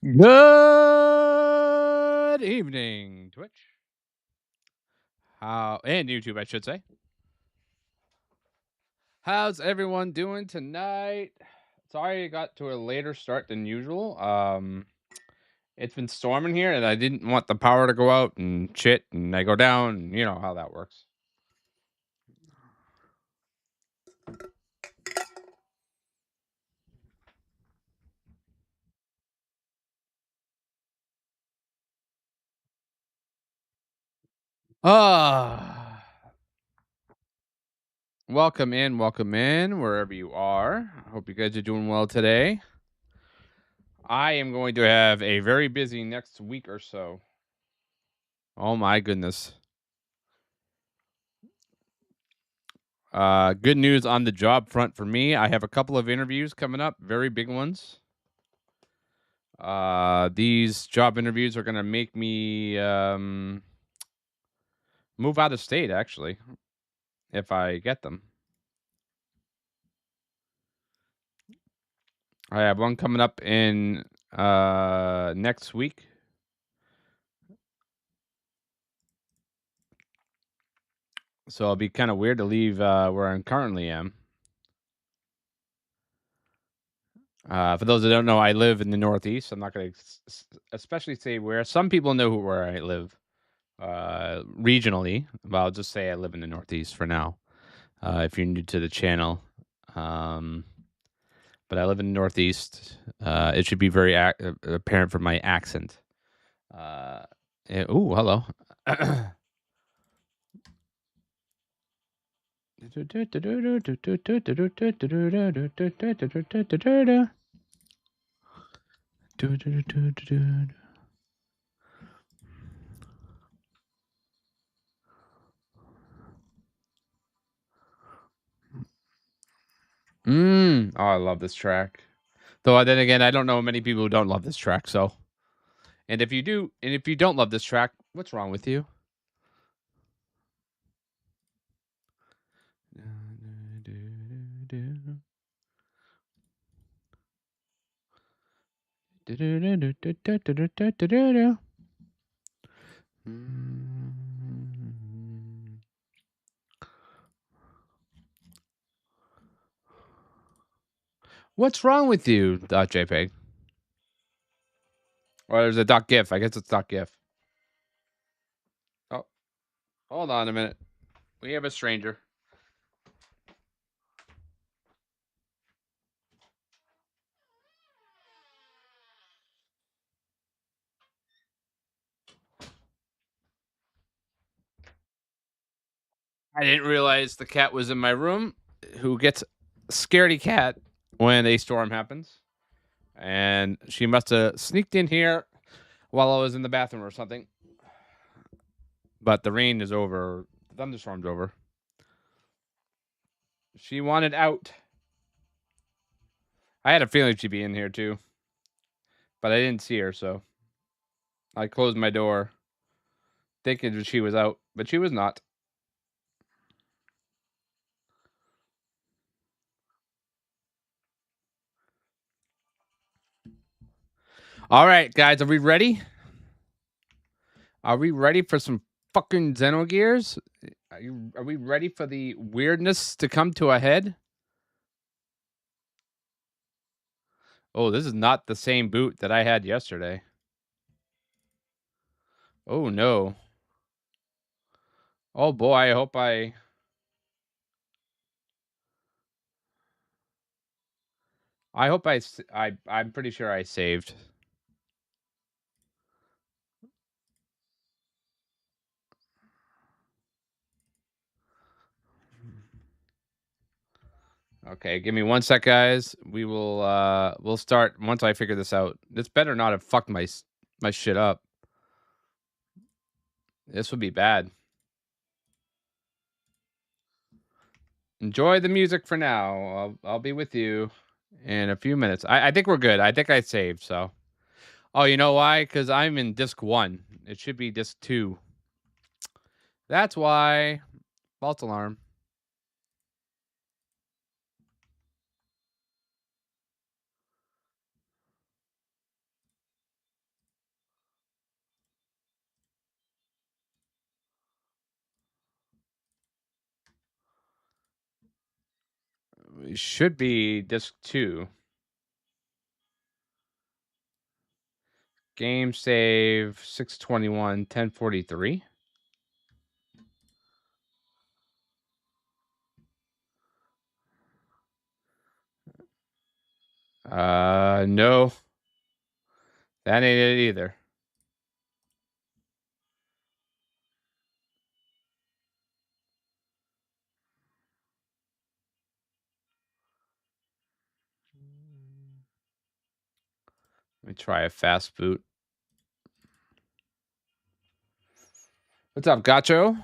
Good evening, Twitch. And YouTube, I should say. How's everyone doing tonight? Sorry I got to a later start than usual. It's been storming here and I didn't want the power to go out and shit and I go down, and you know how that works. Welcome in wherever you are. I hope you guys are doing well today. I am going to have a very busy next week or so. Oh my goodness. Good news on the job front for me. I have a couple of interviews coming up, very big ones. These job interviews are going to make me move out of state, actually, if I get them. I have one coming up in next week. So it'll be kind of weird to leave where I currently am. For those that don't know, I live in the Northeast. I'm not going to especially say where. Some people know where I live regionally, but I'll just say I live in the Northeast for now. If you're new to the channel, but I live in the Northeast. It should be very apparent from my accent. Ooh, hello. Oh, I love this track. Though then again, I don't know many people who don't love this track. So, and if you do, and if you don't love this track, what's wrong with you? What's wrong with you, JPEG? Or there's a .gif. I guess it's .gif. Oh, hold on a minute. We have a stranger. I didn't realize the cat was in my room. Who gets scaredy cat when a storm happens? And she must have sneaked in here while I was in the bathroom or something. But the rain is over. The thunderstorm's over. She wanted out. I had a feeling she'd be in here too. But I didn't see her, so I closed my door thinking that she was out, but she was not. All right, guys, are we ready? Are we ready for some fucking Xenogears? Are we ready for the weirdness to come to a head? Oh, this is not the same boot that I had yesterday. Oh no. Oh boy, I hope I'm pretty sure I saved. Okay, give me 1 sec, guys. We'll start once I figure this out. This better not have fucked my shit up. This would be bad. Enjoy the music for now. I'll be with you in a few minutes. I think we're good. I think I saved, so. Oh, you know why? Because I'm in disc 1. It should be disc 2. That's why. False alarm. should be disc 2. Game save 621 1043. No, that ain't it either. Let me try a fast boot. What's up, Gacho?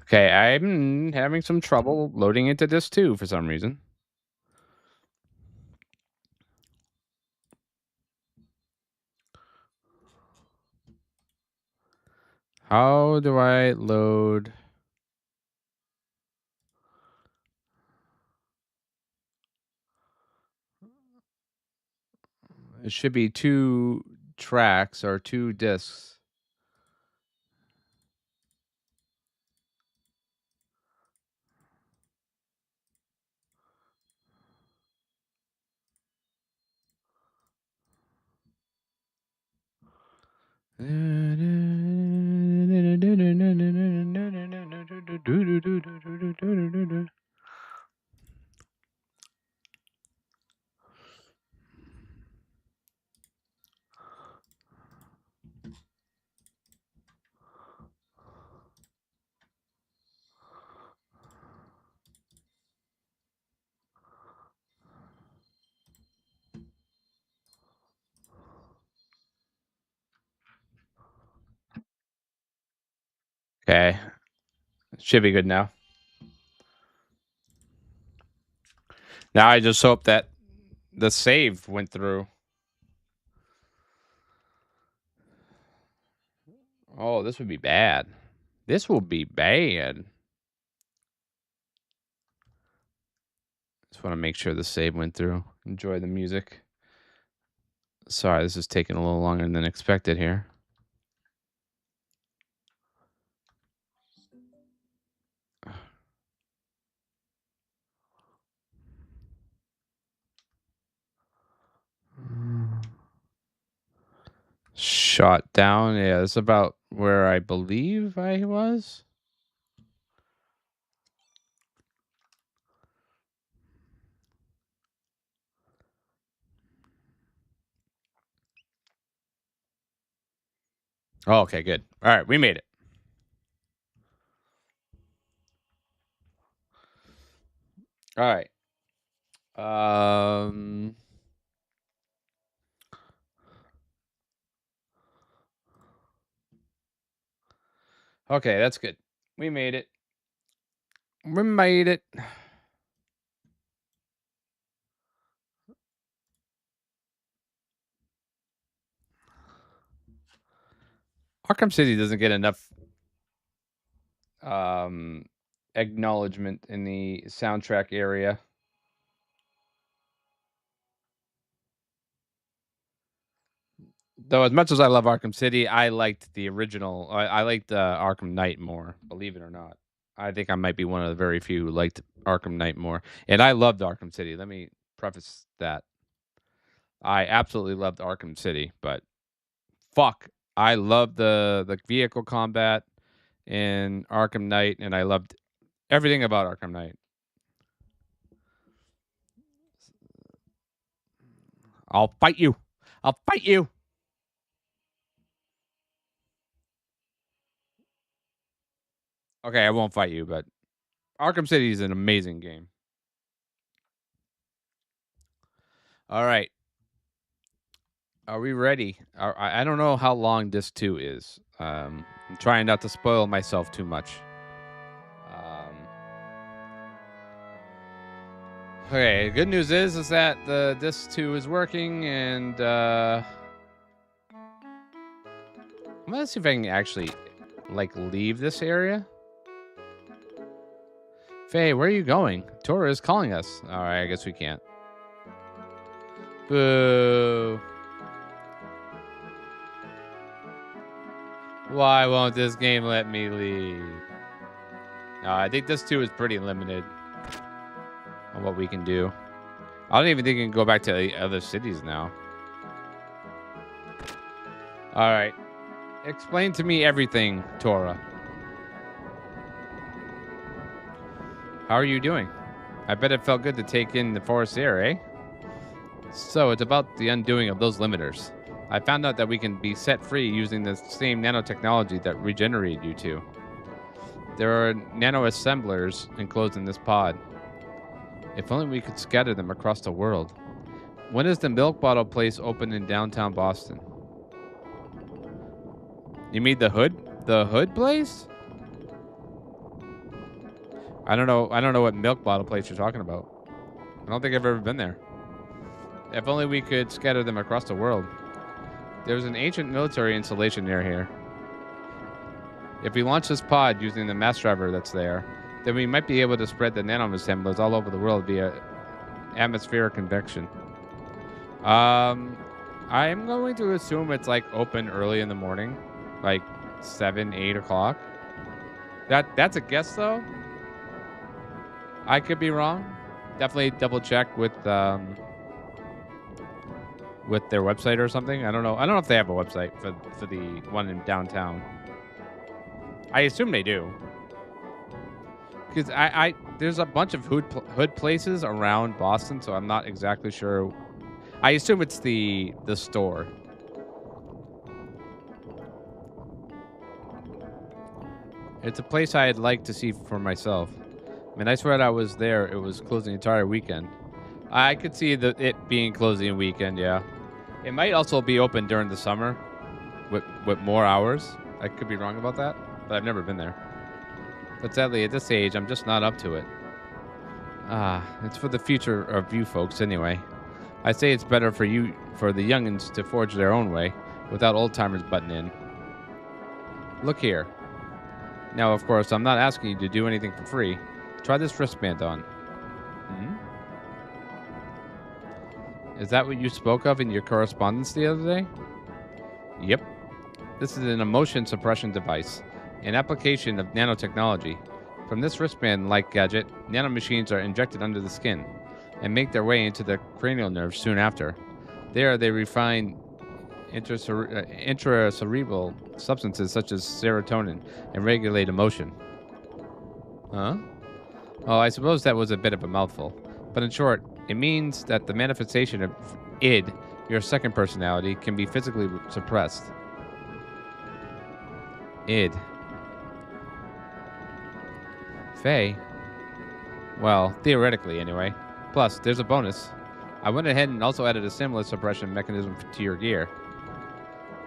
Okay, I'm having some trouble loading into disc 2 for some reason. How do I load? It should be 2 tracks or 2 discs. Okay, should be good now. Now I just hope that the save went through. Oh, this would be bad. This will be bad. Just want to make sure the save went through. Enjoy the music. Sorry, this is taking a little longer than expected here. Shot down. Yeah, it's about where I believe I was. Oh, okay, good. All right, we made it. All right. Okay, that's good. We made it. We made it. Arkham City doesn't get enough acknowledgement in the soundtrack area. Though, as much as I love Arkham City, I liked the original. I liked Arkham Knight more. Believe it or not, I think I might be one of the very few who liked Arkham Knight more. And I loved Arkham City. Let me preface that. I absolutely loved Arkham City, but fuck, I loved the vehicle combat in Arkham Knight, and I loved everything about Arkham Knight. I'll fight you. I'll fight you. Okay, I won't fight you, but Arkham City is an amazing game. All right. Are we ready? I don't know how long disc 2 is. I'm trying not to spoil myself too much. Okay, good news is that this 2 is working, and I'm gonna see if I can actually like leave this area. Faye, where are you going? Tora is calling us. All right, I guess we can't. Boo. Why won't this game let me leave? I think this 2 is pretty limited on what we can do. I don't even think we can go back to the other cities now. All right. Explain to me everything, Tora. How are you doing? I bet it felt good to take in the forest air, eh? So it's about the undoing of those limiters. I found out that we can be set free using the same nanotechnology that regenerated you two. There are nano-assemblers enclosed in this pod. If only we could scatter them across the world. When is the milk bottle place open in downtown Boston? You mean the hood? The hood place? I don't know what milk bottle place you're talking about. I don't think I've ever been there. If only we could scatter them across the world. There's an ancient military installation near here. If we launch this pod using the mass driver that's there, then we might be able to spread the nano-assemblers all over the world via atmospheric convection. I'm going to assume it's like open early in the morning, like 7, 8 o'clock. That's a guess though. I could be wrong. Definitely double check with their website or something. I don't know. I don't know if they have a website for the one in downtown. I assume they do. Because there's a bunch of hood places around Boston, so I'm not exactly sure. I assume it's the store. It's a place I'd like to see for myself. I mean, I swear I was there. It was closed the entire weekend. I could see it being closed the weekend, yeah. It might also be open during the summer with more hours. I could be wrong about that, but I've never been there. But sadly, at this age, I'm just not up to it. It's for the future of you folks anyway. I say it's better for the youngins to forge their own way without old-timers butting in. Look here. Now, of course, I'm not asking you to do anything for free. Try this wristband on. Is that what you spoke of in your correspondence the other day? Yep. This is an emotion suppression device, an application of nanotechnology. From this wristband-like gadget, nanomachines are injected under the skin and make their way into the cranial nerves soon after. There, they refine intracerebral substances such as serotonin and regulate emotion. Huh? Oh, I suppose that was a bit of a mouthful. But in short, it means that the manifestation of id, your second personality, can be physically suppressed. Id. Faye? Well, theoretically anyway. Plus, there's a bonus. I went ahead and also added a similar suppression mechanism to your gear.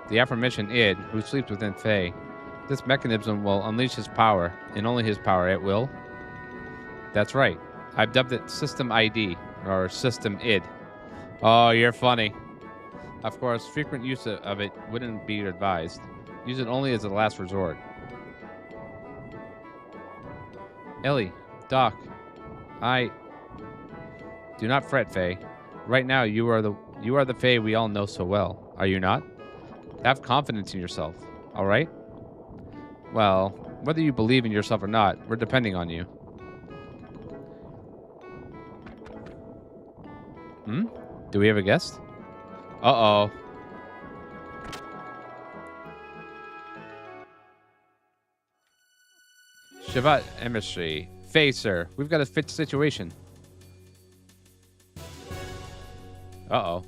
The aforementioned id, who sleeps within Faye. This mechanism will unleash his power, and only his power at will. That's right. I've dubbed it System ID, or System ID. Oh, you're funny. Of course, frequent use of it wouldn't be advised. Use it only as a last resort. Ellie, Doc, do not fret, Faye. Right now, you are the Faye we all know so well. Are you not? Have confidence in yourself, all right? Well, whether you believe in yourself or not, we're depending on you. Do we have a guest? Uh-oh. Shavat emissary. Faye, sir. We've got a fit situation. Uh-oh.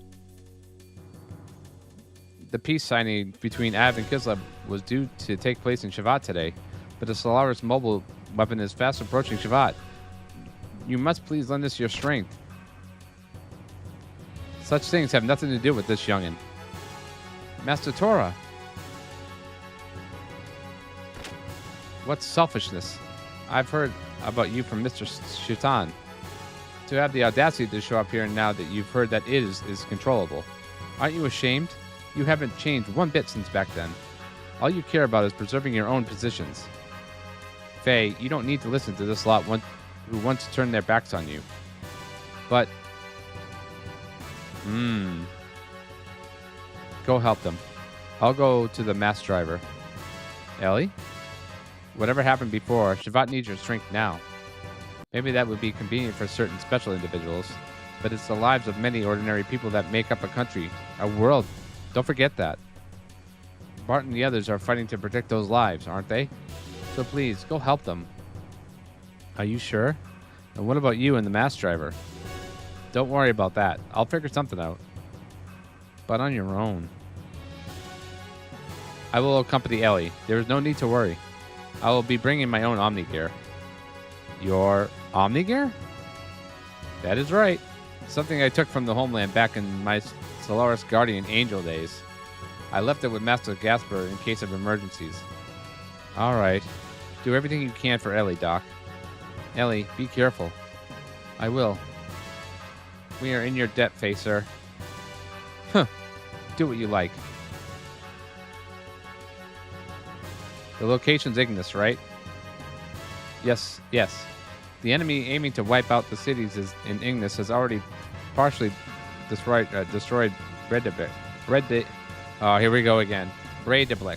The peace signing between Av and Kislev was due to take place in Shavat today, but the Solaris mobile weapon is fast approaching Shavat. You must please lend us your strength. Such things have nothing to do with this youngin. Master Tora. What selfishness. I've heard about you from Mr. Shutan. To have the audacity to show up here now that you've heard that it is controllable. Aren't you ashamed? You haven't changed one bit since back then. All you care about is preserving your own positions. Faye, you don't need to listen to this lot who wants to turn their backs on you. But... Go help them. I'll go to the mass driver. Ellie? Whatever happened before, Shavat needs your strength now. Maybe that would be convenient for certain special individuals, but it's the lives of many ordinary people that make up a country, a world. Don't forget that. Bart and the others are fighting to protect those lives, aren't they? So please, go help them. Are you sure? And what about you and the mass driver? Don't worry about that. I'll figure something out. But on your own. I will accompany Ellie. There is no need to worry. I will be bringing my own Omni gear. Your Omni gear? That is right. Something I took from the homeland back in my Solaris Guardian Angel days. I left it with Master Gasper in case of emergencies. All right. Do everything you can for Ellie, Doc. Ellie, be careful. I will. We are in your debt, Faye, sir. Huh. Do what you like. The location's Ignis, right? Yes. The enemy aiming to wipe out the cities in Ignis has already partially destroyed here we go again. Breidablik.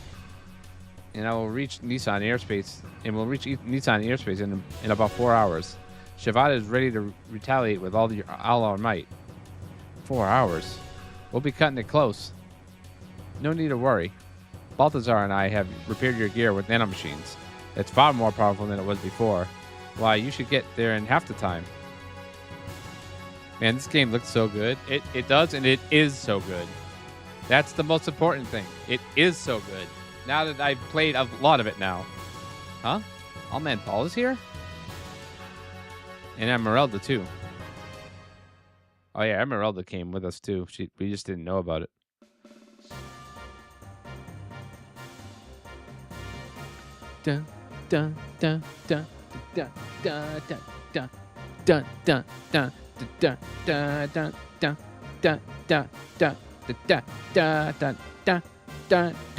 And I will reach Nissan airspace. And we'll reach Nissan airspace in about 4 hours. Shavat is ready to retaliate with all our might. 4 hours. We'll be cutting it close. No need to worry. Balthazar and I have repaired your gear with nanomachines. It's far more powerful than it was before. Why, you should get there in half the time. Man, this game looks so good. It does, and it is so good. That's the most important thing. It is so good. Now that I've played a lot of it now. Huh? All Man Paul is here? And Emeralda, too. Oh, yeah, Emeralda came with us, too. We just didn't know about it. Dun, dun, dun, dun, dun, dun, dun, dun, dun, dun, dun, dun, dun, dun,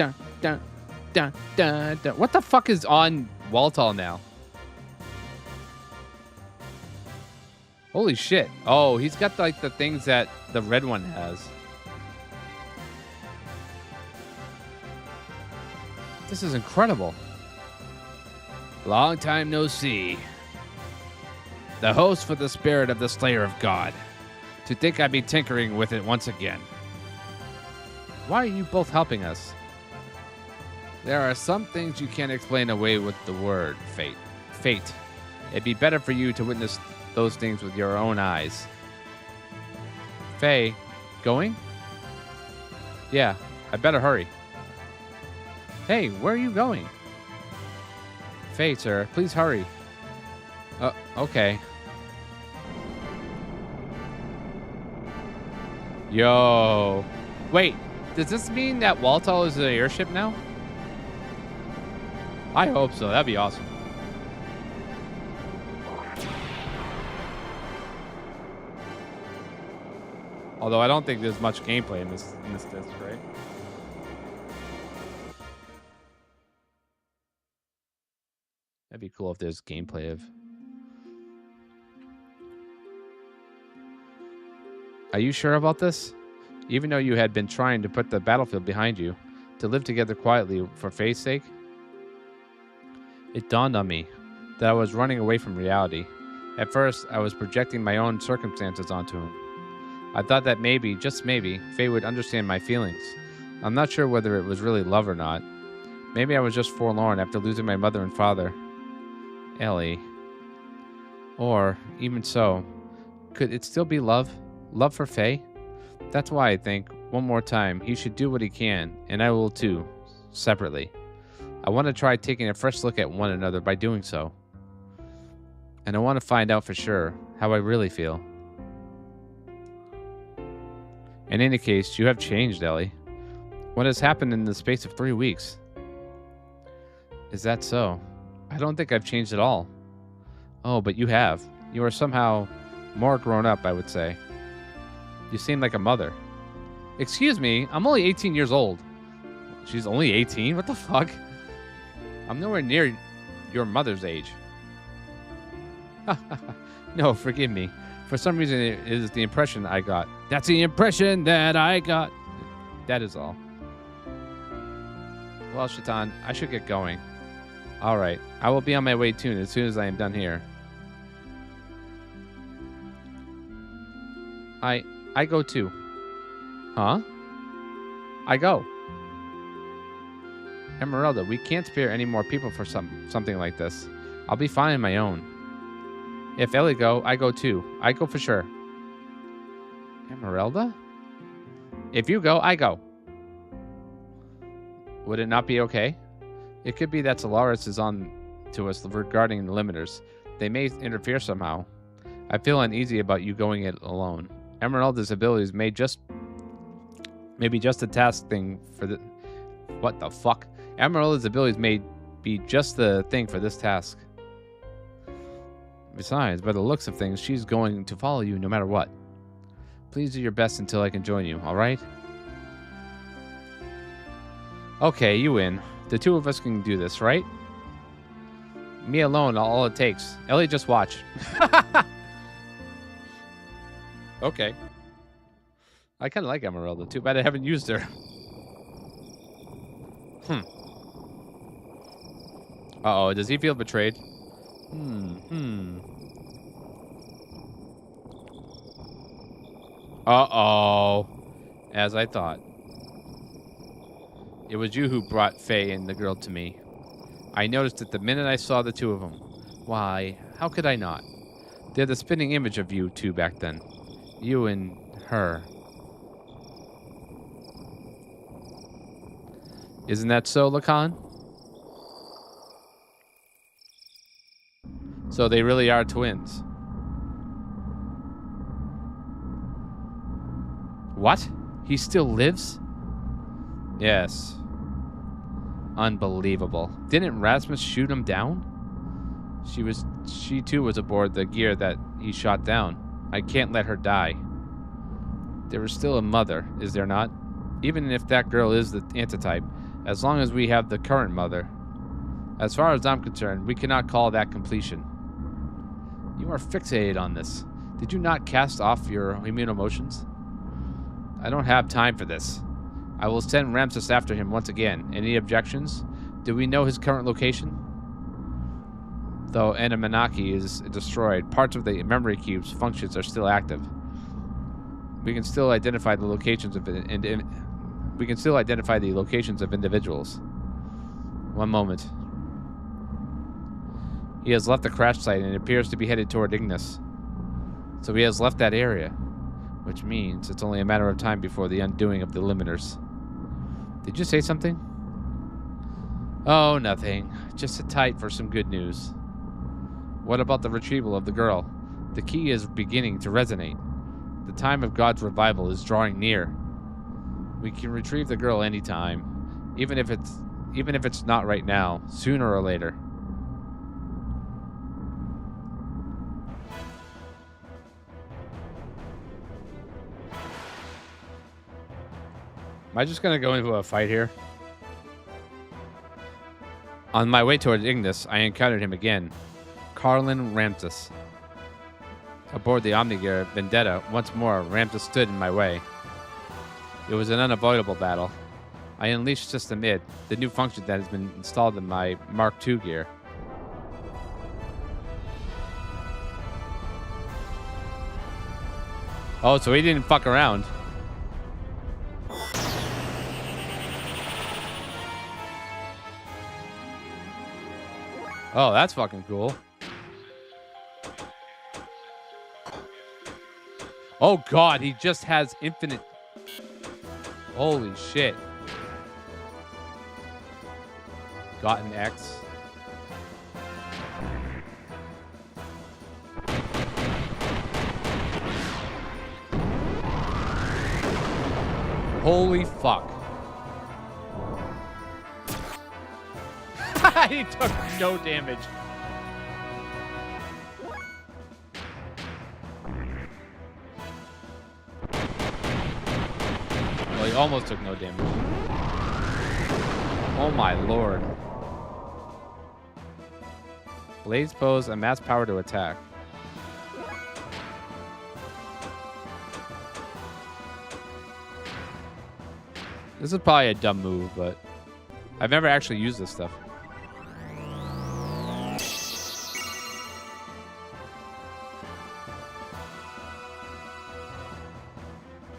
dun, dun, dun, dun. What the fuck is on Waltall now? Holy shit. Oh, he's got like the things that the red one has. This is incredible. Long time no see. The host for the spirit of the Slayer of God. To think I'd be tinkering with it once again. Why are you both helping us? There are some things you can't explain away with the word fate. Fate. It'd be better for you to witness those things with your own eyes. Faye, going? Yeah, I better hurry. Hey, where are you going? Faye, sir, please hurry. Okay. Yo. Wait, does this mean that Waltall is an airship now? I hope so. That'd be awesome. Although I don't think there's much gameplay in this disc, right? That'd be cool if there's gameplay of. Are you sure about this? Even though you had been trying to put the battlefield behind you, to live together quietly for Faye's sake? It dawned on me that I was running away from reality. At first, I was projecting my own circumstances onto him. I thought that maybe, just maybe, Faye would understand my feelings. I'm not sure whether it was really love or not. Maybe I was just forlorn after losing my mother and father. Ellie. Or, even so, could it still be love? Love for Faye? That's why I think, one more time, he should do what he can, and I will too, separately. I want to try taking a fresh look at one another by doing so. And I want to find out for sure how I really feel. In any case, you have changed, Ellie. What has happened in the space of 3 weeks? Is that so? I don't think I've changed at all. Oh, but you have. You are somehow More grown up, I would say. You seem like a mother. Excuse me, I'm only 18 years old. She's only 18? What the fuck? I'm nowhere near your mother's age. No, forgive me. For some reason, it is the impression I got. That's the impression that I got. That is all. Well, Shaitan, I should get going. All right. I will be on my way too as soon as I am done here. I go too. Huh? I go. Esmeralda, we can't spare any more people for something like this. I'll be fine on my own. If Ellie go, I go too. I go for sure. Esmeralda? If you go, I go. Would it not be okay? It could be that Solaris is on to us regarding the limiters. They may interfere somehow. I feel uneasy about you going it alone. Esmeralda's abilities may be just a task thing for the... What the fuck? Esmeralda's abilities may be just the thing for this task. Besides, by the looks of things, she's going to follow you no matter what. Please do your best until I can join you, alright? Okay, you win. The two of us can do this, right? Me alone, all it takes. Ellie, just watch. Okay. I kind of like Esmeralda. Too bad I haven't used her. Uh-oh, does he feel betrayed? Uh-oh. As I thought. It was you who brought Faye and the girl to me. I noticed it the minute I saw the two of them. Why, how could I not? They're the spinning image of you two back then. You and her. Isn't that so, Lacan? So they really are twins. What? He still lives? Yes. Unbelievable. Didn't Rasmus shoot him down? She too was aboard the gear that he shot down. I can't let her die. There is still a mother, is there not? Even if that girl is the antitype, as long as we have the current mother. As far as I'm concerned, we cannot call that completion. You are fixated on this. Did you not cast off your immune emotions? I don't have time for this. I will send Ramses after him once again. Any objections? Do we know his current location? Though Anamanaki is destroyed, parts of the memory cube's functions are still active. We can still identify the locations of individuals. One moment. He has left the crash site and appears to be headed toward Ignis. So he has left that area, which means it's only a matter of time before the undoing of the limiters. Did you say something? Oh, nothing. Just sit tight for some good news. What about the retrieval of the girl? The key is beginning to resonate. The time of God's revival is drawing near. We can retrieve the girl anytime, even if it's not right now, sooner or later. Am I just gonna go into a fight here? On my way toward Ignis, I encountered him again. Carlin Ramses. Aboard the Omnigear Vendetta, once more, Ramses stood in my way. It was an unavoidable battle. I unleashed System Id, the new function that has been installed in my Mark II gear. Oh, so he didn't fuck around. Oh, that's fucking cool. Oh god, he just has infinite... Holy shit. Gotten X. Holy fuck. He took no damage. almost took no damage. Oh my lord. Blaze bows and mass power to attack. This is probably a dumb move, but I've never actually used this stuff.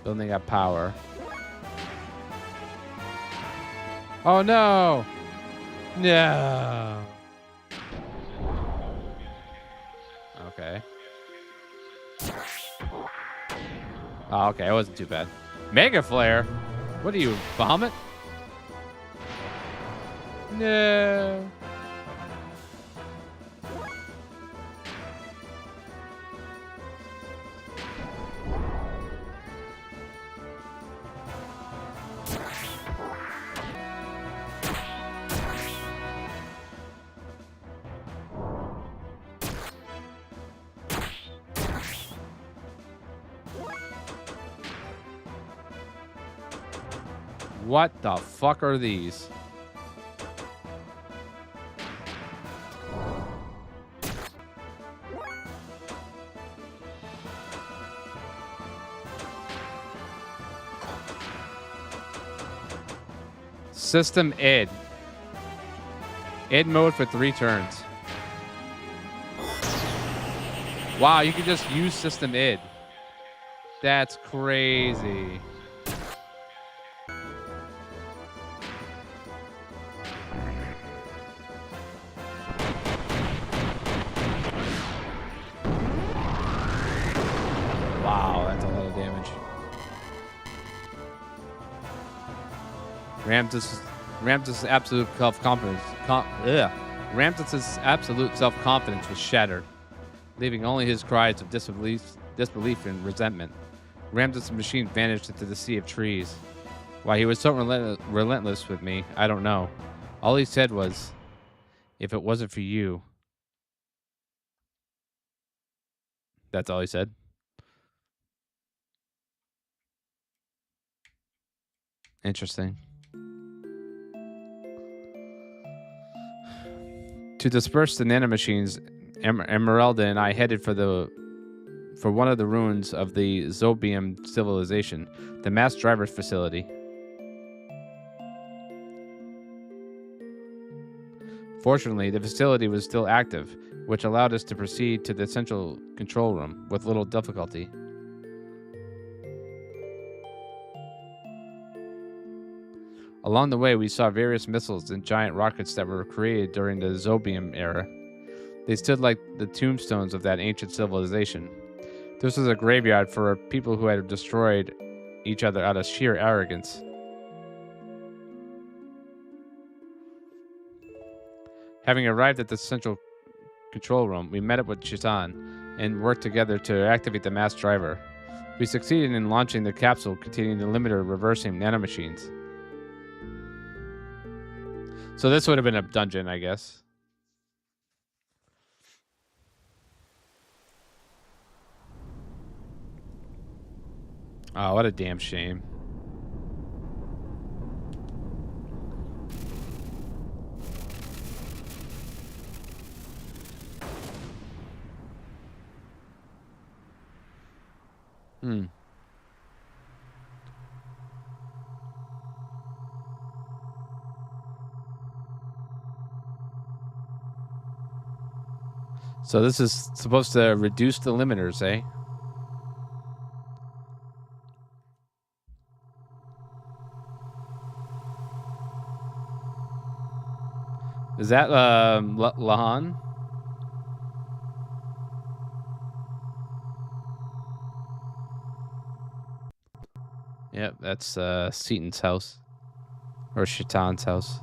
Building up power. Oh no! No! Okay. Oh, okay, it wasn't too bad. Mega Flare? What are you, vomit? No. What the fuck are these? System id. Id mode for 3 turns. Wow, you can just use system id. That's crazy. Wow, that's a lot of damage. Ramtus's absolute self-confidence. Ramtus's absolute self-confidence was shattered, leaving only his cries of disbelief and resentment. Ramtus's machine vanished into the sea of trees. Why he was so relentless with me, I don't know. All he said was, "If it wasn't for you." That's all he said. Interesting. To disperse the nanomachines, Emeralda and I headed for one of the ruins of the Zobium civilization, the mass driver's facility. Fortunately, the facility was still active, which allowed us to proceed to the central control room with little difficulty. Along the way, we saw various missiles and giant rockets that were created during the Zobium era. They stood like the tombstones of that ancient civilization. This was a graveyard for people who had destroyed each other out of sheer arrogance. Having arrived at the central control room, we met up with Chitan and worked together to activate the mass driver. We succeeded in launching the capsule containing the limiter reversing nanomachines. So this would have been a dungeon, I guess. Oh, what a damn shame. So this is supposed to reduce the limiters, eh? Is that Lahan? Yep, that's Seaton's house. Or Chitan's house.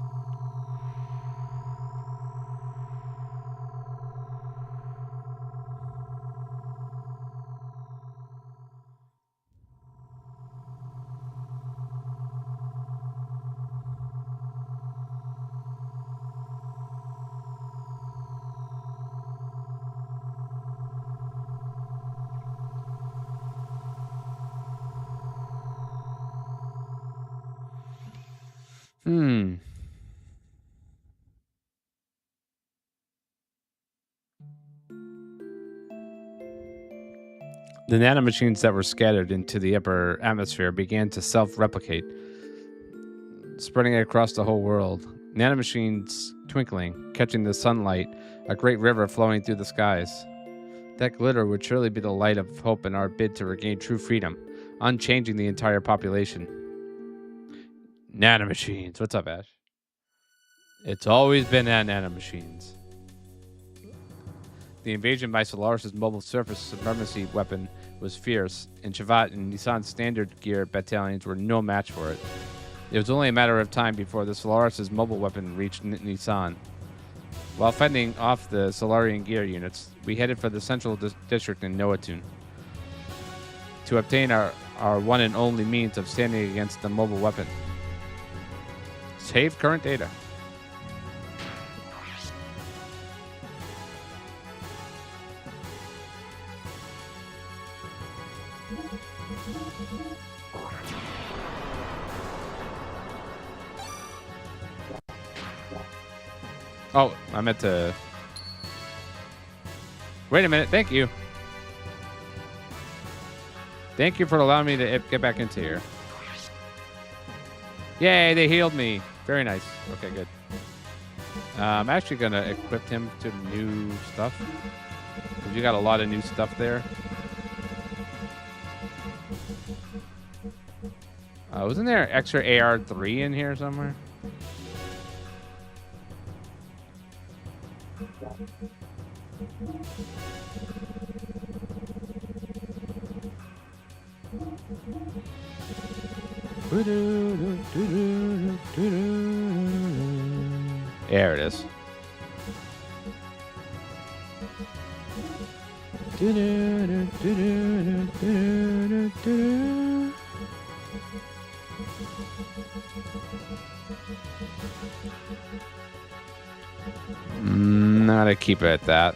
Hmm. The nanomachines that were scattered into the upper atmosphere began to self-replicate, spreading across the whole world. Nanomachines twinkling, catching the sunlight, a great river flowing through the skies. That glitter would surely be the light of hope in our bid to regain true freedom, unchanging the entire population. Nanomachines. What's up, Ash? It's always been nanomachines. The invasion by Solaris' mobile surface supremacy weapon was fierce, and Shavat and Nissan's standard gear battalions were no match for it. It was only a matter of time before the Solaris' mobile weapon reached Nissan. While fending off the Solarian gear units, we headed for the central district in Noatun to obtain our one and only means of standing against the mobile weapon. Save current data. Oh, I meant to... Wait a minute. Thank you. Thank you for allowing me to get back into here. Yay, they healed me. Very nice. Okay, good. I'm actually going to equip him to new stuff. You got a lot of new stuff there. Wasn't there extra AR3 in here somewhere? There it is. Not to keep it at that.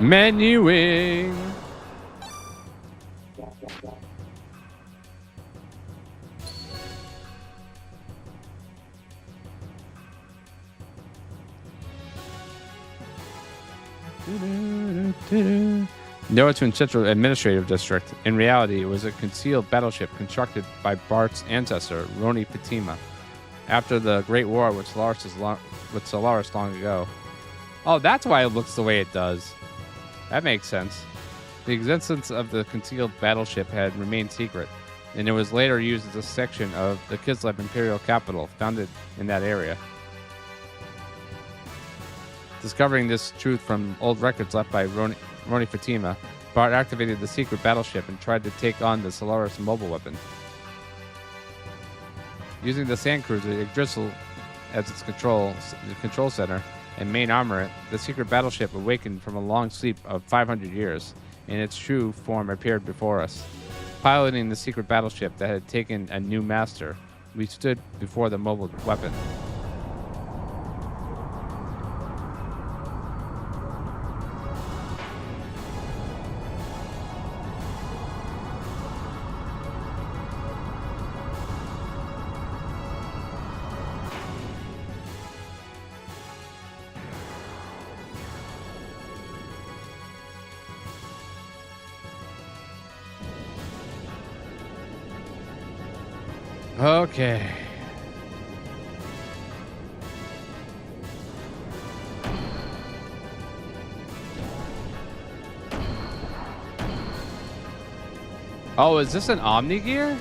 Menuing. Noatun Central Administrative District. In reality, it was a concealed battleship constructed by Bart's ancestor, Roni Fatima, after the Great War with Solaris long ago. Oh, that's why it looks the way it does. That makes sense. The existence of the concealed battleship had remained secret, and it was later used as a section of the Kislev Imperial capital, founded in that area. Discovering this truth from old records left by Roni Fatima, Bart activated the secret battleship and tried to take on the Solaris mobile weapon. Using the sand cruiser Yggdrasil as its control center and main armor, the secret battleship awakened from a long sleep of 500 years, and its true form appeared before us. Piloting the secret battleship that had taken a new master, we stood before the mobile weapon. Okay. Oh, is this an Omni gear?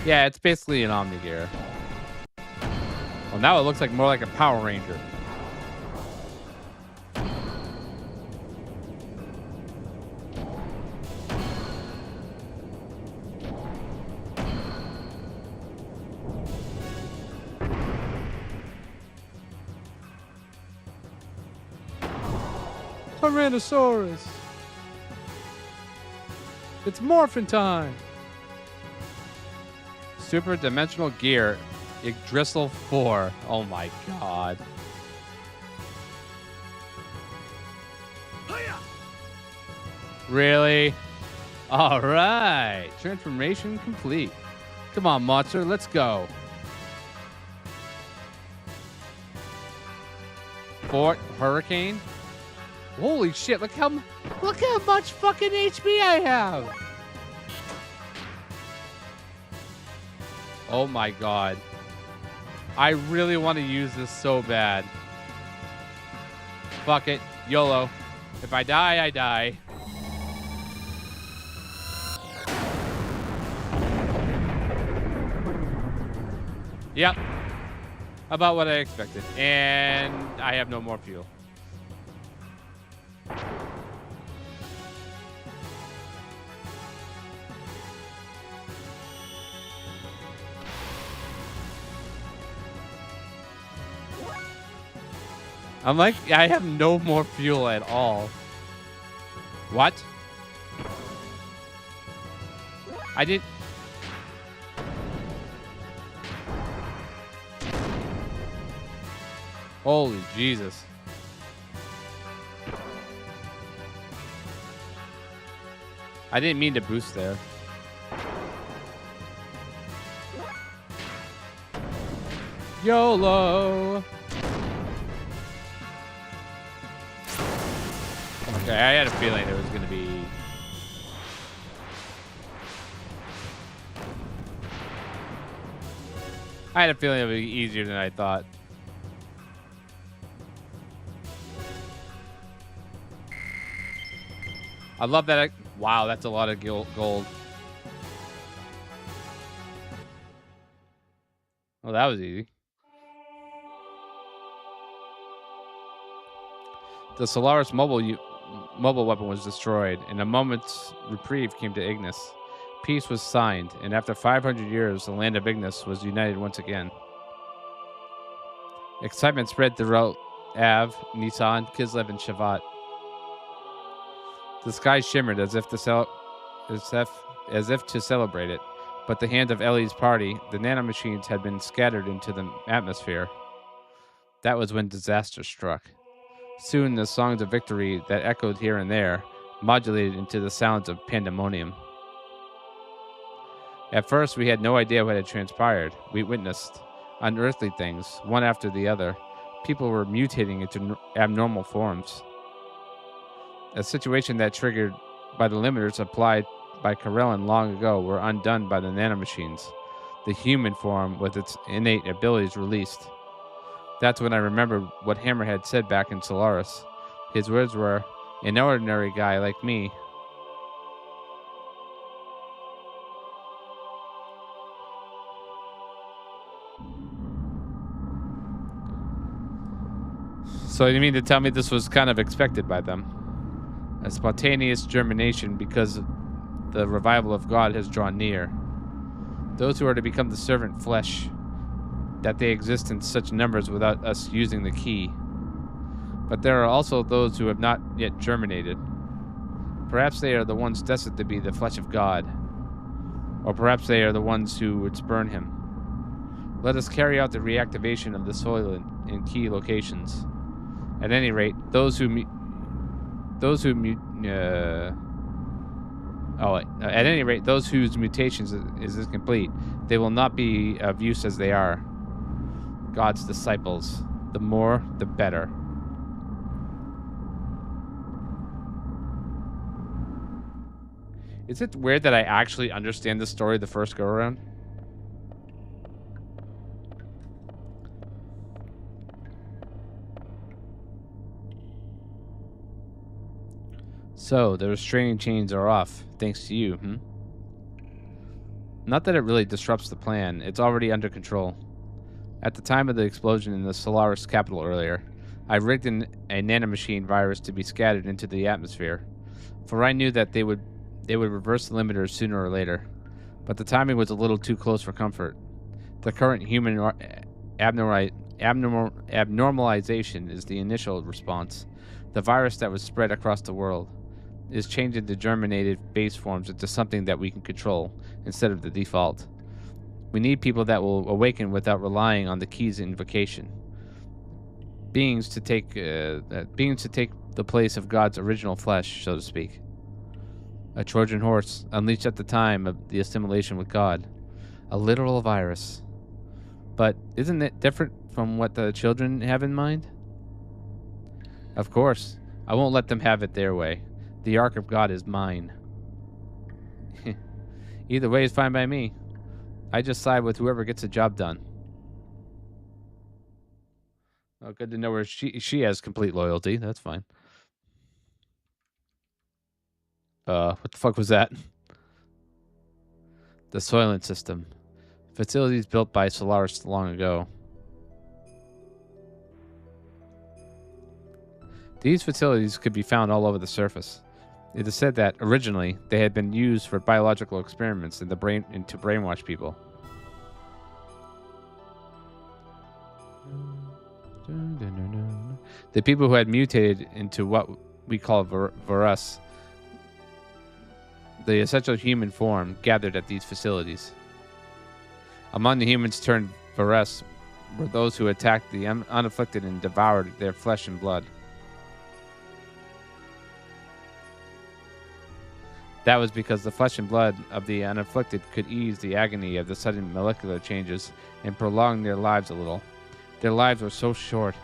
Yeah, it's basically an Omni gear. Well, now it looks like more like a Power Ranger. Tyrannosaurus! It's morphin' time! Super Dimensional Gear Yggdrasil 4. Oh my god. Really? Alright. Transformation complete. Come on, monster. Let's go. Fort Hurricane? Holy shit. Look how much fucking HP I have. Oh my god. I really want to use this so bad. Fuck it. YOLO. If I die, I die. Yep. About what I expected. And I have no more fuel. I'm like, I have no more fuel at all. What? I did. Holy Jesus. I didn't mean to boost there. YOLO. Okay, I had a feeling it was going to be... I had a feeling it would be easier than I thought. I love that. Wow, that's a lot of gold. Oh, that was easy. The Solaris mobile weapon was destroyed, and a moment's reprieve came to Ignis. Peace was signed, and after 500 years, the land of Ignis was united once again. Excitement spread throughout Av, Nisan, Kislev, and Shavat. The sky shimmered as if to celebrate it, but the hand of Ellie's party, the nanomachines, had been scattered into the atmosphere. That was when disaster struck. Soon the songs of victory that echoed here and there modulated into the sounds of pandemonium. At first, we had no idea what had transpired. We witnessed unearthly things, one after the other. People were mutating into abnormal forms. A situation that triggered by the limiters applied by Karelin long ago were undone by the nanomachines. The human form with its innate abilities released. That's when I remembered what Hammerhead said back in Solaris. His words were, "An ordinary guy like me." So you mean to tell me this was kind of expected by them? A spontaneous germination because the revival of God has drawn near. Those who are to become the servant flesh, that they exist in such numbers without us using the key. But there are also those who have not yet germinated. Perhaps they are the ones destined to be the flesh of God. Or perhaps they are the ones who would spurn him. Let us carry out the reactivation of the soil in key locations. At any rate, at any rate, those whose mutations is complete, they will not be of use as they are. God's disciples. The more, the better. Is it weird that I actually understand the story the first go around? So, the restraining chains are off, thanks to you, Not that it really disrupts the plan. It's already under control. At the time of the explosion in the Solaris capital earlier, I rigged a nanomachine virus to be scattered into the atmosphere, for I knew that they would reverse the limiters sooner or later. But the timing was a little too close for comfort. The current human abnormalization is the initial response. The virus that was spread across the world is changing the germinated base forms into something that we can control instead of the default. We need people that will awaken without relying on the key's invocation. Beings to take the place of God's original flesh, so to speak. A Trojan horse unleashed at the time of the assimilation with God. A literal virus. But isn't it different from what the children have in mind? Of course, I won't let them have it their way. The Ark of God is mine. Either way is fine by me. I just side with whoever gets the job done. Oh, good to know where she has complete loyalty. That's fine. What the fuck was that? The Soylent System. Facilities built by Solaris long ago. These facilities could be found all over the surface. It is said that, originally, they had been used for biological experiments in the brain and to brainwash people. The people who had mutated into what we call Varus, the essential human form, gathered at these facilities. Among the humans turned Varus were those who attacked the unafflicted and devoured their flesh and blood. That was because the flesh and blood of the unafflicted could ease the agony of the sudden molecular changes and prolong their lives a little. Their lives were so short.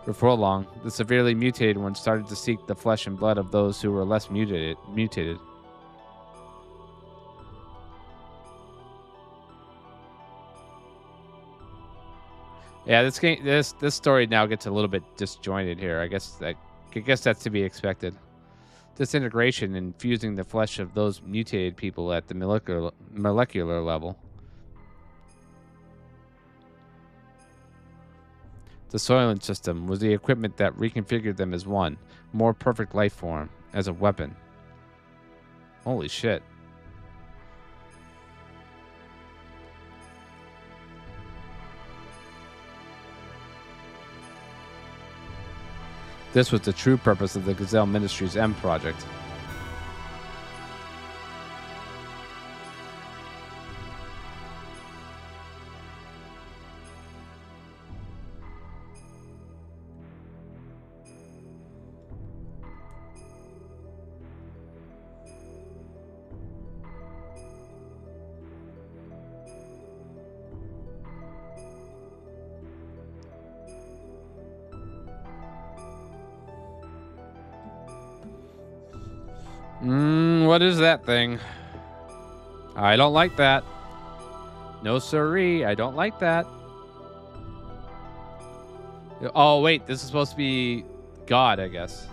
Before long, the severely mutated ones started to seek the flesh and blood of those who were less mutated. Yeah, this story now gets a little bit disjointed here. I guess that's to be expected. This integration and fusing the flesh of those mutated people at the molecular level. The Soylent System was the equipment that reconfigured them as one, more perfect life form, as a weapon. Holy shit. This was the true purpose of the Gazelle Ministries M project. What is that thing? I don't like that. No siree, I don't like that. Oh, wait, this is supposed to be God, I guess.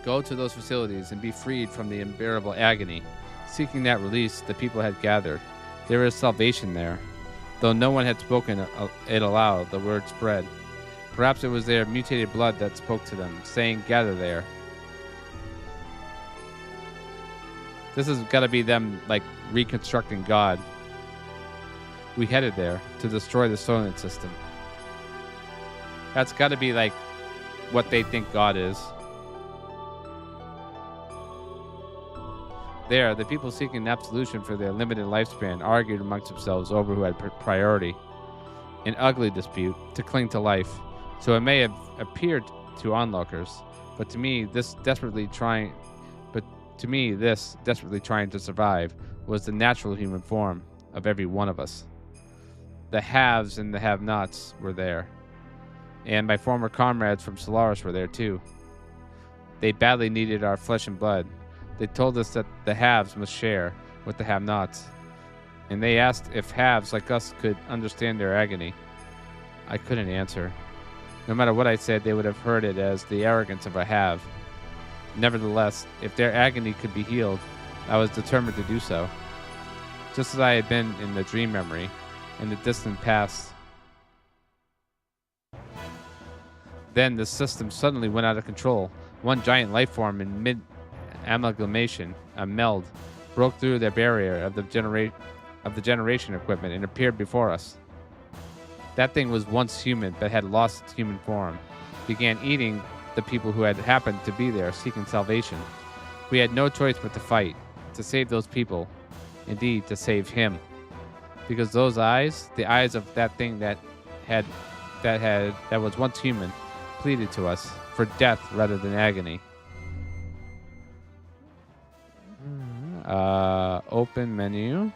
Go to those facilities and be freed from the unbearable agony. Seeking that release, the people had gathered. There is salvation there. Though no one had spoken it aloud, the word spread. Perhaps it was their mutated blood that spoke to them, saying, "Gather there." This has got to be them, like, reconstructing God. We headed there to destroy the Soylent System. That's got to be, like, what they think God is. There, the people seeking absolution for their limited lifespan argued amongst themselves over who had priority. An ugly dispute to cling to life, so it may have appeared to onlookers, but to me, this desperately trying to survive was the natural human form of every one of us. The haves and the have-nots were there, and my former comrades from Solaris were there too. They badly needed our flesh and blood. They told us that the haves must share with the have-nots, and they asked if haves like us could understand their agony. I couldn't answer. No matter what I said, they would have heard it as the arrogance of a have. Nevertheless, if their agony could be healed, I was determined to do so. Just as I had been in the dream memory, in the distant past. Then the system suddenly went out of control. One giant life form in mid-amalgamation, a meld, broke through the barrier of the generation equipment and appeared before us. that thing was once human but had lost its human form, began eating the people who had happened to be there seeking salvation. We had no choice but to fight, to save those people, indeed to save him. Because those eyes, the eyes of that thing that was once human, pleaded to us for death rather than agony. Open menu.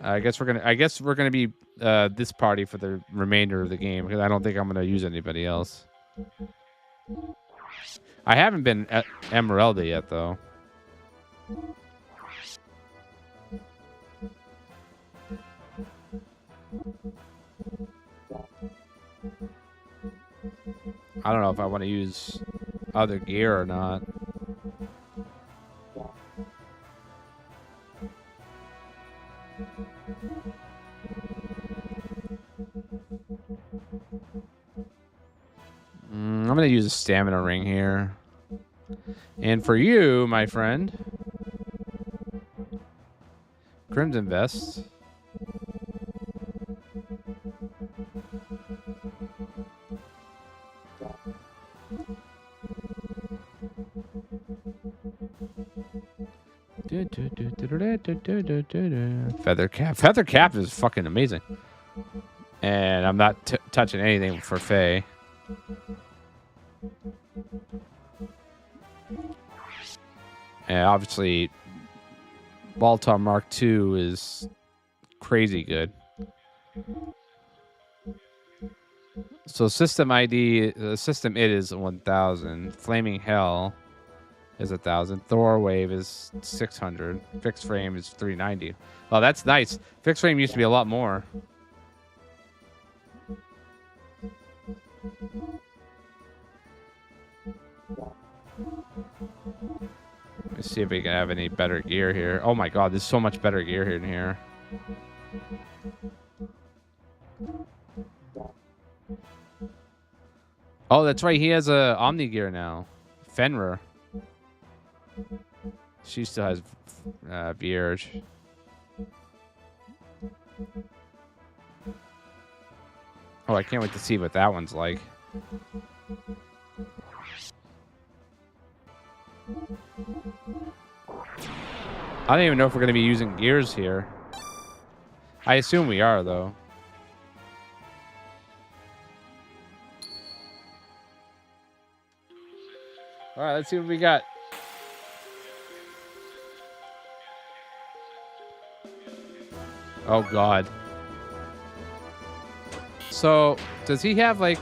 I guess we're gonna be this party for the remainder of the game because I don't think I'm gonna use anybody else. I haven't been at Emeralda yet though. I don't know if I want to use other gear or not. I'm going to use a stamina ring here. And for you, my friend, Crimson Vest. Feather cap. Feather cap is fucking amazing. And I'm not touching anything for Faye. And obviously, Baltar Mark II is crazy good. So system ID, system it is 1000. Flaming Hell is 1000. Thor Wave is 600. Fixed frame is 390. Well, that's nice. Fixed frame used to be a lot more. Let's see if we can have any better gear here. Oh my god, there's so much better gear in here. Oh, that's right. He has a Omni gear now. Fenrir. She still has Vierge. Oh, I can't wait to see what that one's like. I don't even know if we're going to be using gears here. I assume we are, though. All right, let's see what we got. Oh, God. So, does he have, like...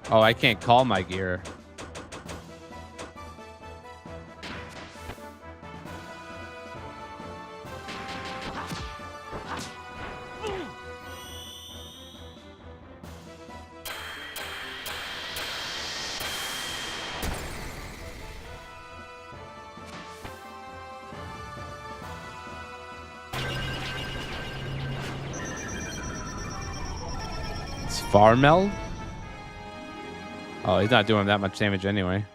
Oh, I can't call my gear. It's Farmel? Oh, he's not doing that much damage anyway.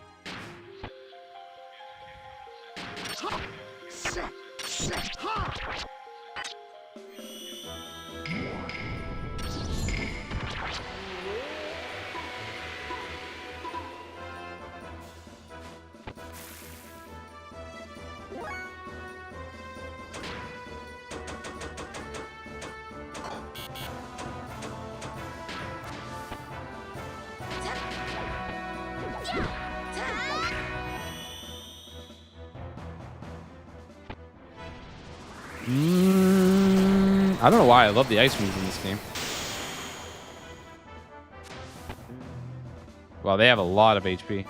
I don't know why I love the ice moves in this game. Well, they have a lot of HP.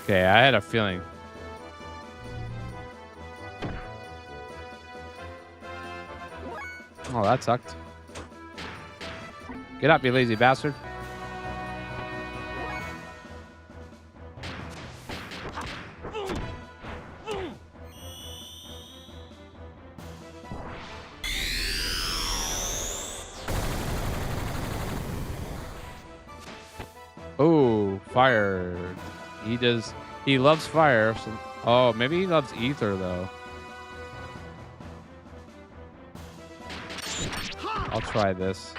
Okay, I had a feeling. Oh, that sucked. Get up, you lazy bastard. Oh, fire. He does. He loves fire. So, oh, maybe he loves ether, though. I'll try this.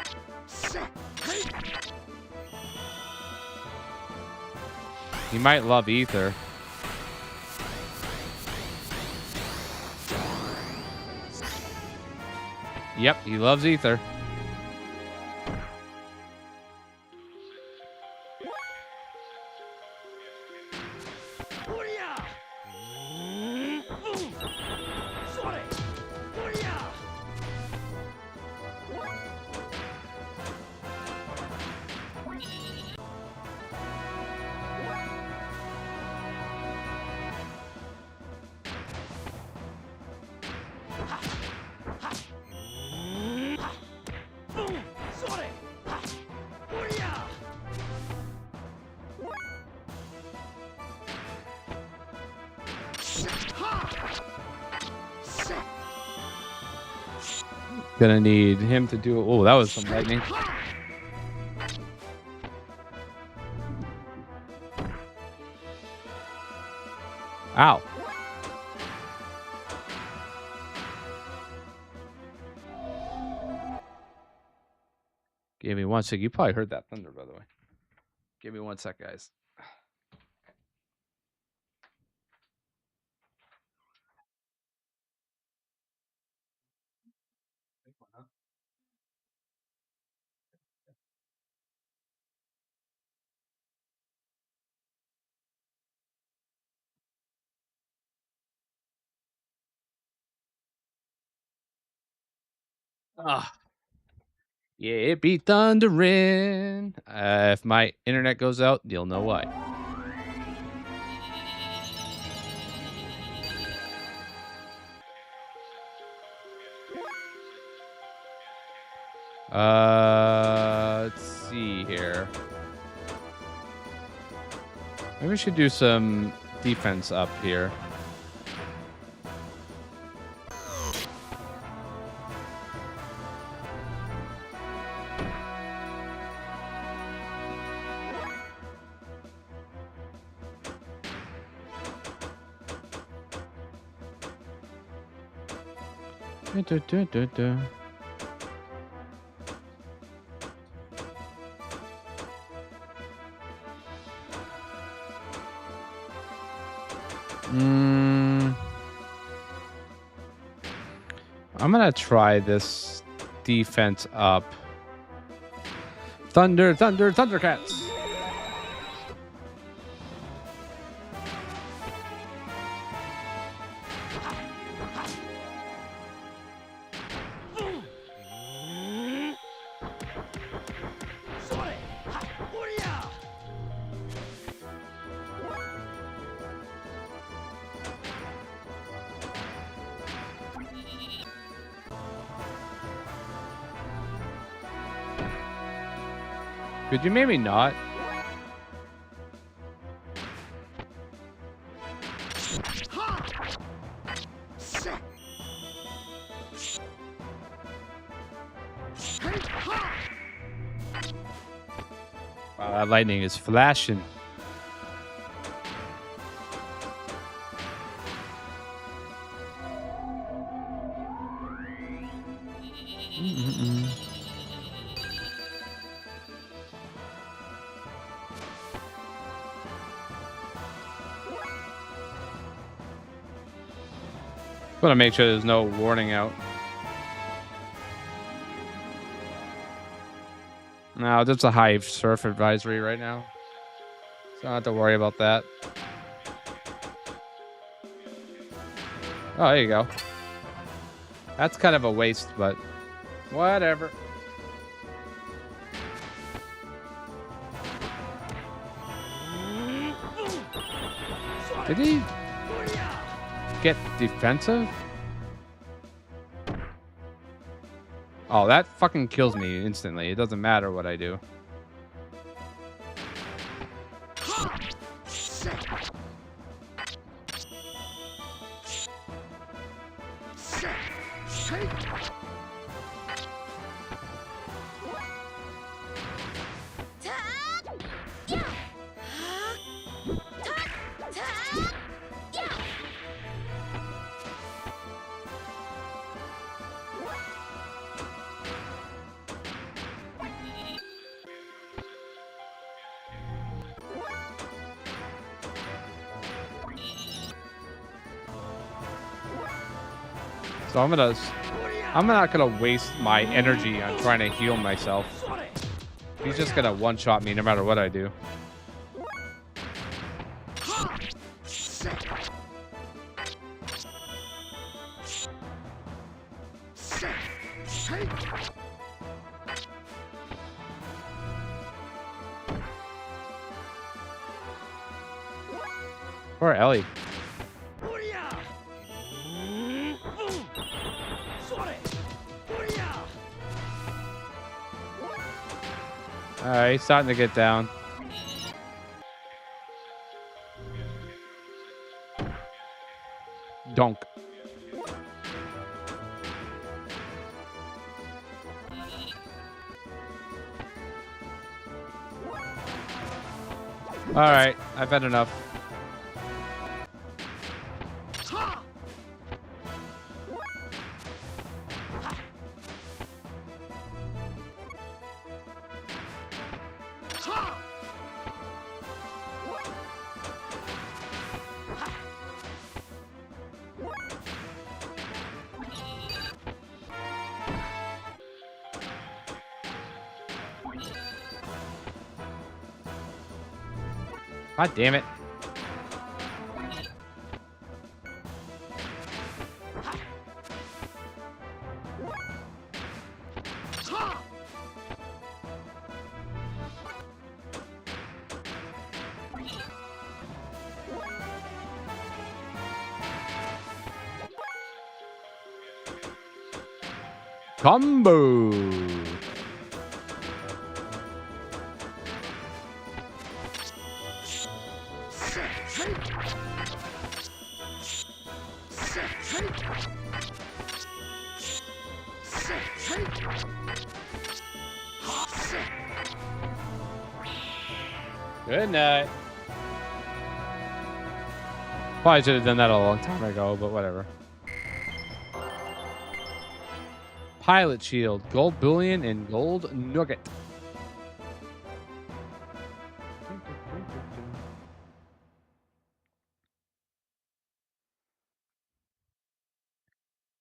He might love ether. Yep, he loves ether. Gonna need him to do. Oh, that was some lightning. Ow. Give me 1 sec. You probably heard that thunder, by the way. Give me 1 sec, guys. Ah, yeah, it be thundering. If my internet goes out, you'll know why. Let's see here. Maybe we should do some defense up here. I'm gonna try this defense up. Thunder, thunder, Thundercats. Could you maybe not? Wow, that lightning is flashing. Want to make sure there's no warning out. No, there's a high surf advisory right now, so I don't have to worry about that. Oh, there you go. That's kind of a waste, but whatever. Did he get defensive? Oh, that fucking kills me instantly. It doesn't matter what I do. So I'm not gonna waste my energy on trying to heal myself. He's just gonna one-shot me no matter what I do. Poor Ellie. Alright, he's starting to get down. Donk. Alright, I've had enough. God damn it. Combo. Good night. Probably should have done that a long time ago, but whatever. Pilot shield, gold bullion, and gold nugget.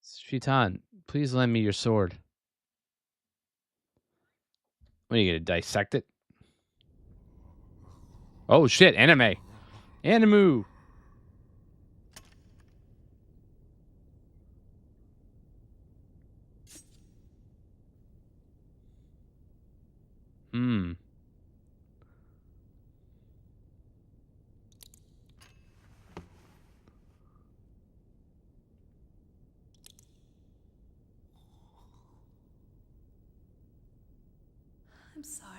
Shitan, please lend me your sword. What are you gonna dissect it? Oh shit, anime. Animu. I'm sorry.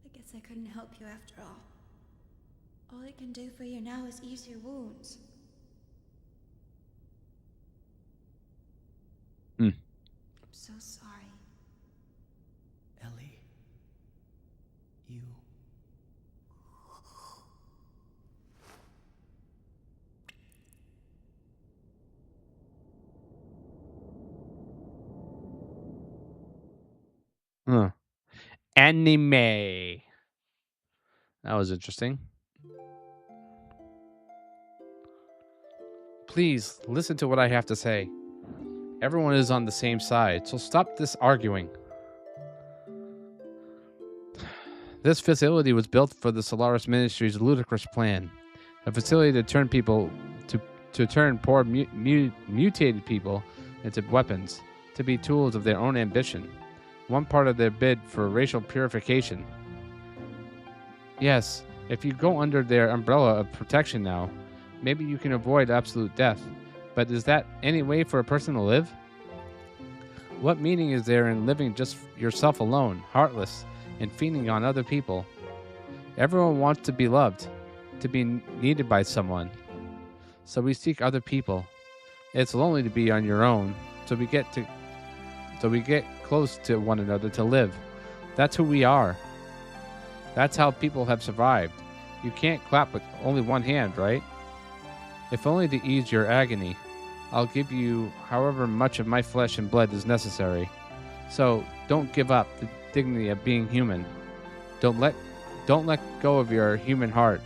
I guess I couldn't help you after all. All I can do for you now is ease your wounds. I'm so sorry. Ellie, you... Huh. Anime. That was interesting. Please listen to what I have to say. Everyone is on the same side, so stop this arguing. This facility was built for the Solaris Ministry's ludicrous plan. A facility to turn people to turn poor mutated people into weapons, to be tools of their own ambition. One part of their bid for racial purification. Yes, If you go under their umbrella of protection now, maybe you can avoid absolute death. But is that any way for a person to live? What meaning is there in living just yourself alone, heartless, and feeding on other people? Everyone wants to be loved, to be needed by someone. So we seek other people. It's lonely to be on your own, so we get close to one another to live. That's who we are. That's how people have survived. You can't clap with only one hand, right? If only to ease your agony, I'll give you however much of my flesh and blood is necessary. So don't give up the dignity of being human. Don't let go of your human heart.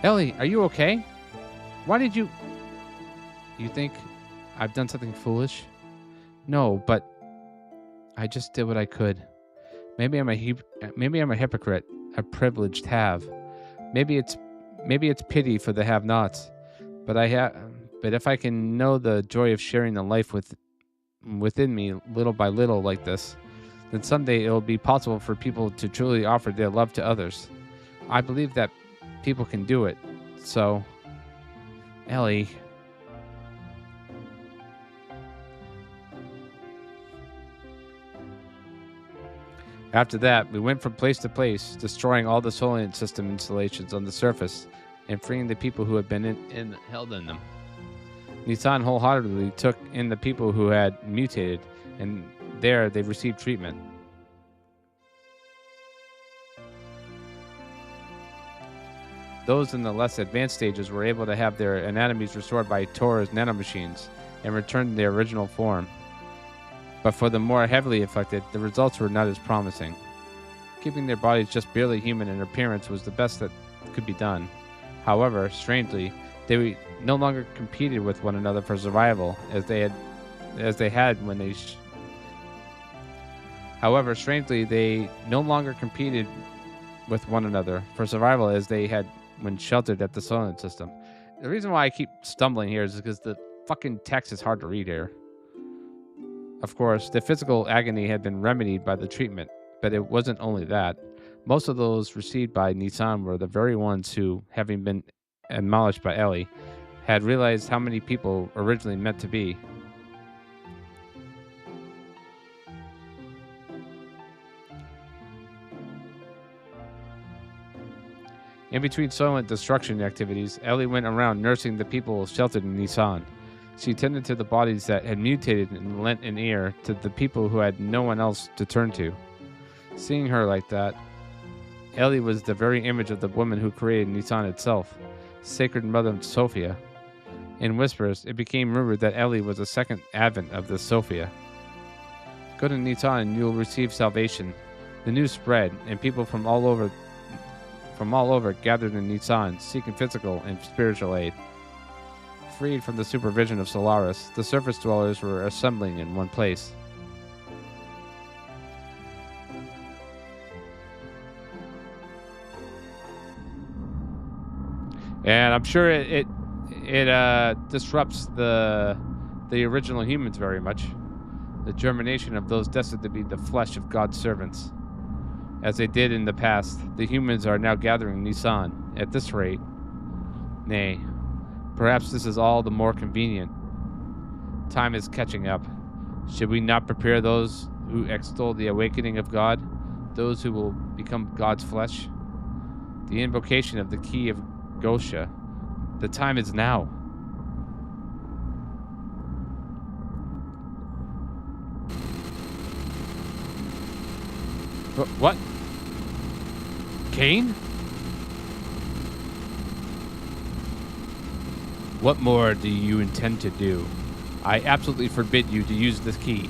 Ellie, are you okay? Why did you think I've done something foolish? No, but I just did what I could. Maybe I'm a hypocrite, a privileged have. Maybe it's pity for the have-nots. But if I can know the joy of sharing the life within me little by little like this, then someday it will be possible for people to truly offer their love to others. I believe that people can do it. So, Ellie. After that, we went from place to place, destroying all the solar system installations on the surface and freeing the people who had been held in them. Nissan wholeheartedly took in the people who had mutated, and there they received treatment. Those in the less advanced stages were able to have their anatomies restored by Tora's nanomachines and return to their original form. But for the more heavily affected, the results were not as promising. Keeping their bodies just barely human in appearance was the best that could be done. However, strangely, they no longer competed with one another for survival as they had when they. However, strangely, they no longer competed with one another for survival as they had when sheltered at the solar system. The reason why I keep stumbling here is because the fucking text is hard to read here. Of course, the physical agony had been remedied by the treatment, but it wasn't only that. Most of those received by Nissan were the very ones who, having been admonished by Ellie, had realized how many people originally meant to be. In between silent destruction activities, Ellie went around nursing the people sheltered in Nissan. She tended to the bodies that had mutated and lent an ear to the people who had no one else to turn to. Seeing her like that, Ellie was the very image of the woman who created Nissan itself, Sacred Mother Sophia. In whispers, it became rumored that Ellie was the second advent of the Sophia. Go to Nissan and you will receive salvation. The news spread, and people from all over gathered in Nissan, seeking physical and spiritual aid. Freed from the supervision of Solaris, the surface dwellers were assembling in one place. And I'm sure it disrupts the original humans very much. The germination of those destined to be the flesh of God's servants. As they did in the past, the humans are now gathering Nissan. At this rate, nay, perhaps this is all the more convenient. Time is catching up. Should we not prepare those who extol the awakening of God, those who will become God's flesh? The invocation of the key of Gosha. The time is now. What? Cain? What more do you intend to do? I absolutely forbid you to use this key.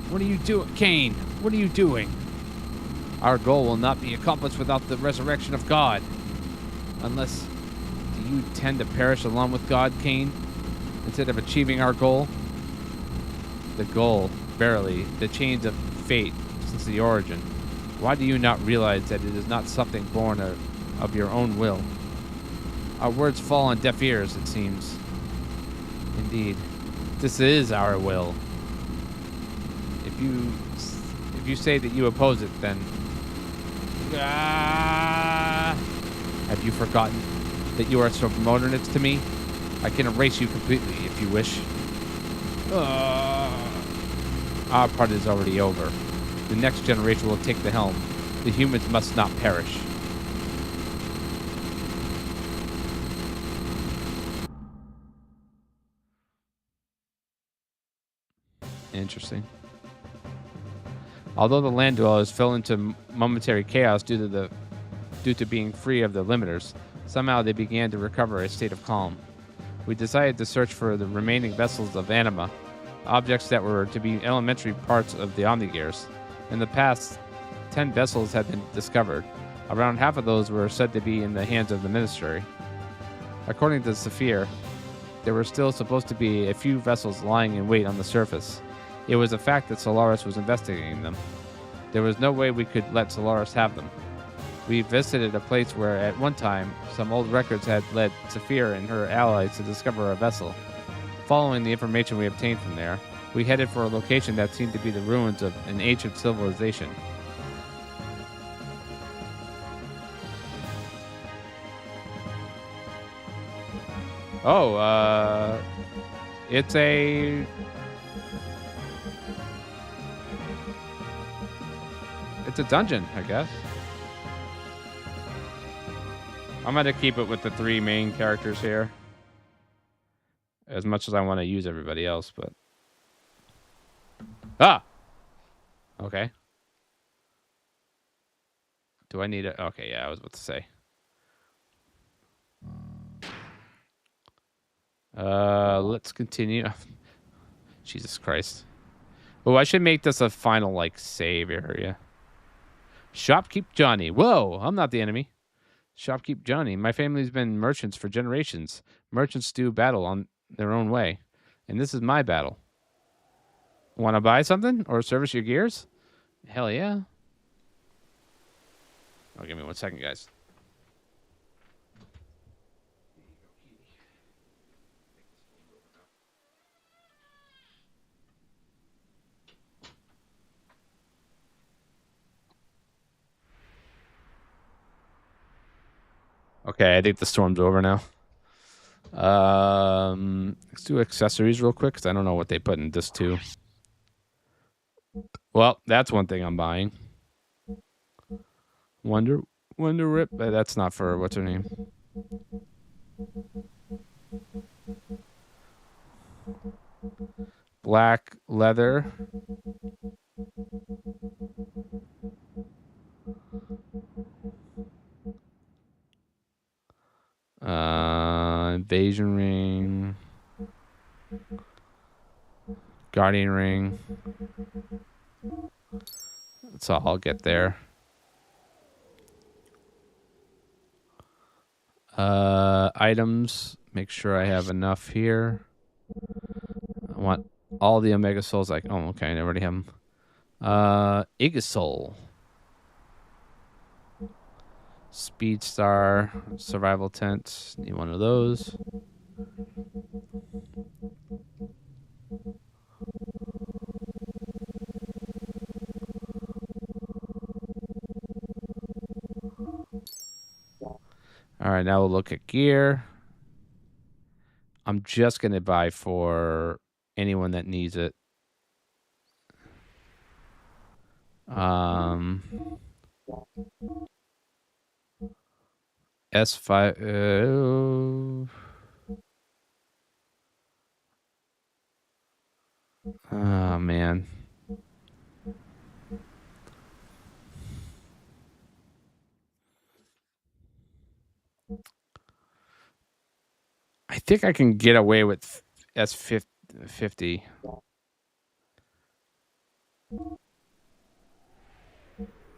What are you doing, Cain? What are you doing? Our goal will not be accomplished without the resurrection of God. Unless, do you intend to perish along with God, Cain, instead of achieving our goal? The goal, verily, the chains of fate since the origin. Why do you not realize that it is not something born of your own will? Our words fall on deaf ears, it seems. Indeed, this is our will. If you say that you oppose it, then Ah. Have you forgotten that you are subordinates to me? I can erase you completely if you wish. Our part is already over. The next generation will take the helm. The humans must not perish. Interesting. Although the land dwellers fell into momentary chaos due to being free of the limiters, somehow they began to recover a state of calm. We decided to search for the remaining vessels of anima, objects that were to be elementary parts of the Xenogears. In the past, 10 vessels had been discovered. Around half of those were said to be in the hands of the ministry. According to Saphir, there were still supposed to be a few vessels lying in wait on the surface. It was a fact that Solaris was investigating them. There was no way we could let Solaris have them. We visited a place where, at one time, some old records had led Saphir and her allies to discover a vessel. Following the information we obtained from there, we headed for a location that seemed to be the ruins of an ancient civilization. Oh, it's a... It's a dungeon, I guess. I'm going to keep it with the 3 main characters here. As much as I want to use everybody else, but... Ah! Okay. Do I need it? Okay, yeah, I was about to say. Let's continue. Jesus Christ. Oh, I should make this a final, like, save area. Shopkeep Johnny. Whoa, I'm not the enemy. Shopkeep Johnny. My family's been merchants for generations. Merchants do battle on their own way. And this is my battle. Want to buy something or service your gears? Hell yeah. Oh, give me 1 second, guys. Okay, I think the storm's over now. Let's do accessories real quick because I don't know what they put in this too. Well, that's one thing I'm buying. Wonder Rip. That's not for what's her name. Black leather. Invasion ring. Guardian ring. That's all I'll get there. Items. Make sure I have enough here. I want all the Omega Souls. Like, oh, okay, I already have them. Igasol. Speed Star. Survival Tent. Need one of those. All right, now we'll look at gear. I'm just going to buy for anyone that needs it. S5. Oh, man. I think I can get away with S50.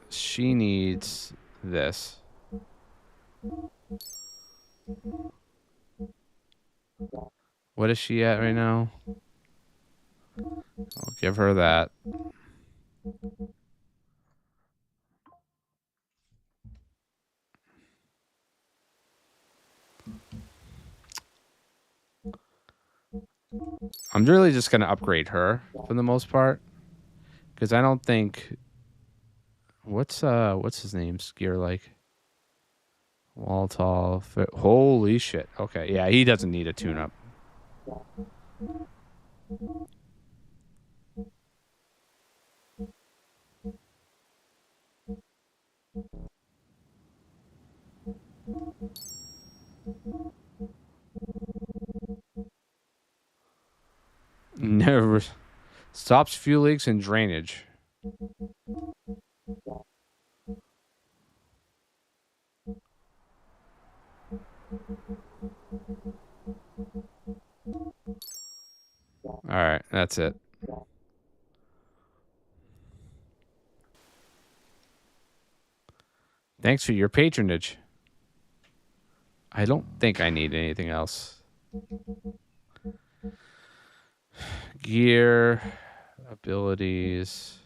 She needs this. What is she at right now? I'll give her that. I'm really just going to upgrade her for the most part. Because I don't think... What's his name? Gear like wall tall. Holy shit. Okay, yeah, he doesn't need a tune-up. Never stops fuel leaks and drainage. All right, that's it. Thanks for your patronage. I don't think I need anything else. Gear, abilities.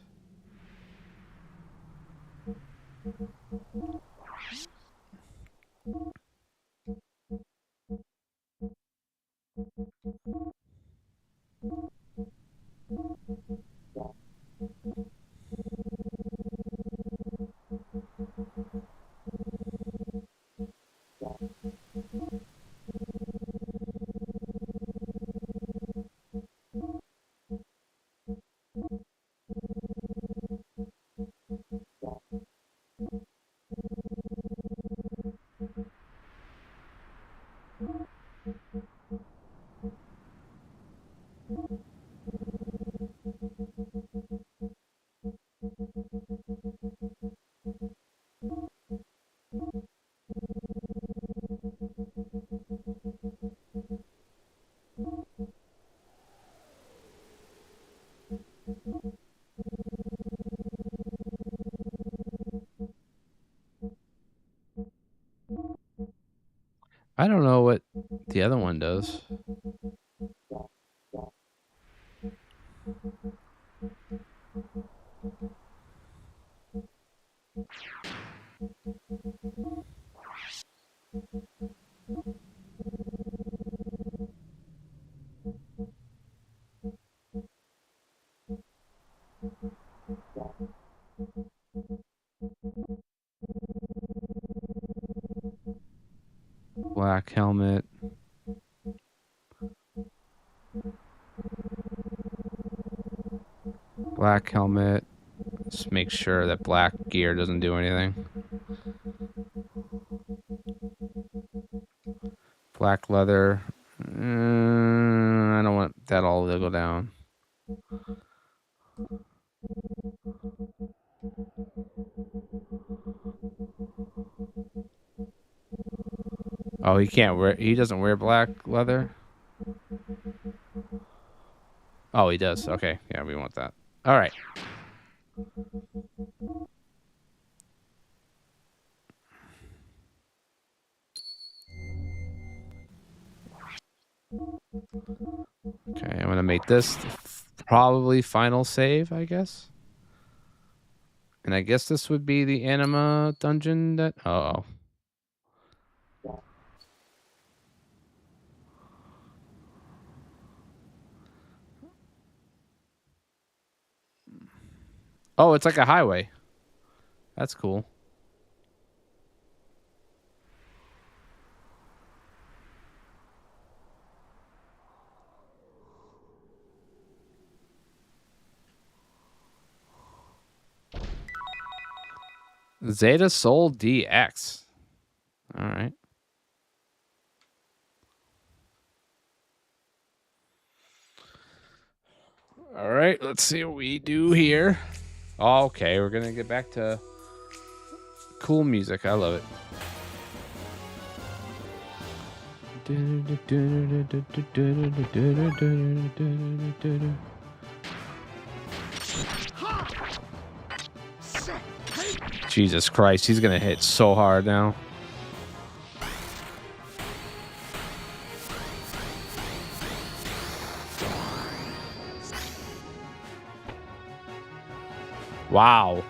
I don't know what the other one does. Black helmet. Black helmet. Just make sure that black gear doesn't do anything. Black leather. I don't want that all to go down. Oh, he can't wear. He doesn't wear black leather. Oh, he does. Okay, yeah, we want that. All right. Okay, I'm gonna make this probably final save, I guess. And I guess this would be the anima dungeon that. Oh. Oh, it's like a highway. That's cool. Zeta Soul DX. All right. All right, let's see what we do here. Okay, we're gonna get back to cool music. I love it. Jesus Christ, he's gonna hit so hard now. Wow.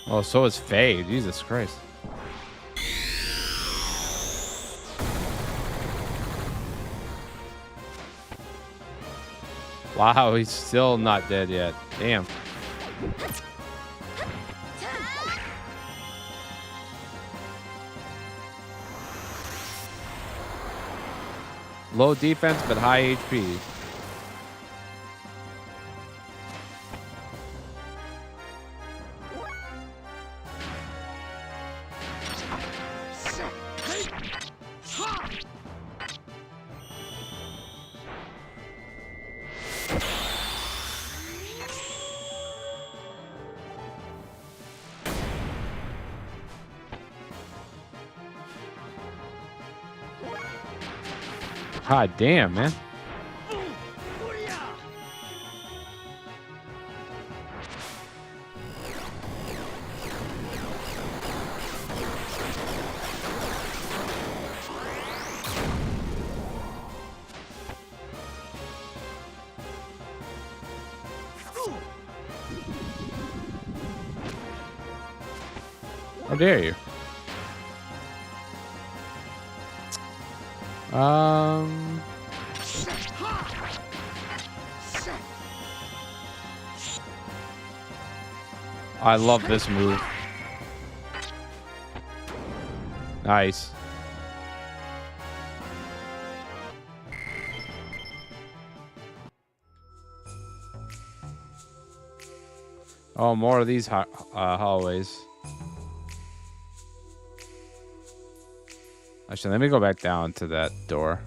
Oh, so is Faye. Jesus Christ. Wow, he's still not dead yet. Damn. Low defense, but high HP. God damn, man. How dare you? I love this move. Nice. Oh, more of these hallways. Actually, let me go back down to that door.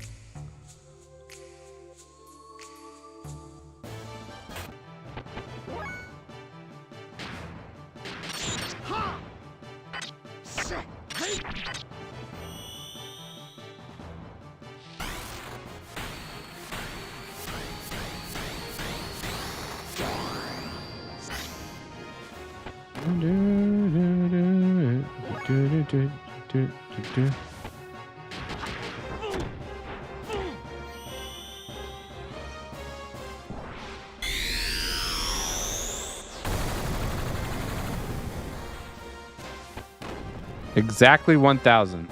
Exactly 1,000.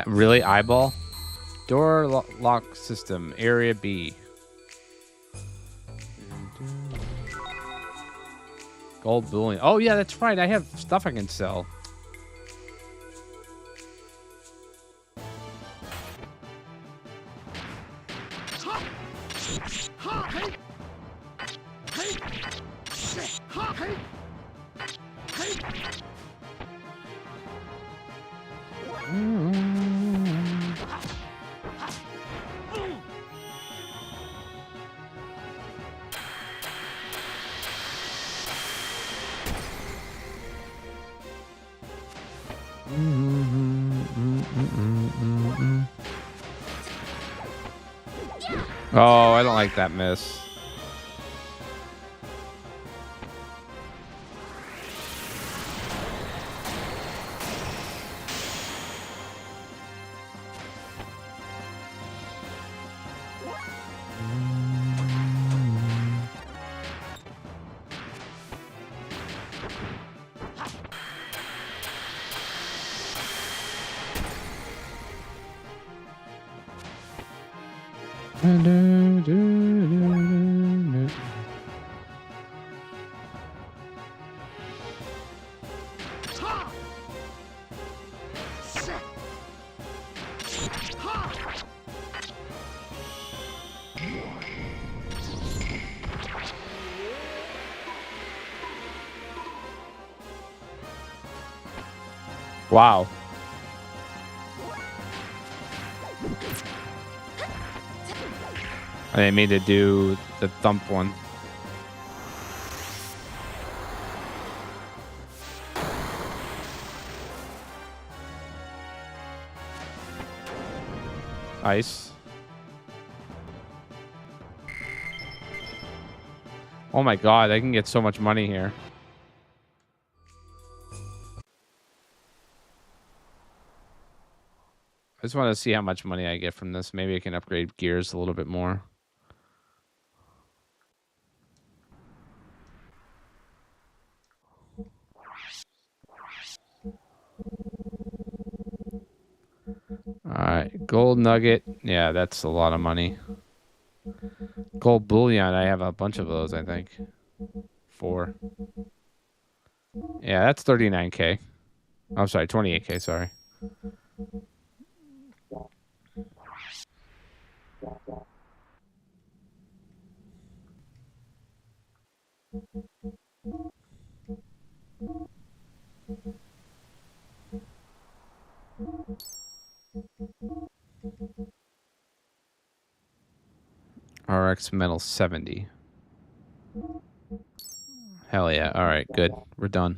Really eyeball? Door lock system, area B. Gold bullion. Oh yeah, that's right. I have stuff I can sell. Oh, I don't like that miss. Wow. I didn't mean to do the thump one. Nice. Oh my god, I can get so much money here. just want to see how much money I get from this. Maybe I can upgrade gears a little bit more. All right, gold nugget. Yeah, that's a lot of money. Gold bullion. I have a bunch of those, I think. 4. Yeah, that's 39K. I'm sorry, 28K, sorry. RX metal 70. Hell yeah. All right, good. We're done.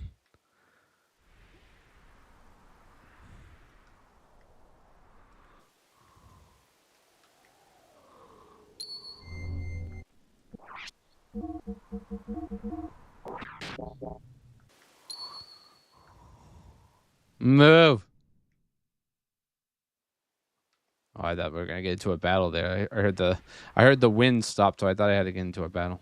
Move. Oh, I thought we were gonna get into a battle there. I heard the wind stop, so I thought I had to get into a battle.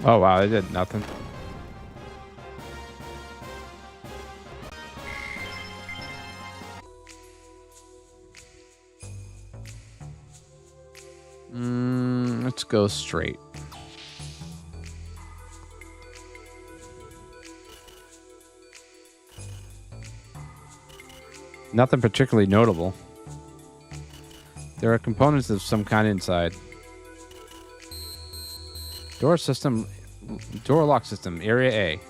Oh wow, they did nothing. Let's go straight. Nothing particularly notable. There are components of some kind inside. Door lock system, area A.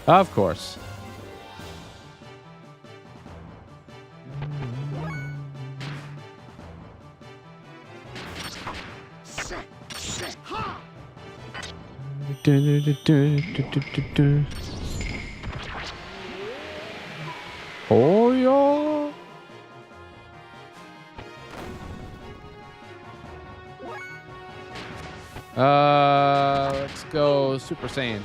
Of course. Oh yeah. Let's go Super Saiyan.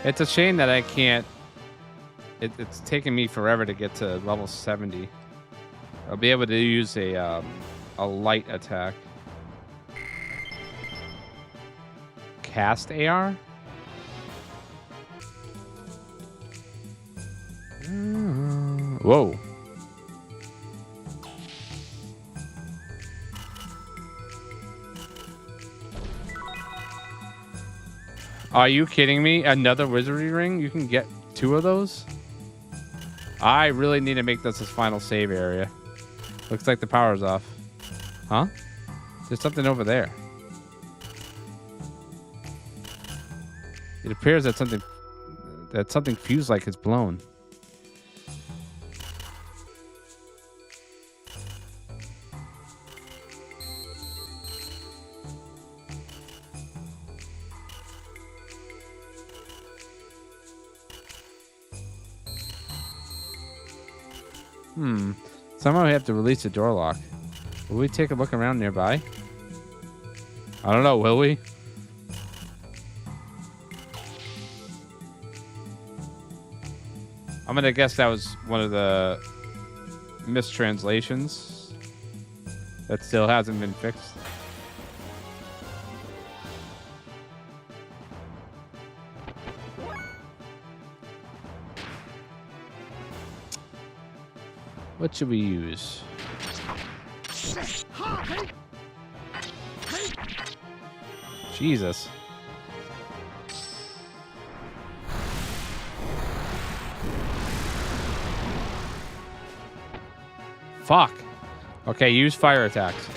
It's a shame that I can't. It's taken me forever to get to level 70. I'll be able to use a light attack. Cast AR? Whoa. Are you kidding me? Another wizardry ring? You can get 2 of those? I really need to make this his final save area. Looks like the power's off. Huh? There's something over there. It appears that something fused like it's blown. Somehow we have to release the door lock. Will we take a look around nearby? I don't know, will we? I'm gonna guess that was one of the mistranslations that still hasn't been fixed. What should we use? Jesus. Fuck. Okay, use fire attacks.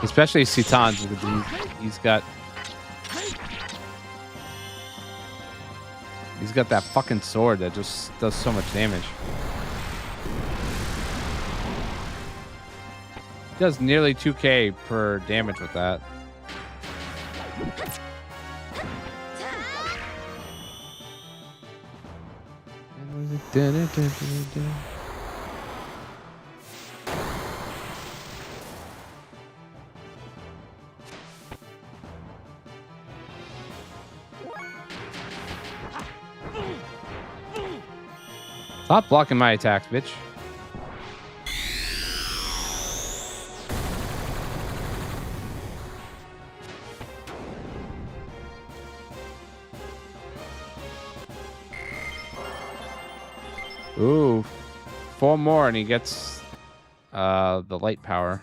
Especially Citan's. He's got that fucking sword that just does so much damage. He does nearly 2k per damage with that. Stop blocking my attacks, bitch. Ooh, 4 more and he gets the light power.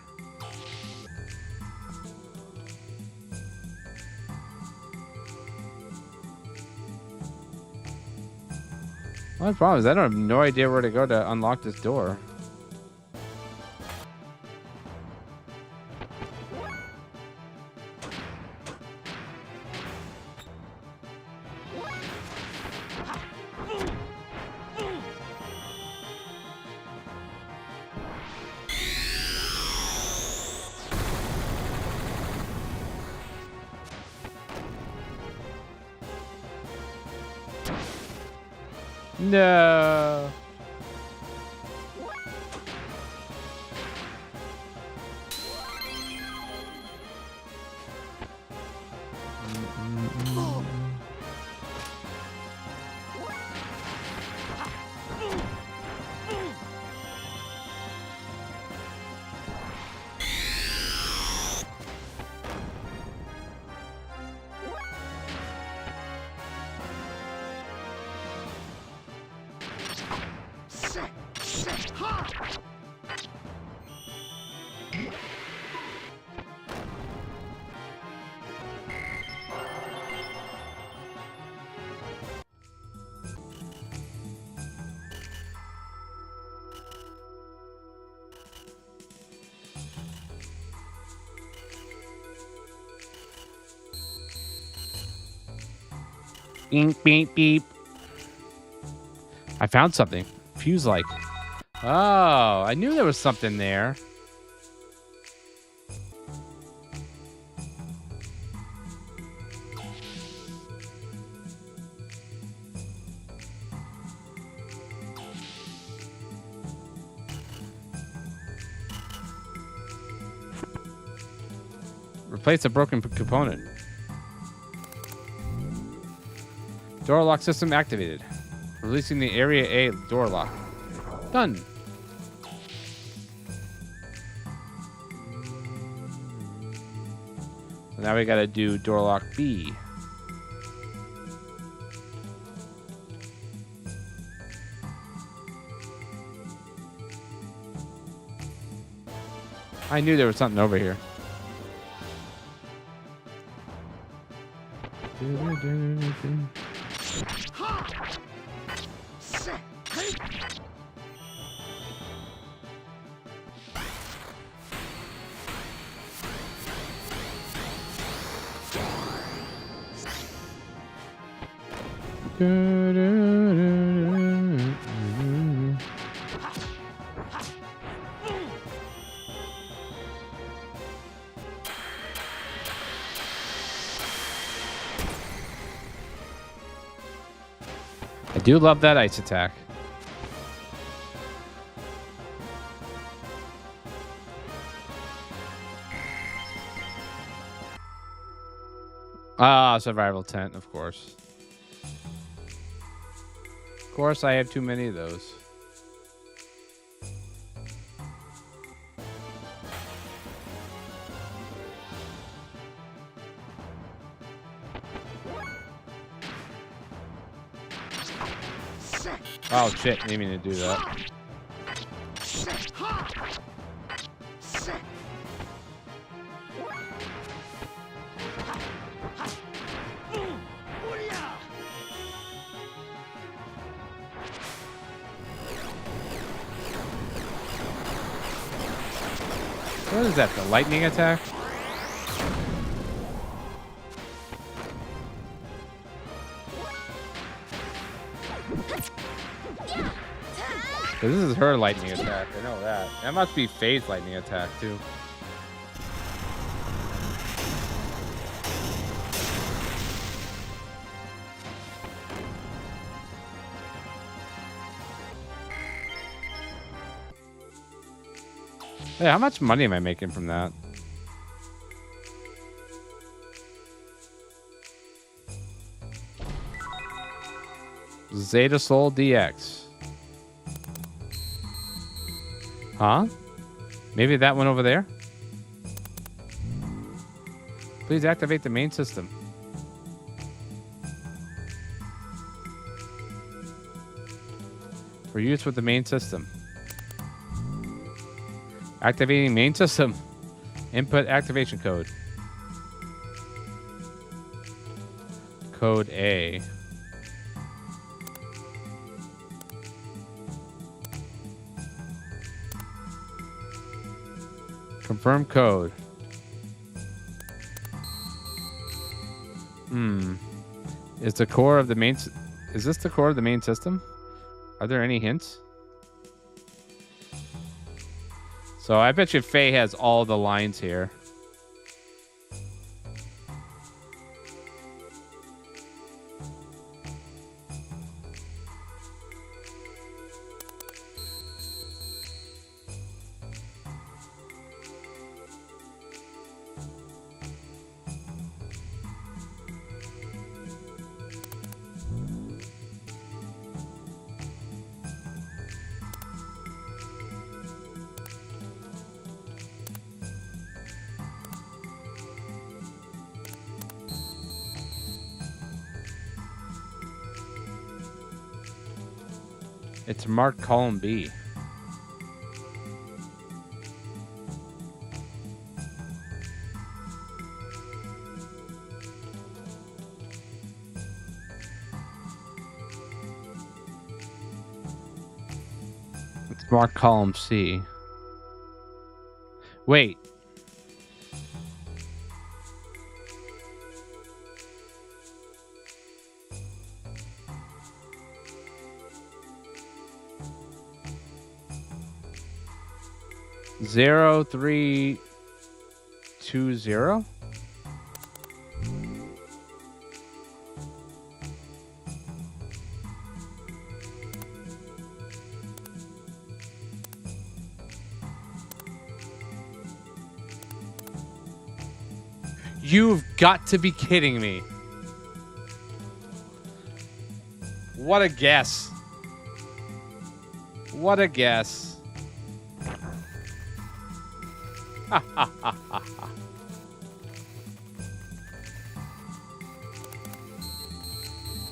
Well, the problem is I don't have no idea where to go to unlock this door. No. Beep, beep, beep. I found something. Fuse light. Oh, I knew there was something there. Replace a broken component. Door lock system activated. Releasing the Area A door lock. Done. So now we gotta do door lock B. I knew there was something over here. I do love that ice attack. Ah, survival tent, of course. Of course, I have too many of those. Oh shit, didn't mean to do that. What is that, the lightning attack? This is her lightning attack, I know that. That must be Faye's lightning attack, too. Hey, how much money am I making from that? Zeta Soul DX. Huh? Maybe that one over there? Please activate the main system. For use with the main system. Activating main system. Input activation code. Code A. Confirm code. Is the core of the main... Is this the core of the main system? Are there any hints? So I bet you Faye has all the lines here. It's marked column B. It's marked column C. Wait. Zero 3 2 0. You've got to be kidding me. What a guess. What a guess.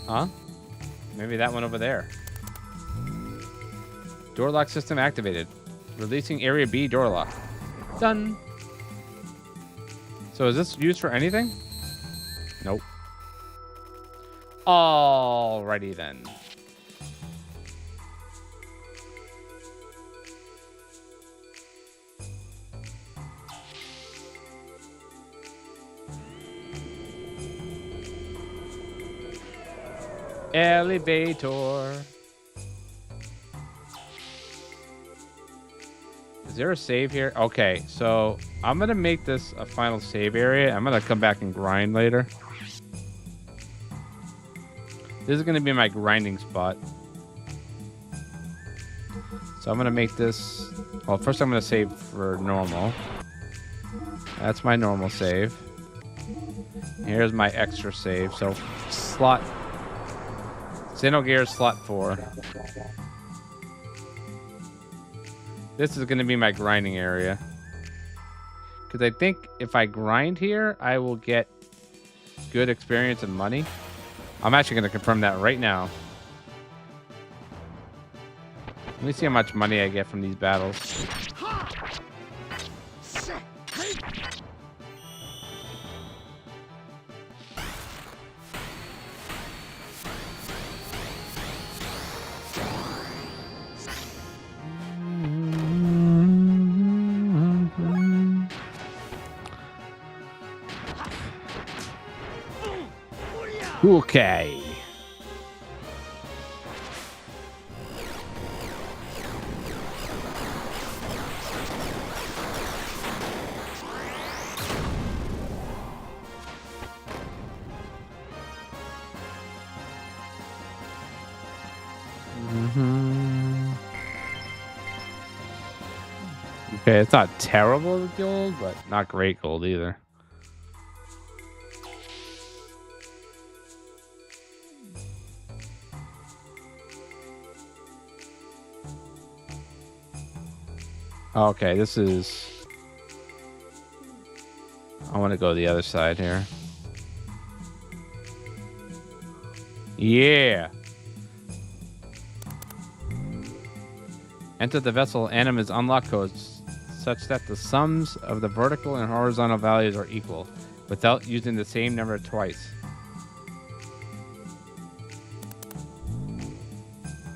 Huh? Maybe that one over there. Door lock system activated. Releasing area B door lock. Done. So is this used for anything? Nope. Alrighty then. Elevator. Is there a save here? Okay, so I'm gonna make this a final save area. I'm gonna come back and grind later. This is going to be my grinding spot. So I'm going to make this... Well, first I'm going to save for normal. That's my normal save. Here's my extra save. So slot... Xenogears slot 4. This is going to be my grinding area. Because I think if I grind here, I will get good experience and money. I'm actually going to confirm that right now. Let me see how much money I get from these battles. Okay. Okay, it's not terrible gold, but not great gold either. Okay, this is... I want to go the other side here. Yeah. Enter the vessel anima's unlock codes such that the sums of the vertical and horizontal values are equal without using the same number twice.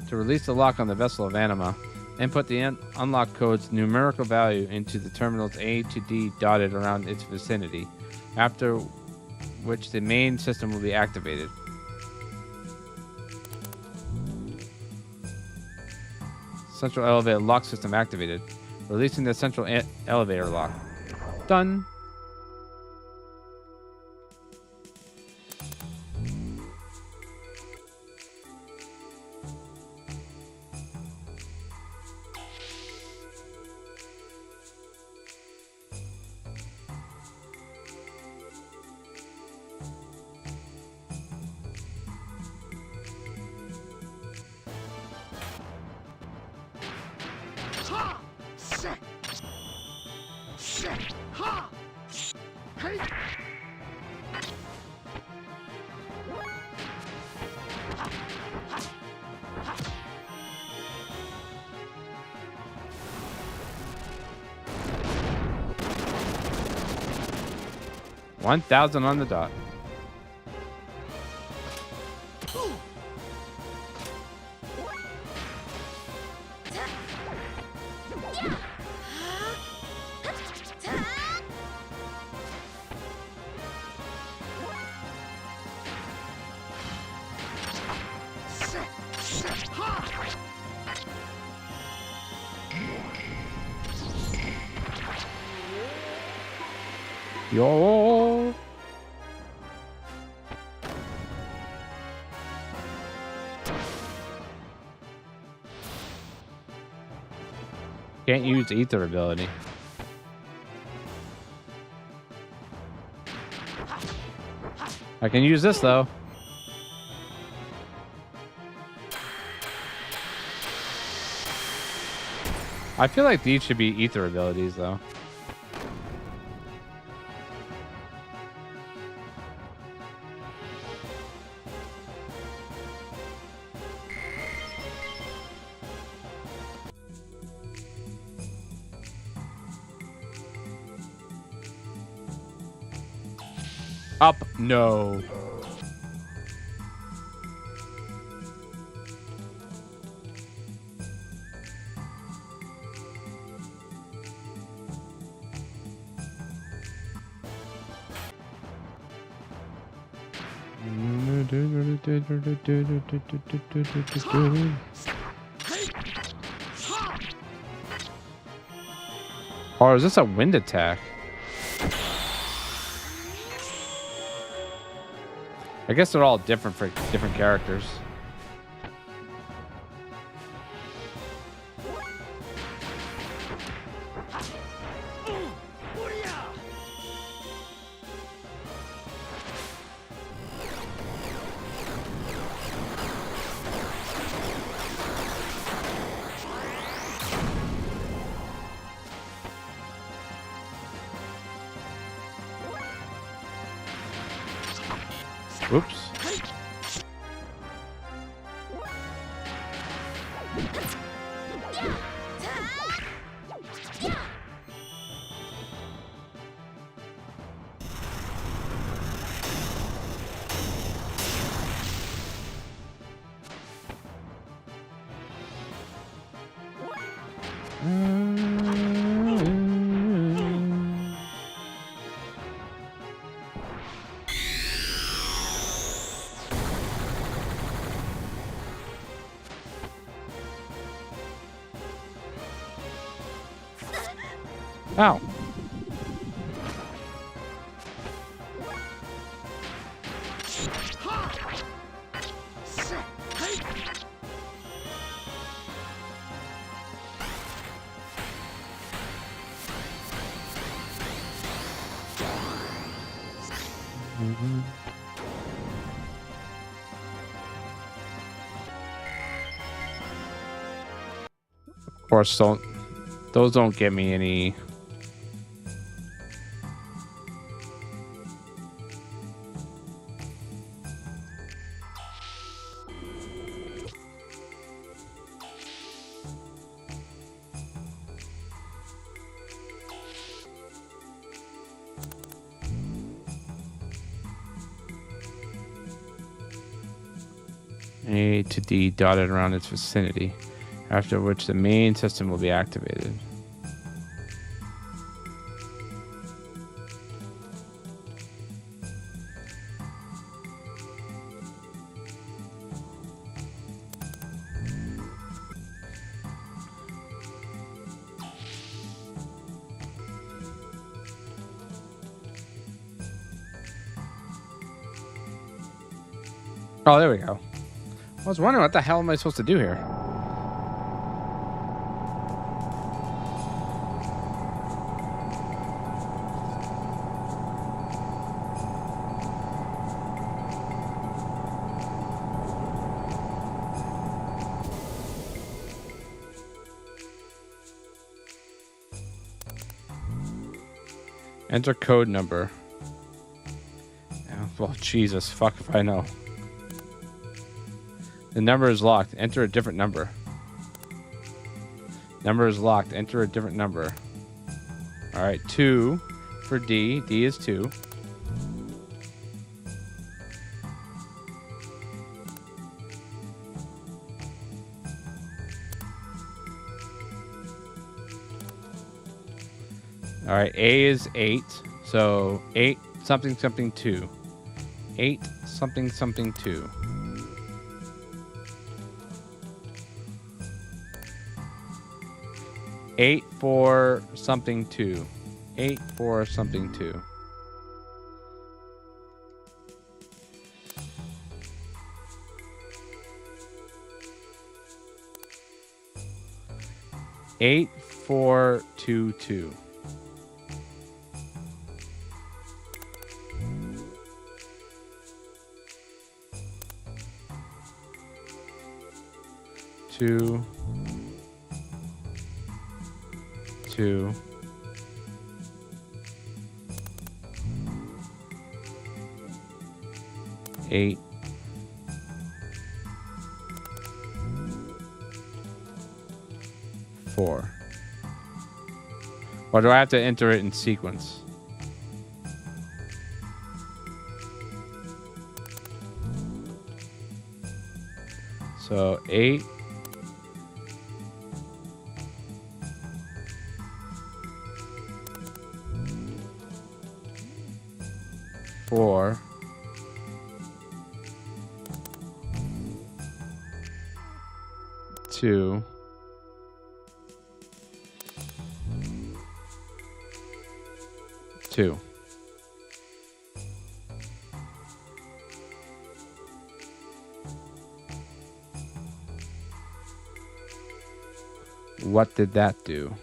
To release the lock on the vessel of anima, input the unlock code's numerical value into the terminals A to D dotted around its vicinity, after which the main system will be activated. Central elevator lock system activated. Releasing the central elevator lock. Done. $1,000 on the dot. Yo. Can't use ether ability. I can use this though. I feel like these should be ether abilities though. Up, no. Or is this a wind attack? I guess they're all different for different characters. Oops. Ow. Of course, those don't get me any. A to D dotted around its vicinity, after which the main system will be activated. Oh, there we go. I was wondering what the hell am I supposed to do here? Enter code number. Oh, well, Jesus, fuck if I know. The number is locked. Enter a different number. Number is locked. Enter a different number. All right, 2 for D. D is 2. All right, A is 8. So 8 something something 2. 8 something something 2. 8 for something 2. 8 for something 2. Eight, 4, 2, 2. Two, 2, 8, 4. Or do I have to enter it in sequence? So 8, 4, 2, 2. What did that do?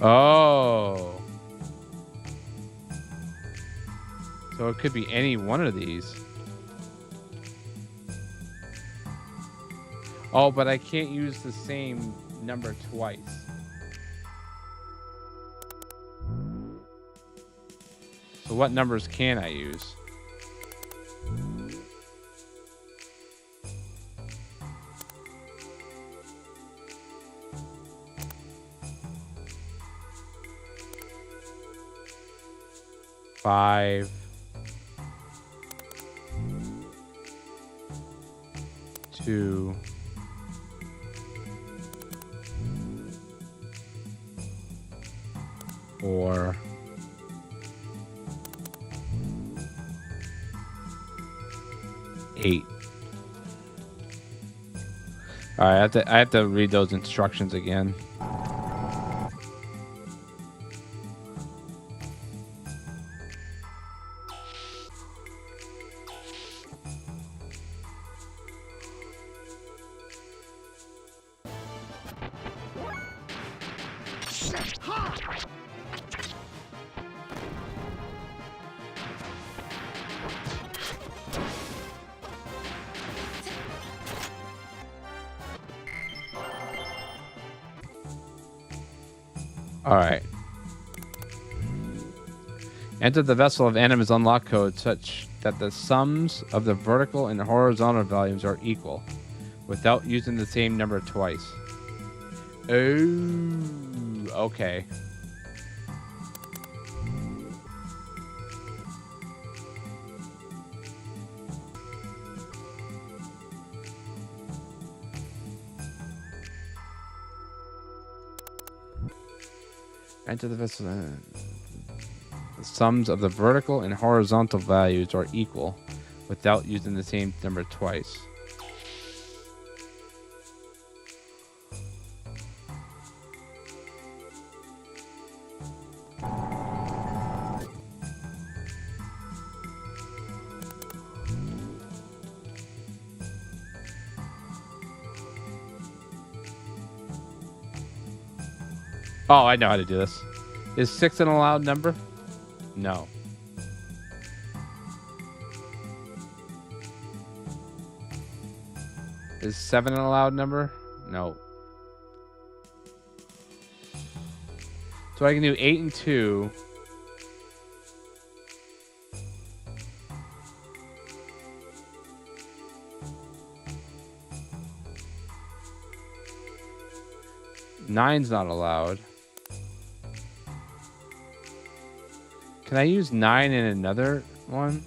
Oh. So it could be any one of these. Oh, but I can't use the same number twice. So what numbers can I use? Five. 2. 4. 8. All right, I have to read those instructions again. All right. Enter the vessel of Anima's unlock code such that the sums of the vertical and horizontal values are equal, without using the same number twice. Oh, okay. Enter the vessel. The sums of the vertical and horizontal values are equal, without using the same number twice. Oh, I know how to do this. Is 6 an allowed number? No. Is 7 an allowed number? No. So I can do 8 and 2. Nine's not allowed. Can I use 9 in another one?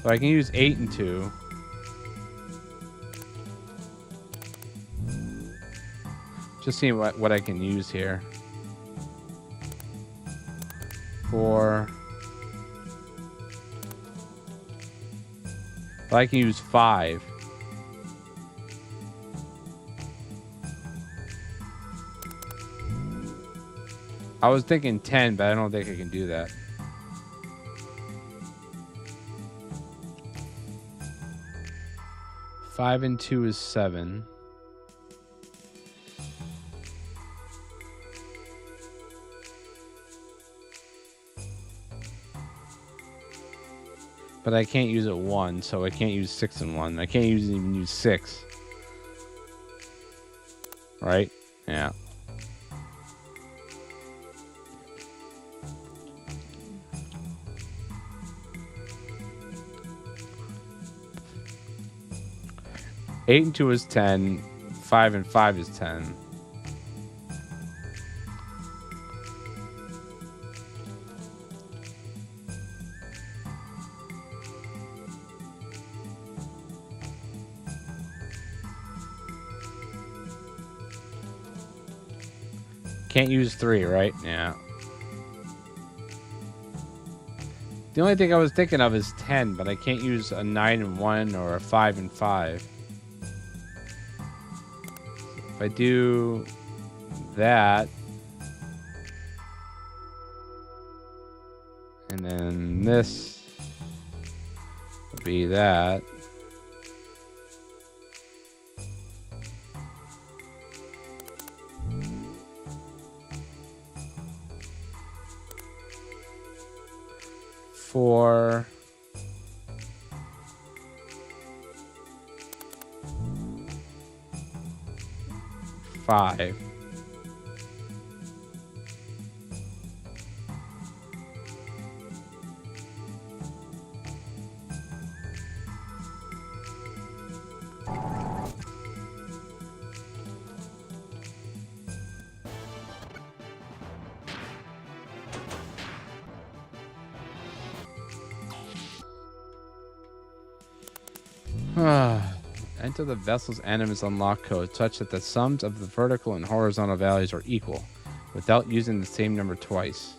So I can use 8 and 2. Just seeing what I can use here. 4. But I can use 5. I was thinking 10, but I don't think I can do that. Five and 2 is 7. But I can't use it 1, so I can't use 6 and 1. I can't even use 6. Right? Yeah. Eight and 2 is 10. 5 and 5 is 10. can't use 3, right? Yeah. The only thing I was thinking of is 10, but I can't use a 9 and 1 or a 5 and 5. If I do that, and then this will be that. Four. 5. Enter the vessel's animus unlock code such that the sums of the vertical and horizontal values are equal, without using the same number twice.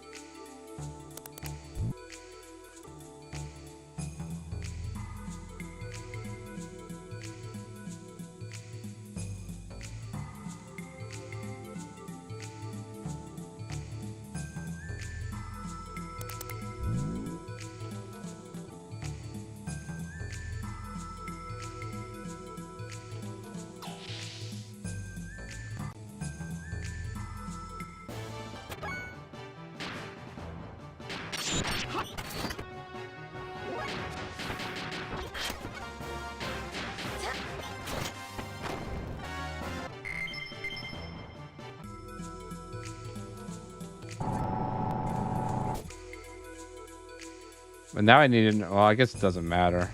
But now I need well, I guess it doesn't matter.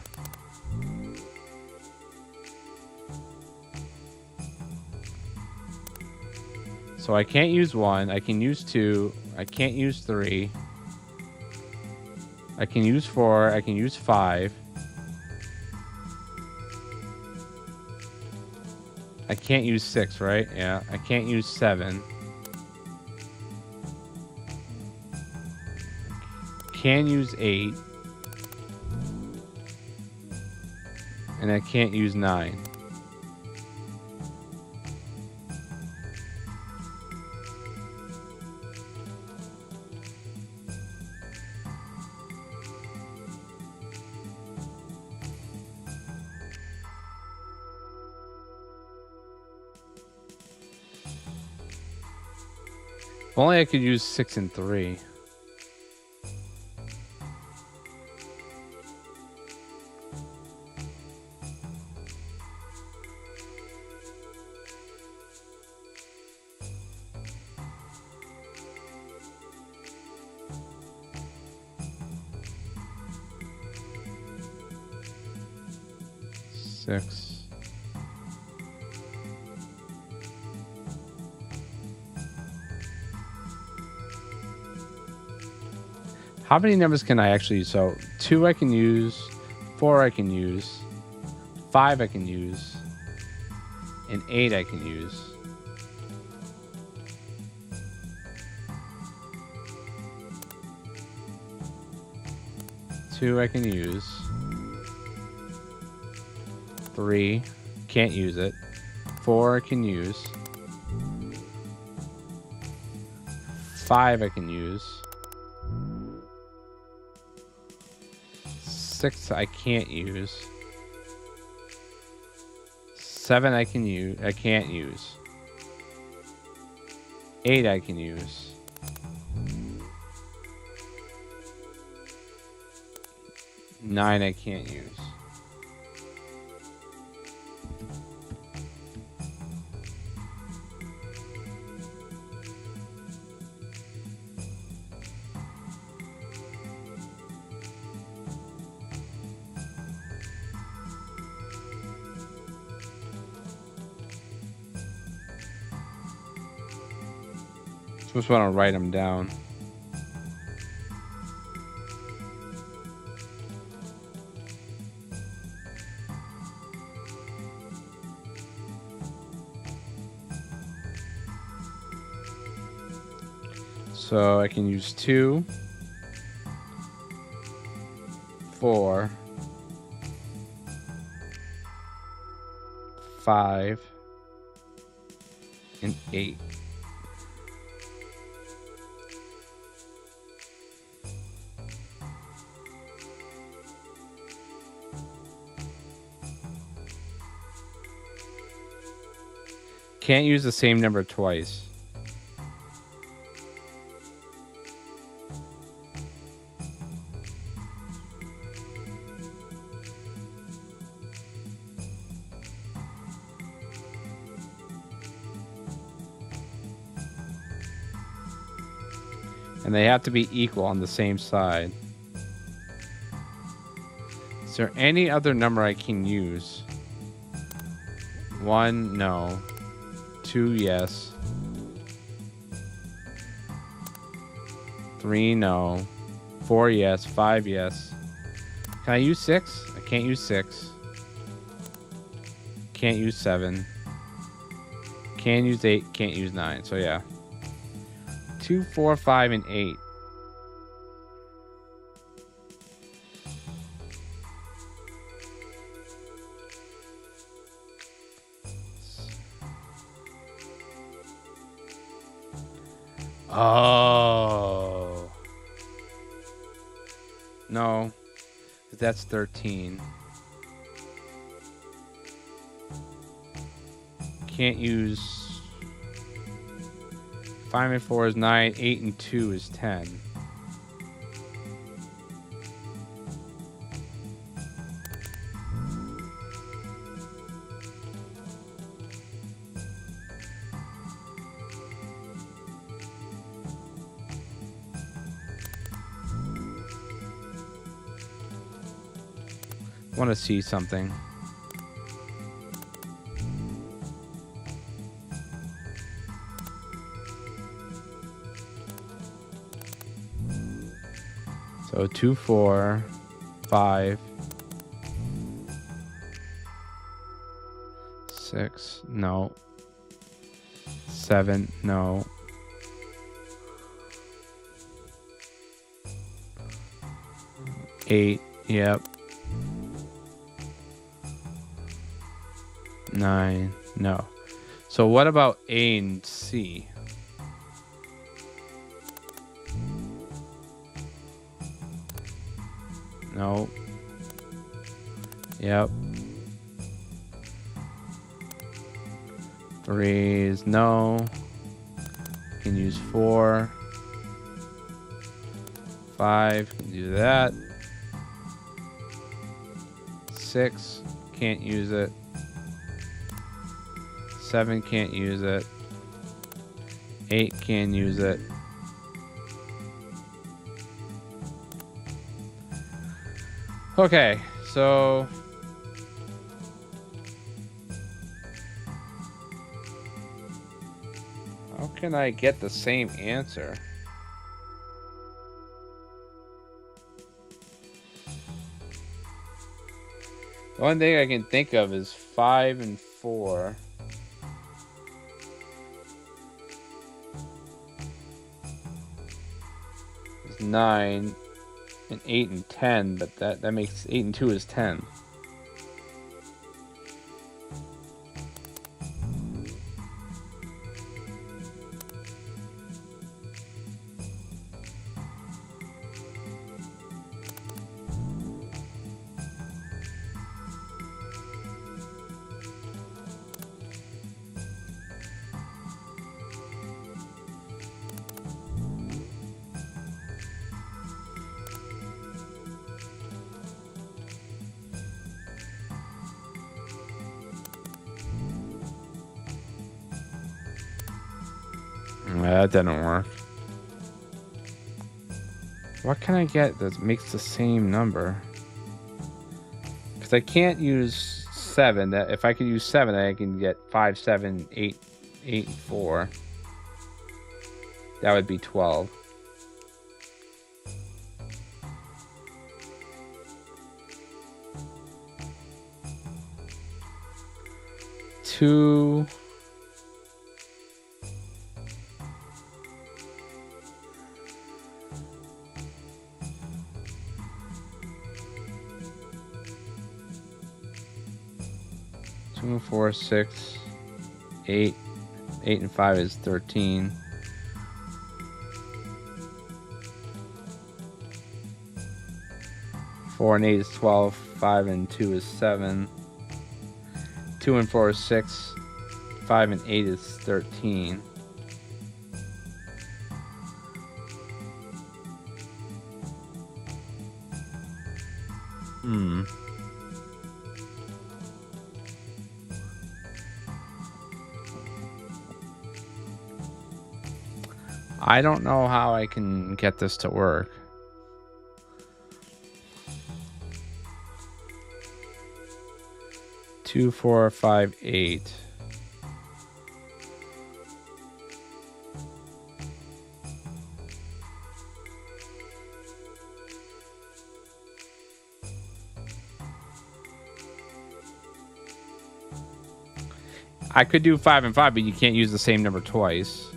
So I can't use 1, I can use 2, I can't use 3. I can use 4, I can use 5. I can't use 6, right? Yeah, I can't use 7. Can use 8. And I can't use 9. If only I could use 6 and 3. Six. How many numbers can I actually use? So 2 I can use, 4 I can use, 5 I can use, and 8 I can use. Two I can use. 3, can't use it. 4 I can use. 5 I can use. 6 I can't use. 7 I can use. I can't use. 8 I can use. 9 I can't use. Just want to write them down. So I can use 2, 4, 5, and 8. Can't use the same number twice. And they have to be equal on the same side. Is there any other number I can use? 1, no. 2, yes. 3, no. 4, yes. 5, yes. Can I use 6? I can't use 6. Can't use 7. Can use 8. Can't use 9. So yeah. 2, 4, 5, and 8. Oh. No. That's 13. Can't use 5 and 4 is 9, 8 and 2 is 10. Want to see something. So 2, 4, 5, 6, no. 7, no. 8, yep. 9, no. So what about A and C? No. Yep. 3 is no. Can use 4. 5, can do that. 6, can't use it. 7, can't use it. 8, can use it. Okay, so how can I get the same answer? The only thing I can think of is 5 and 4. Is 9. And 8 and 10, but that makes 8 and 2 is 10. That didn't work. What can I get that makes the same number? Because I can't use 7. That if I could use 7, I can get 5, 7, 8, 8, and 4. That would be 12. Two. 2 and 4, 6, 8. 8 and 5 is 13. 4 and 8 is 12. 5 and 2 is 7. 2 and 4 is 6. 5 and 8 is 13. I don't know how I can get this to work. Two, 4, 5, 8. I could do 5 and 5, but you can't use the same number twice.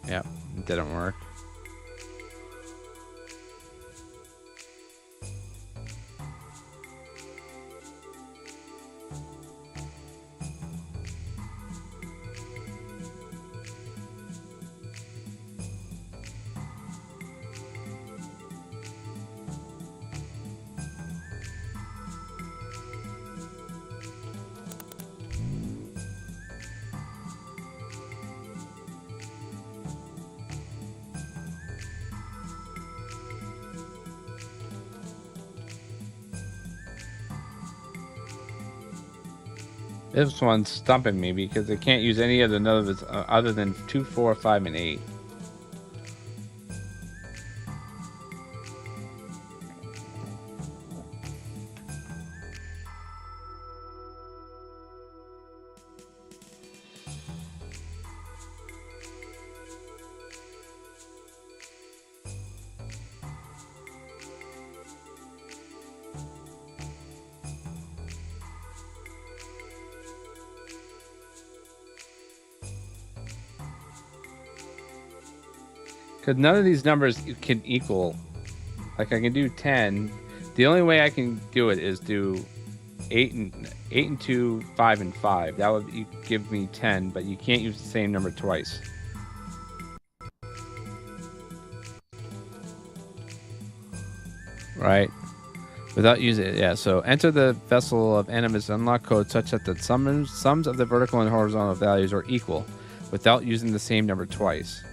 Yep, it didn't work. This one's stumping me because I can't use any of the numbers other than 2, 4, 5, and 8. Because none of these numbers can equal. Like I can do 10. The only way I can do it is do 8 and 2, 5 and 5. That would give me 10, but you can't use the same number twice. Right. Without using it, yeah. So enter the vessel of animus unlock code such that the sums of the vertical and horizontal values are equal, without using the same number twice.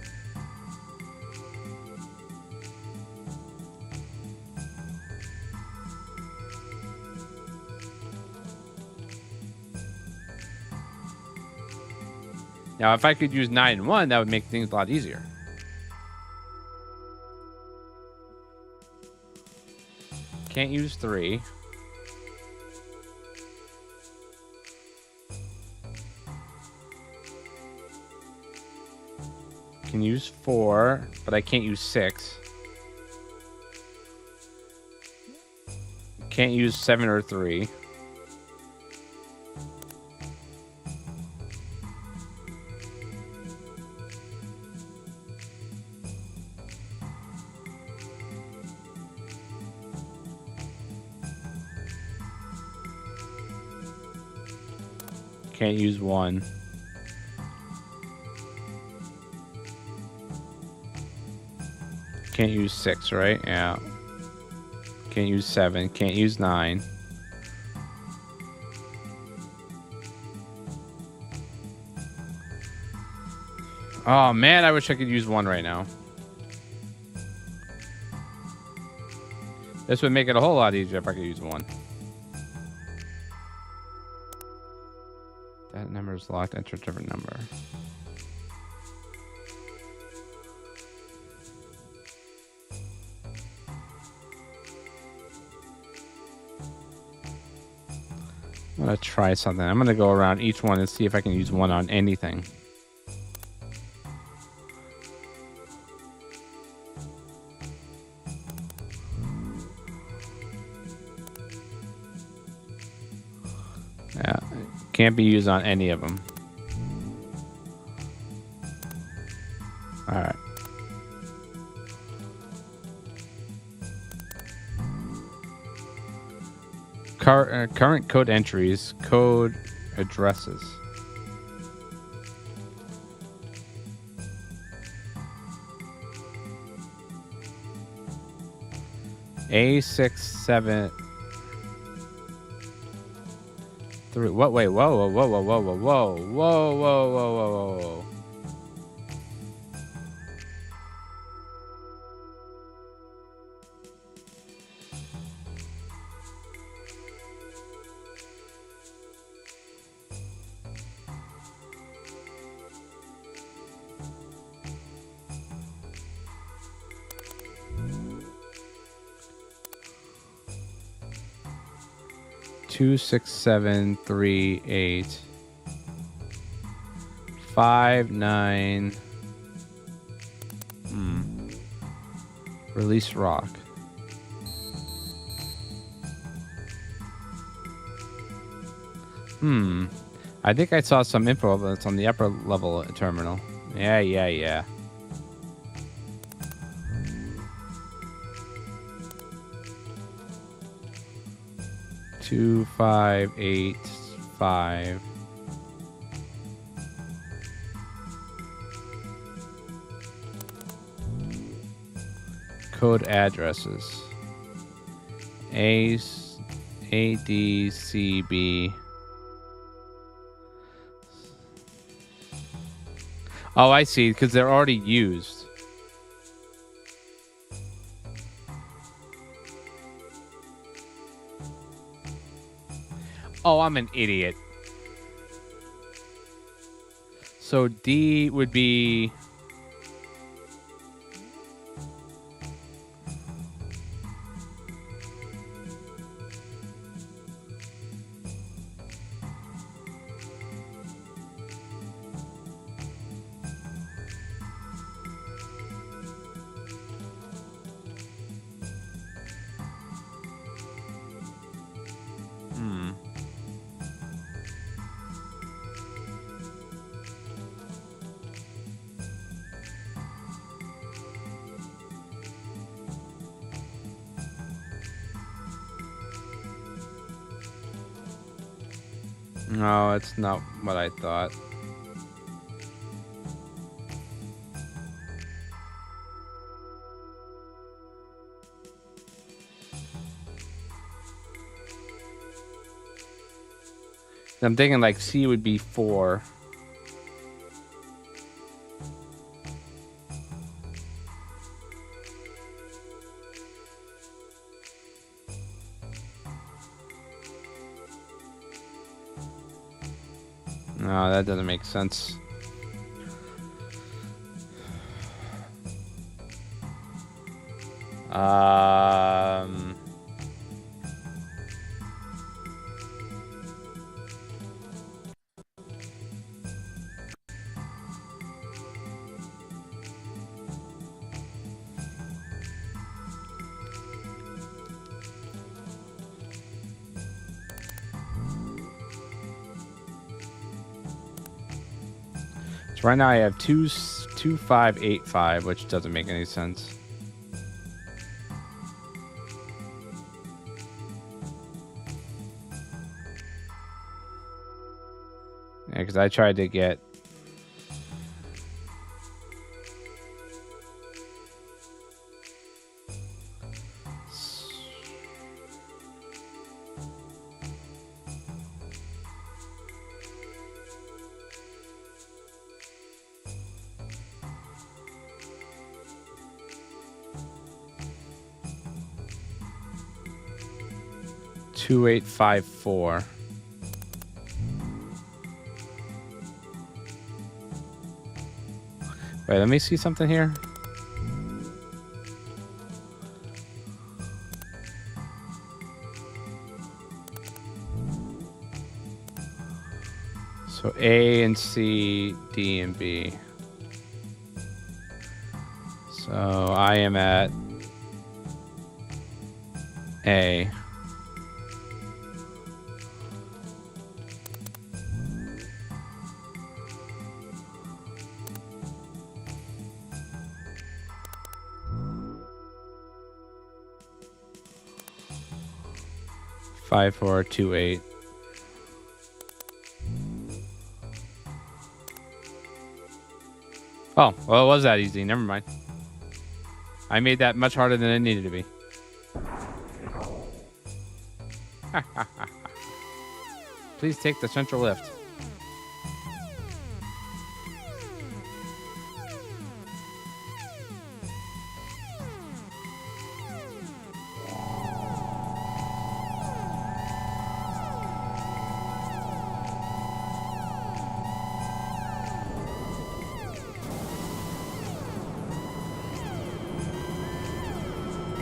Now, if I could use 9 and 1, that would make things a lot easier. Can't use 3. Can use 4, but I can't use 6. Can't use 7 or 3. Can't use 1. Can't use 6, right? Yeah. Can't use 7. Can't use 9. Oh man, I wish I could use 1 right now. This would make it a whole lot easier if I could use one. That number is locked. Enter a different number. I'm going to try something. I'm going to go around each one and see if I can use one on anything. Yeah, can't be used on any of them. All right. Current code entries, code addresses. A67 3. What? Wait, whoa, whoa, whoa, whoa, whoa, whoa, whoa, whoa, whoa, whoa, whoa. 26738 59. Release rock. I think I saw some info that's on the upper level terminal. Yeah. 2585. Code addresses. ADCB. Oh, I see, because they're already used. Oh, I'm an idiot. So D would be... No, it's not what I thought. I'm thinking like C would be 4. No, that doesn't make sense. So right now I have 2585, which doesn't make any sense. Yeah, because I tried to get... 2854. Wait, let me see something here. So A and C, D and B. So I am at A. Five, 4, 2, 8. Oh, well, it was that easy. Never mind. I made that much harder than it needed to be. Please take the central lift.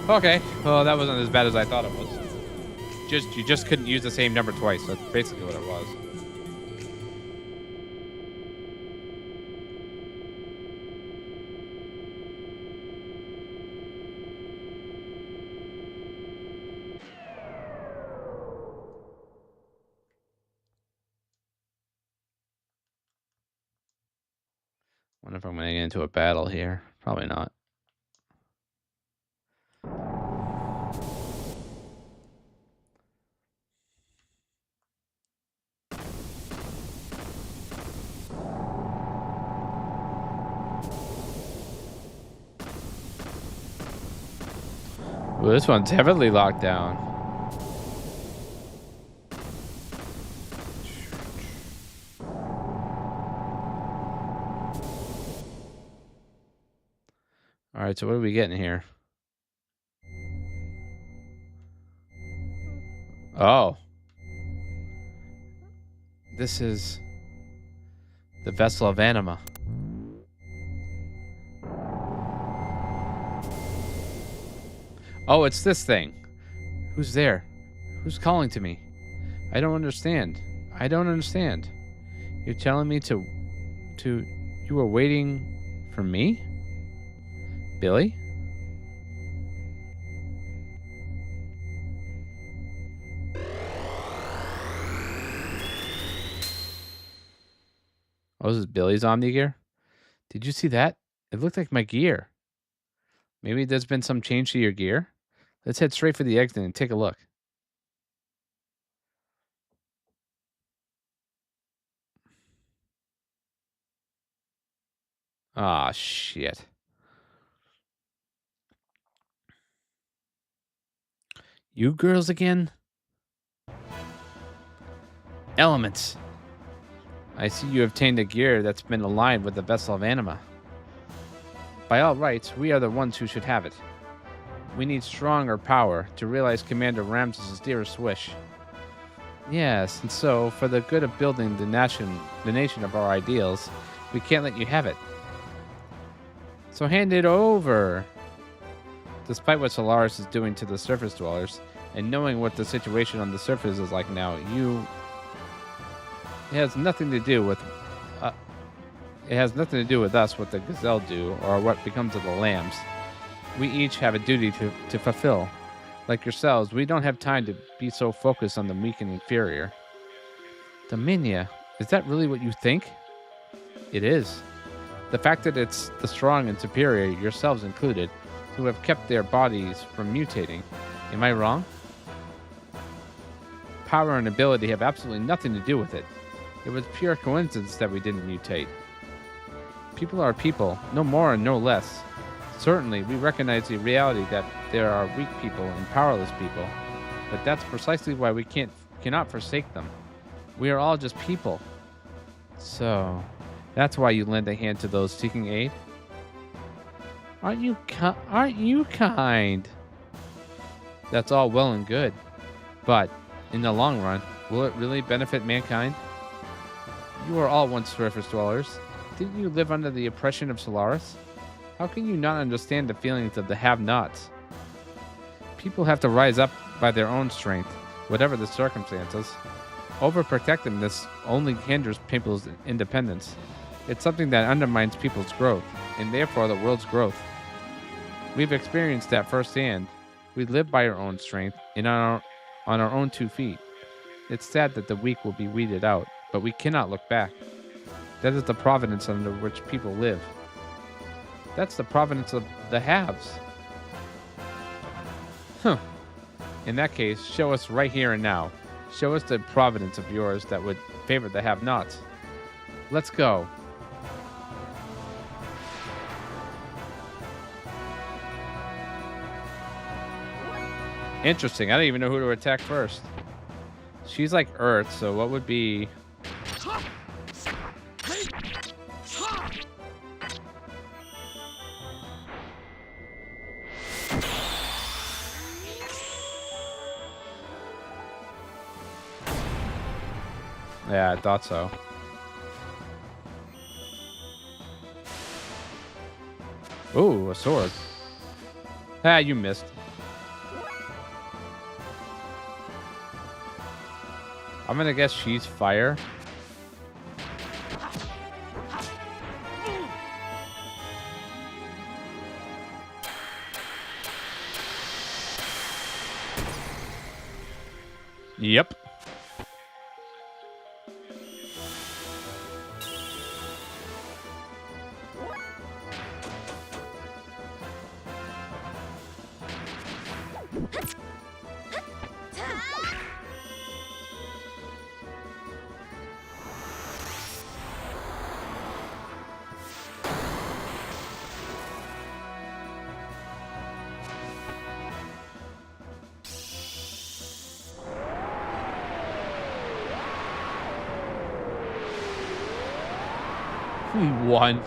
Okay, well, that wasn't as bad as I thought it was. You just couldn't use the same number twice. That's basically what it was. Wonder if I'm going to get into a battle here. Probably not. Well, this one's heavily locked down. All right, so what are we getting here? Oh. This is the vessel of Anima. Oh, it's this thing. Who's there? Who's calling to me? I don't understand. I don't understand. You're telling me to you were waiting for me? Billy? Oh, this is Billy's Omni gear? Did you see that? It looked like my gear. Maybe there's been some change to your gear? Let's head straight for the exit and take a look. Ah, shit. You girls again? Elements. I see you obtained a gear that's been aligned with the vessel of Anima. By all rights, we are the ones who should have it. We need stronger power to realize Commander Ramses' dearest wish. Yes, and so, for the good of building the nation of our ideals, we can't let you have it. So hand it over. Despite what Solaris is doing to the surface dwellers, and knowing what the situation on the surface is like now, it has nothing to do with us what the Gazelle do or what becomes of the lambs. We each have a duty to fulfill. Like yourselves, we don't have time to be so focused on the weak and inferior. Dominia, is that really what you think? It is. The fact that it's the strong and superior, yourselves included, who have kept their bodies from mutating. Am I wrong? Power and ability have absolutely nothing to do with it. It was pure coincidence that we didn't mutate. People are people, no more and no less. Certainly, we recognize the reality that there are weak people and powerless people, but that's precisely why we cannot forsake them. We are all just people. So, that's why you lend a hand to those seeking aid? Aren't you kind? That's all well and good, but in the long run, will it really benefit mankind? You were all once surface dwellers. Didn't you live under the oppression of Solaris? How can you not understand the feelings of the have-nots? People have to rise up by their own strength, whatever the circumstances. Overprotectiveness only hinders people's independence. It's something that undermines people's growth, and therefore the world's growth. We've experienced that firsthand. We live by our own strength and on our own 2 feet. It's sad that the weak will be weeded out, but we cannot look back. That is the providence under which people live. That's the providence of the haves. Huh. In that case, show us right here and now. Show us the providence of yours that would favor the have-nots. Let's go. Interesting. I don't even know who to attack first. She's like Earth, so what would be... Yeah, I thought so. Ooh, a sword. Ah, you missed. I'm gonna guess she's fire. Yep. We won.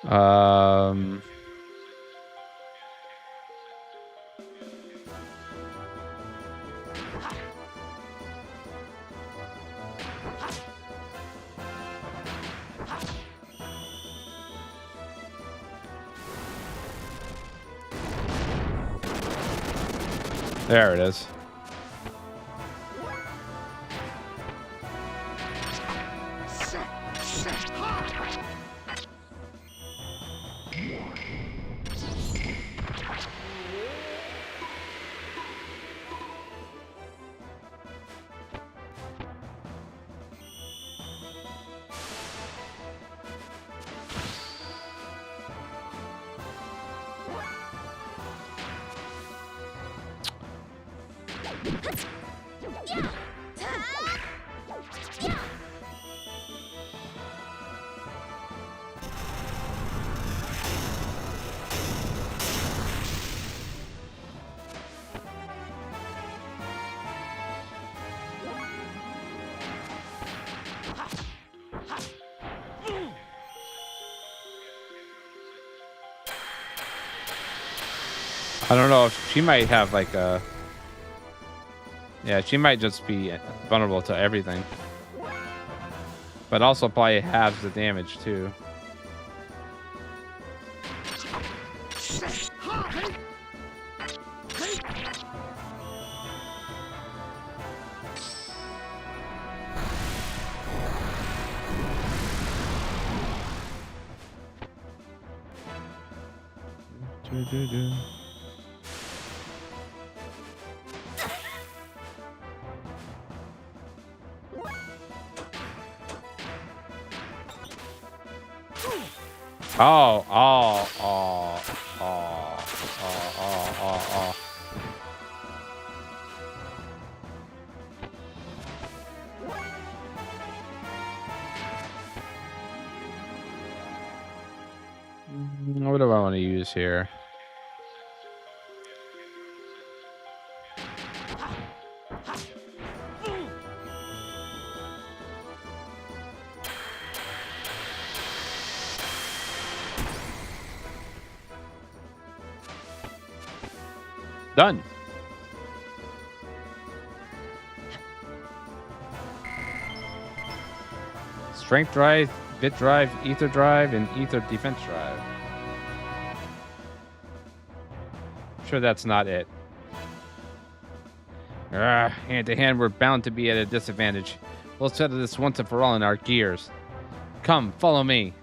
Um. There it is. I don't know if she might have like a... Yeah, she might just be vulnerable to everything. But also probably halves the damage too. Oh. Oh. What do I want to use here? Done. Strength drive, bit drive, ether drive, and ether defense drive. Sure, that's not it. Hand to hand, we're bound to be at a disadvantage. We'll settle this once and for all in our gears. Come, follow me.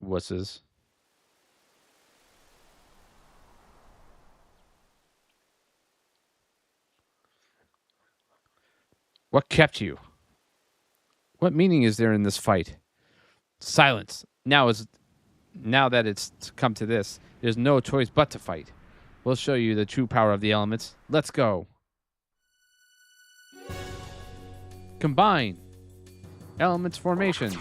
Wusses. What kept you? What meaning is there in this fight? Silence. Now that it's come to this, there's no choice but to fight. We'll show you the true power of the elements. Let's go. Combine. Elements formation.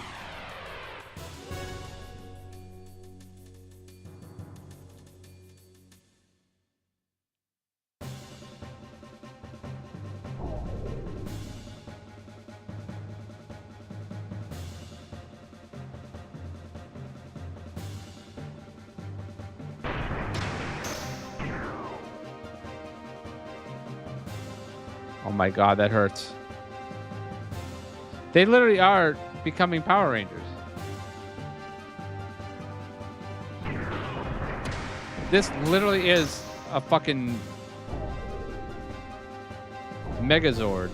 Oh my god, that hurts. They literally are becoming Power Rangers. This literally is a fucking Megazord.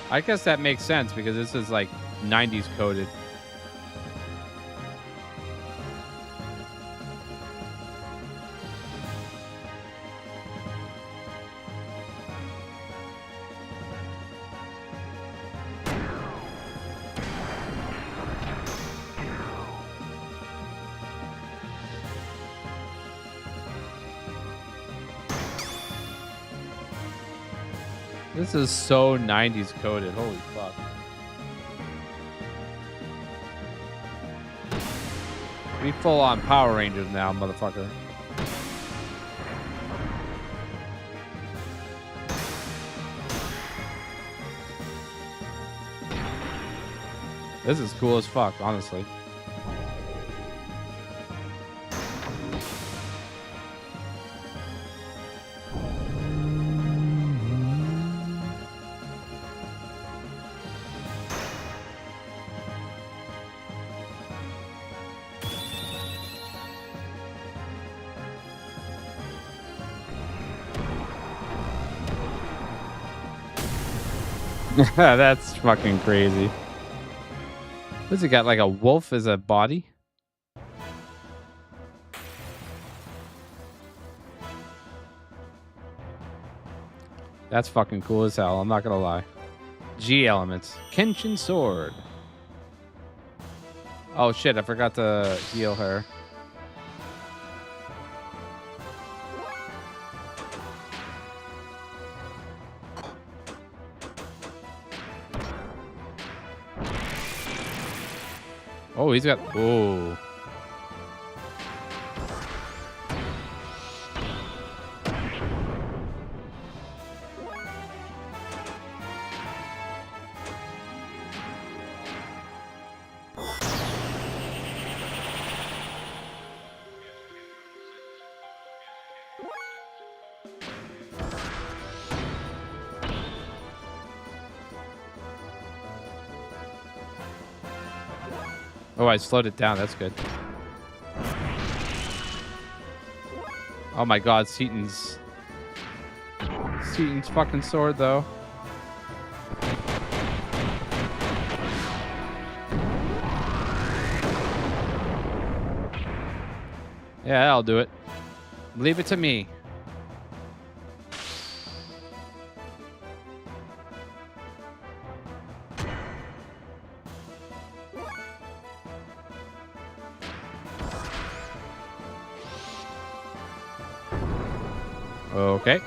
I guess that makes sense because this is like 90s coded. This is so 90s coded. Holy fuck. We full on Power Rangers now, motherfucker. This is cool as fuck, honestly. That's fucking crazy. What's it got, like a wolf as a body? That's fucking cool as hell, I'm not gonna lie. G elements. Kenshin sword. Oh shit, I forgot to heal her. Oh, he's got... Oh. Oh, I slowed it down. That's good. Oh my god, Seaton's fucking sword, though. Yeah, I'll do it. Leave it to me. Okay.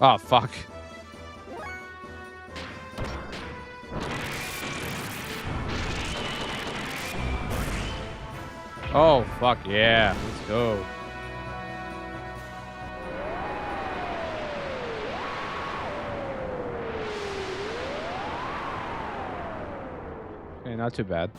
Oh, fuck. Oh, fuck yeah. Let's go. Okay, not too bad.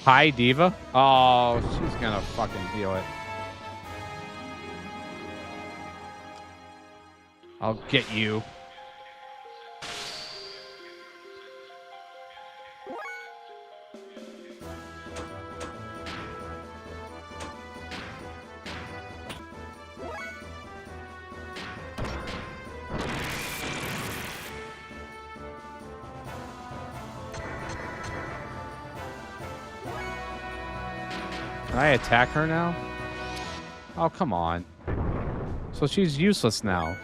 Hi, Diva. Oh, she's gonna fucking heal it. I'll get you. Can I attack her now? Oh, come on. So she's useless now.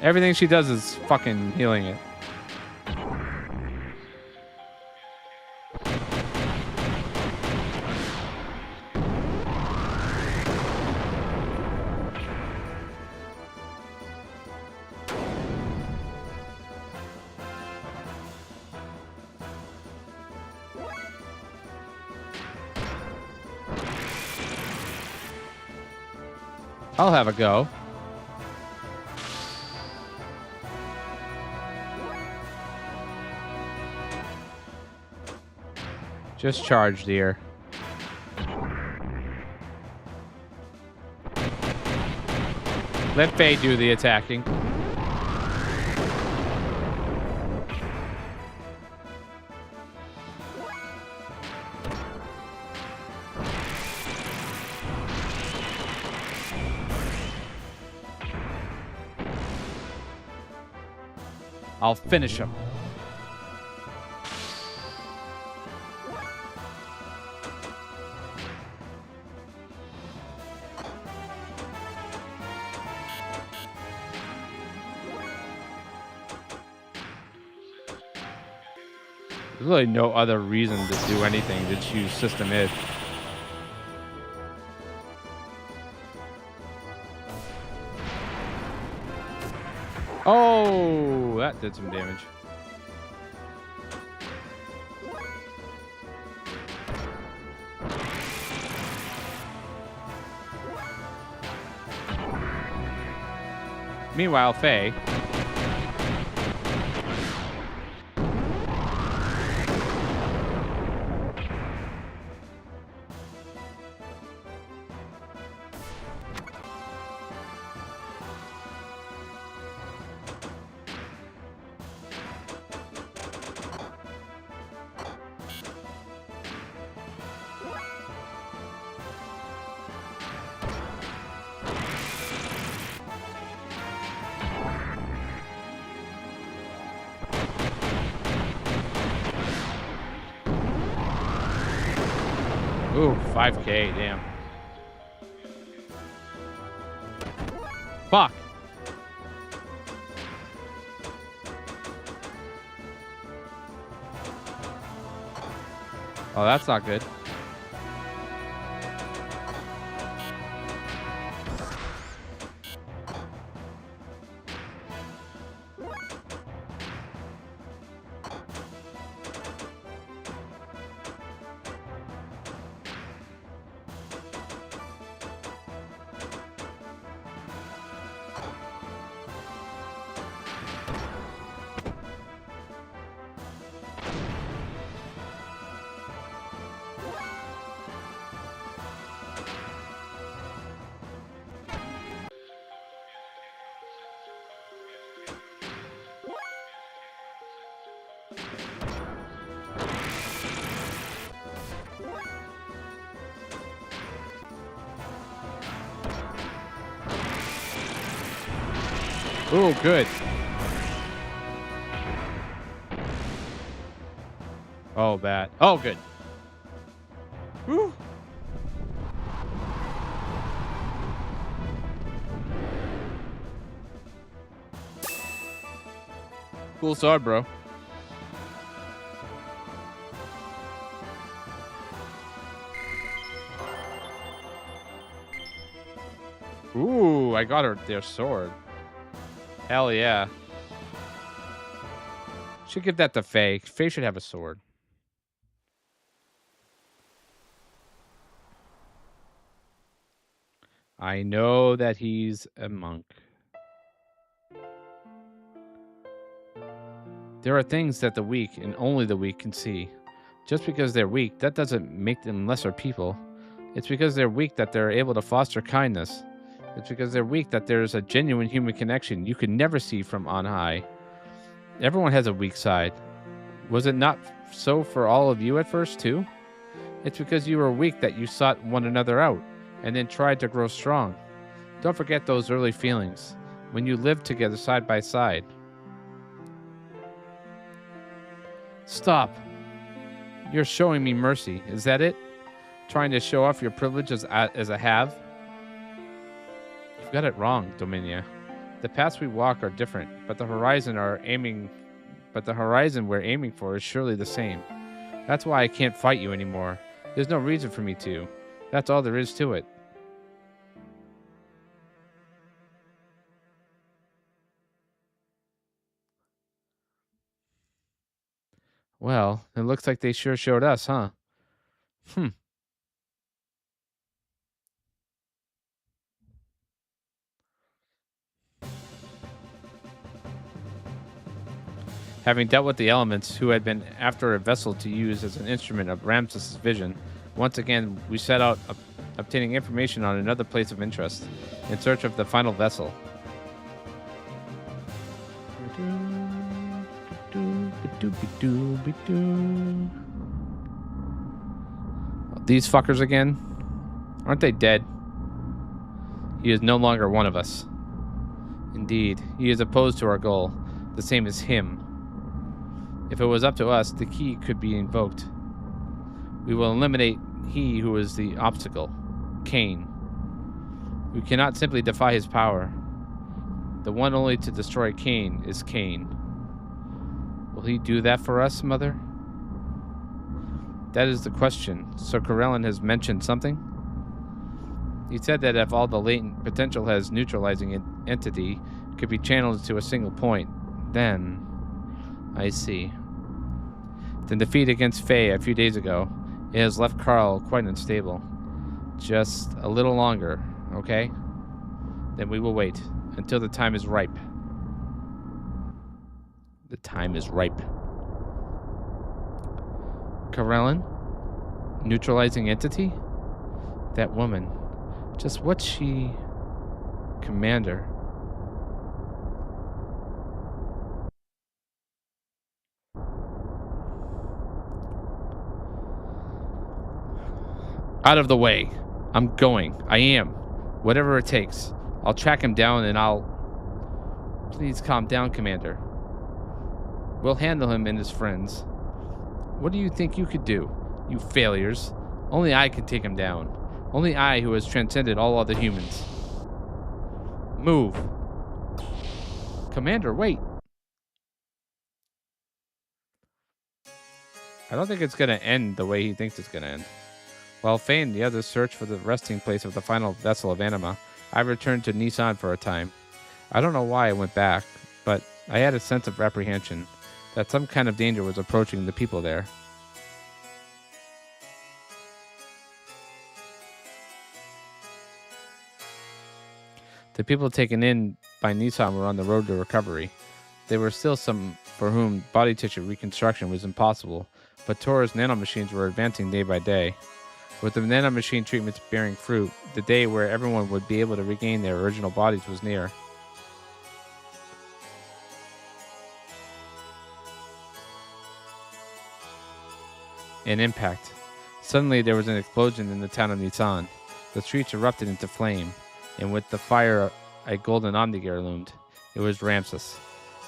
Everything she does is fucking healing it. I'll have a go. Just charge, dear. Let Faye do the attacking. I'll finish him. There's really no other reason to do anything to choose System Id. Oh, that did some damage. Meanwhile, Faye. Ooh, 5K, damn. Fuck. Oh, that's not good. Ooh, good. Oh, bad. Oh, good. Woo. Cool sword, bro. Ooh, I got her their sword. Hell yeah. Should give that to Faye. Faye should have a sword. I know that he's a monk. There are things that the weak and only the weak can see. Just because they're weak, that doesn't make them lesser people. It's because they're weak that they're able to foster kindness. It's because they're weak that there's a genuine human connection you can never see from on high. Everyone has a weak side. Was it not so for all of you at first, too? It's because you were weak that you sought one another out, and then tried to grow strong. Don't forget those early feelings, when you lived together side by side. Stop. You're showing me mercy, is that it? Trying to show off your privilege as a have? You've got it wrong, Dominia. The paths we walk are different, but the horizon we're aiming for is surely the same. That's why I can't fight you anymore. There's no reason for me to. That's all there is to it. Well, it looks like they sure showed us, huh? Having dealt with the elements who had been after a vessel to use as an instrument of Ramses' vision, once again we set out obtaining information on another place of interest, in search of the final vessel. These fuckers again? Aren't they dead? He is no longer one of us. Indeed, he is opposed to our goal, the same as him. If it was up to us, the key could be invoked. We will eliminate he who is the obstacle, Cain. We cannot simply defy his power. The one only to destroy Cain is Cain. Will he do that for us, Mother? That is the question. So Corellin has mentioned something? He said that if all the latent potential has neutralizing entity could be channeled to a single point, then... I see. The defeat against Faye a few days ago, it has left Carl quite unstable. Just a little longer, okay? Then we will wait until the time is ripe. The time is ripe. Corellin? Neutralizing entity? That woman. Just what's she... Commander? Out of the way. I'm going. I am. Whatever it takes. I'll track him down and I'll... Please calm down, Commander. We'll handle him and his friends. What do you think you could do? You failures. Only I can take him down. Only I who has transcended all other humans. Move. Commander, wait. I don't think it's going to end the way he thinks it's going to end. While Faye and the others searched for the resting place of the final vessel of Anima, I returned to Nissan for a time. I don't know why I went back, but I had a sense of apprehension that some kind of danger was approaching the people there. The people taken in by Nissan were on the road to recovery. There were still some for whom body tissue reconstruction was impossible, but Tora's nanomachines were advancing day by day. With the nanomachine treatments bearing fruit, the day where everyone would be able to regain their original bodies was near. An impact. Suddenly there was an explosion in the town of Nissan. The streets erupted into flame, and with the fire a golden Omnigear loomed. It was Ramses.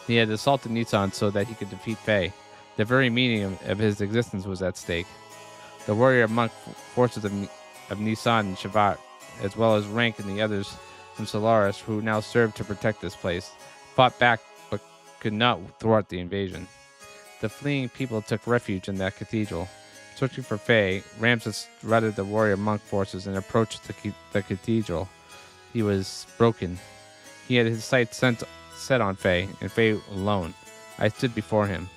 He had assaulted Nissan so that he could defeat Faye. The very meaning of his existence was at stake. The warrior monk forces of Nissan and Shavat, as well as Rank and the others from Solaris, who now served to protect this place, fought back but could not thwart the invasion. The fleeing people took refuge in that cathedral. Searching for Faye, Ramses routed the warrior monk forces and approached the cathedral. He was broken. He had his sights set on Faye, and Faye alone. I stood before him.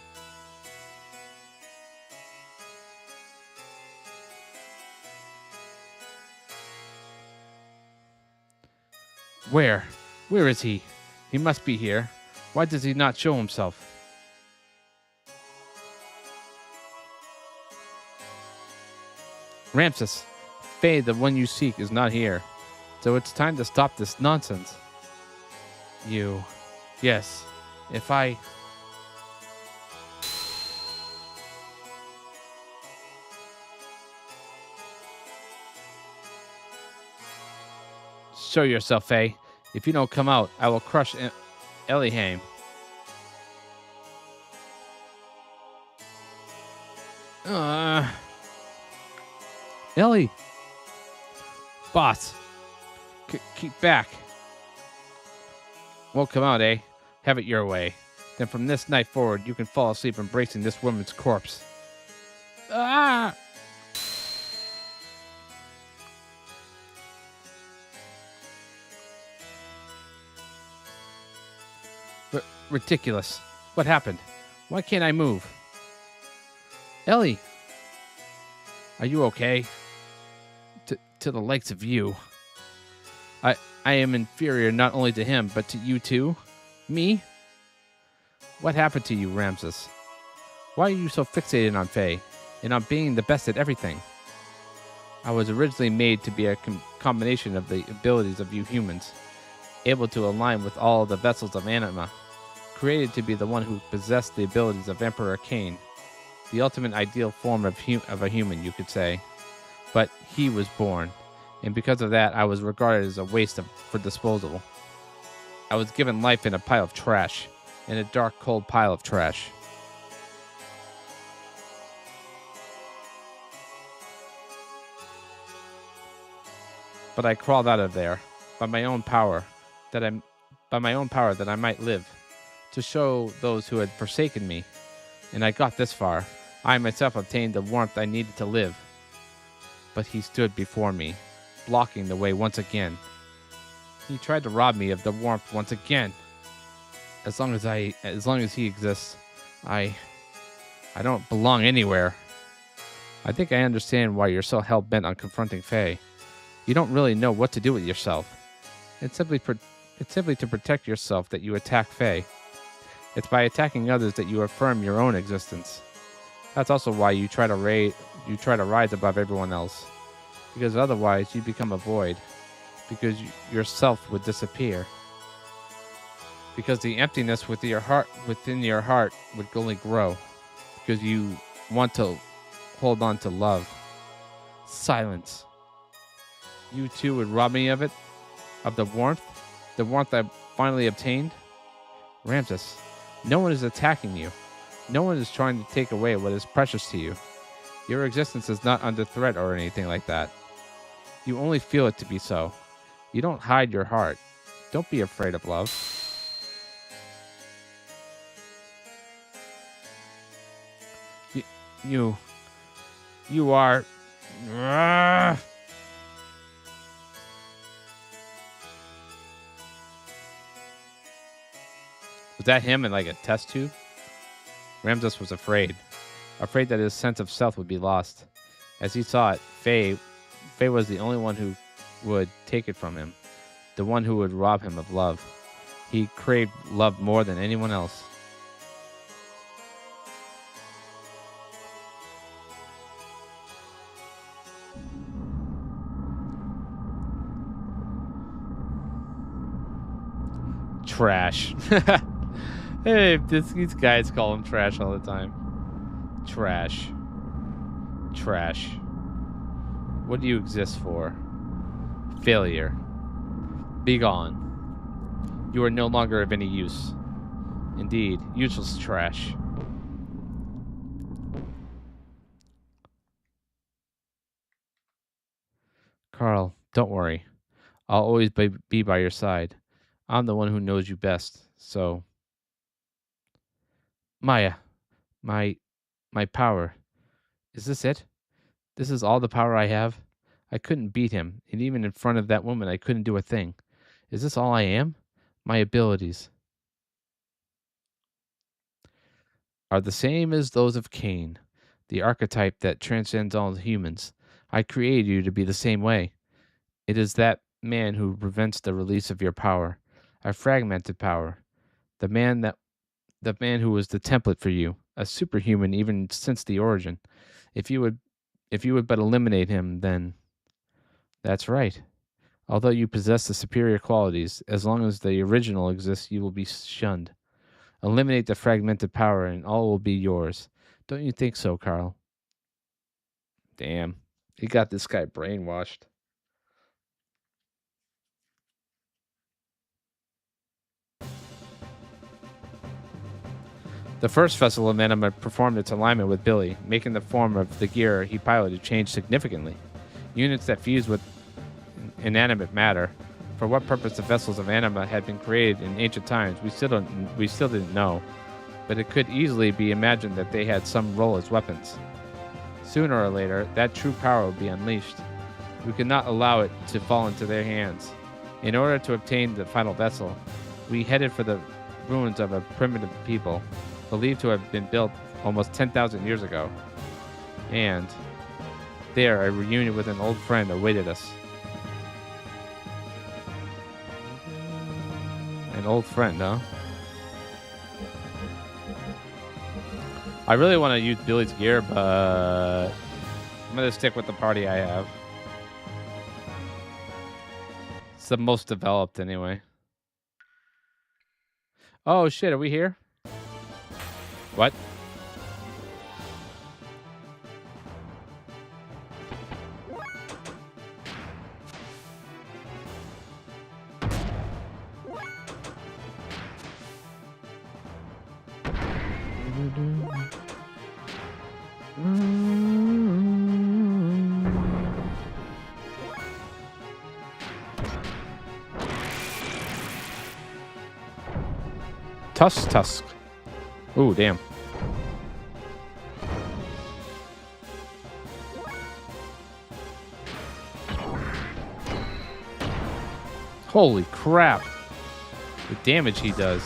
Where? Where is he? He must be here. Why does he not show himself? Ramses, Faye, the one you seek, is not here. So it's time to stop this nonsense. You. Yes. If I... Show yourself, Faye. If you don't come out, I will crush Elihame. Ellie. Boss. Keep back. Won't come out, eh? Have it your way. Then from this night forward, you can fall asleep embracing this woman's corpse. Ah! Ridiculous. What happened? Why can't I move? Ellie! Are you okay? To the likes of you. I am inferior not only to him, but to you too? Me? What happened to you, Ramses? Why are you so fixated on Faye, and on being the best at everything? I was originally made to be a combination of the abilities of you humans, able to align with all the vessels of Anima, created to be the one who possessed the abilities of Emperor Cain, the ultimate ideal form of a human, you could say. But he was born, and because of that, I was regarded as a waste for disposal. I was given life in a pile of trash, in a dark, cold pile of trash. But I crawled out of there by my own power, that I might live, to show those who had forsaken me. And I got this far. I myself obtained the warmth I needed to live. But he stood before me, blocking the way once again. He tried to rob me of the warmth once again. As long as he exists, I don't belong anywhere. I think I understand why you're so hell-bent on confronting Faye. You don't really know what to do with yourself. It's simply to protect yourself that you attack Faye. It's by attacking others that you affirm your own existence. That's also why you try to rise above everyone else. Because otherwise you become a void. Because yourself would disappear. Because the emptiness within your heart would only grow. Because you want to hold on to love. Silence. You too would rob me of it? Of the warmth I finally obtained? Ramses, no one is attacking you. No one is trying to take away what is precious to you. Your existence is not under threat or anything like that. You only feel it to be so. You don't hide your heart. Don't be afraid of love. Y- You, you are. Ah! Was that him in like a test tube? Ramses was afraid that his sense of self would be lost. As he saw it, Faye was the only one who would take it from him, the one who would rob him of love. He craved love more than anyone else. Trash. Hey, these guys call him trash all the time. Trash. Trash. What do you exist for? Failure. Be gone. You are no longer of any use. Indeed, useless trash. Carl, don't worry. I'll always be by your side. I'm the one who knows you best. So, Maya, my my power. Is this it? This is all the power I have? I couldn't beat him, and even in front of that woman I couldn't do a thing. Is this all I am? My abilities are the same as those of Cain, the archetype that transcends all humans. I created you to be the same way. It is that man who prevents the release of your power, a fragmented power. The man that the man who was the template for you, a superhuman even since the origin. If you would but eliminate him, then that's right. Although you possess the superior qualities, as long as the original exists, you will be shunned. Eliminate the fragmented power and all will be yours. Don't you think so, Carl? Damn. He got this guy brainwashed. The first vessel of Anima performed its alignment with Billy, making the form of the gear he piloted change significantly. Units that fused with inanimate matter. For what purpose the vessels of Anima had been created in ancient times, we still didn't know, but it could easily be imagined that they had some role as weapons. Sooner or later, that true power would be unleashed. We could not allow it to fall into their hands. In order to obtain the final vessel, we headed for the ruins of a primitive people, believed to have been built almost 10,000 years ago. And there, a reunion with an old friend awaited us. An old friend, huh? I really want to use Billy's gear, but I'm going to stick with the party I have. It's the most developed, anyway. Oh, shit, are we here? What? Tusk. Ooh, damn. Holy crap. The damage he does.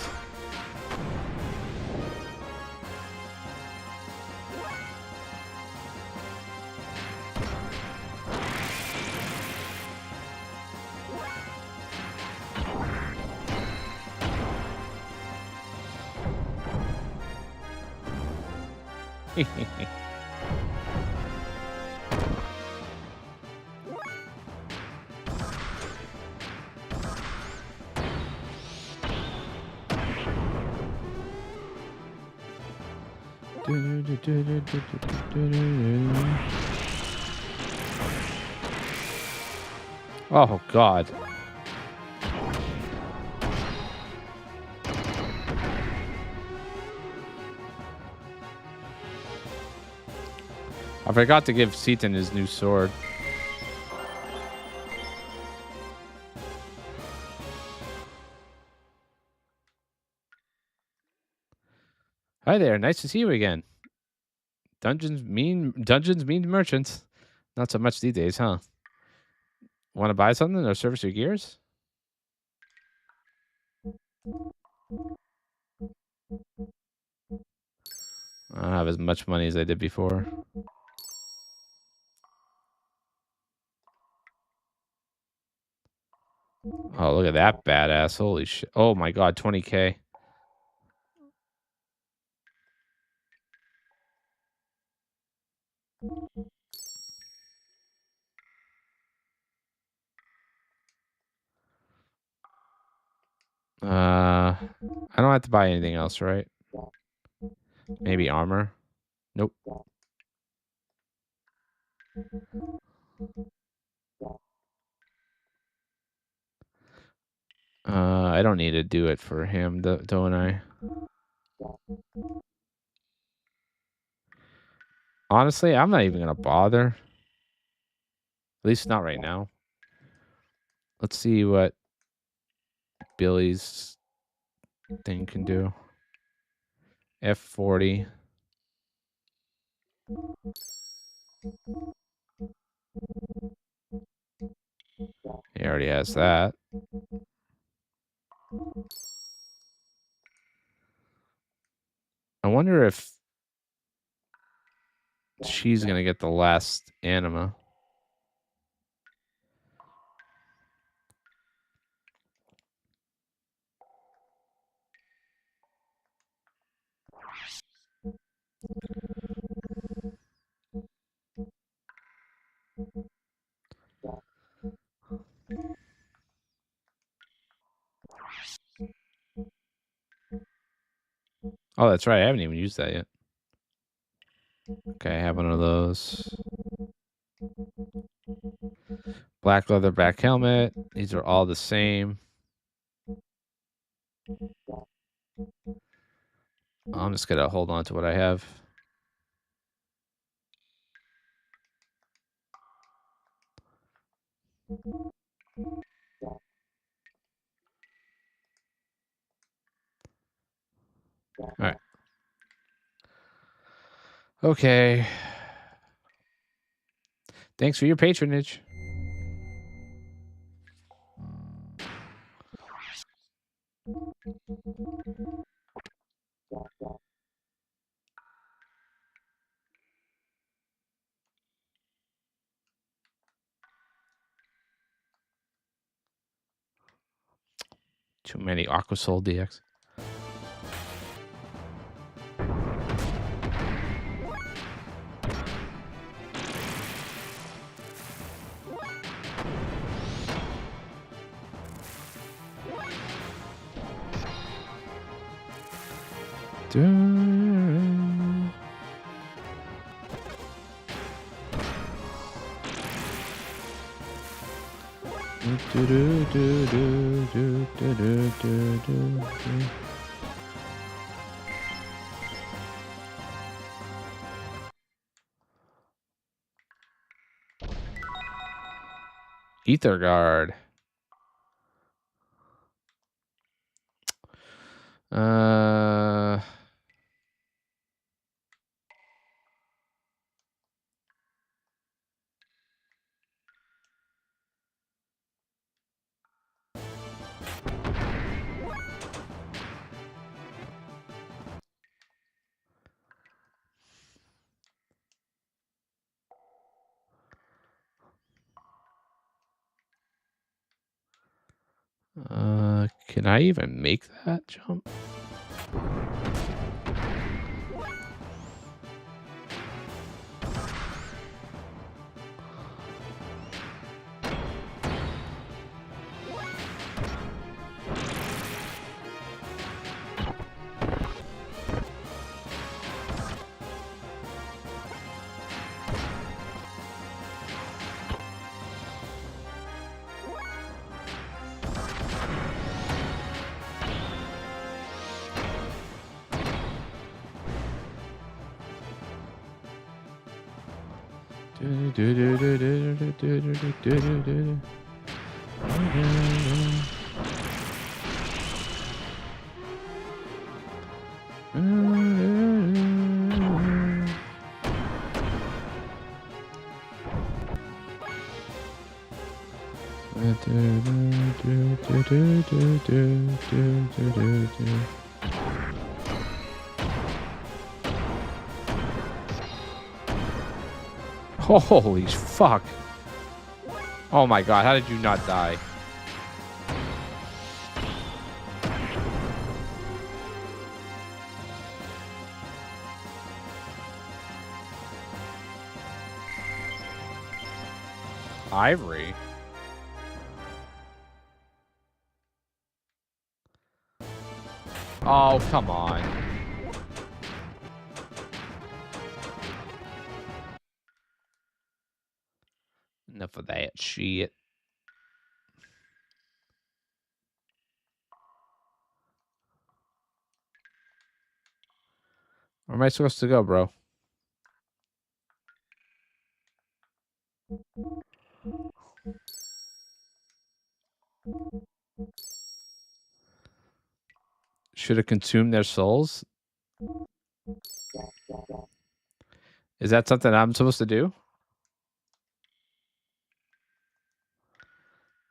Oh, God. I forgot to give Seaton his new sword. Hi there, nice to see you again. Dungeons mean merchants. Not so much these days, huh? Want to buy something or service your gears? I don't have as much money as I did before. Oh, look at that badass. Holy shit. Oh my god, 20K. I don't have to buy anything else, right? Maybe armor. Nope. I don't need to do it for him, don't I? Honestly, I'm not even gonna bother. At least not right now. Let's see what Billy's thing can do. F40. He already has that. I wonder if she's gonna get the last anima. Oh, that's right. I haven't even used that yet. Okay, I have one of those. Black leather, black helmet. These are all the same. I'm just gonna hold on to what I have. All right. Okay. Thanks for your patronage. Too many Aquasoul DX. Ether Guard. Can I even make that jump? Holy fuck. Oh my god, how did you not die? Ivory? Oh, come on. Enough of that shit. Where am I supposed to go, bro? Should have consumed their souls? Is that something I'm supposed to do?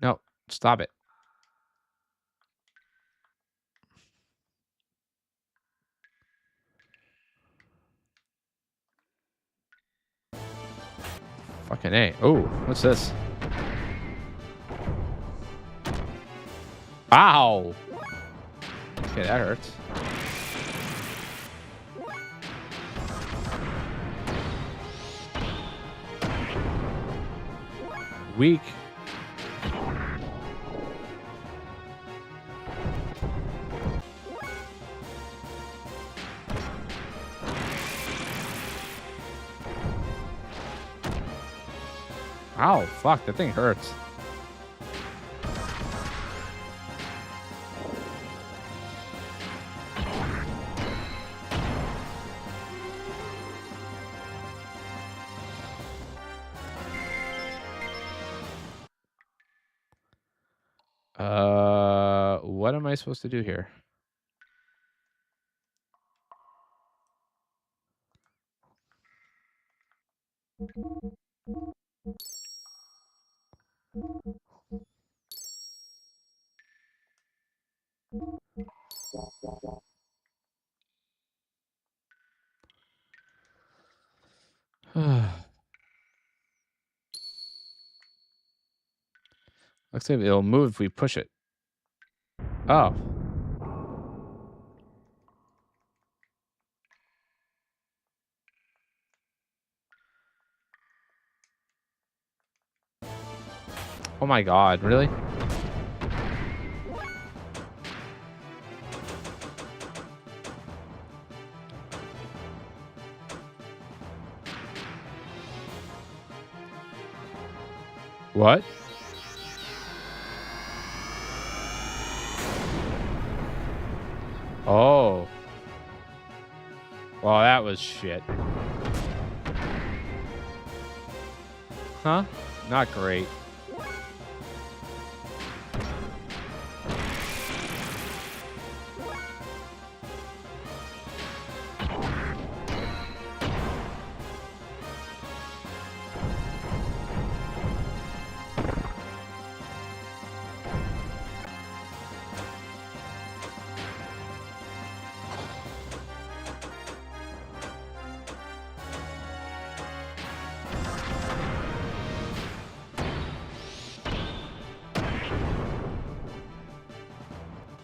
No, stop it. Fucking A. Oh, what's this? Ow! Okay, that hurts. Weak. Ow, fuck, that thing hurts. What am I supposed to do here? Looks like it'll move if we push it. Oh. Oh my god, really? What? Oh. Well, that was shit. Huh? Not great.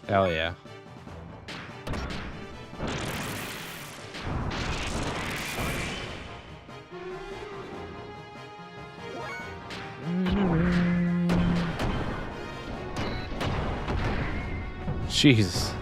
Hell yeah. Jesus.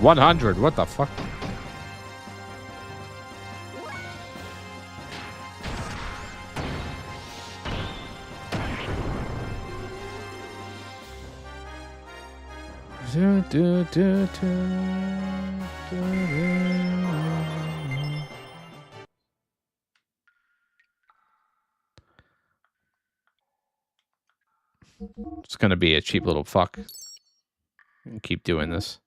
100. What the fuck? It's gonna be a cheap little fuck. And keep doing this.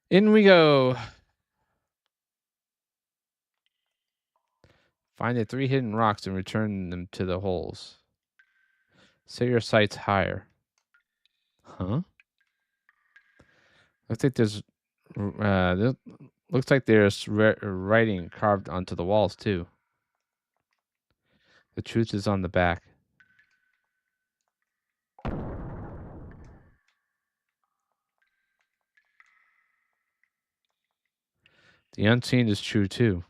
In we go. Find the 3 hidden rocks and return them to the holes. Set your sights higher. Huh? Looks like there's writing carved onto the walls too. The truth is on the back. The unseen is true too.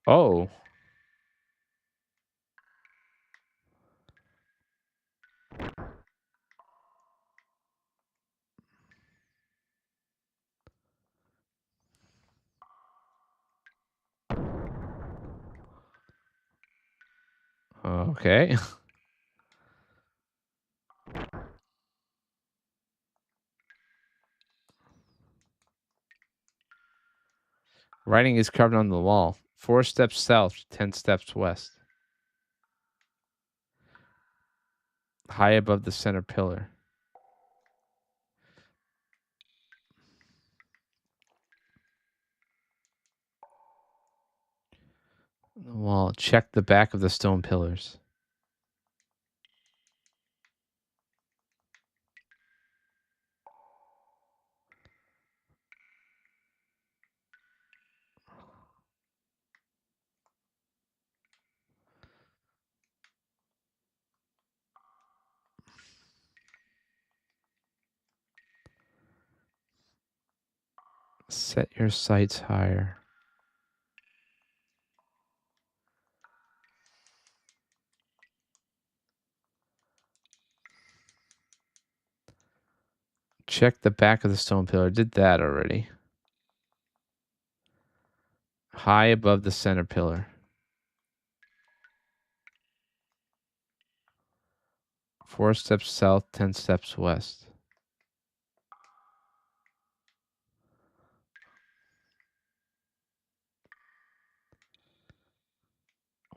Oh. Okay. Writing is carved on the wall. 4 steps south, 10 steps west. High above the center pillar. The wall. Check the back of the stone pillars. Set your sights higher. Check the back of the stone pillar. Did that already. High above the center pillar. 4 steps south, 10 steps west.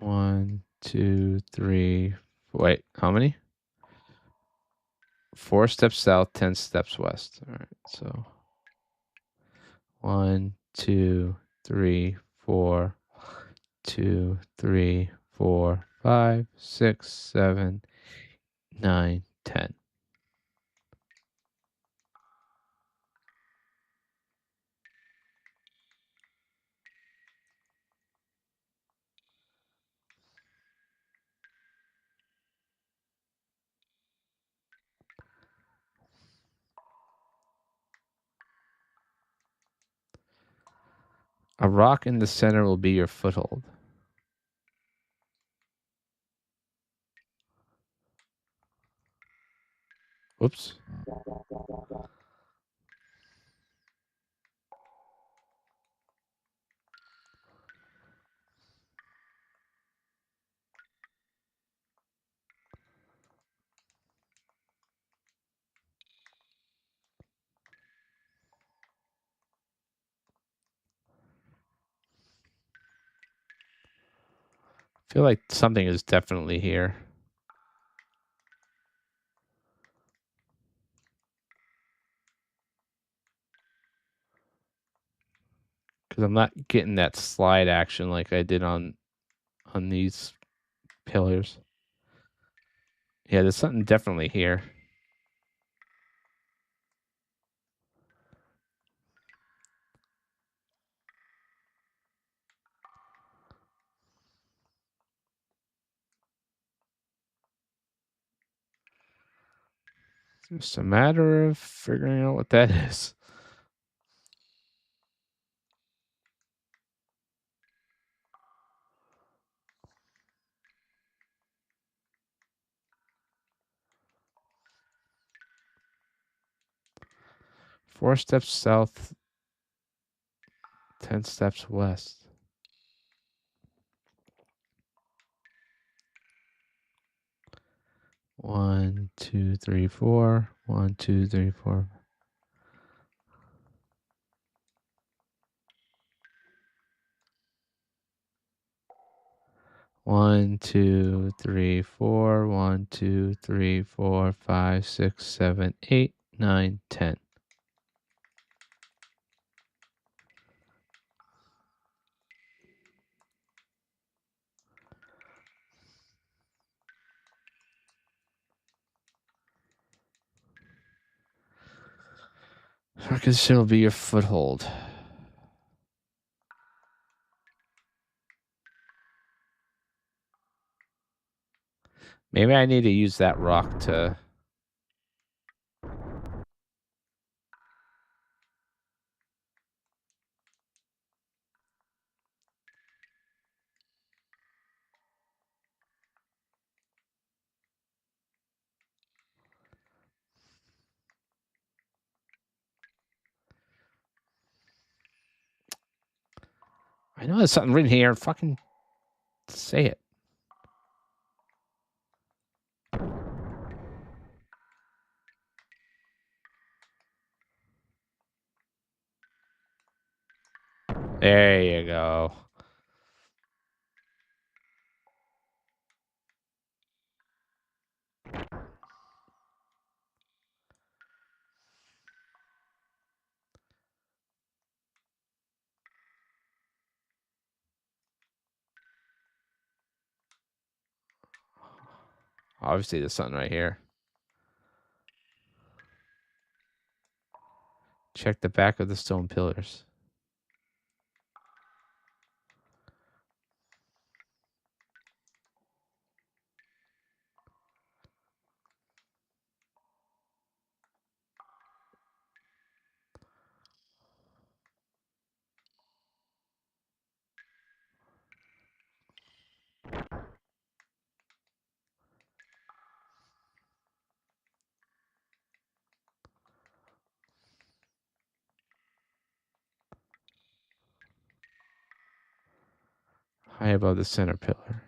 One, two, three. Wait, how many? 4 steps south, 10 steps west. All right, so 1, 2, 3, 4, 2, 3, 4, 5, 6, 7, 9, 10. A rock in the center will be your foothold. Oops. I feel like something is definitely here. Because I'm not getting that slide action like I did on these pillars. Yeah, there's something definitely here. Just a matter of figuring out what that is. Four steps south, 10 steps west. One, two, three, four. 1, 2, 3, 4. One, two, three, four. 1, 2, 3, 4, 5, 6, 7, 8, 9, 10. Because it'll be your foothold. Maybe I need to use that rock to... I know there's something written here. Fucking say it. There you go. Obviously, there's something right here. Check the back of the stone pillars. High above the center pillar.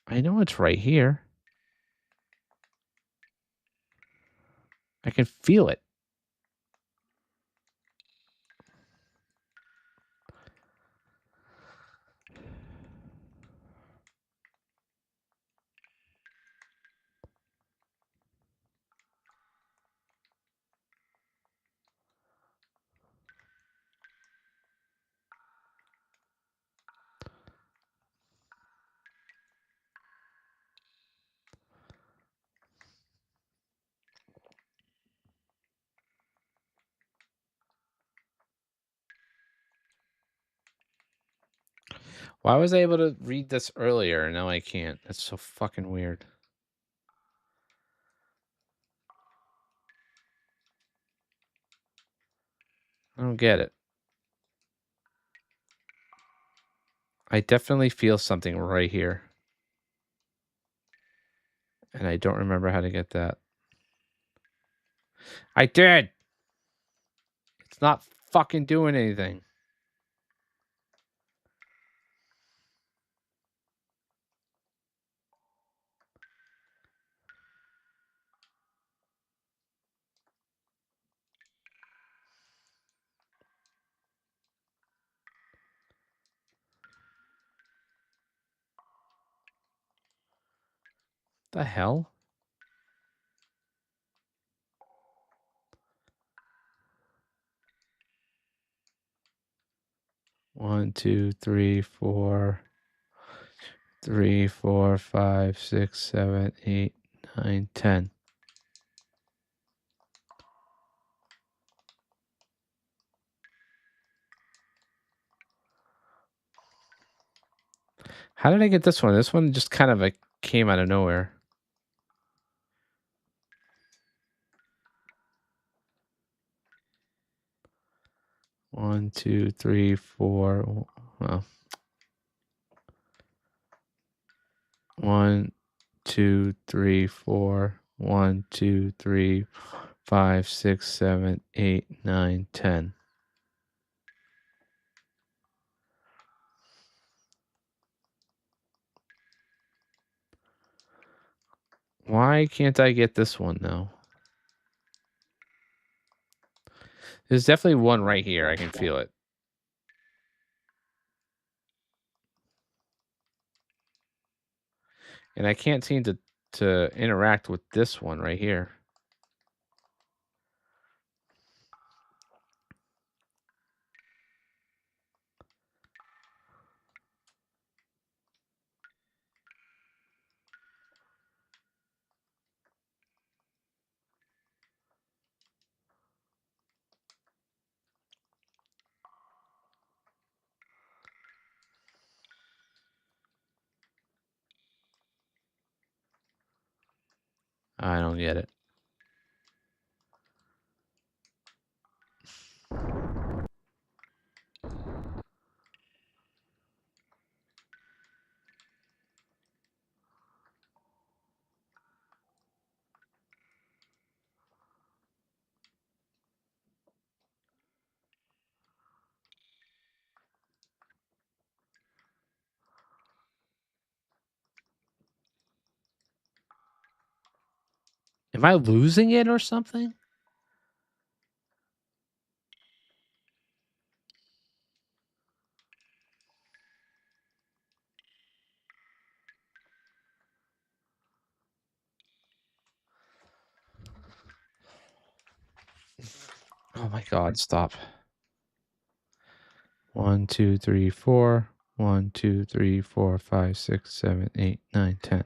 I know it's right here. I can feel it. Why was I able to read this earlier and now I can't? That's so fucking weird. I don't get it. I definitely feel something right here. And I don't remember how to get that. I did! It's not fucking doing anything. The hell? One, two, three, four. 3, 4, 5, 6, 7, 8, 9, 10. How did I get this one? This one just kind of like came out of nowhere. One, two, three, four. Well, 1, 2, 3, 4. 1, 2, 3, 5, 6, 7, 8, 9, 10. Why can't I get this one though? There's definitely one right here. I can feel it. And I can't seem to interact with this one right here. I don't get it. Am I losing it or something? Oh my God, stop. 1, 2, 3, 4. 1, 2, 3, 4, 5, 6, 7, 8, 9, 10.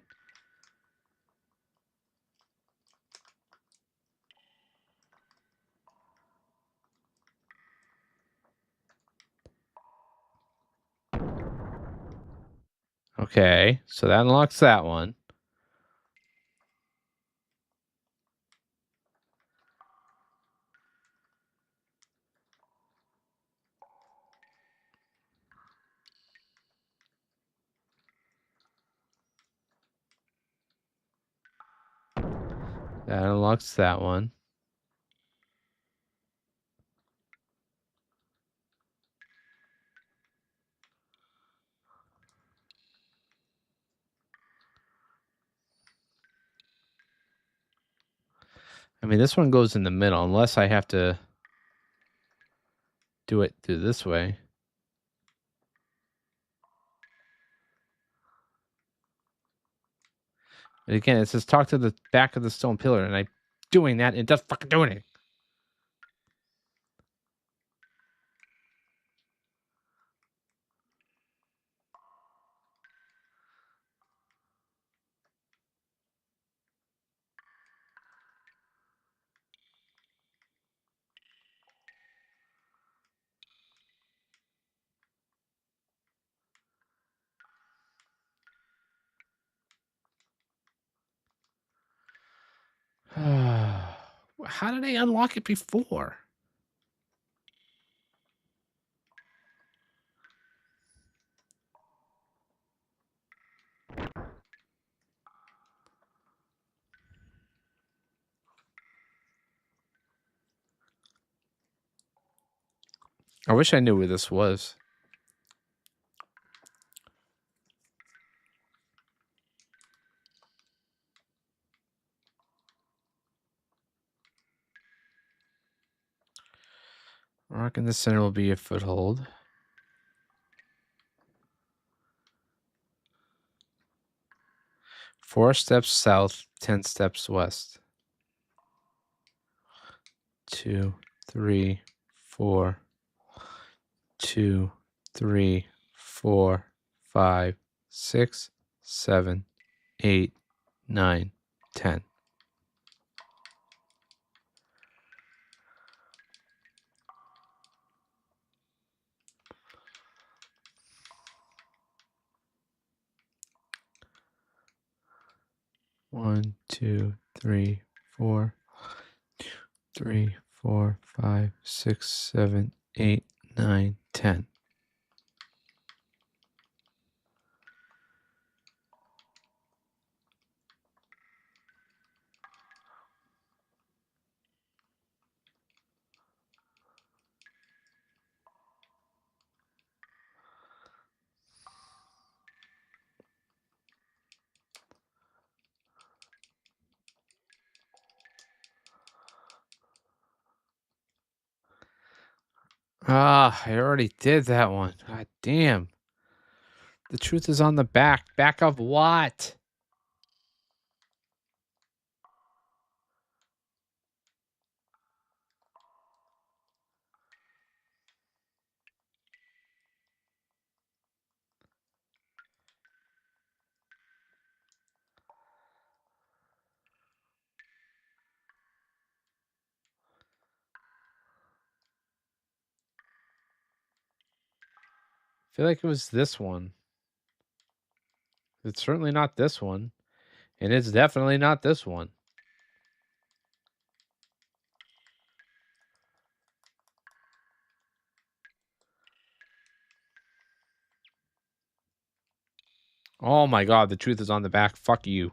Okay, so that unlocks that one. That unlocks that one. I mean, this one goes in the middle, unless I have to do it through this way. And again, it says talk to the back of the stone pillar, and I'm doing that, and it does fucking do anything. How did I unlock it before? I wish I knew where this was. Rock in the center will be a foothold. Four steps south, 10 steps west. 2, 3, 4. 2, 3, 4, 5, 6, 7, 8, 9, 10. 1, 2, 3, 4, 3, 4, 5, 6, 7, 8, 9, 10. Ah, I already did that one. God damn. The truth is on the back. Back of what? I feel like it was this one. It's certainly not this one. And it's definitely not this one. Oh my god, the truth is on the back. Fuck you.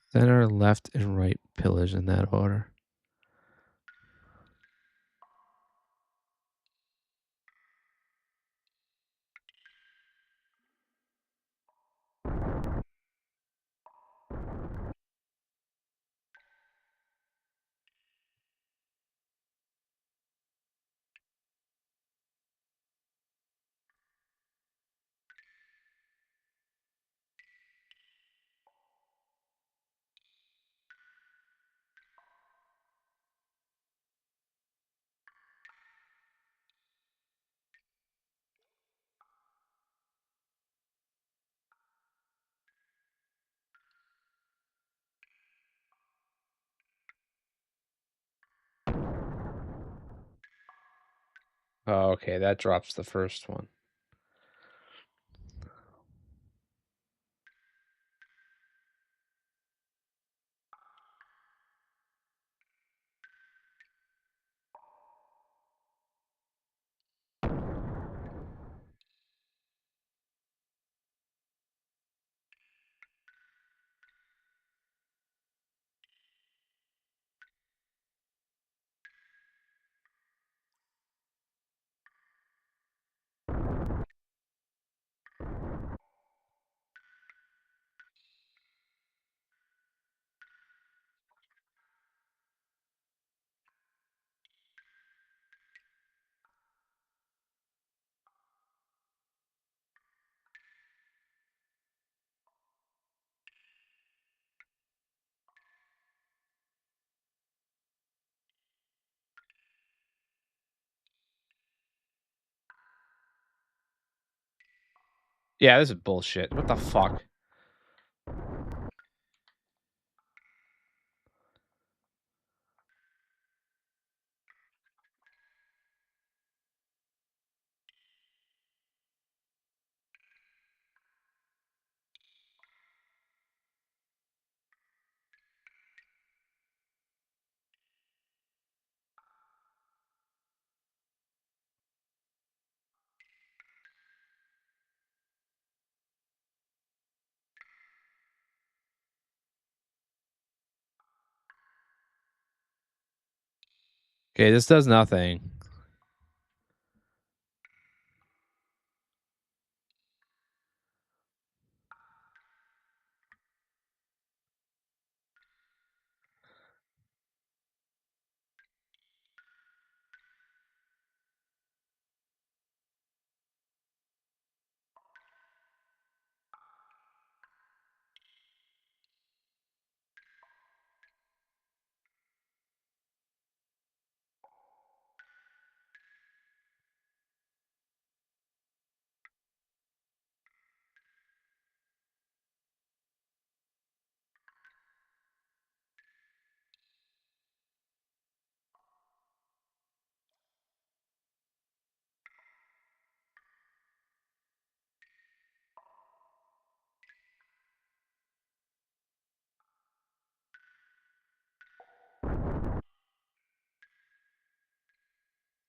Center, left, and right pillars in that order. Oh, okay, that drops the first one. Yeah, this is bullshit. What the fuck? Okay, this does nothing.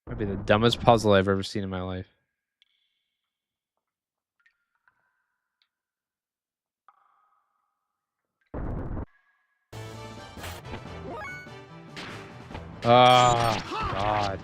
Might be the dumbest puzzle I've ever seen in my life. Oh, God.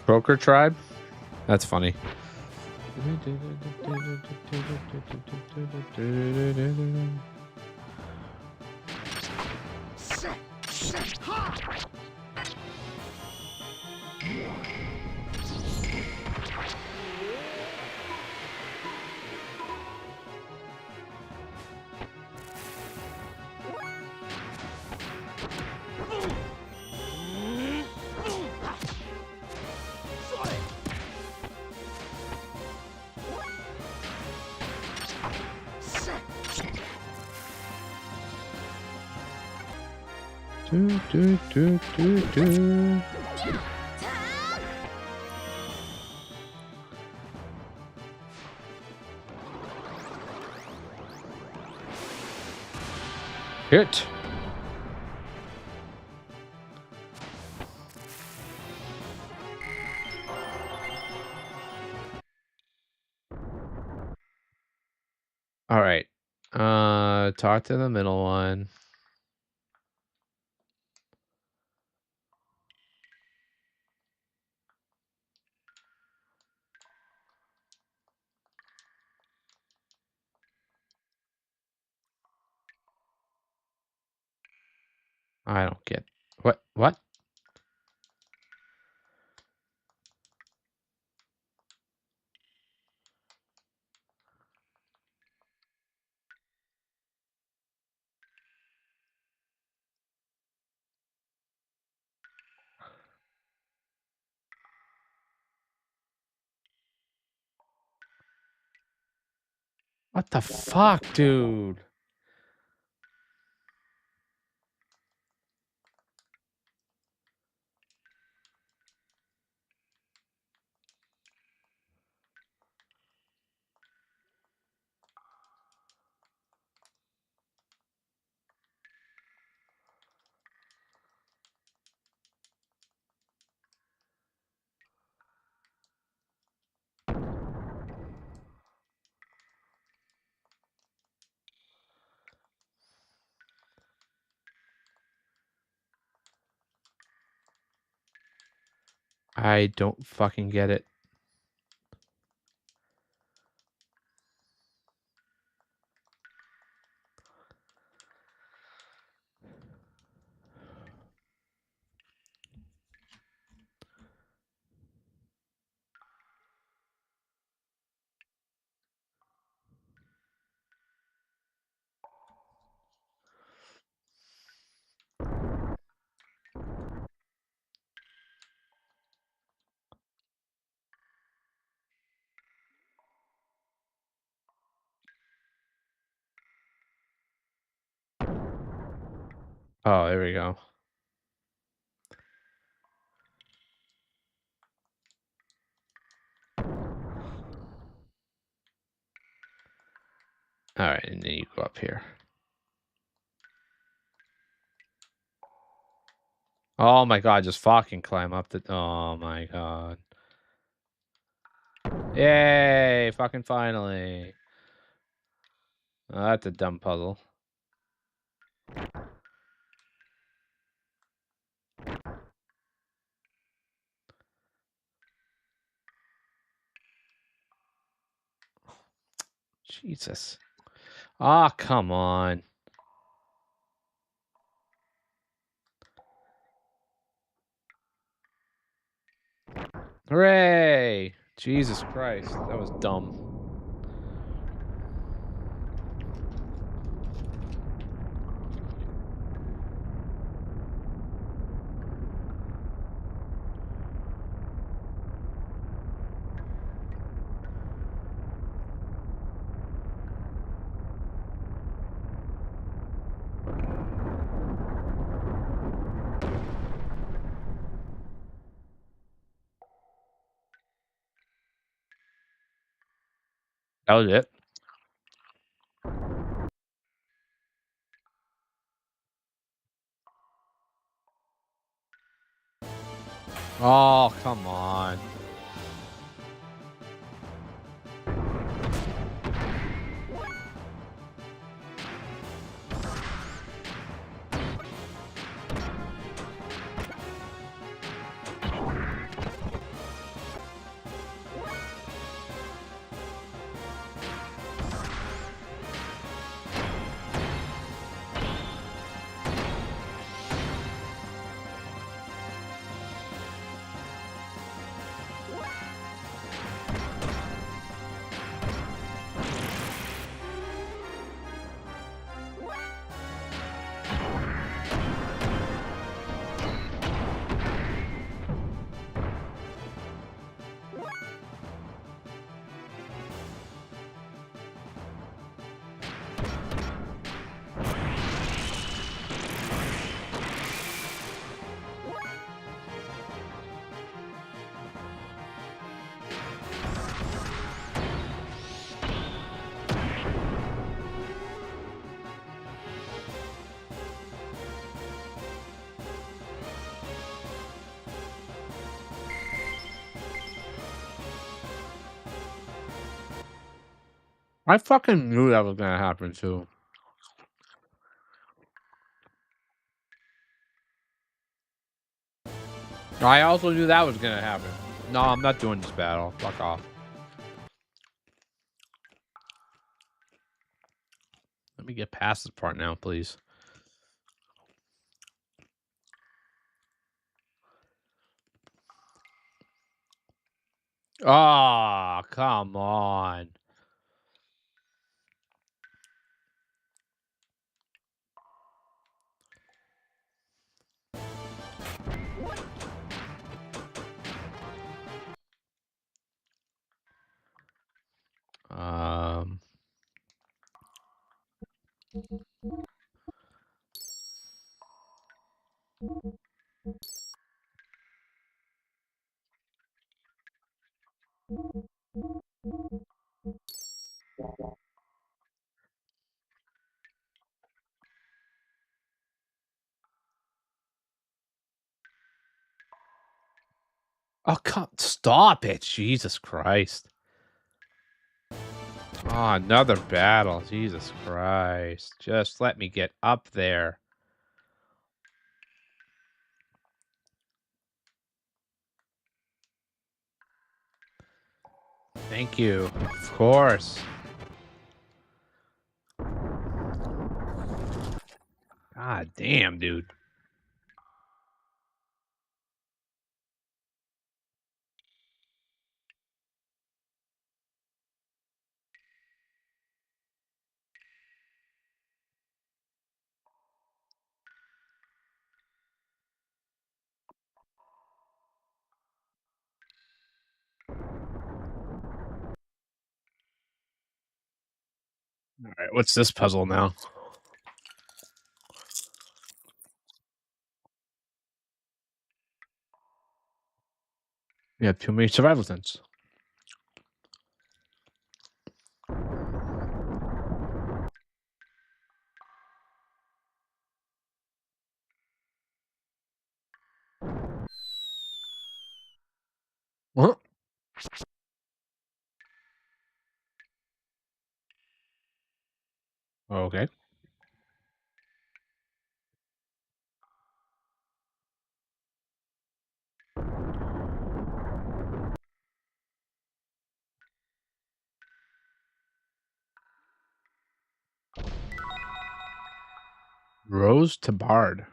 Croaker tribe? That's funny. Hit. All right. Talk to the middle one. I don't get what? What the fuck, dude? I don't fucking get it. Oh, there we go. All right, and then you go up here. Oh my god, just fucking climb up the. Oh my god. Yay! Fucking finally. Oh, that's a dumb puzzle. Jesus. Ah, oh, come on. Hooray! Jesus Christ, that was dumb. That was it. Oh, come on. I fucking knew that was gonna happen too. I also knew that was gonna happen. No, I'm not doing this battle. Fuck off. Let me get past this part now, please. Oh, come on. Um. Oh, stop it. Jesus Christ. Oh, another battle. Jesus Christ. Just let me get up there. Thank you. Of course. God damn, dude. All right, what's this puzzle now? You have too many survival tents. Huh? Okay. Rose to Bard.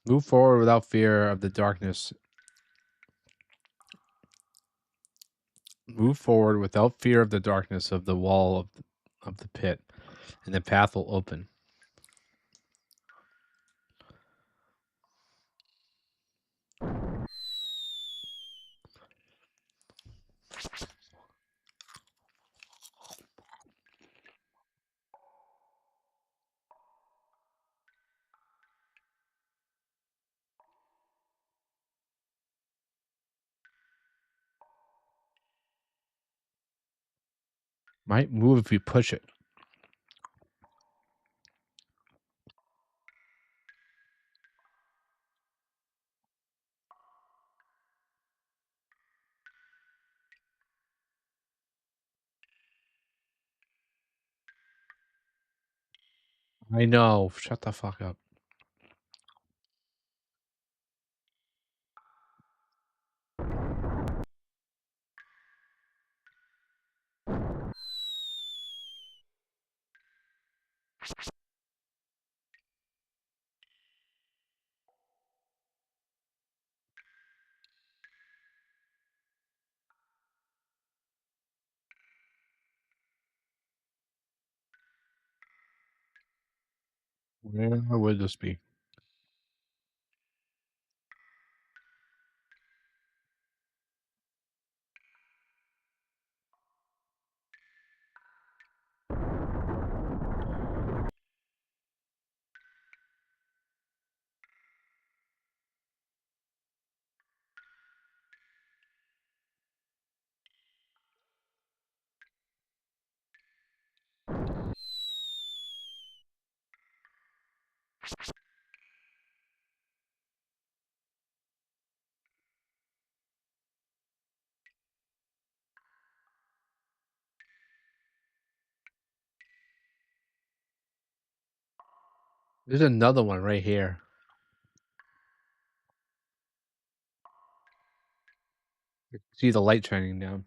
Move forward without fear of the darkness. Move forward without fear of the darkness of the wall of the pit, and the path will open. Might move if you push it. I know. Shut the fuck up. Where would this be? There's another one right here. See the light shining down.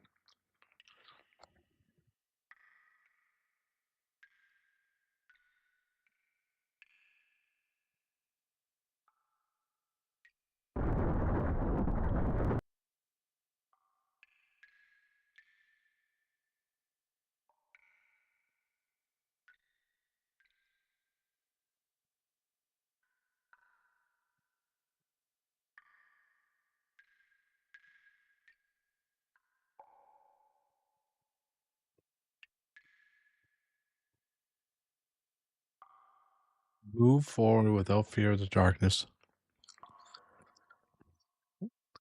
Move forward without fear of the darkness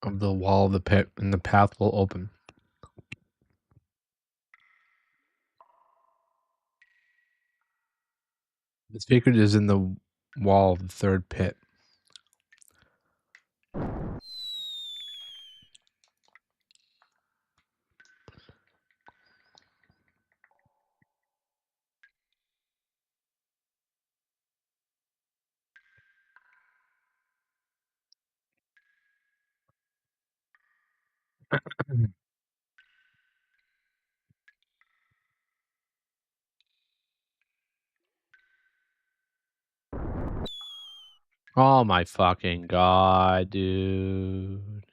of the wall of the pit, and the path will open. The secret is in the wall of the third pit. Oh my fucking god, dude.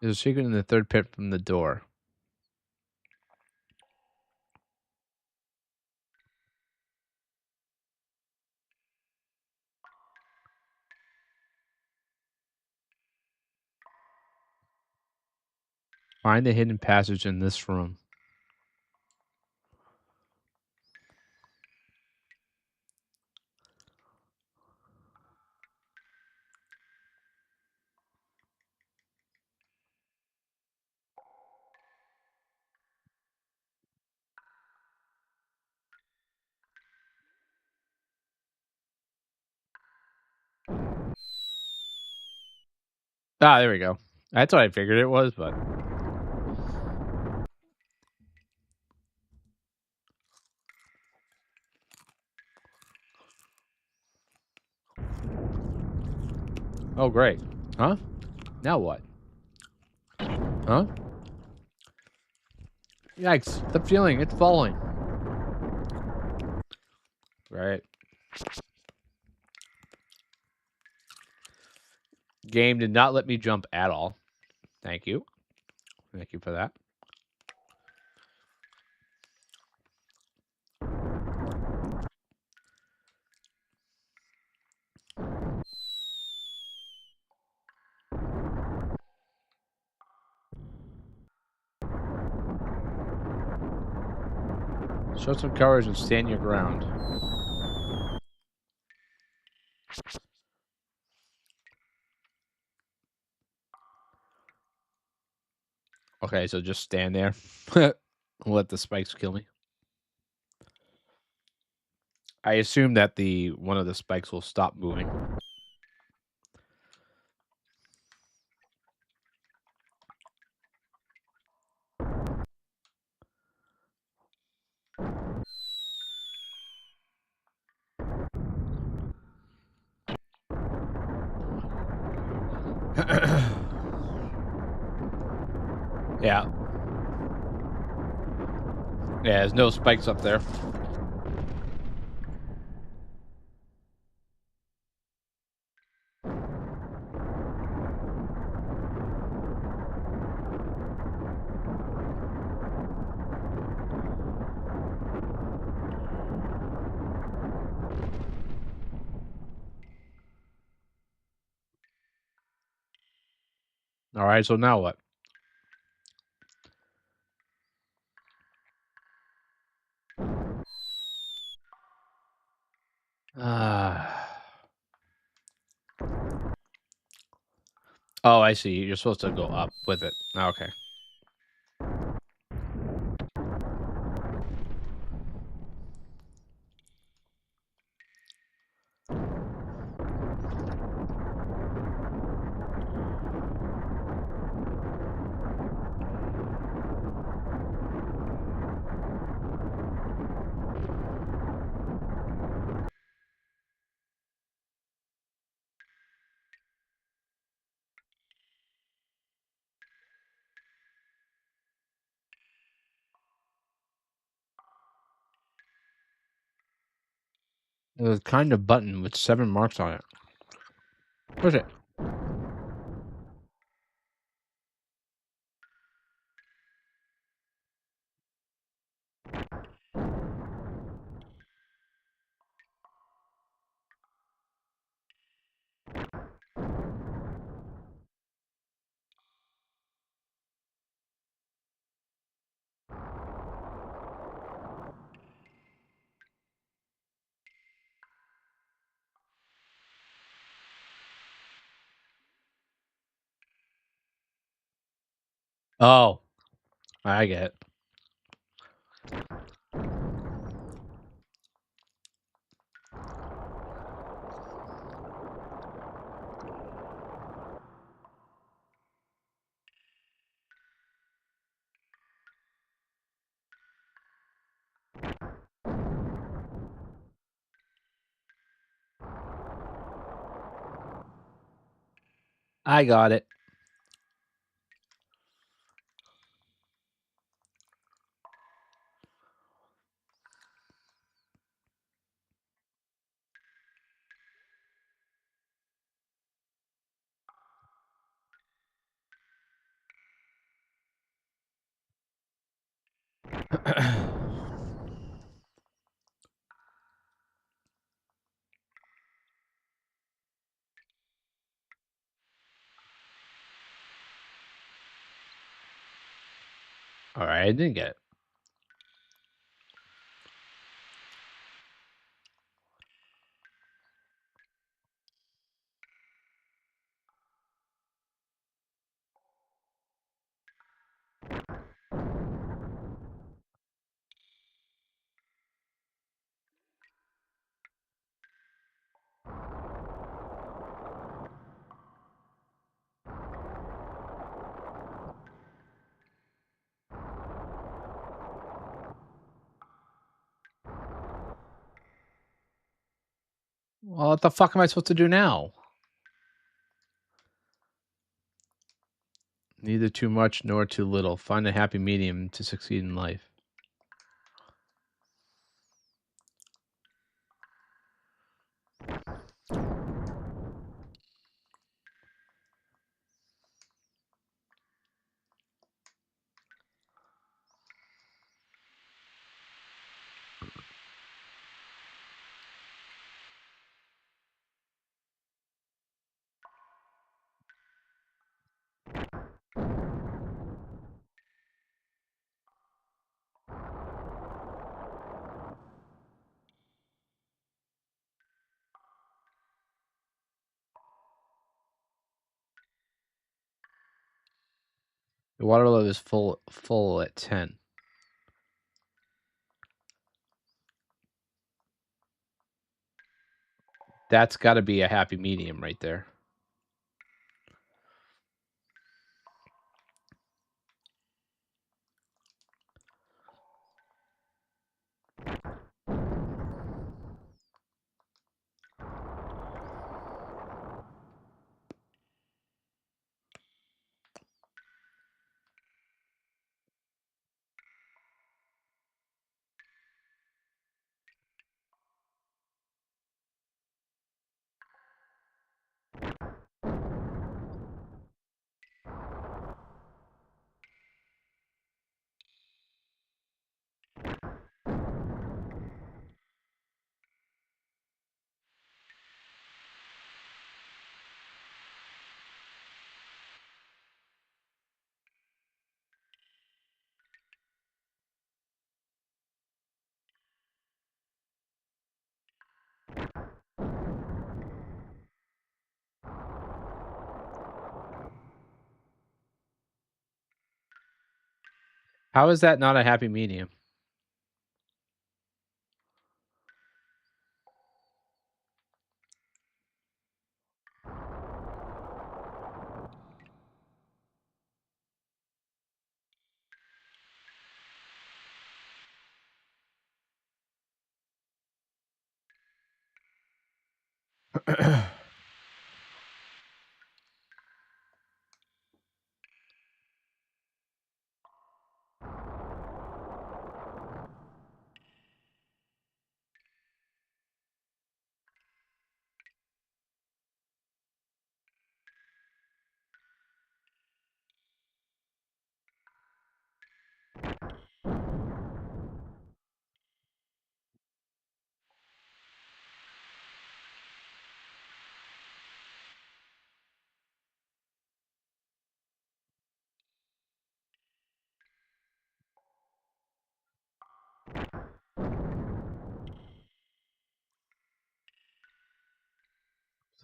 There's a secret in the third pit from the door. Find the hidden passage in this room. Ah, there we go. That's what I figured it was, but oh great. Huh? Now what? Huh? Yikes. The feeling, it's falling. Right. Game did not let me jump at all. Thank you. Thank you for that. Show some courage and stand your ground. Okay, so just stand there. Let the spikes kill me. I assume that one of the spikes will stop moving. Yeah. Yeah, there's no spikes up there. All right, so now what? Oh, I see. You're supposed to go up with it. Okay. There's a kind of button with 7 marks on it. Push it. Oh, I get it. I got it. All right, I didn't get it. Well, what the fuck am I supposed to do now? Neither too much nor too little. Find a happy medium to succeed in life. The water level is full at 10. That's got to be a happy medium right there. How is that not a happy medium?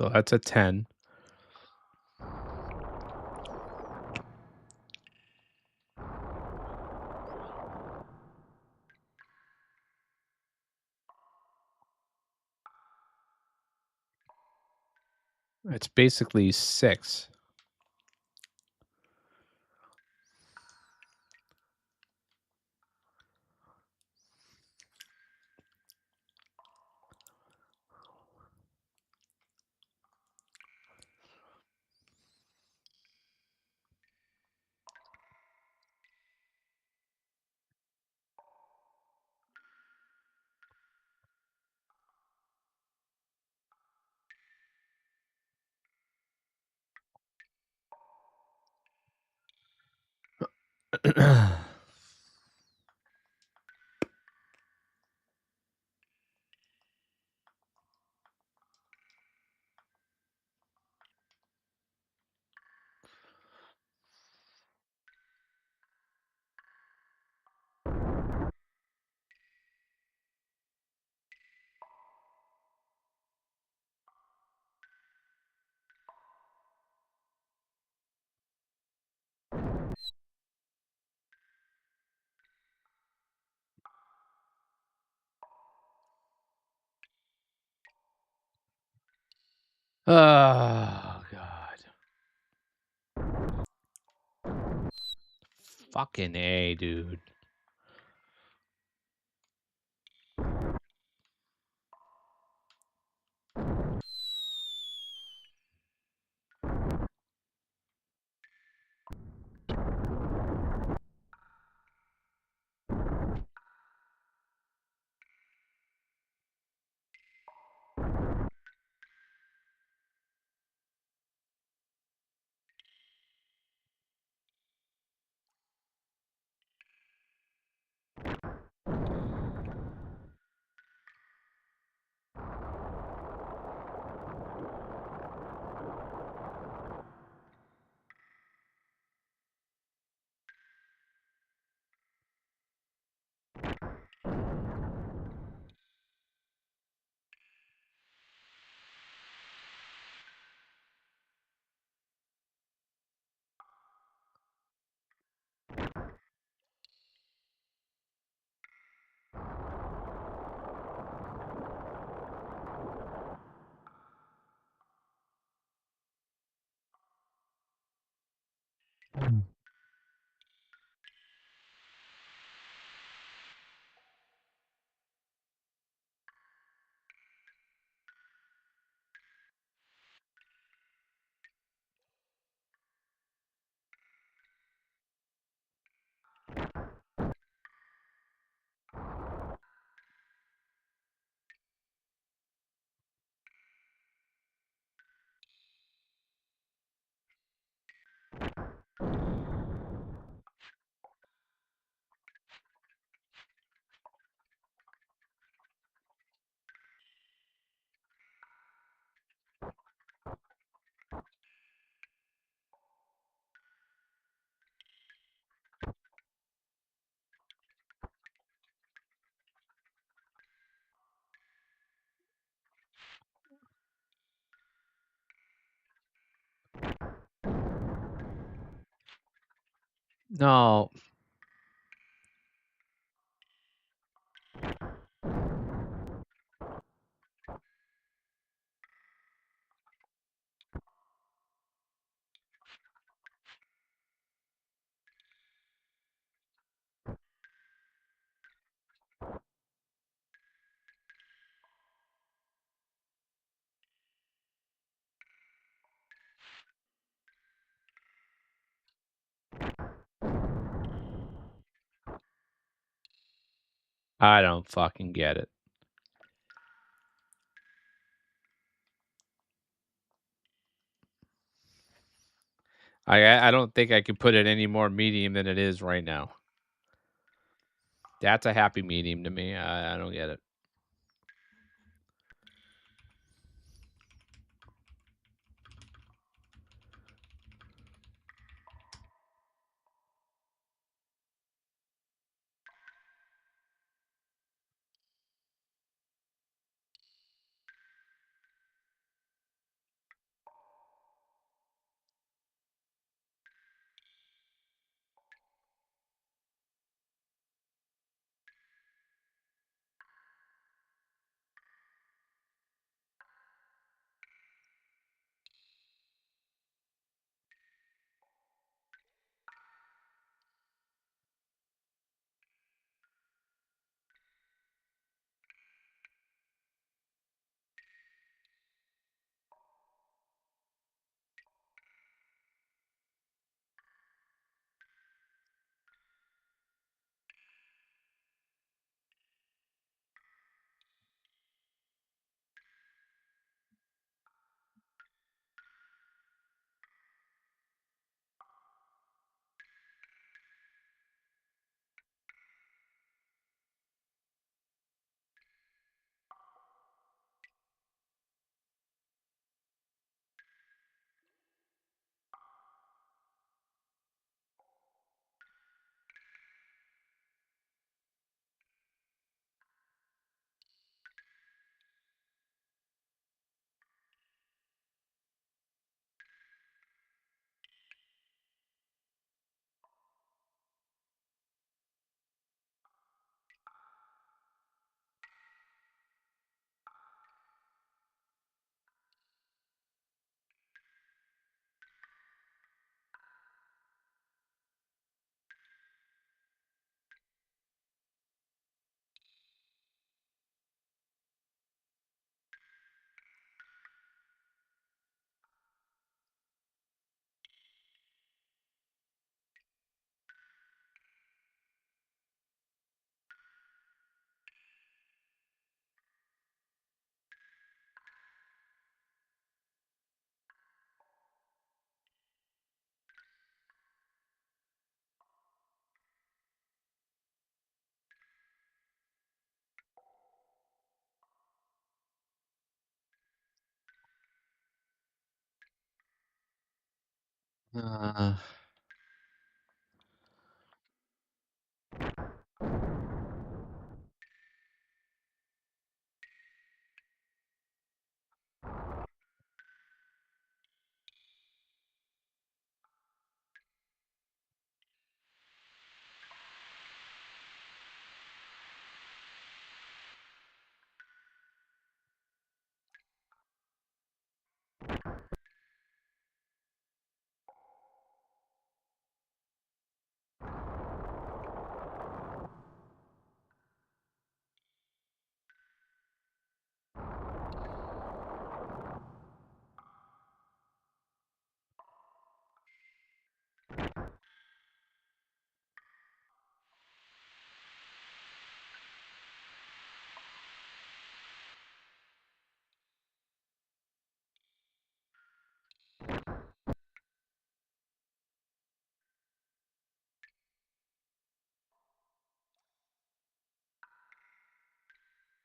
So that's a 10. It's basically 6. Oh god. Fucking A, dude. No. I don't fucking get it. I don't think I could put it any more medium than it is right now. That's a happy medium to me. I don't get it. Uh,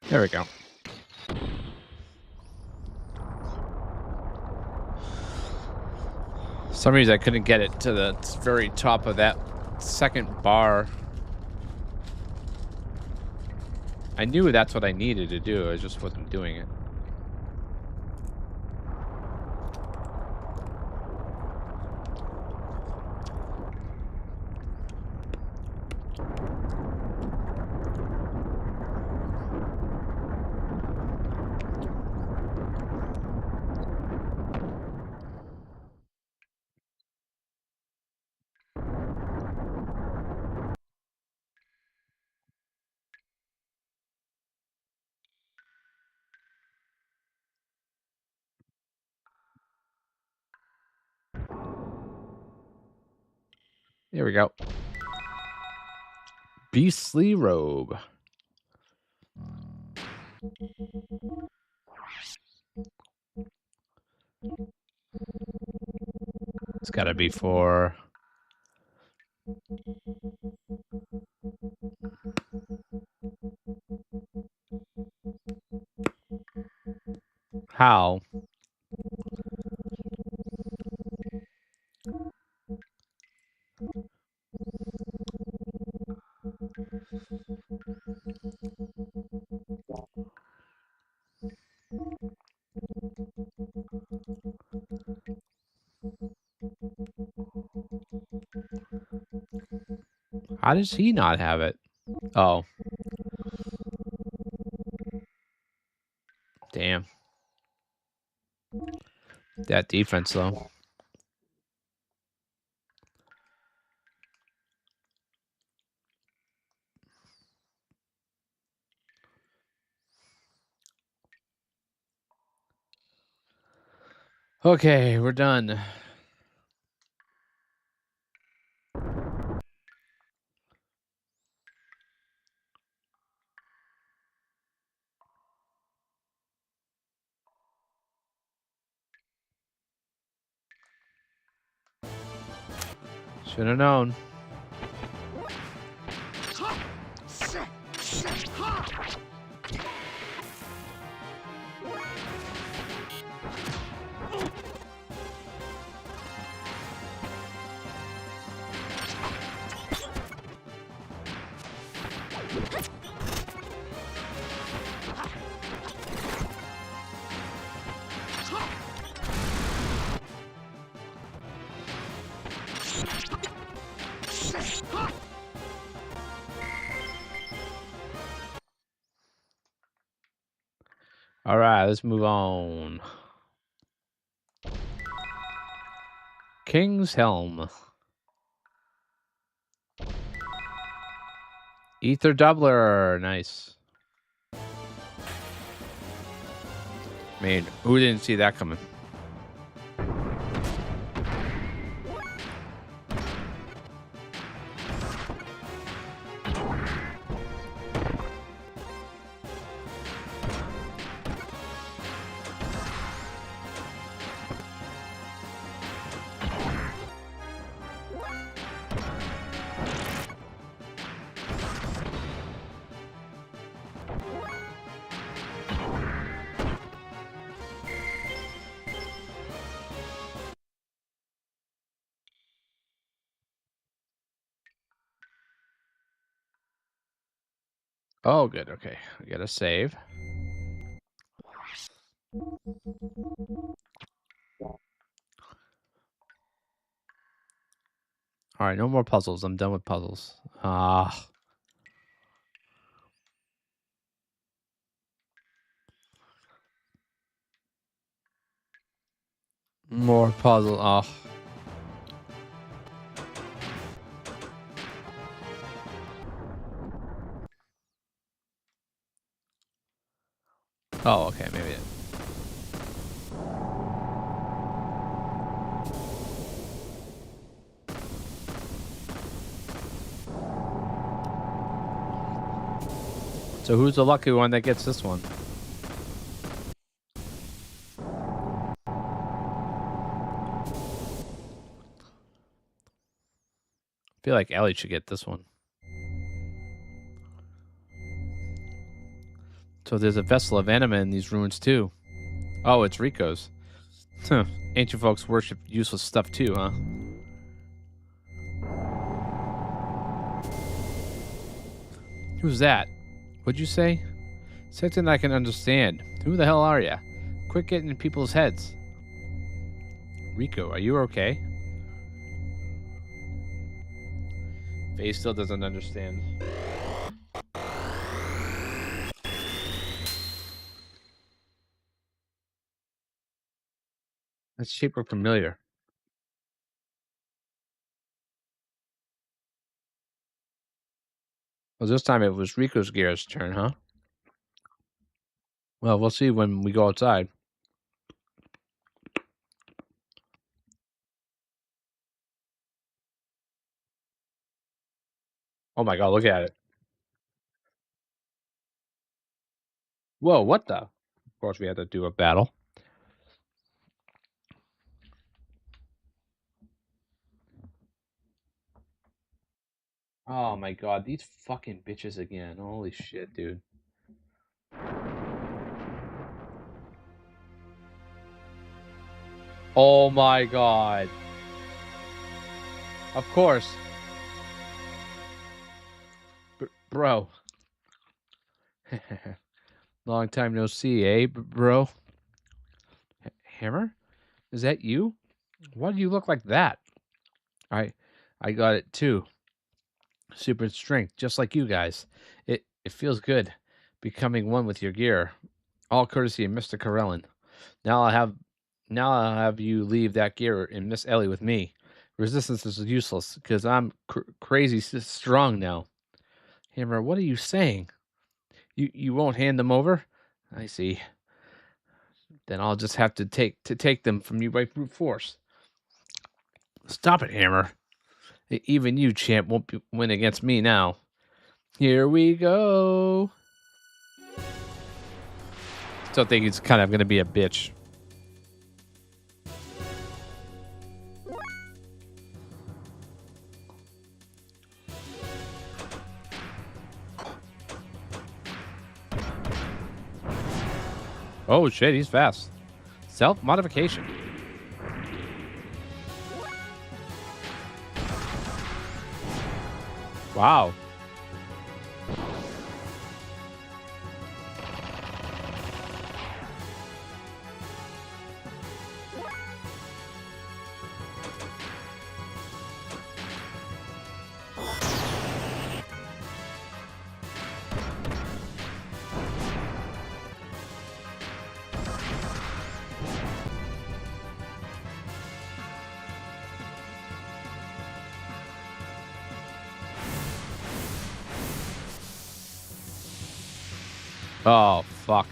there we go. For some reason I couldn't get it to the very top of that second bar. I knew that's what I needed to do. I just wasn't doing it. There we go. Beastly robe. It's gotta be for... How? How does he not have it? Oh. Damn. That defense, though. Okay, we're done. Should have known. All right, let's move on. King's Helm. Ether Doubler. Nice. Man, who didn't see that coming? Oh, good. Okay. We got to save. All right. No more puzzles. I'm done with puzzles. Ah. More puzzle. Oh. Oh, okay. Maybe it. So who's the lucky one that gets this one? I feel like Ellie should get this one. So there's a vessel of anima in these ruins too. Oh, it's Rico's. Huh. Ancient folks worship useless stuff too, huh? Who's that? What'd you say? Something I can understand. Who the hell are ya? Quit getting in people's heads. Rico, are you okay? Faye still doesn't understand. That shape looked familiar. Well, this time it was Rico's Gears' turn, huh? Well, we'll see when we go outside. Oh my god, look at it. Whoa, what the? Of course, we had to do a battle. Oh my god, these fucking bitches again. Holy shit, dude. Oh my god. Of course. Bro. Long time no see, eh, bro? Hammer? Is that you? Why do you look like that? I got it too. Super strength, just like you guys. It feels good becoming one with your gear. All courtesy of Mr. Corellin. Now I'll have you leave that gear and Miss Ellie with me. Resistance is useless because I'm crazy strong now. Hammer, what are you saying? You won't hand them over? I see. Then I'll just have to take them from you by brute force. Stop it, Hammer. Even you, champ, won't win against me now. Here we go. Still think he's kind of going to be a bitch. Oh shit, he's fast. Self-modification. Wow. Oh, fuck.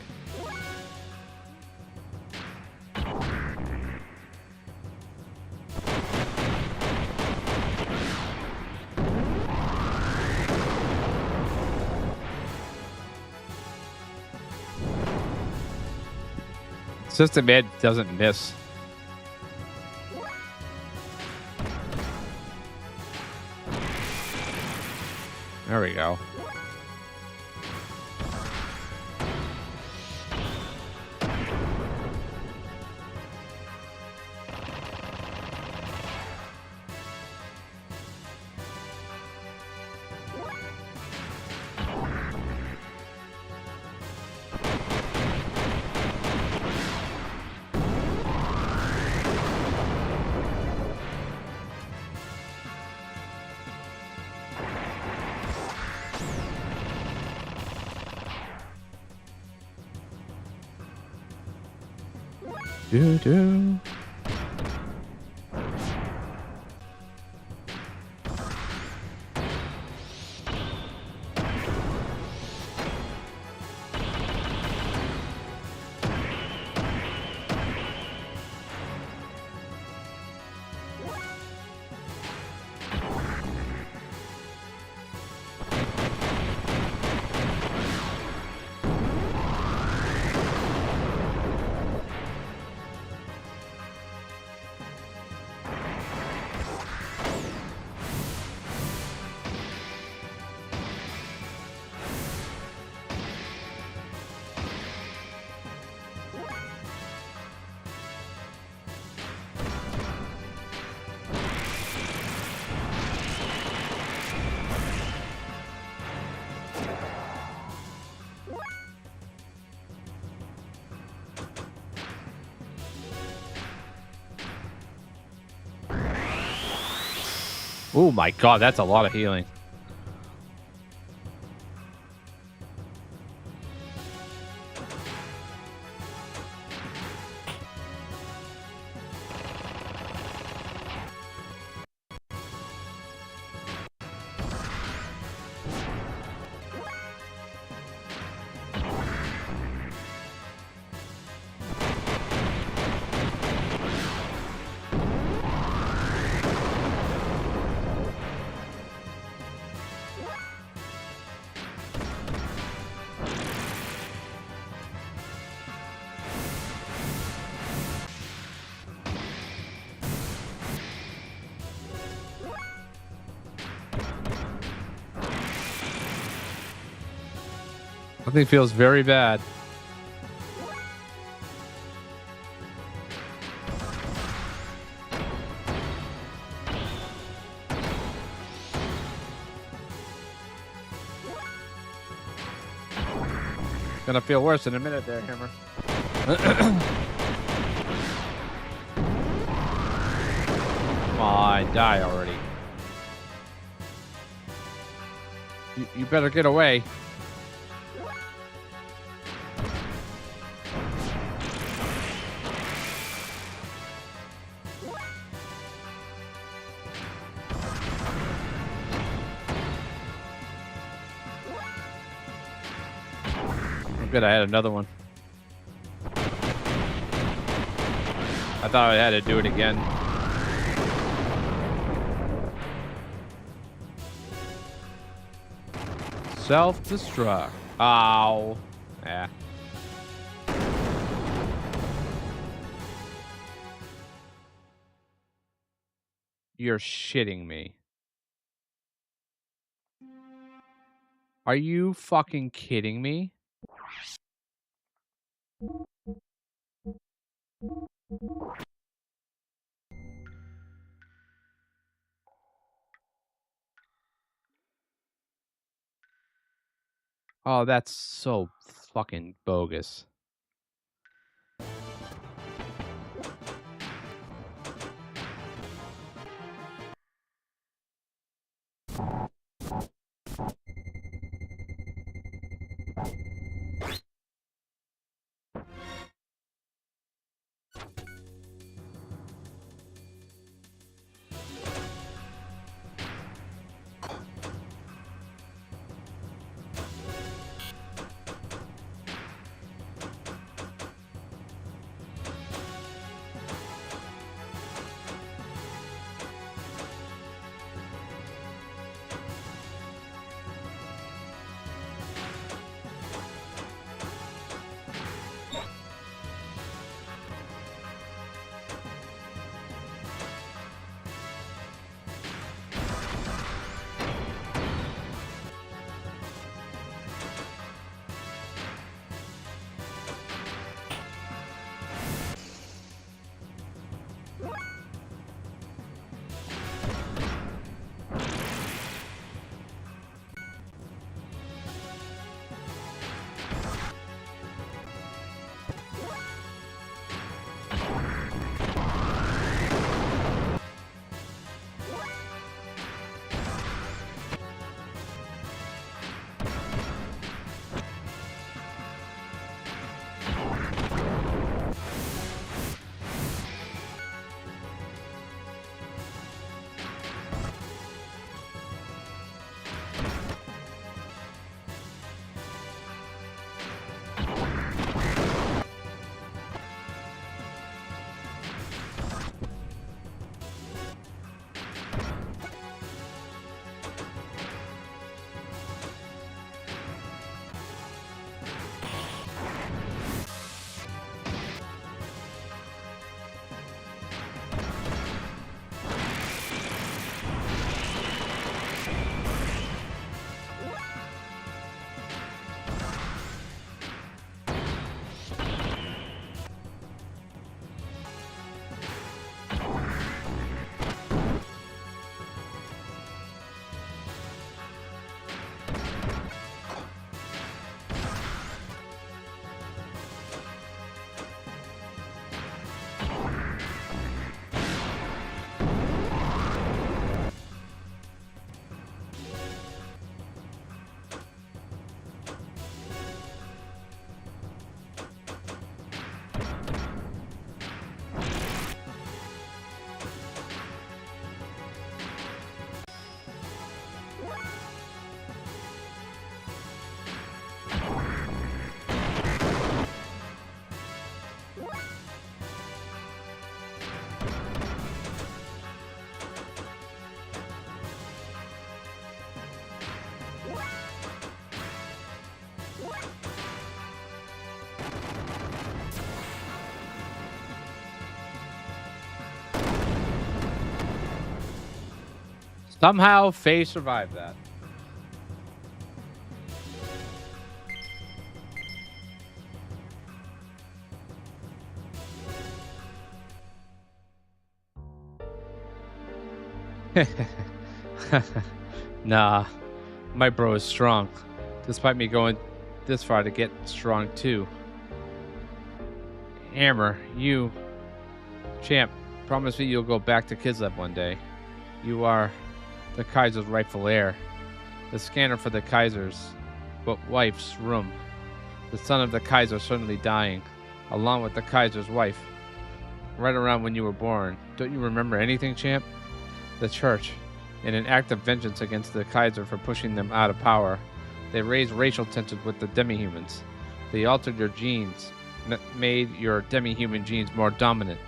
System Ed doesn't miss. There we go. do do. Oh my god, that's a lot of healing. Something feels very bad. Gonna feel worse in a minute there, Hammer. Come on, die already. You better get away. Good, I had another one. I thought I had to do it again. Self-destruct. Ow. Yeah. You're shitting me. Are you fucking kidding me? Oh, that's so fucking bogus. Somehow, Faye survived that. Nah, my bro is strong. Despite me going this far to get strong too. Hammer, you... Champ, promise me you'll go back to Kislev one day. You are the Kaiser's rightful heir. The scanner for the Kaiser's wife's room. The son of the Kaiser suddenly dying, along with the Kaiser's wife. Right around when you were born. Don't you remember anything, champ? The church, in an act of vengeance against the Kaiser for pushing them out of power, they raised racial tensions with the demi-humans. They altered your genes, made your demi-human genes more dominant,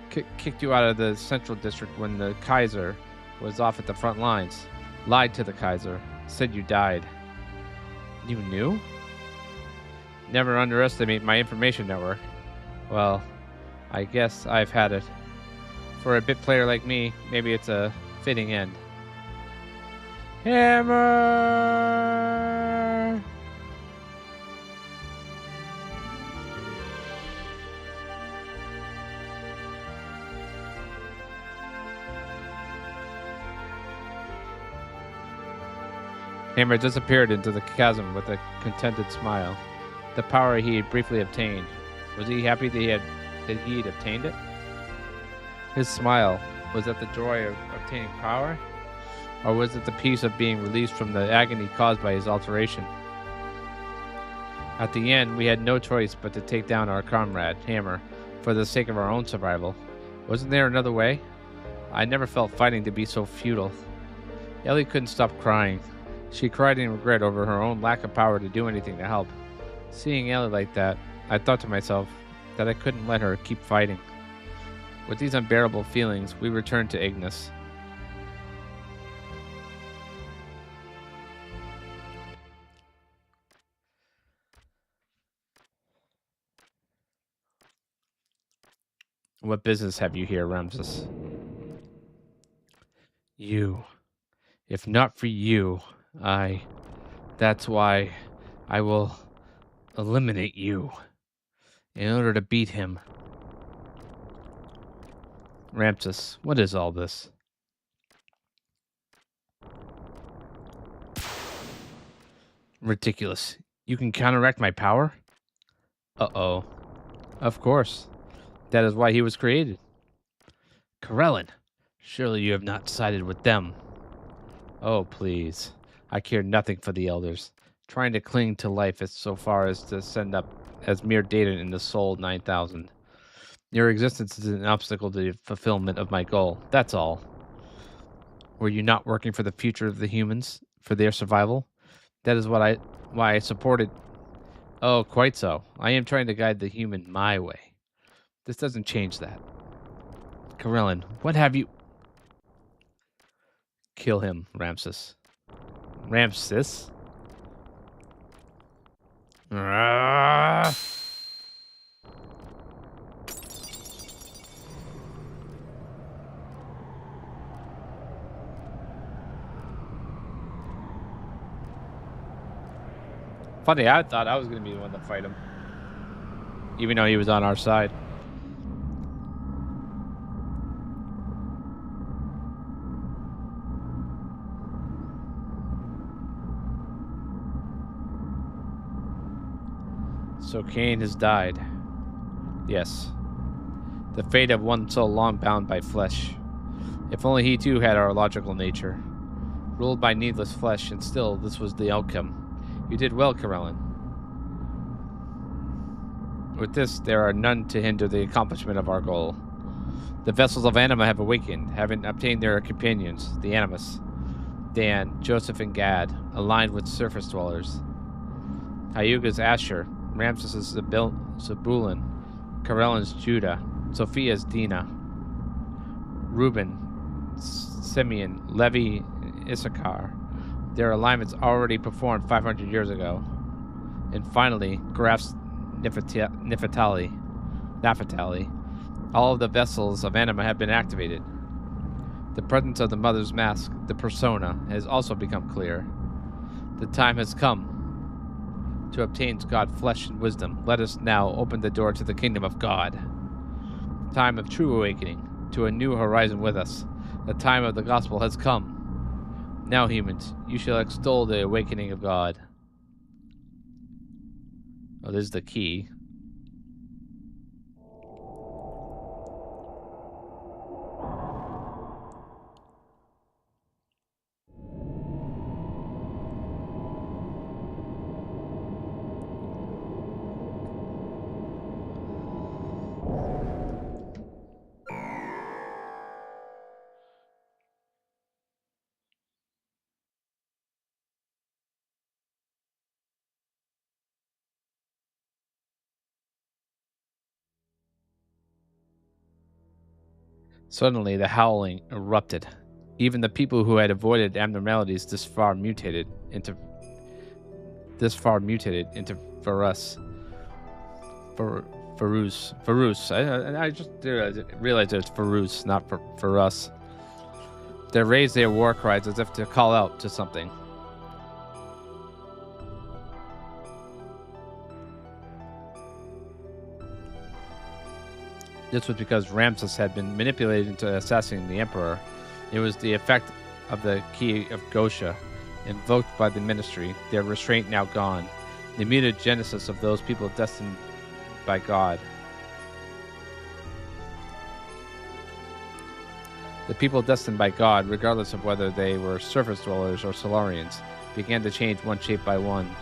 kicked you out of the central district when the Kaiser was off at the front lines, lied to the Kaiser, said you died. You knew? Never underestimate my information network. Well, I guess I've had it. For a bit player like me, maybe it's a fitting end. Hammer! Hammer disappeared into the chasm with a contented smile. The power he had briefly obtained. Was he happy that he had obtained it? His smile, was that the joy of obtaining power? Or was it the peace of being released from the agony caused by his alteration? At the end, we had no choice but to take down our comrade, Hammer, for the sake of our own survival. Wasn't there another way? I never felt fighting to be so futile. Ellie couldn't stop crying. She cried in regret over her own lack of power to do anything to help. Seeing Ellie like that, I thought to myself that I couldn't let her keep fighting. With these unbearable feelings, we returned to Ignis. What business have you here, Ramses? You. If not for you, that's why I will eliminate you in order to beat him. Ramses, what is all this? Ridiculous. You can counteract my power? Uh-oh. Of course. That is why he was created. Karelin, surely you have not sided with them. Oh, please. I care nothing for the elders. Trying to cling to life as so far as to send up as mere data in the Soul 9000. Your existence is an obstacle to the fulfillment of my goal. That's all. Were you not working for the future of the humans, for their survival? That is why I supported... Oh, quite so. I am trying to guide the human my way. This doesn't change that. Karelin, what have you... Kill him, Ramses. Ramses? Ah! Funny, I thought I was going to be the one to fight him. Even though he was on our side. So Cain has died. Yes. The fate of one so long bound by flesh. If only he too had our logical nature. Ruled by needless flesh, and still this was the outcome. You did well, Karelin. With this, there are none to hinder the accomplishment of our goal. The vessels of Anima have awakened, having obtained their companions, the Animus. Dan, Joseph, and Gad, aligned with surface dwellers. Hyuga's Asher, Ramses' Zabulon, Karelin's Judah, Sophia's Dina, Reuben, Simeon, Levi, and Issachar. Their alignments already performed 500 years ago. And finally, Graf's Naphtali. All of the vessels of Anima have been activated. The presence of the mother's mask, the persona, has also become clear. The time has come to obtain God flesh and wisdom. Let us now open the door to the kingdom of God. Time of true awakening to a new horizon with us. The time of the gospel has come. Now, humans, you shall extol the awakening of God. Oh, this is the key. Suddenly, the howling erupted. Even the people who had avoided abnormalities this far mutated into Varus. Varus. I just realized it's Varus, not for us. They raised their war cries as if to call out to something. This was because Ramses had been manipulated into assassinating the emperor. It was the effect of the key of Gosha, invoked by the ministry, their restraint now gone, the mutagenesis of those people destined by God. The people destined by God, regardless of whether they were surface dwellers or Solarians, began to change one shape by one.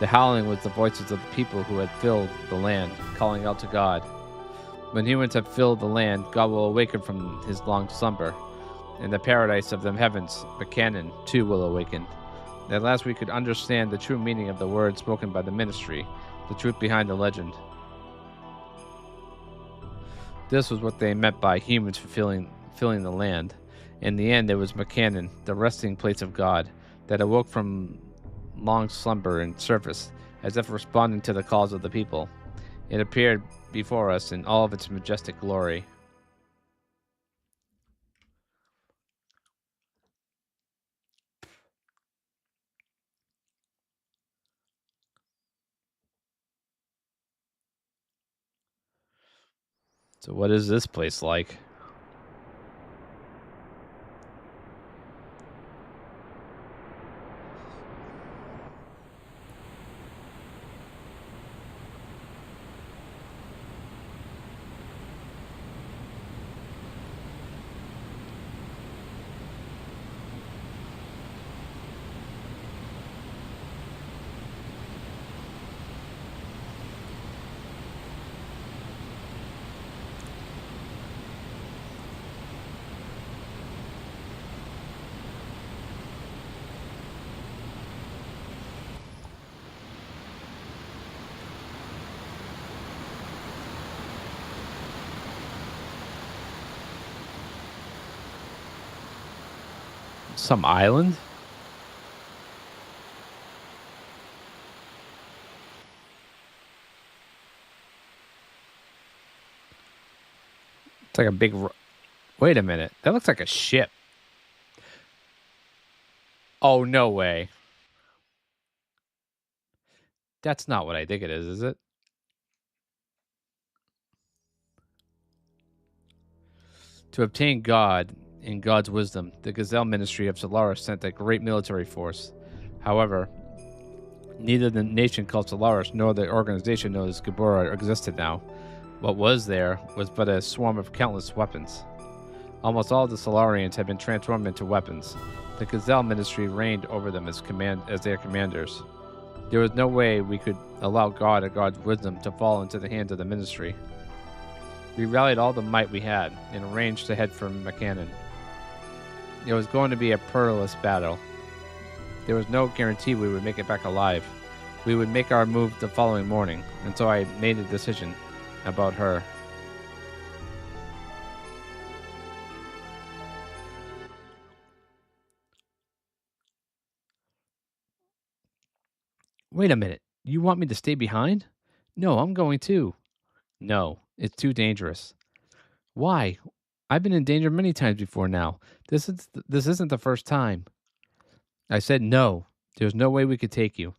The howling was the voices of the people who had filled the land, calling out to God. When humans have filled the land, God will awaken from his long slumber. In the paradise of the heavens, Buchanan, too, will awaken. At last we could understand the true meaning of the words spoken by the ministry, the truth behind the legend. This was what they meant by humans filling the land. In the end, it was Buchanan, the resting place of God, that awoke from long slumber and surfaced, as if responding to the calls of the people. It appeared before us in all of its majestic glory. So what is this place like? Some island? It's like a big... Wait a minute. That looks like a ship. Oh, no way. That's not what I think it is it? To obtain God and God's wisdom, the Gazelle Ministry of Solaris sent a great military force. However, neither the nation called Solaris nor the organization known as Gabora existed now. What was there was but a swarm of countless weapons. Almost all the Solarians had been transformed into weapons. The Gazelle Ministry reigned over them as their commanders. There was no way we could allow God or God's wisdom to fall into the hands of the Ministry. We rallied all the might we had and arranged to head for Buchanan. It was going to be a perilous battle. There was no guarantee we would make it back alive. We would make our move the following morning, and so I made a decision about her. Wait a minute. You want me to stay behind? No, I'm going too. No, it's too dangerous. Why? I've been in danger many times before now. This isn't the first time. I said no. There's no way we could take you.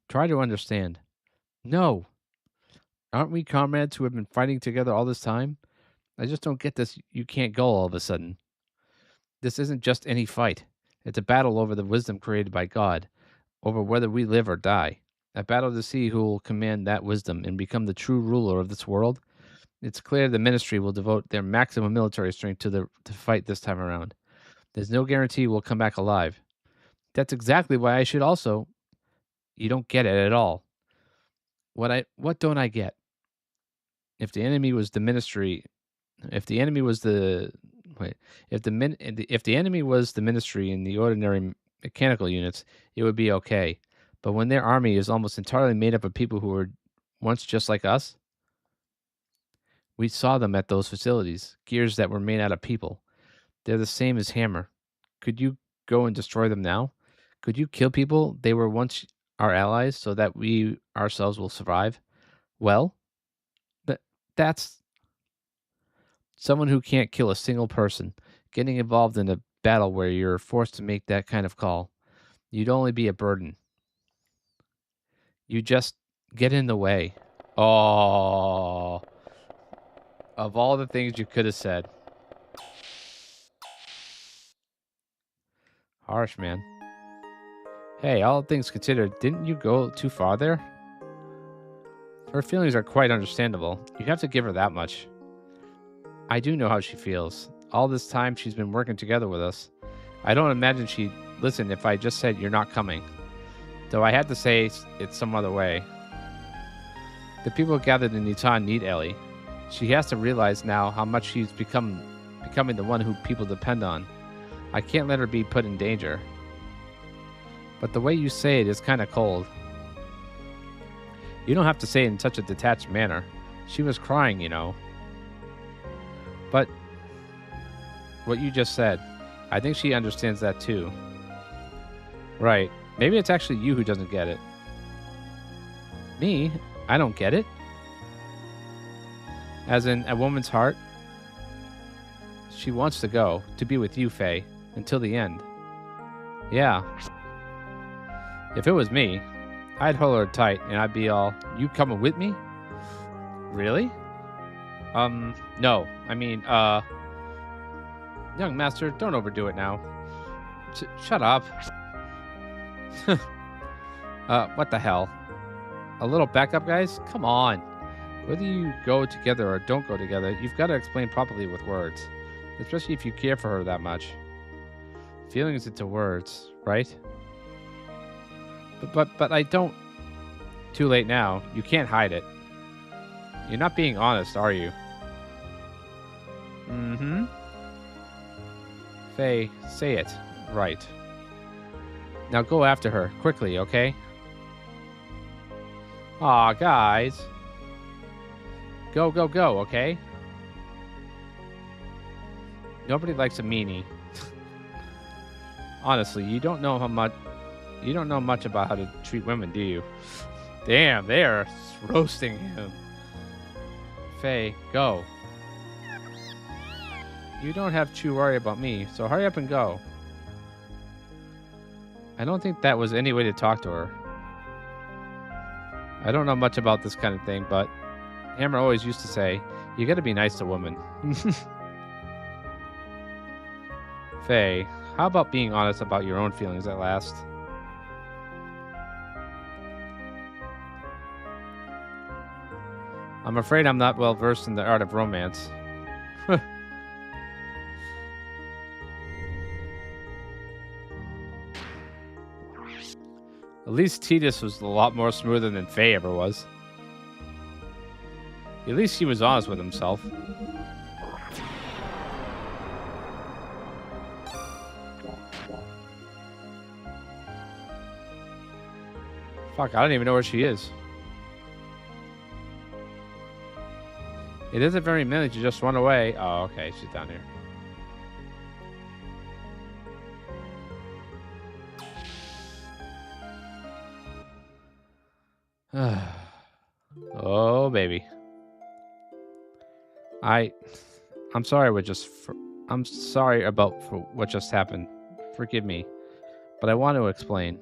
Try to understand. No. Aren't we comrades who have been fighting together all this time? I just don't get this. You can't go all of a sudden. This isn't just any fight. It's a battle over the wisdom created by God, over whether we live or die. A battle to see who will command that wisdom and become the true ruler of this world. It's clear the ministry will devote their maximum military strength to fight this time around. There's no guarantee we'll come back alive. That's exactly why I should also. You don't get it at all. What don't I get? If the enemy was the ministry, if the enemy was the wait, if the enemy was the ministry in the ordinary mechanical units, it would be okay. But when their army is almost entirely made up of people who were once just like us, we saw them at those facilities, gears that were made out of people. They're the same as Hammer. Could you go and destroy them now? Could you kill people they were once our allies so that we ourselves will survive? Well, that that's someone who can't kill a single person. Getting involved in a battle where you're forced to make that kind of call. You'd only be a burden. You just get in the way. Oh, of all the things you could have said. Harsh, man. Hey, all things considered, didn't you go too far there? Her feelings are quite understandable. You have to give her that much. I do know how she feels. All this time she's been working together with us. I don't imagine she'd listen if I just said you're not coming. Though I had to say it some other way. The people gathered in Utah need Ellie. She has to realize now how much she's becoming the one who people depend on. I can't let her be put in danger. But the way you say it is kind of cold. You don't have to say it in such a detached manner. She was crying, you know. But what you just said, I think she understands that too. Right. Maybe it's actually you who doesn't get it. Me? I don't get it? As in, a woman's heart? She wants to go, to be with you, Faye, until the end. Yeah. If it was me, I'd hold her tight and I'd be all, you coming with me? Really? No. I mean, young master, don't overdo it now. Shut up. What the hell? A little backup, guys? Come on. Whether you go together or don't go together, you've got to explain properly with words. Especially if you care for her that much. Feelings into words, right? But I don't. Too late now. You can't hide it. You're not being honest, are you? Mm-hmm. Faye, say it. Right. Now go after her, quickly, okay? Aw, guys. Go, go, go, okay? Nobody likes a meanie. Honestly, you don't know much about how to treat women, do you? Damn, they are roasting him. Faye, go. You don't have to worry about me, so hurry up and go. I don't think that was any way to talk to her. I don't know much about this kind of thing, but Hammer always used to say, you gotta be nice to women. Faye, how about being honest about your own feelings at last? I'm afraid I'm not well versed in the art of romance. At least Titus was a lot more smoother than Faye ever was. At least he was honest with himself. Fuck, I don't even know where she is. It isn't very many to just run away. Oh, okay, she's down here. Oh, baby. I'm sorry I'm sorry about for what just happened. Forgive me, but I want to explain.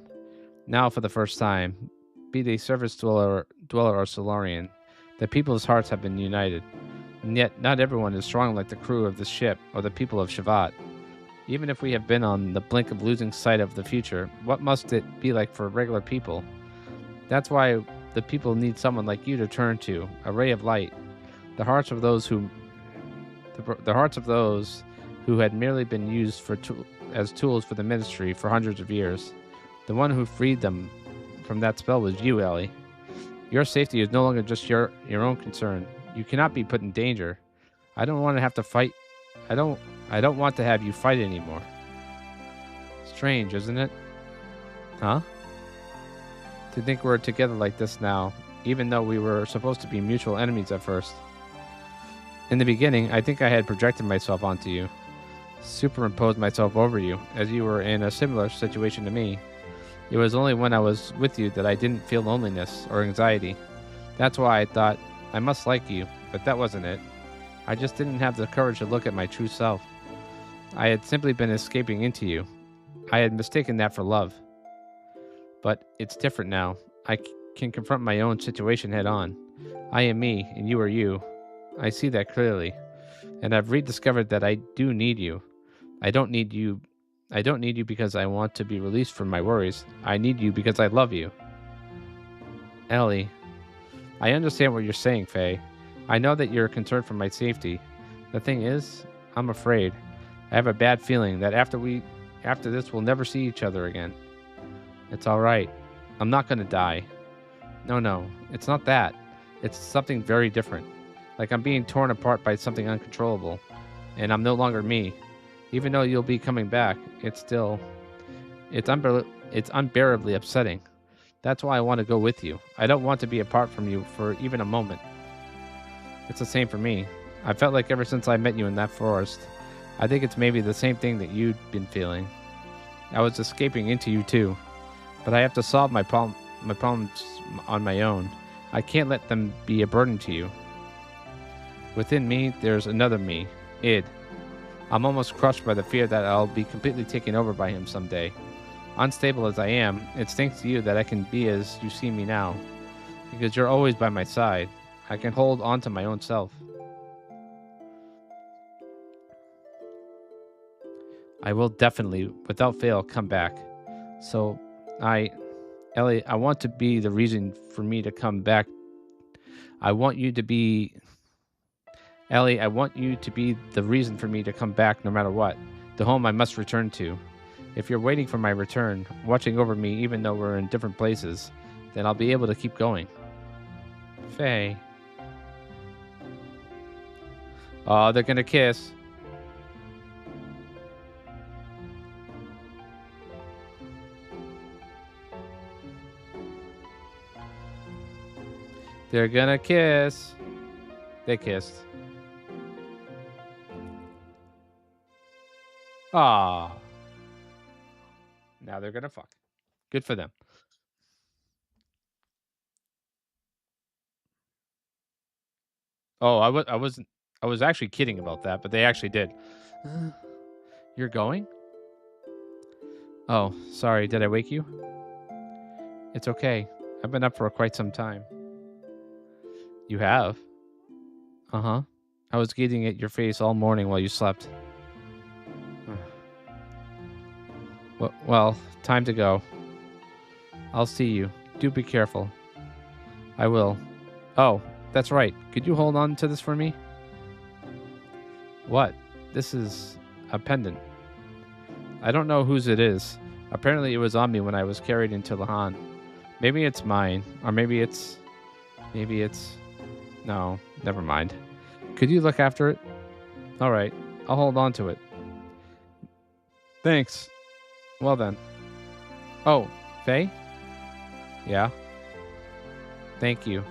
Now, for the first time, be they surface dweller or Solarian, the people's hearts have been united. And yet, not everyone is strong like the crew of this ship or the people of Shavat. Even if we have been on the blink of losing sight of the future, what must it be like for regular people? That's why the people need someone like you to turn to, a ray of light. The hearts of those who the hearts of those who had merely been used as tools for the ministry for hundreds of years. The one who freed them from that spell was you, Ellie. Your safety is no longer just your own concern. You cannot be put in danger. I don't want to have to fight. I don't want to have you fight anymore. Strange, isn't it? Huh? To think we're together like this now, even though we were supposed to be mutual enemies at first. In the beginning, I think I had projected myself onto you, superimposed myself over you, as you were in a similar situation to me. It was only when I was with you that I didn't feel loneliness or anxiety. That's why I thought I must like you, but that wasn't it. I just didn't have the courage to look at my true self. I had simply been escaping into you. I had mistaken that for love. But it's different now. I can confront my own situation head on. I am me, and you are you. I see that clearly. And I've rediscovered that I do need you. I don't need you because I want to be released from my worries. I need you because I love you. Ellie, I understand what you're saying, Faye. I know that you're concerned for my safety. The thing is, I'm afraid. I have a bad feeling that after this we'll never see each other again. It's all right. I'm not going to die. No, it's not that. It's something very different. Like I'm being torn apart by something uncontrollable, and I'm no longer me. Even though you'll be coming back, it's unbearably upsetting. That's why I want to go with you. I don't want to be apart from you for even a moment. It's the same for me. I felt like ever since I met you in that forest. I think it's maybe the same thing that you'd been feeling. I was escaping into you too, but I have to solve my problems on my own. I can't let them be a burden to you. Within me, there's another me, Id. I'm almost crushed by the fear that I'll be completely taken over by him someday. Unstable as I am, it's thanks to you that I can be as you see me now. Because you're always by my side. I can hold on to my own self. I will definitely, without fail, come back. So, Ellie, I want to be the reason for me to come back. Ellie, I want you to be the reason for me to come back no matter what. The home I must return to. If you're waiting for my return, watching over me even though we're in different places, then I'll be able to keep going. Faye. Oh, they're gonna kiss. They're gonna kiss. They kissed. Ah. Now they're gonna fuck. Good for them. Oh, I was actually kidding about that, but they actually did. You're going? Oh, sorry. Did I wake you? It's okay. I've been up for quite some time. You have? Uh-huh. I was gazing at your face all morning while you slept. Well, time to go. I'll see you. Do be careful. I will. Oh, that's right. Could you hold on to this for me? What? This is a pendant. I don't know whose it is. Apparently it was on me when I was carried into Lahan. Maybe it's mine, or maybe it's... No, never mind. Could you look after it? All right, I'll hold on to it. Thanks. Well then. Oh, Faye? Yeah? Thank you.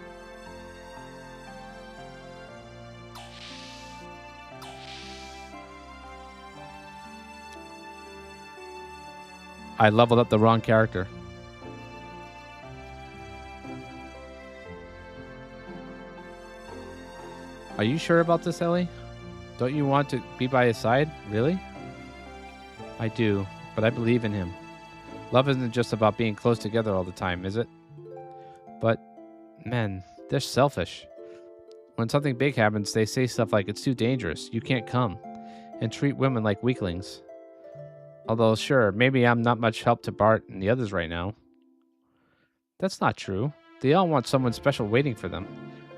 I leveled up the wrong character. Are you sure about this, Ellie? Don't you want to be by his side? Really? I do, but I believe in him. Love isn't just about being close together all the time, is it? But, men, they're selfish. When something big happens, they say stuff like, it's too dangerous, you can't come, and treat women like weaklings. Although, sure, maybe I'm not much help to Bart and the others right now. That's not true. They all want someone special waiting for them.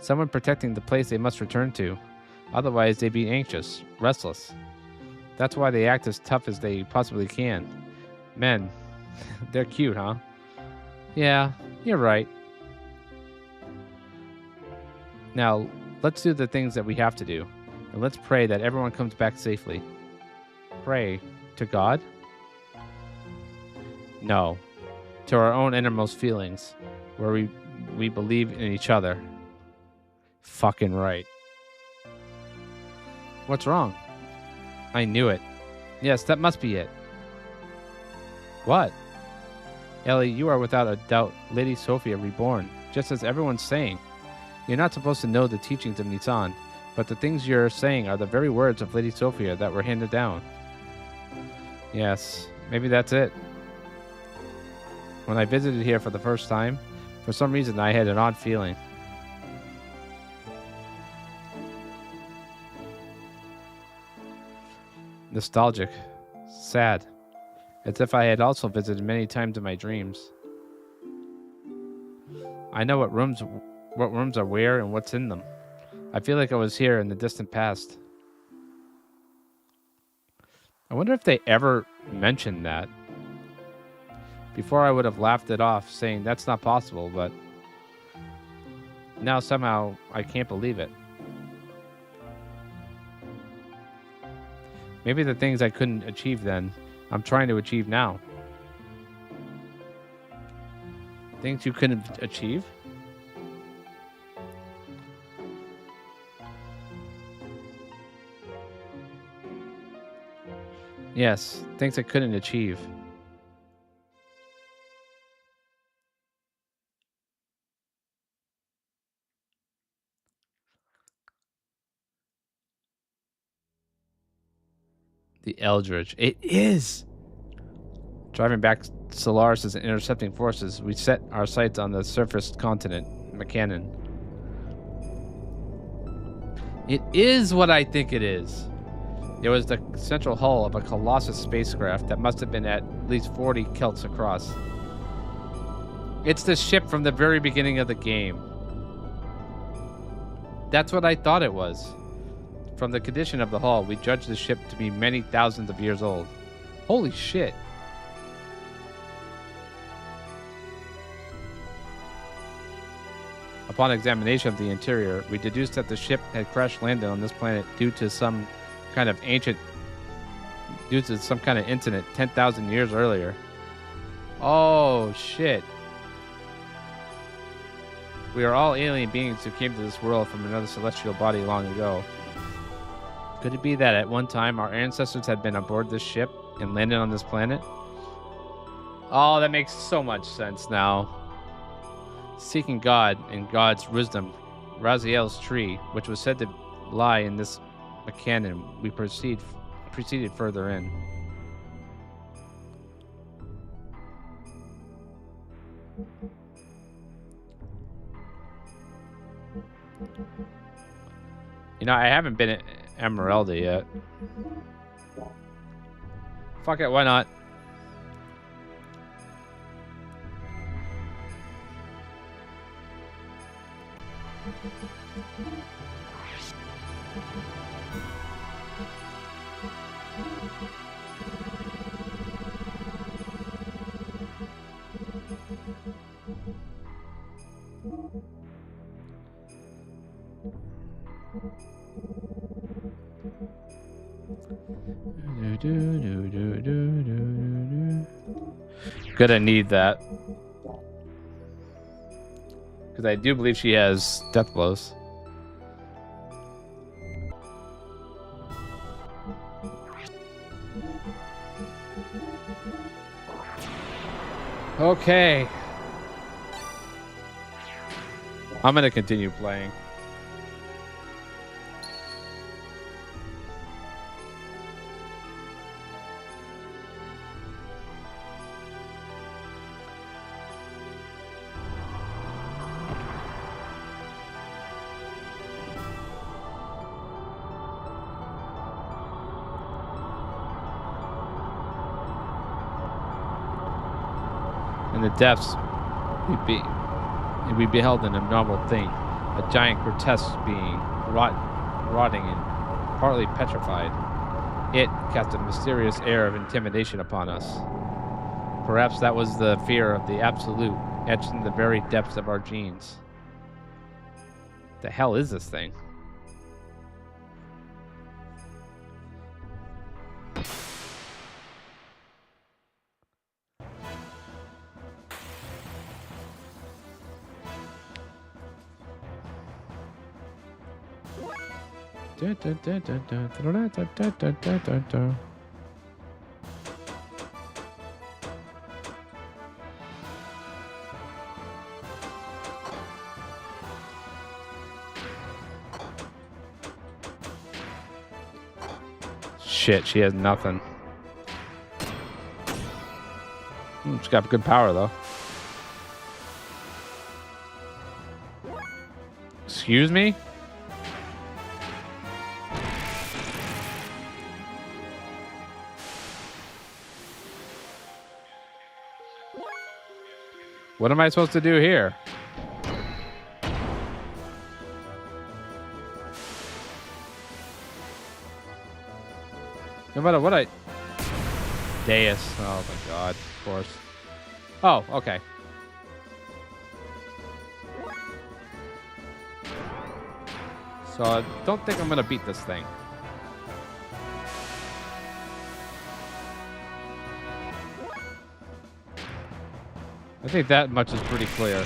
Someone protecting the place they must return to. Otherwise, they'd be anxious, restless. That's why they act as tough as they possibly can. Men, they're cute, huh? Yeah, you're right. Now, let's do the things that we have to do. And let's pray that everyone comes back safely. Pray to God? No. To our own innermost feelings, where we believe in each other. Fucking right. What's wrong? I knew it. Yes, that must be it. What? Ellie, you are without a doubt Lady Sophia reborn, just as everyone's saying. You're not supposed to know the teachings of Nisan, but the things you're saying are the very words of Lady Sophia that were handed down. Yes, maybe that's it. When I visited here for the first time, for some reason I had an odd feeling. Nostalgic. Sad. As if I had also visited many times in my dreams. I know what rooms are where and what's in them. I feel like I was here in the distant past. I wonder if they ever mentioned that. Before I would have laughed it off, saying that's not possible, but now somehow I can't believe it. Maybe the things I couldn't achieve then, I'm trying to achieve now. Things you couldn't achieve? Yes, things I couldn't achieve. The Eldritch. It is! Driving back Solaris' intercepting forces, we set our sights on the surfaced continent, McCannon. It is what I think it is. It was the central hull of a Colossus spacecraft that must have been at least 40 Celts across. It's the ship from the very beginning of the game. That's what I thought it was. From the condition of the hull, we judged the ship to be many thousands of years old. Holy shit. Upon examination of the interior, we deduced that the ship had crash landed on this planet due to some kind of incident 10,000 years earlier. Oh, shit. We are all alien beings who came to this world from another celestial body long ago. Could it be that at one time our ancestors had been aboard this ship and landed on this planet? Oh, that makes so much sense now. Seeking God and God's wisdom, Raziel's tree, which was said to lie in this McCannon, we proceeded further in. You know, I haven't been at Emeralda yet. Fuck it, why not? Gonna need that. Because I do believe she has death blows. Okay. I'm gonna continue playing. In the depths, we beheld an abnormal thing, a giant grotesque being, rotting and partly petrified. It cast a mysterious air of intimidation upon us. Perhaps that was the fear of the absolute, etched in the very depths of our genes. The hell is this thing? Shit, she has nothing. She's got good power, though. Excuse me? What am I supposed to do here? No matter what I... Deus. Oh my god. Of course. Oh, okay. So I don't think I'm going to beat this thing. I think that much is pretty clear.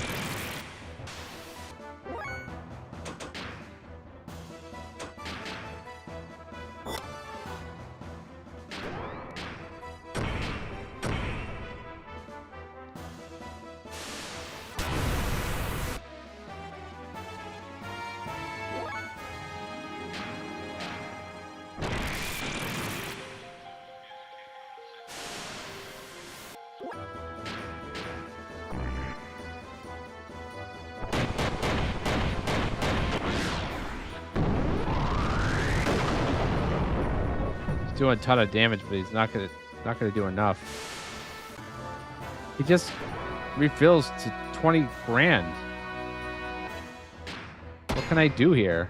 Doing a ton of damage, but he's not gonna do enough. He just refills to 20 grand. What can I do here?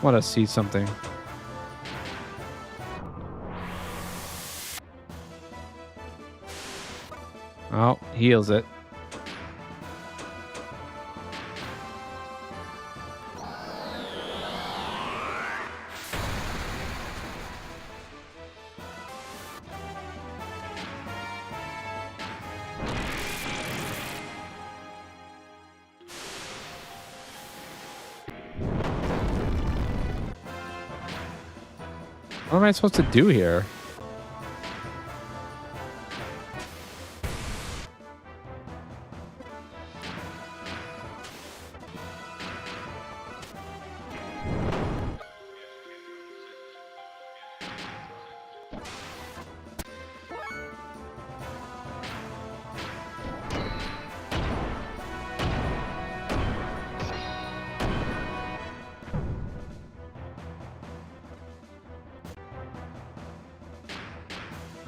Want to see something. Oh, heals it. What am I supposed to do here?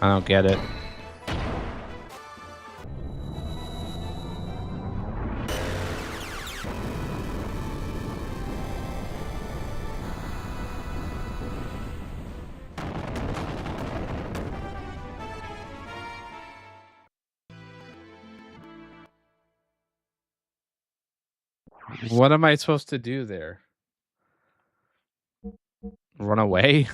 I don't get it. What am I supposed to do there? Run away?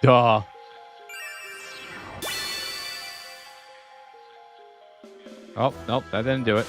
Duh. Oh, nope, that didn't do it.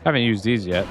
Haven't used these yet.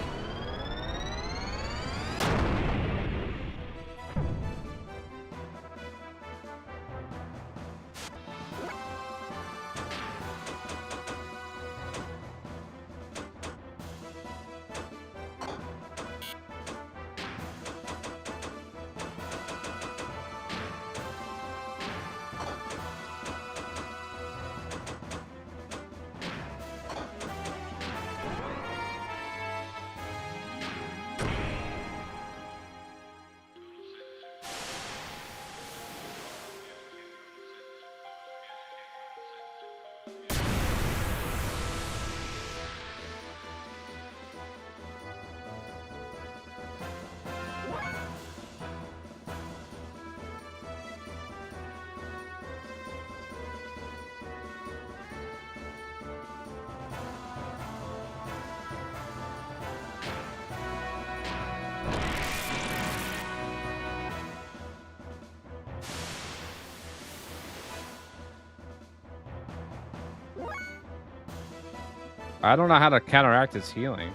I don't know how to counteract its healing.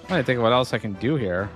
I'm trying to think of what else I can do here.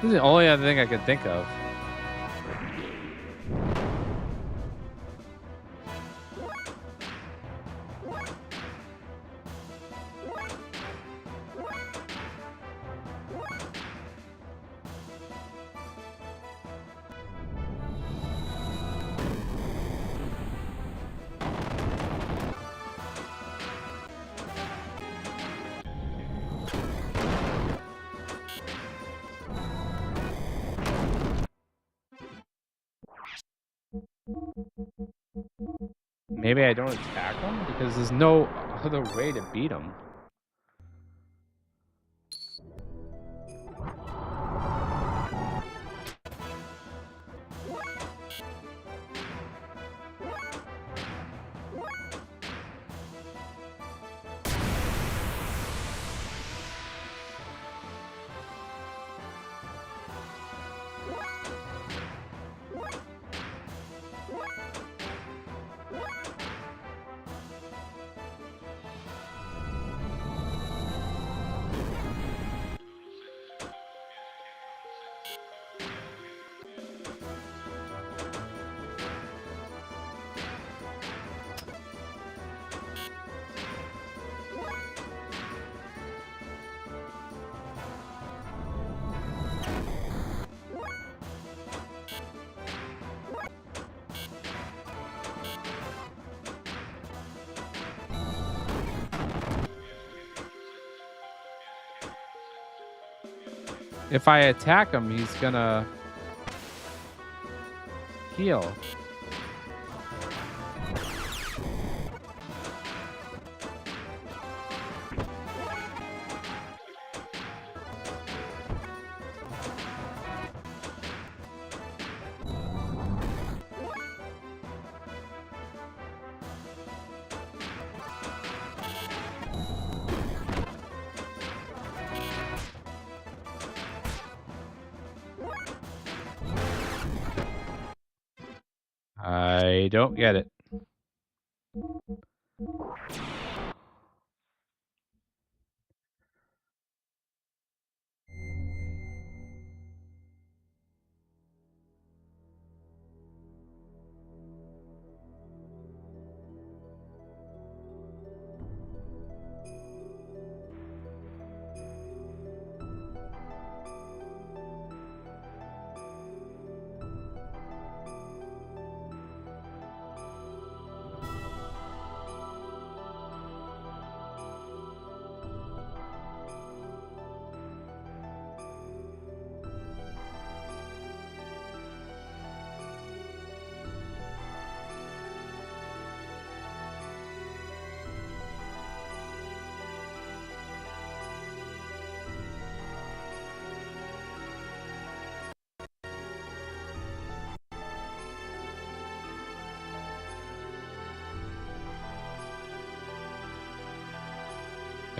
This is the only other thing I could think of. Maybe I don't attack him because there's no other way to beat him. If I attack him, he's gonna heal. I don't get it.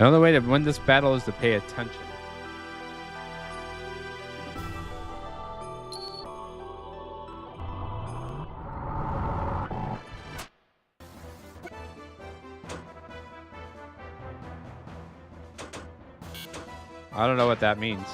The only way to win this battle is to pay attention. I don't know what that means.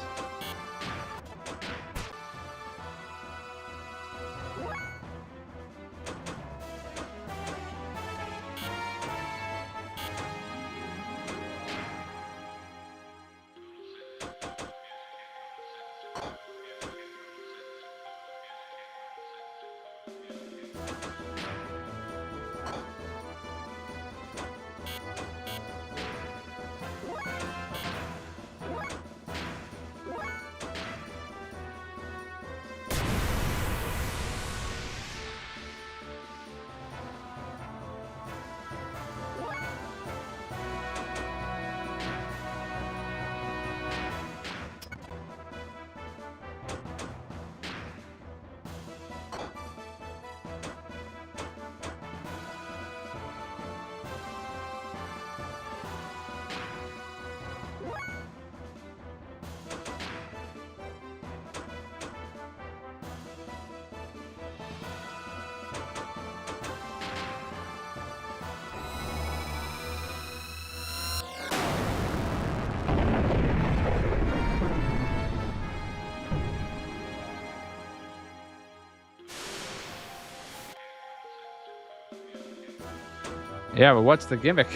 Yeah, but what's the gimmick?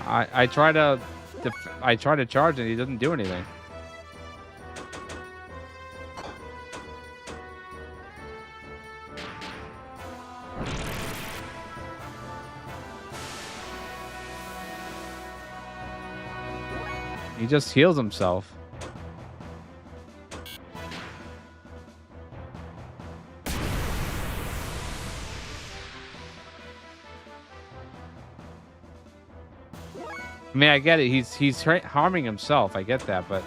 I try to I try to charge and he doesn't do anything. He just heals himself. I mean, I get it. He's harming himself. I get that, but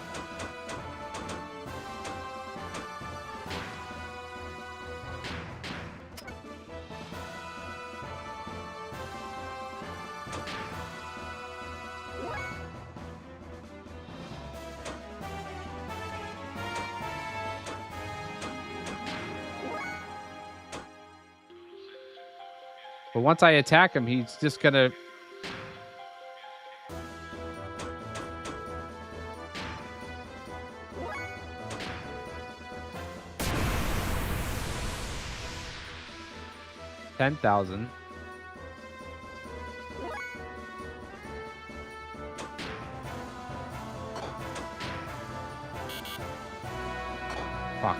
once I attack him, he's just gonna. $10,000. Fuck.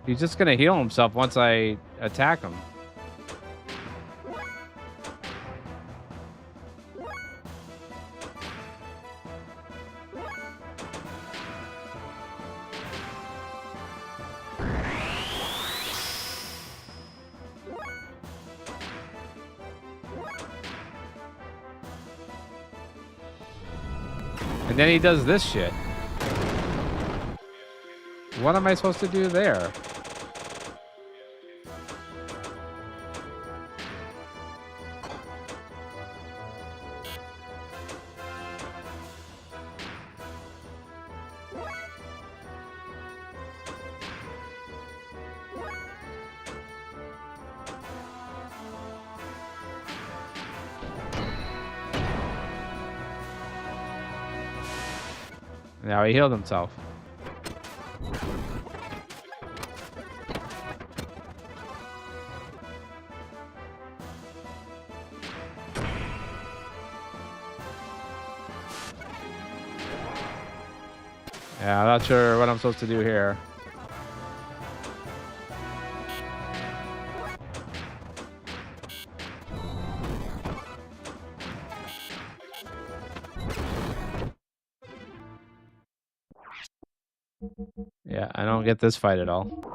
He's just gonna heal himself once I attack him. And then he does this shit. What am I supposed to do there? Now he healed himself. Yeah, I'm not sure what I'm supposed to do here. Yeah, I don't get this fight at all.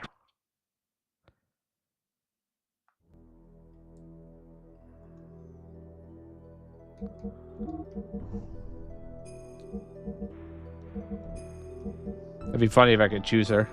It'd be funny if I could choose her.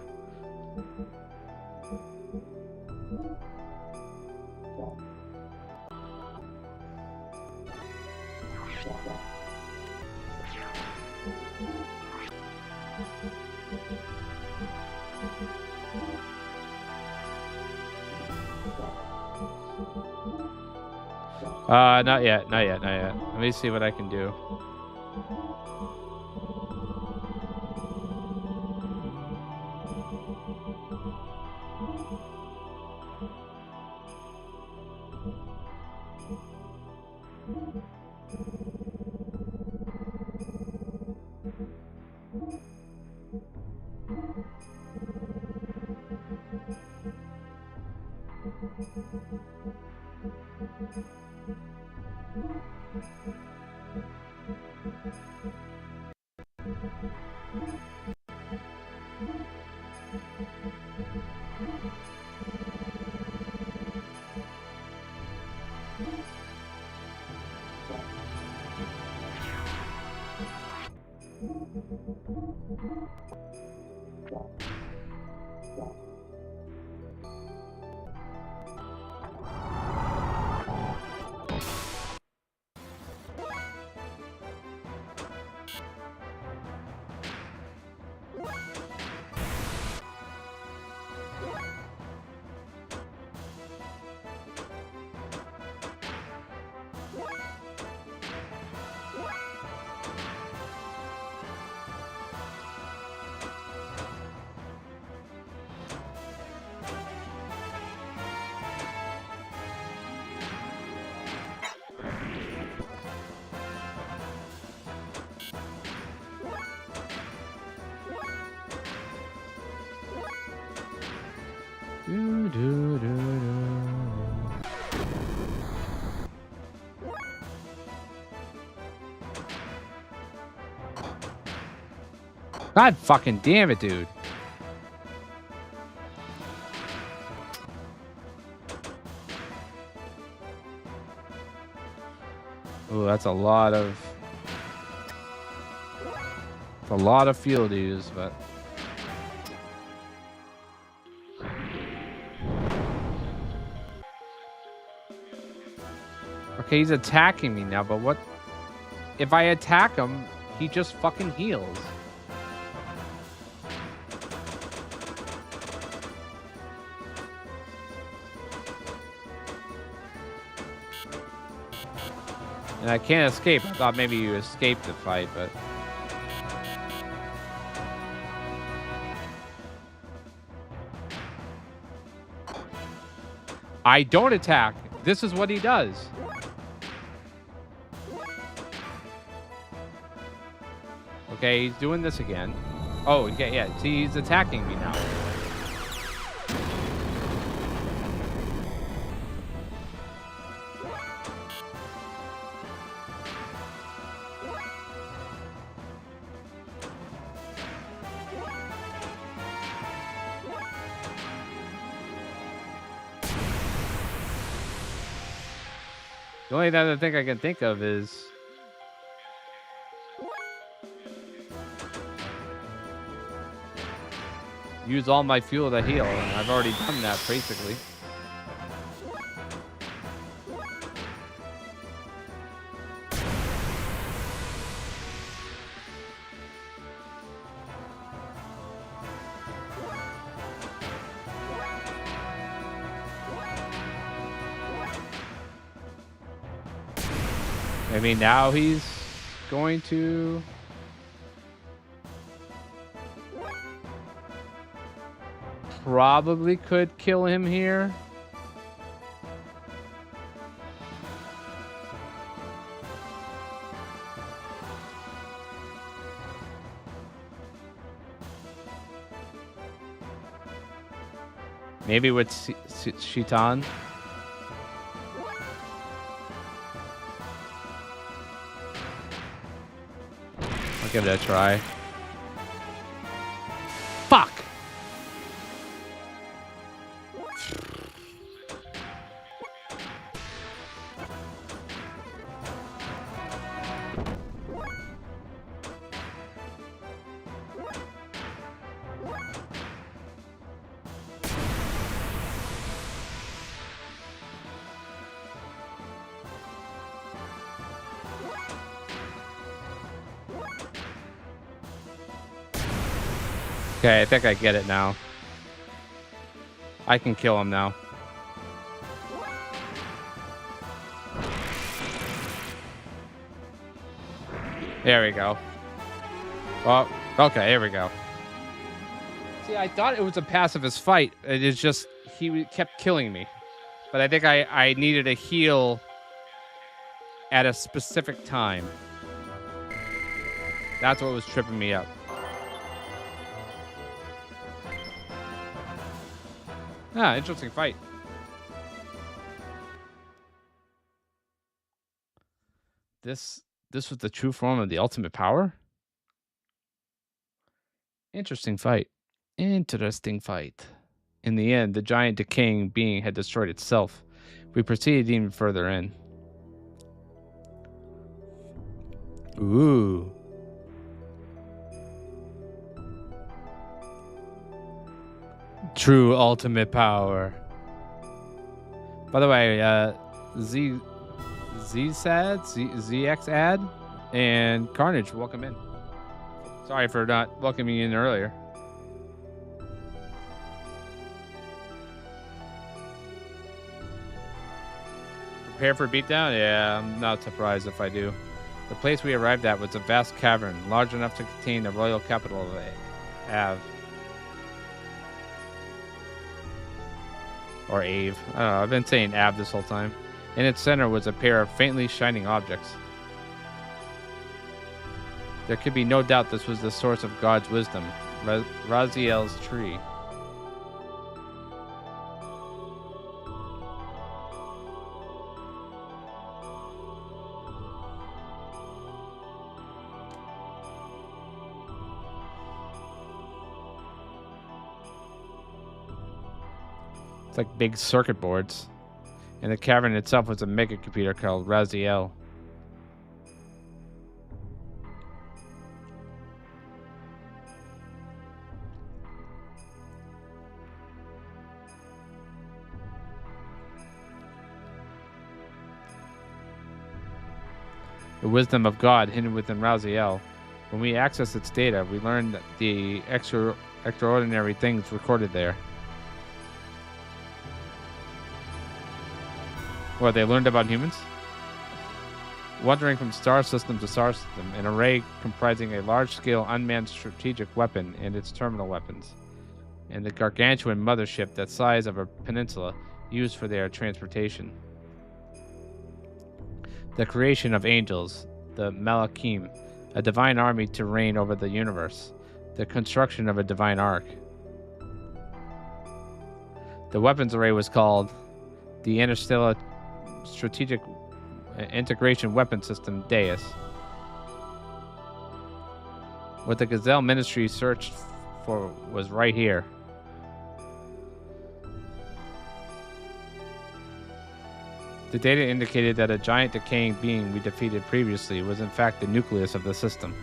Not yet, not yet, not yet. Let me see what I can do. Do, do, do, do. God fucking damn it, dude. Oh, that's a lot of... It's a lot of fuel to use, but... Okay, he's attacking me now, but what... If I attack him, he just fucking heals. And I can't escape. I thought maybe you escaped the fight, but... I don't attack. This is what he does. Okay, he's doing this again. Oh, okay, yeah. See, he's attacking me now. The only other thing I can think of is... use all my fuel to heal, and I've already done that, basically. I mean, now he's going to... Probably could kill him here. Maybe with Shitan. I'll give it a try. Fuck! Okay, I think I get it now. I can kill him now. There we go. Oh, okay, here we go. See, I thought it was a pacifist fight. It is just, he kept killing me. But I think I needed a heal at a specific time. That's what was tripping me up. Ah, interesting fight. This was the true form of the ultimate power? Interesting fight. Interesting fight. In the end, the giant decaying being had destroyed itself. We proceeded even further in. Ooh. True ultimate power. By the way, ZX ad, and Carnage, welcome in. Sorry for not welcoming you in earlier. Prepare for beatdown? Yeah, I'm not surprised if I do. The place we arrived at was a vast cavern, large enough to contain the royal capital of Av. Or Ave. I don't know, I've been saying Av this whole time. In its center was a pair of faintly shining objects. There could be no doubt this was the source of God's wisdom, Raziel's tree. It's like big circuit boards. And the cavern itself was a mega computer called Raziel. The wisdom of God hidden within Raziel. When we accessed its data, we learned that the extraordinary things recorded there. What, they learned about humans? Wandering from star system to star system, an array comprising a large-scale unmanned strategic weapon and its terminal weapons, and the gargantuan mothership that size of a peninsula used for their transportation. The creation of angels, the Malachim, a divine army to reign over the universe, the construction of a divine ark. The weapons array was called the Interstellar Strategic Integration Weapon System, Deus. What the Gazelle Ministry searched for was right here. The data indicated that a giant decaying being we defeated previously was in fact the nucleus of the system.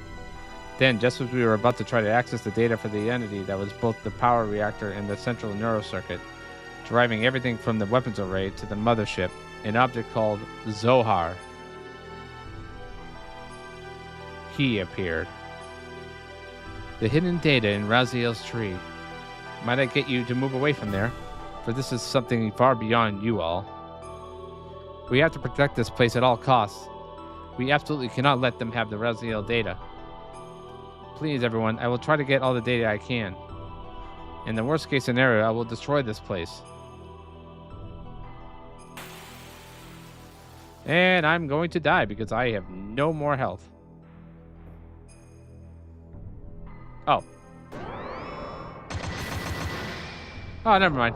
Then, just as we were about to try to access the data for the entity that was both the power reactor and the central neurocircuit, driving everything from the weapons array to the mothership, an object called Zohar. He appeared. The hidden data in Raziel's tree. Might I get you to move away from there? For this is something far beyond you all. We have to protect this place at all costs. We absolutely cannot let them have the Raziel data. Please, everyone, I will try to get all the data I can. In the worst case scenario, I will destroy this place. And I'm going to die because I have no more health. Oh. Oh, never mind.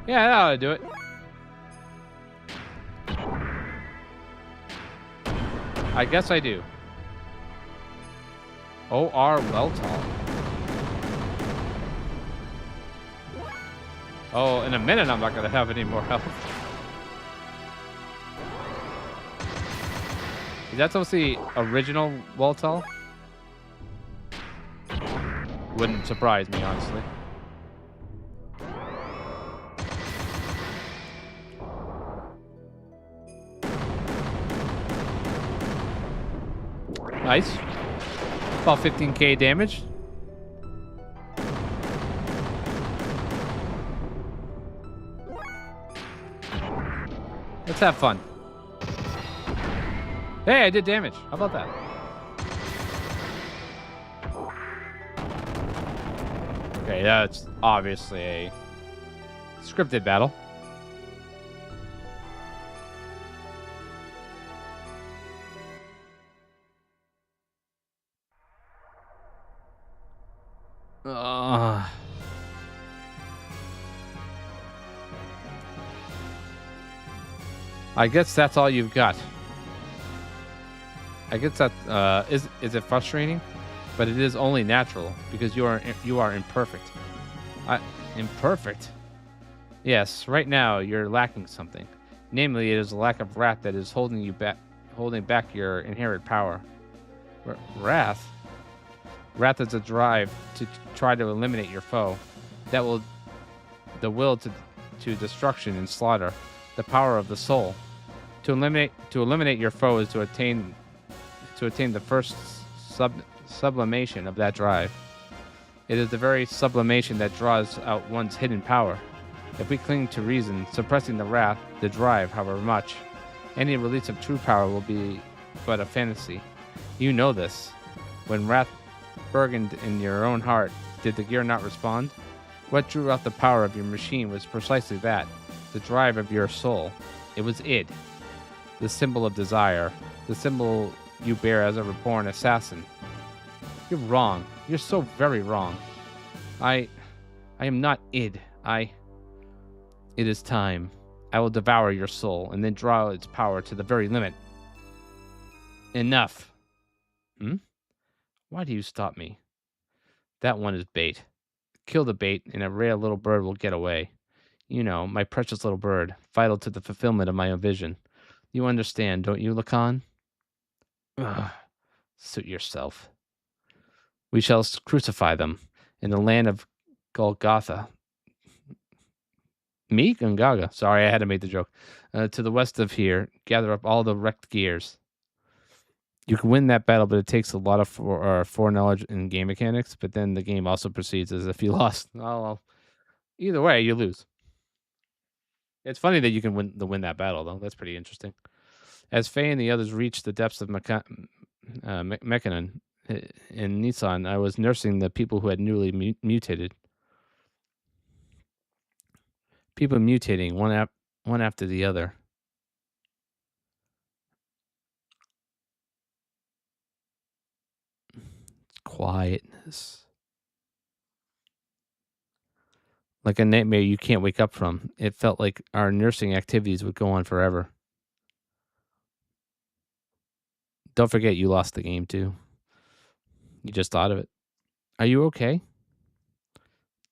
Yeah, that ought to do it. I guess I do. O.R. Weltall. Oh, in a minute I'm not going to have any more health. Is that supposed to be original Weltall? Wouldn't surprise me, honestly. Nice. About 15k damage. Let's have fun. Hey, I did damage. How about that? Okay, that's obviously a scripted battle. I guess that's all you've got. I guess that is it frustrating? But it is only natural because you are imperfect. Imperfect? Yes, right now you're lacking something. Namely, it is a lack of wrath that is holding back your inherent power. Wrath? Wrath is a drive to try to eliminate your foe. The will to destruction and slaughter. The power of the soul. To eliminate your foe is to attain the first sublimation of that drive. It is the very sublimation that draws out one's hidden power. If we cling to reason, suppressing the wrath, the drive, however much, any release of true power will be but a fantasy. You know this. When wrath burgeoned in your own heart, did the gear not respond? What drew out the power of your machine was precisely that, the drive of your soul. It was id, the symbol of desire, the symbol you bear as a reborn assassin. You're wrong. You're so very wrong. I am not id. It is time. I will devour your soul and then draw its power to the very limit. Enough. Why do you stop me? That one is bait. Kill the bait and a rare little bird will get away. You know, my precious little bird, vital to the fulfillment of my own vision. You understand, don't you, Lacan? Ugh. Suit yourself. We shall crucify them in the land of Golgotha. Me? Gungaga. Sorry, I had to make the joke. To the west of here, gather up all the wrecked gears. You can win that battle, but it takes a lot of foreknowledge and game mechanics. But then the game also proceeds as if you lost. Well, either way, you lose. It's funny that you can win that battle, though. That's pretty interesting. As Faye and the others reached the depths of Mekanon in Nissan, I was nursing the people who had newly mutated. People mutating one after the other. Quietness. Like a nightmare you can't wake up from. It felt like our nursing activities would go on forever. Don't forget you lost the game, too. You just thought of it. Are you okay?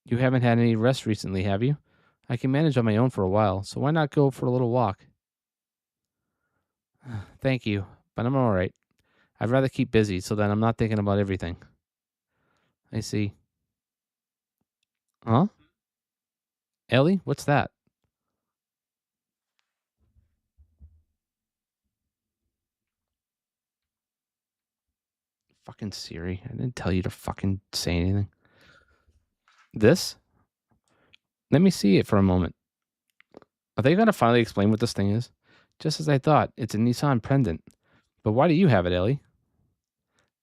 You haven't had any rest recently, have you? I can manage on my own for a while, so why not go for a little walk? Thank you, but I'm all right. I'd rather keep busy so that I'm not thinking about everything. I see. Huh? Ellie, what's that? Fucking Siri. I didn't tell you to fucking say anything. This? Let me see it for a moment. Are they going to finally explain what this thing is? Just as I thought, it's a Nissan pendant. But why do you have it, Ellie?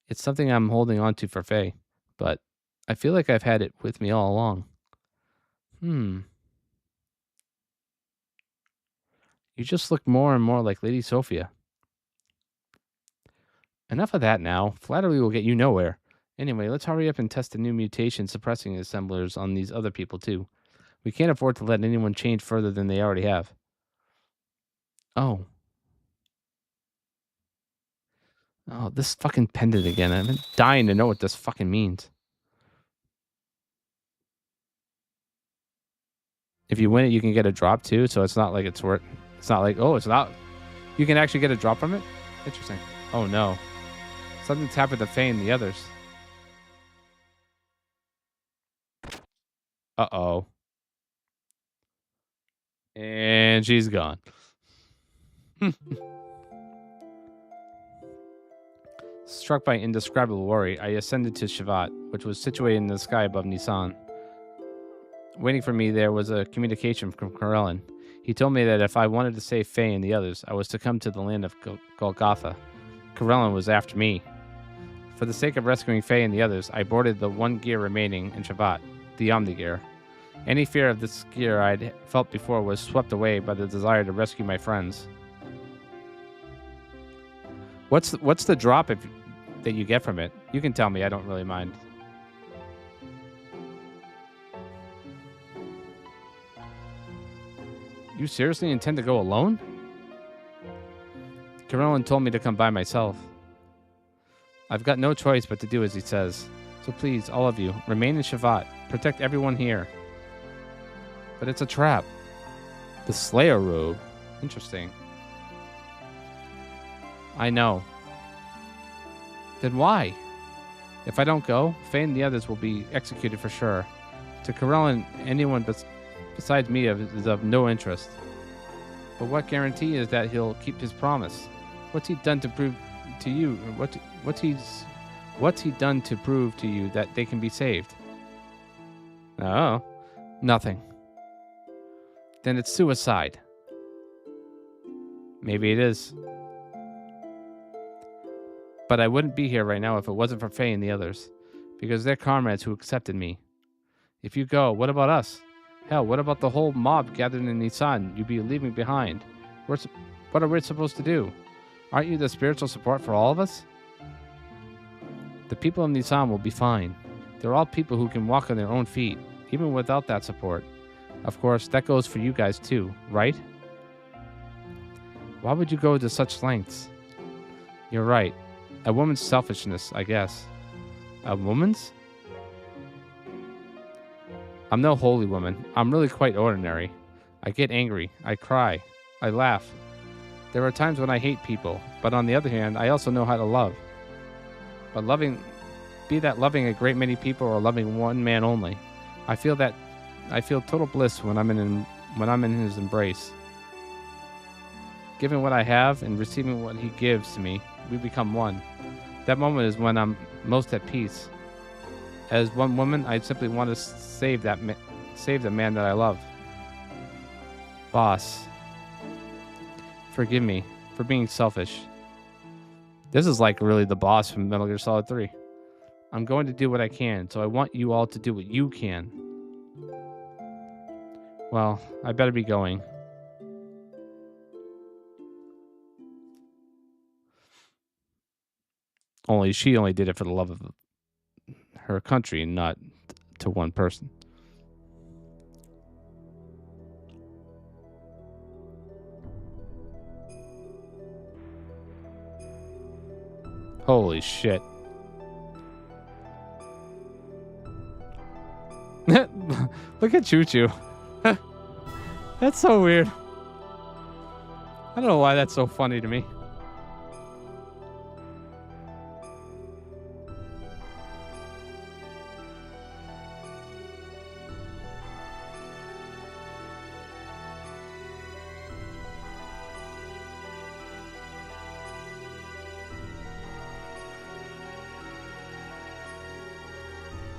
It's something I'm holding on to for Faye, but I feel like I've had it with me all along. You just look more and more like Lady Sophia. Enough of that now. Flattery will get you nowhere. Anyway, let's hurry up and test the new mutation suppressing assemblers on these other people, too. We can't afford to let anyone change further than they already have. Oh, this fucking pendant again. I've been dying to know what this fucking means. If you win it, you can get a drop too. So it's not like it's worth. It's not like, oh, it's not. You can actually get a drop from it? Interesting. Oh no. Something's happened to Faye and the others. Uh-oh. And she's gone. Struck by indescribable worry, I ascended to Shivat, which was situated in the sky above Nisan. Waiting for me there was a communication from Corellin. He told me that if I wanted to save Faye and the others, I was to come to the land of Golgotha. Corellin was after me. For the sake of rescuing Faye and the others, I boarded the one gear remaining in Shivat, the Omni gear. Any fear of this gear I'd felt before was swept away by the desire to rescue my friends. What's the drop that you get from it? You can tell me. I don't really mind. You seriously intend to go alone? Carolyn told me to come by myself. I've got no choice but to do as he says. So please, all of you, remain in Shavat. Protect everyone here. But it's a trap. The Slayer robe. Interesting. I know. Then why? If I don't go, Faye and the others will be executed for sure. To Carolyn, anyone besides me is of no interest. But what guarantee is that he'll keep his promise? What's he done to prove to you? What's he done to prove to you that they can be saved? Oh, nothing. Then it's suicide. Maybe it is. But I wouldn't be here right now if it wasn't for Faye and the others, because they're comrades who accepted me. If you go, what about us? Hell, what about the whole mob gathered in Nisan you'd be leaving behind? What are we supposed to do? Aren't you the spiritual support for all of us? The people of Nisan will be fine. They're all people who can walk on their own feet, even without that support. Of course, that goes for you guys too, right? Why would you go to such lengths? You're right. A woman's selfishness, I guess. A woman's? I'm no holy woman. I'm really quite ordinary. I get angry. I cry. I laugh. There are times when I hate people, but on the other hand, I also know how to love. But be that loving a great many people or loving one man only, I feel total bliss when I'm in his embrace. Giving what I have and receiving what he gives to me, we become one. That moment is when I'm most at peace. As one woman, I simply want to save the man that I love. Boss, forgive me for being selfish. This is like really the boss from Metal Gear Solid 3. I'm going to do what I can, so I want you all to do what you can. Well, I better be going. She only did it for the love of her country and not to one person. Holy shit. Look at Choo Choo. That's so weird. I don't know why that's so funny to me.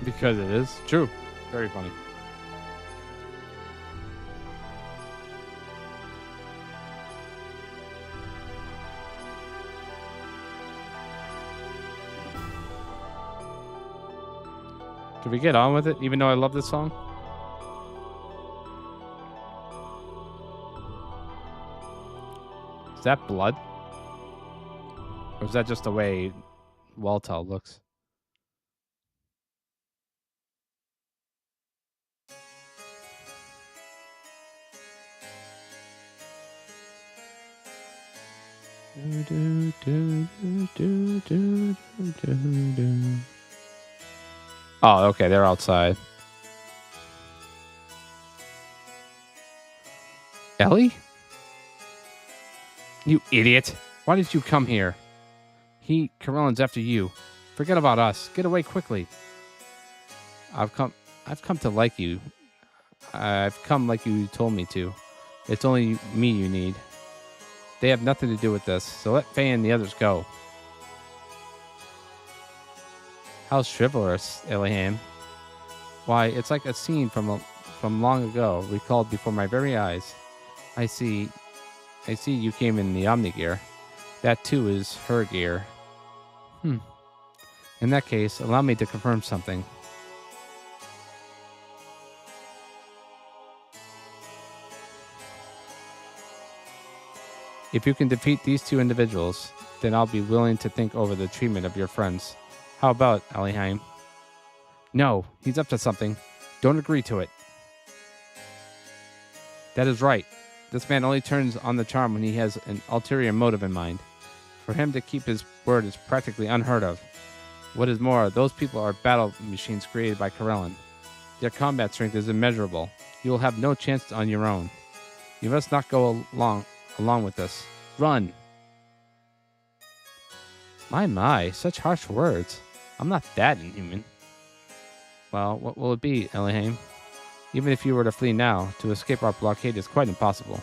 Because it is true. Very funny. Can we get on with it, even though I love this song? Is that blood? Or is that just the way Waltel looks? Oh, okay, they're outside. Ellie? You idiot. Why did you come here? Carolyn's after you. Forget about us. Get away quickly. I've come to like you. I've come like you told me to. It's only me you need. They have nothing to do with this, so let Faye and the others go. How chivalrous, Eliham. Why, it's like a scene from long ago, recalled before my very eyes. I see you came in the Omni gear. That too is her gear. In that case, allow me to confirm something. If you can defeat these two individuals, then I'll be willing to think over the treatment of your friends. How about, Alihheim? No, he's up to something. Don't agree to it. That is right. This man only turns on the charm when he has an ulterior motive in mind. For him to keep his word is practically unheard of. What is more, those people are battle machines created by Corellin. Their combat strength is immeasurable. You will have no chance on your own. You must not go along with this. Run! My, such harsh words. I'm not that inhuman. Well, what will it be, Elihame? Even if you were to flee now, to escape our blockade is quite impossible.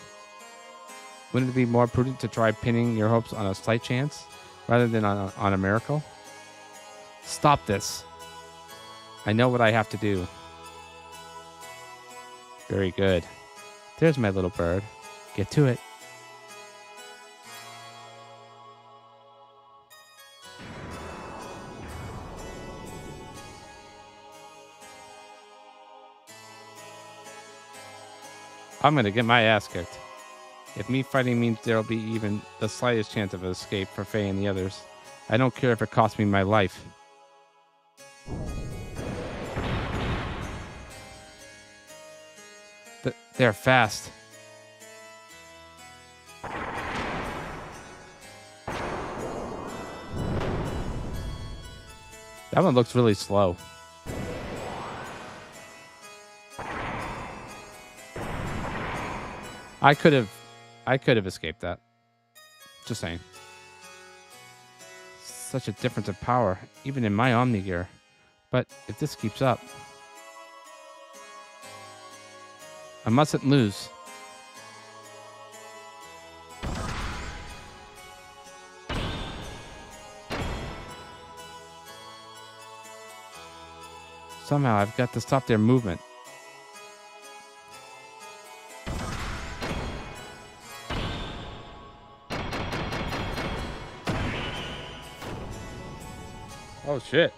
Wouldn't it be more prudent to try pinning your hopes on a slight chance, rather than on a miracle? Stop this. I know what I have to do. Very good. There's my little bird. Get to it. I'm gonna get my ass kicked. If me fighting means there'll be even the slightest chance of escape for Faye and the others, I don't care if it costs me my life. They're fast. That one looks really slow. I could have escaped that. Just saying. Such a difference of power, even in my Omni gear. But if this keeps up, I mustn't lose. Somehow I've got to stop their movement. Oh shit.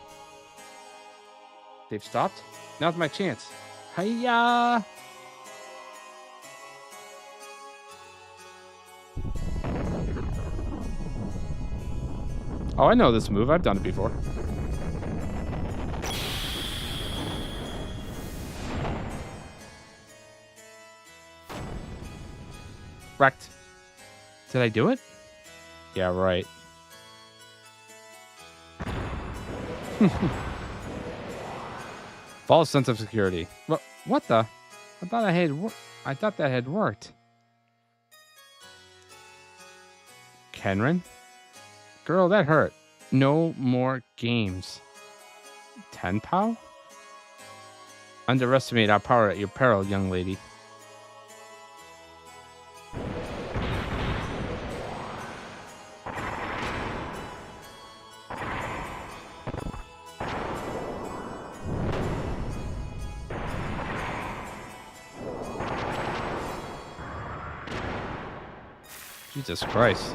They've stopped? Now's my chance. Hiya! Oh, I know this move. I've done it before. Wrecked. Did I do it? Yeah, right. False sense of security. What the? I thought that had worked. Kenrin? Girl, that hurt. No more games. Tenpao? Underestimate our power at your peril, young lady. Jesus Christ.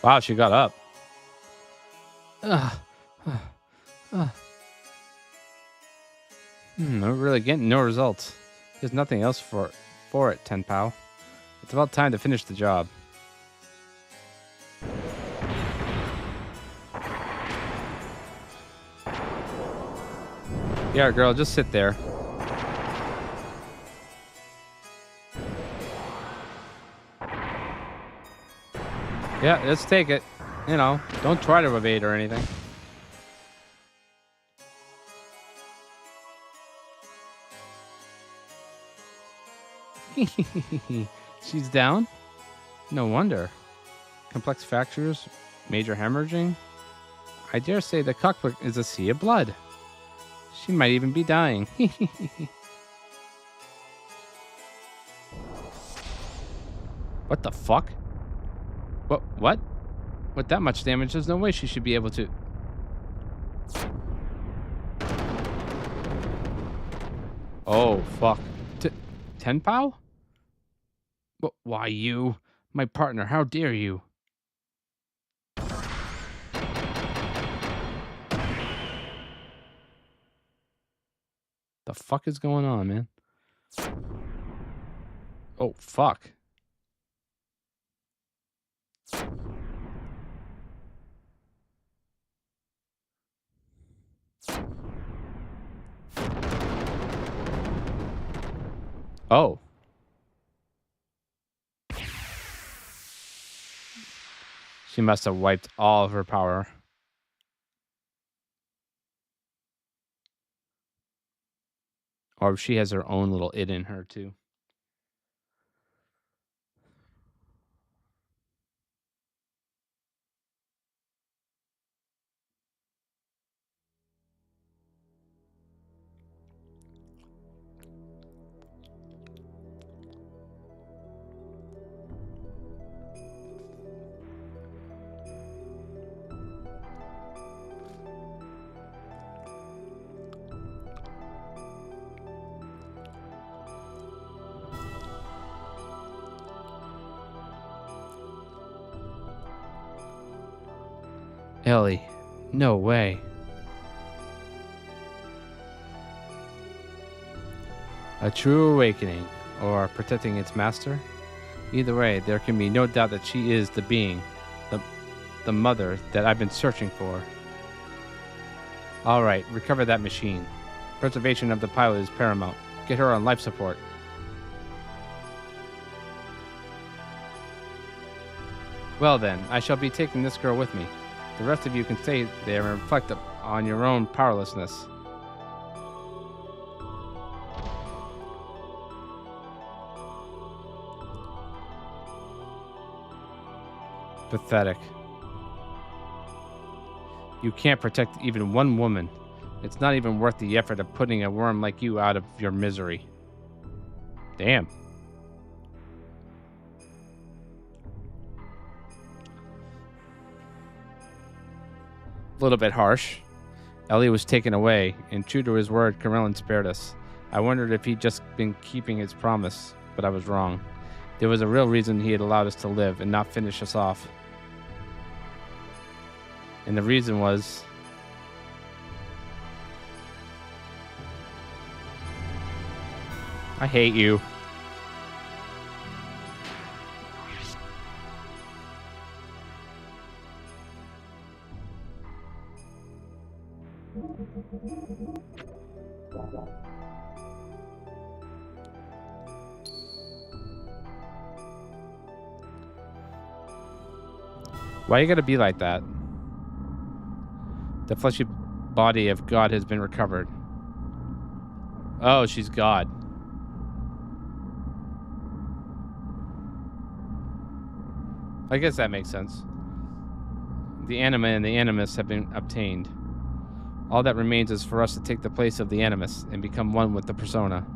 Wow, she got up. We're really getting no results. There's nothing else for it, Tenpao. It's about time to finish the job. Yeah, girl, just sit there. Yeah, let's take it. You know, don't try to evade or anything. She's down? No wonder. Complex fractures, major hemorrhaging. I dare say the cockpit is a sea of blood. She might even be dying. What the fuck? What? With that much damage, there's no way she should be able to... Oh, fuck. Tenpao? Why you? My partner, how dare you? The fuck is going on, man? Oh, fuck. Oh. She must have wiped all of her power. Or she has her own little it in her, too. Ellie, no way. A true awakening, or protecting its master? Either way, there can be no doubt that she is the being, the mother that I've been searching for. Alright, recover that machine. Preservation of the pilot is paramount. Get her on life support. Well then, I shall be taking this girl with me. The rest of you can stay there and reflect on your own powerlessness. Pathetic. You can't protect even one woman. It's not even worth the effort of putting a worm like you out of your misery. Damn. A little bit harsh. Ellie was taken away, and true to his word, Corellin spared us. I wondered if he'd just been keeping his promise, but I was wrong. There was a real reason he had allowed us to live and not finish us off. And the reason was... I hate you. Why you gotta be like that? The fleshy body of God has been recovered. Oh, she's God. I guess that makes sense. The anima and the animus have been obtained. All that remains is for us to take the place of the animus and become one with the persona.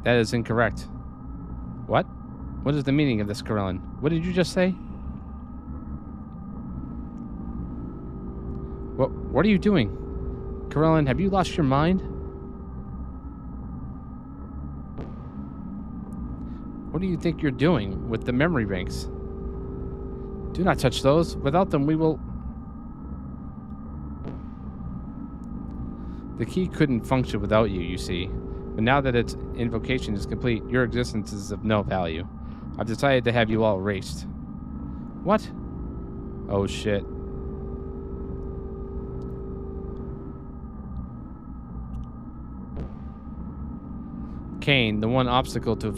That is incorrect. What? What is the meaning of this, Corellin? What did you just say? What are you doing? Corellin, have you lost your mind? What do you think you're doing with the memory banks? Do not touch those. Without them, we will... The key couldn't function without you, you see. But now that its invocation is complete, your existence is of no value. I've decided to have you all erased. What? Oh, shit. Cain, the one obstacle to the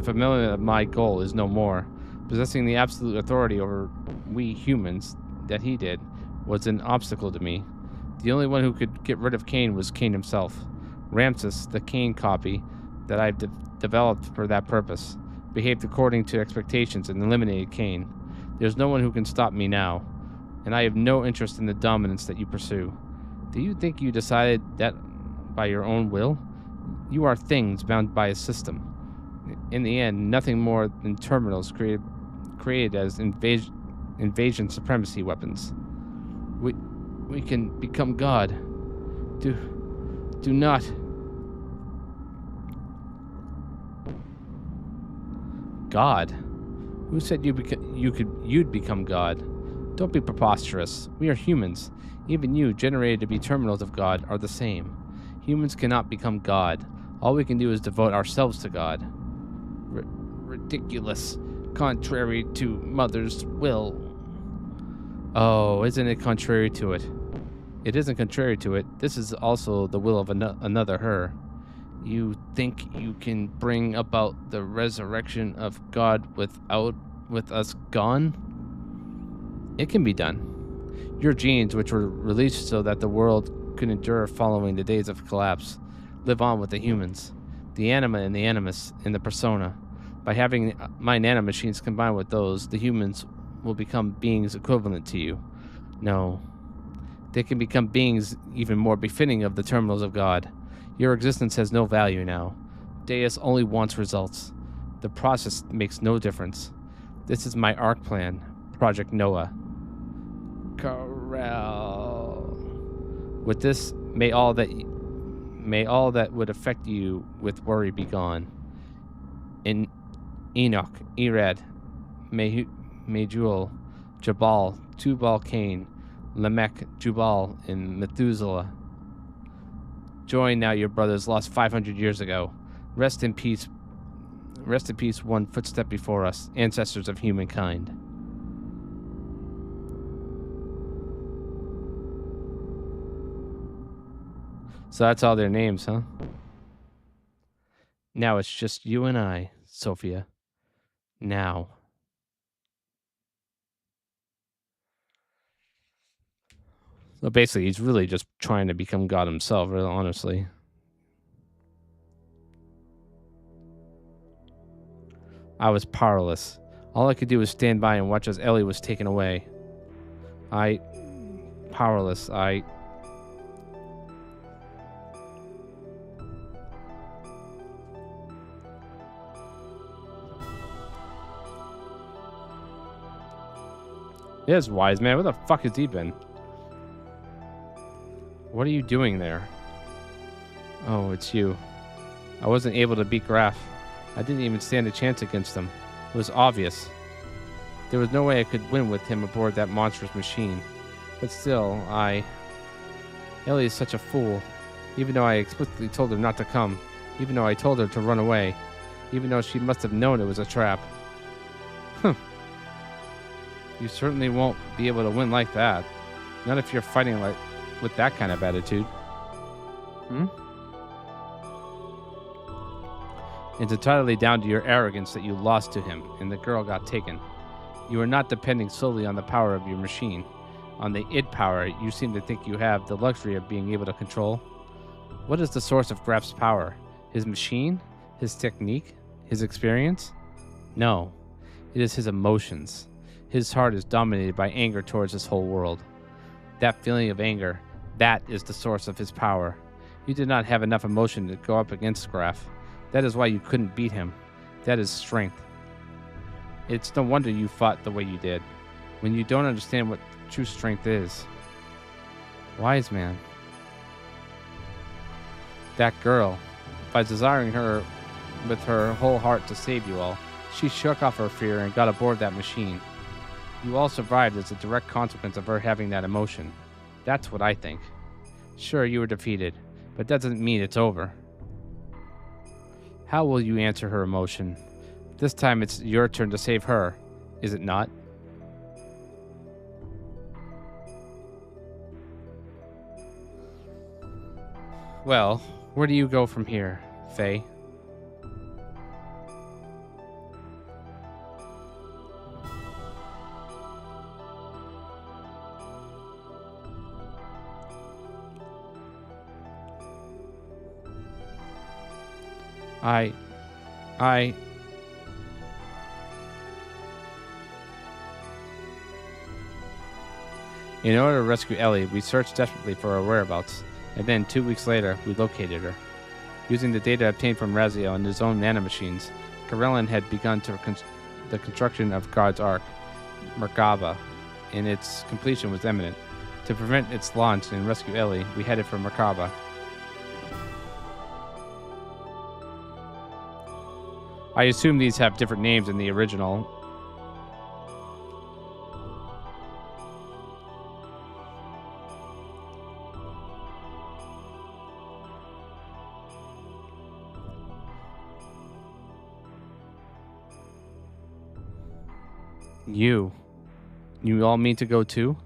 fulfillment of my goal is no more. Possessing the absolute authority over we humans that he did was an obstacle to me. The only one who could get rid of Cain was Cain himself. Ramses, the Cain copy that I've developed for that purpose, behaved according to expectations and eliminated Cain. There's no one who can stop me now, and I have no interest in the dominance that you pursue. Do you think you decided that by your own will? You are things bound by a system. In the end, nothing more than terminals created as invasion supremacy weapons. We can become God. Do not. God? Who said you'd become God? Don't be preposterous. We are humans. Even you, generated to be terminals of God, are the same. Humans cannot become God. All we can do is devote ourselves to God. Ridiculous. Contrary to Mother's will. Oh, isn't it contrary to it? It isn't contrary to it. This is also the will of another her. You think you can bring about the resurrection of God with us gone? It can be done. Your genes, which were released so that the world could endure following the days of collapse, live on with the humans, the anima and the animus in the persona. By having my nanomachines combined with those, the humans will become beings equivalent to you. No, they can become beings even more befitting of the terminals of God. Your existence has no value now. Deus only wants results. The process makes no difference. This is my ARC plan, Project Noah. Corral. With this, may all that would affect you with worry be gone. In Enoch, Irad, Majul, Jabal, Tubal Cain, Lamech, Jubal, and Methuselah. Join now your brothers lost 500 years ago. Rest in peace, one footstep before us, ancestors of humankind. So that's all their names, huh? Now it's just you and I, Sophia. Now. So basically, he's really just trying to become God himself, really, honestly. I was powerless. All I could do was stand by and watch as Ellie was taken away. Powerless. Yes, wise man. Where the fuck has he been? What are you doing there? Oh, it's you. I wasn't able to beat Graf. I didn't even stand a chance against him. It was obvious. There was no way I could win with him aboard that monstrous machine. But still, Ellie is such a fool. Even though I explicitly told her not to come. Even though I told her to run away. Even though she must have known it was a trap. Huh. You certainly won't be able to win like that. Not if you're fighting with that kind of attitude. It's entirely down to your arrogance that you lost to him and the girl got taken. You are not depending solely on the power of your machine. On the id power you seem to think you have the luxury of being able to control. What is the source of Graf's power? His machine? His technique? His experience? No. It is his emotions. His heart is dominated by anger towards this whole world. That feeling of anger, that is the source of his power. You did not have enough emotion to go up against Graf. That is why you couldn't beat him. That is strength. It's no wonder you fought the way you did, when you don't understand what true strength is. Wise man. That girl, by desiring her with her whole heart to save you all, she shook off her fear and got aboard that machine. You all survived as a direct consequence of her having that emotion. That's what I think. Sure, you were defeated, but that doesn't mean it's over. How will you answer her emotion? This time it's your turn to save her, is it not? Well, where do you go from here, Faye? In order to rescue Ellie, we searched desperately for her whereabouts, and then 2 weeks later, we located her. Using the data obtained from Raziel and his own nanomachines, Karelin had begun the construction of God's Ark, Merkaba, and its completion was imminent. To prevent its launch and rescue Ellie, we headed for Merkaba. I assume these have different names in the original. You all mean to go too?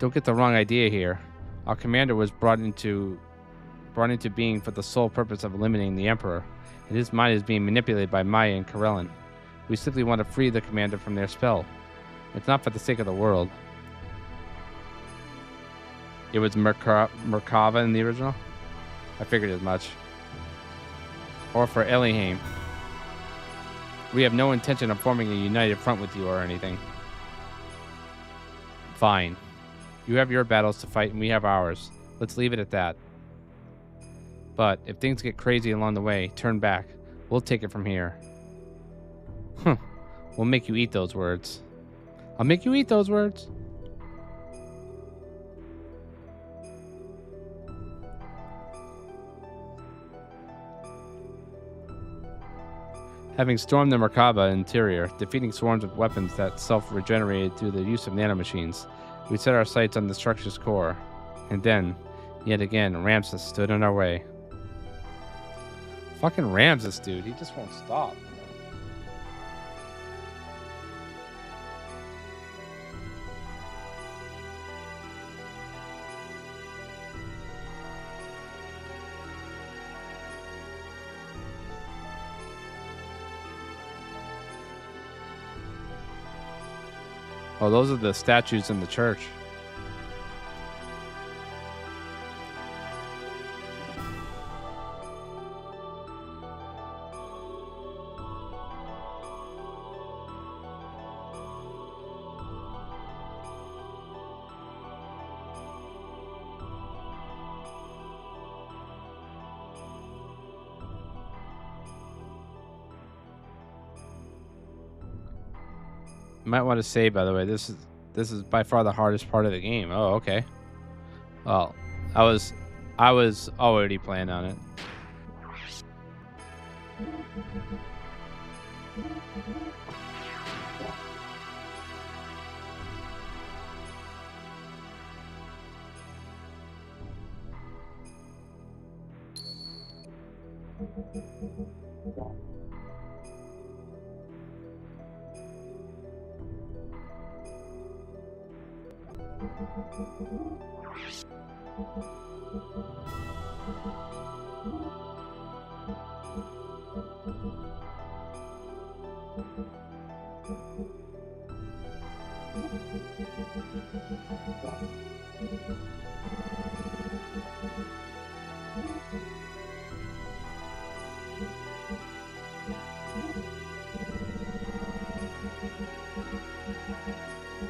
Don't get the wrong idea here. Our commander was brought into being for the sole purpose of eliminating the Emperor, and his mind is being manipulated by Maya and Karelin. We simply want to free the commander from their spell. It's not for the sake of the world. It was Merkava in the original? I figured as much. Or for Elihame. We have no intention of forming a united front with you or anything. Fine. You have your battles to fight and we have ours. Let's leave it at that. But if things get crazy along the way, turn back. We'll take it from here. We'll make you eat those words. I'll make you eat those words. Having stormed the Merkaba interior, defeating swarms of weapons that self-regenerated through the use of nanomachines, we set our sights on the structure's core. And then, yet again, Ramses stood in our way. Fucking Ramses, dude. He just won't stop. Oh, those are the statues in the church. Might want to say, by the way, this is by far the hardest part of the game. Oh, okay. Well, I was already planning on it.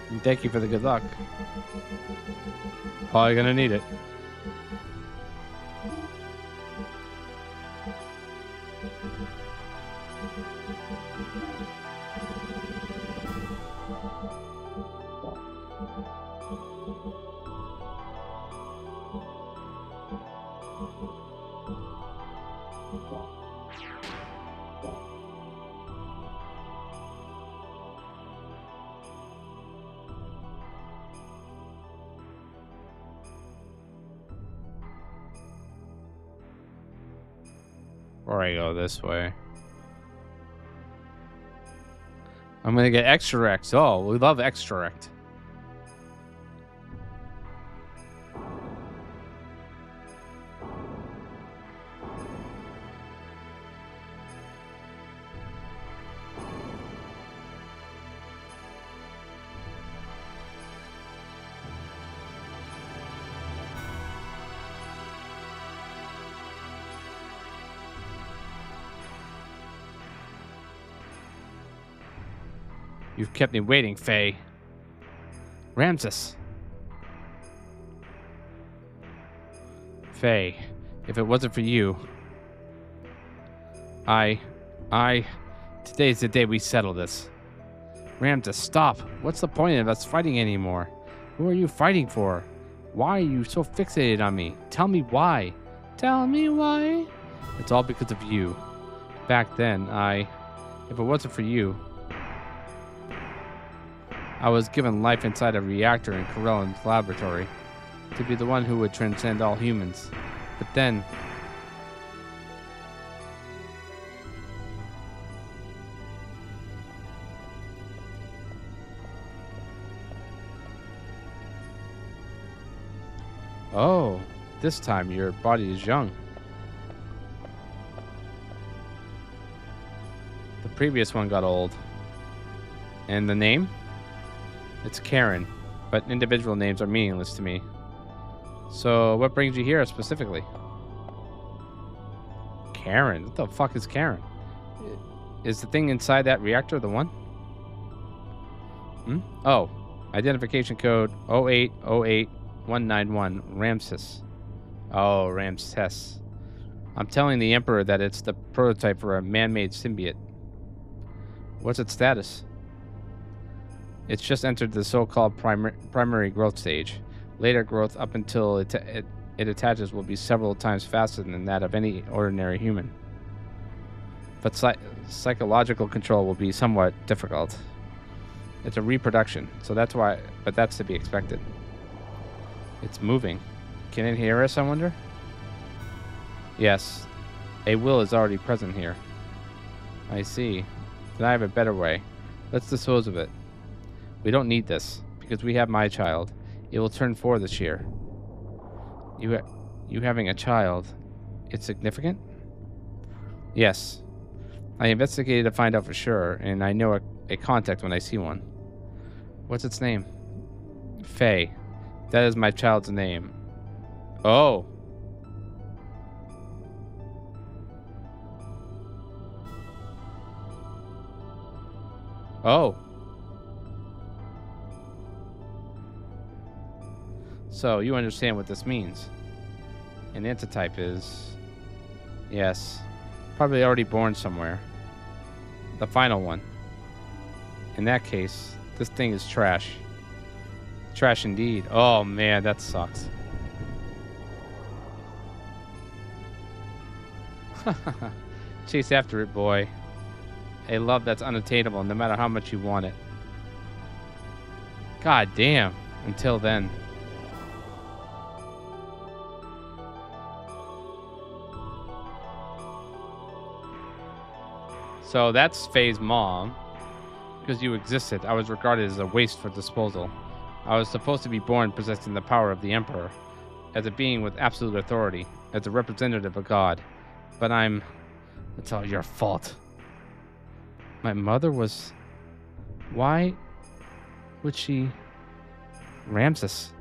And thank you for the good luck. Probably gonna need it. Or I go this way. I'm gonna get extract. Oh, we love extract. You've kept me waiting, Faye. Ramses. Faye, if it wasn't for you, today's the day we settle this. Ramses, stop. What's the point of us fighting anymore? Who are you fighting for? Why are you so fixated on me? Tell me why. Tell me why. It's all because of you. Back then, if it wasn't for you, I was given life inside a reactor in Karelin's laboratory to be the one who would transcend all humans. But then, Oh, this time your body is young. The previous one got old. And the name? It's Karen, but individual names are meaningless to me. So, what brings you here specifically? Karen? What the fuck is Karen? Is the thing inside that reactor the one? Oh, identification code 0808191, Ramses. Oh, Ramses. I'm telling the Emperor that it's the prototype for a man-made symbiote. What's its status? It's just entered the so-called primary growth stage. Later growth up until it attaches will be several times faster than that of any ordinary human. But psychological control will be somewhat difficult. It's a reproduction, so that's why, but that's to be expected. It's moving. Can it hear us, I wonder? Yes. A will is already present here. I see. Then I have a better way. Let's dispose of it. We don't need this, because we have my child. It will turn 4 this year. You having a child, it's significant? Yes. I investigated to find out for sure, and I know a contact when I see one. What's its name? Faye. That is my child's name. Oh. Oh. So, you understand what this means. An antitype is... Yes. Probably already born somewhere. The final one. In that case, this thing is trash. Trash indeed. Oh man, that sucks. Chase after it, boy. A love that's unattainable no matter how much you want it. God damn. Until then. So that's Faye's mom. Because you existed, I was regarded as a waste for disposal. I was supposed to be born possessing the power of the Emperor, as a being with absolute authority, as a representative of God. But it's all your fault. My mother was... Why would she... Ramses?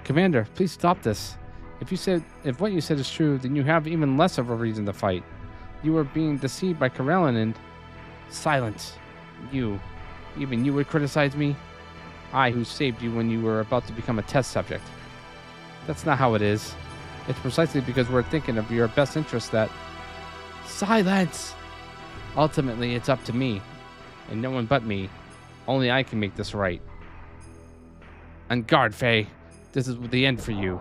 Commander, please stop this. If what you said is true, then you have even less of a reason to fight. You were being deceived by Karelin and... Silence. Even you would criticize me? I, who saved you when you were about to become a test subject. That's not how it is. It's precisely because we're thinking of your best interest that... Silence! Ultimately, it's up to me. And no one but me. Only I can make this right. On guard, Faye. This is the end for you.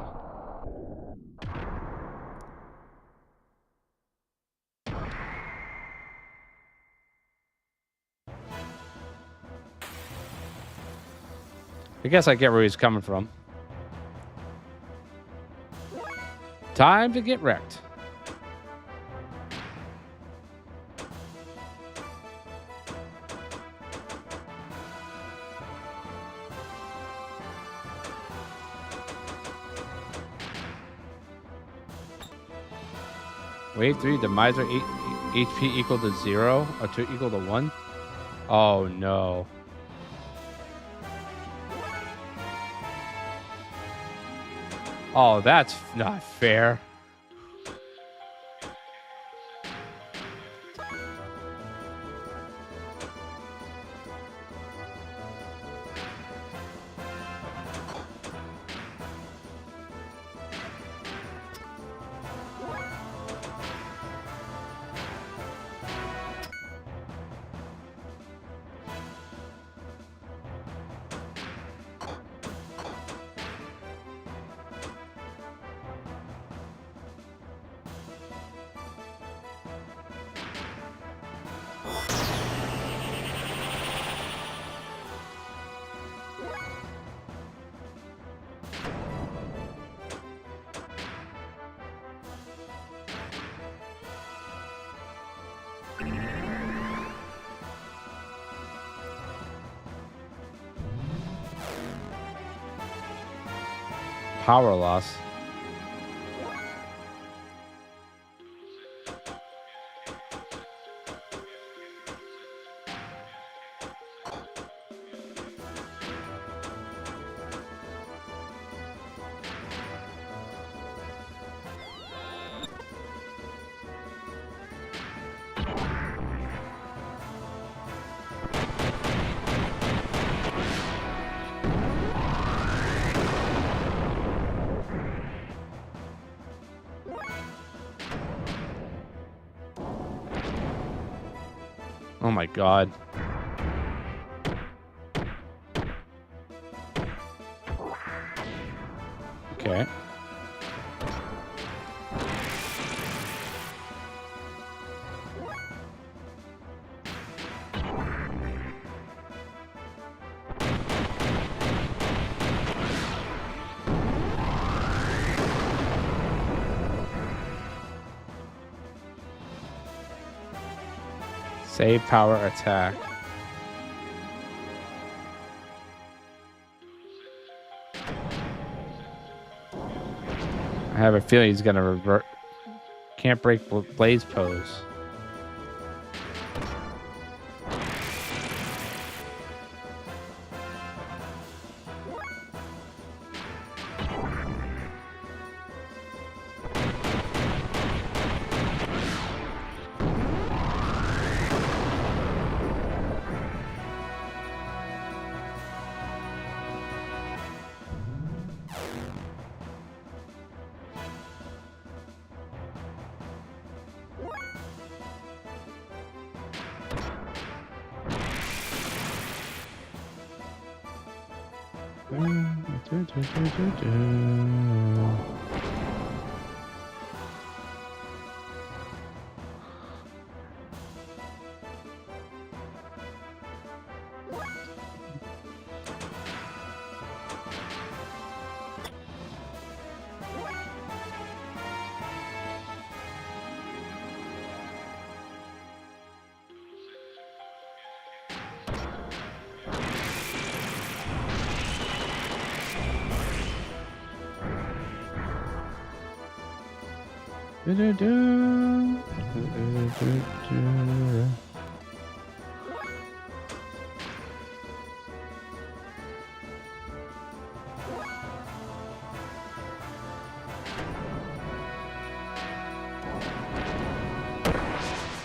I guess I get where he's coming from. Time to get wrecked. Wave 3, Demiser 8 HP equal to 0 or to equal to 1? Oh no. Oh, that's not fair. Power loss. Oh my god. Okay. Save power attack. I have a feeling he's gonna revert. Can't break Blaze pose.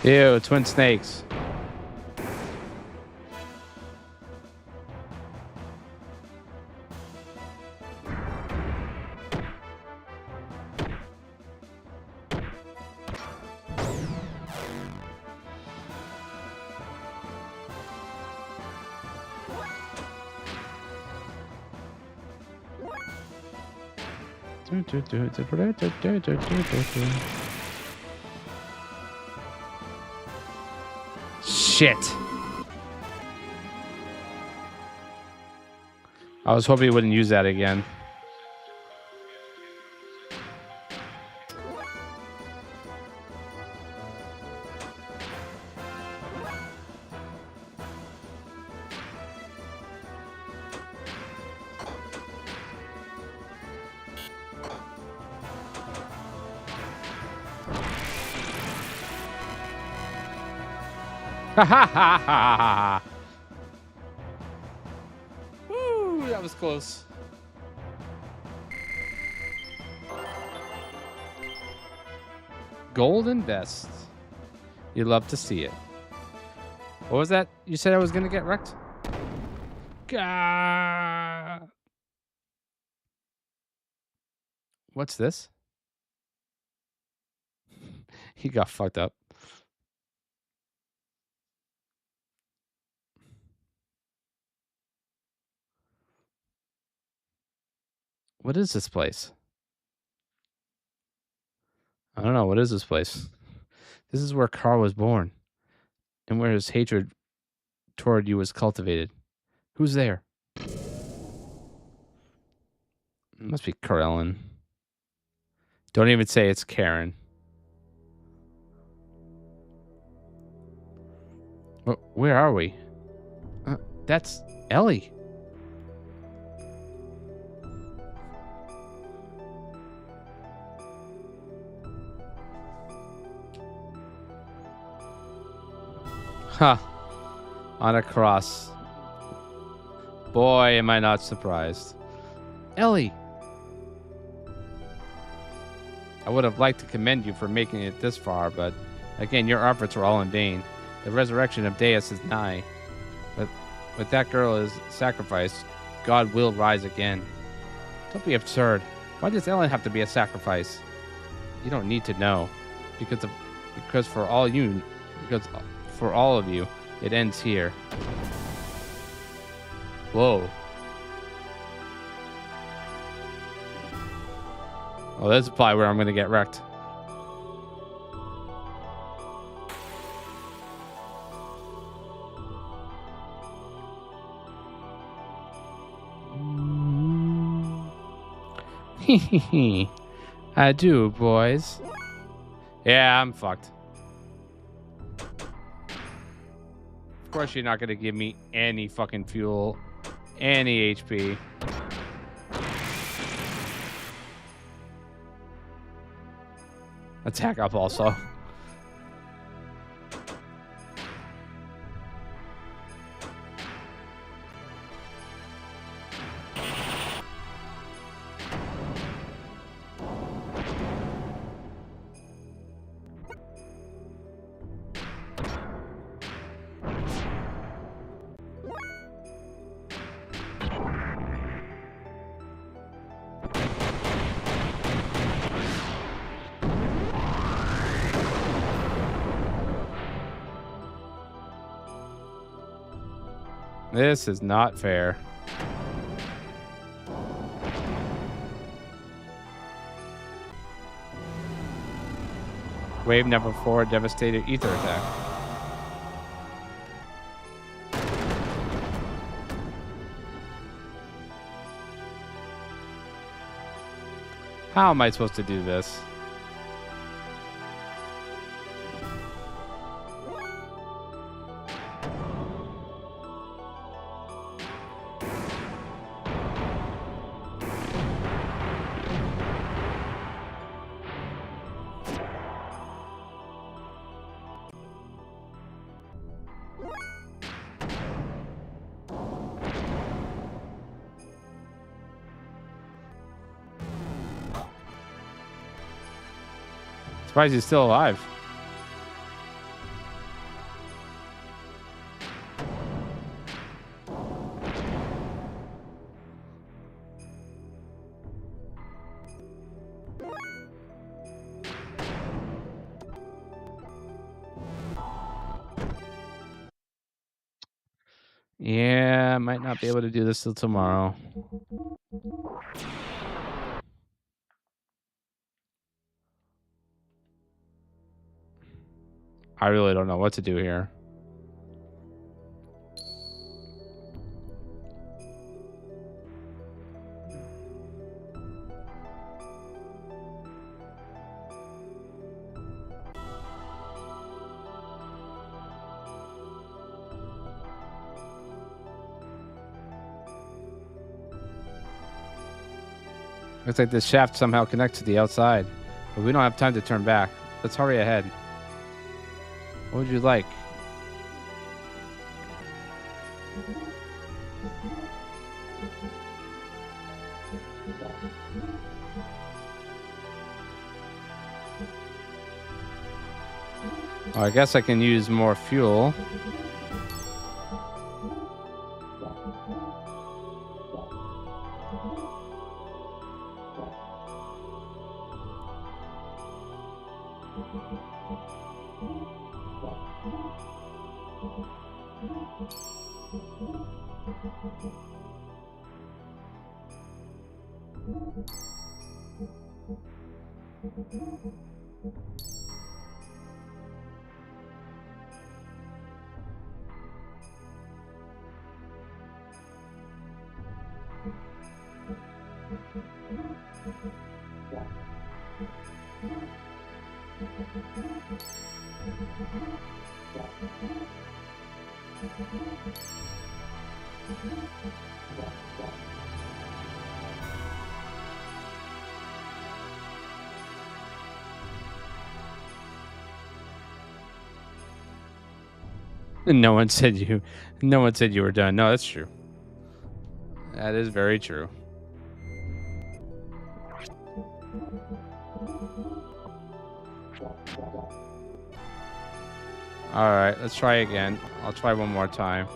Ew, twin snakes. Shit. I was hoping he wouldn't use that again. Ha ha ha ha! Woo, that was close. Golden vest. You love to see it. What was that? You said I was gonna get wrecked? Gah! What's this? He got fucked up. What is this place? I don't know. What is this place? This is where Carl was born and where his hatred toward you was cultivated. Who's there? It must be Karellen. Don't even say it's Karen. Where are we? That's Ellie. Huh. On a cross. Boy, am I not surprised. Ellie! I would have liked to commend you for making it this far, but again, your efforts were all in vain. The resurrection of Deus is nigh. But with that girl is sacrificed, God will rise again. Don't be absurd. Why does Ellen have to be a sacrifice? You don't need to know. Because for all of you, it ends here. Whoa. Oh, this is probably where I'm gonna get wrecked. I do, boys. Yeah, I'm fucked. Of course you're not gonna give me any fucking fuel, any HP. Attack up also. This is not fair. Wave number 4, devastated ether attack. How am I supposed to do this? Surprised he's still alive. Yeah, I might not be able to do this till tomorrow. I really don't know what to do here. Looks like this shaft somehow connects to the outside, but we don't have time to turn back. Let's hurry ahead. What would you like? Oh, I guess I can use more fuel. No one said you. No one said you were done. No, that's true. That is very true. All right, let's try again. I'll try one more time.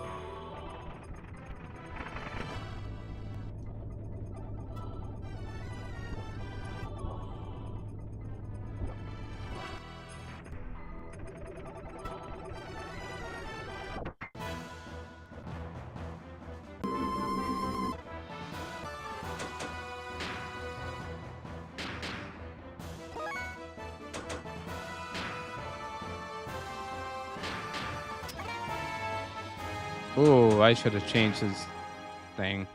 Ooh, I should have changed his thing.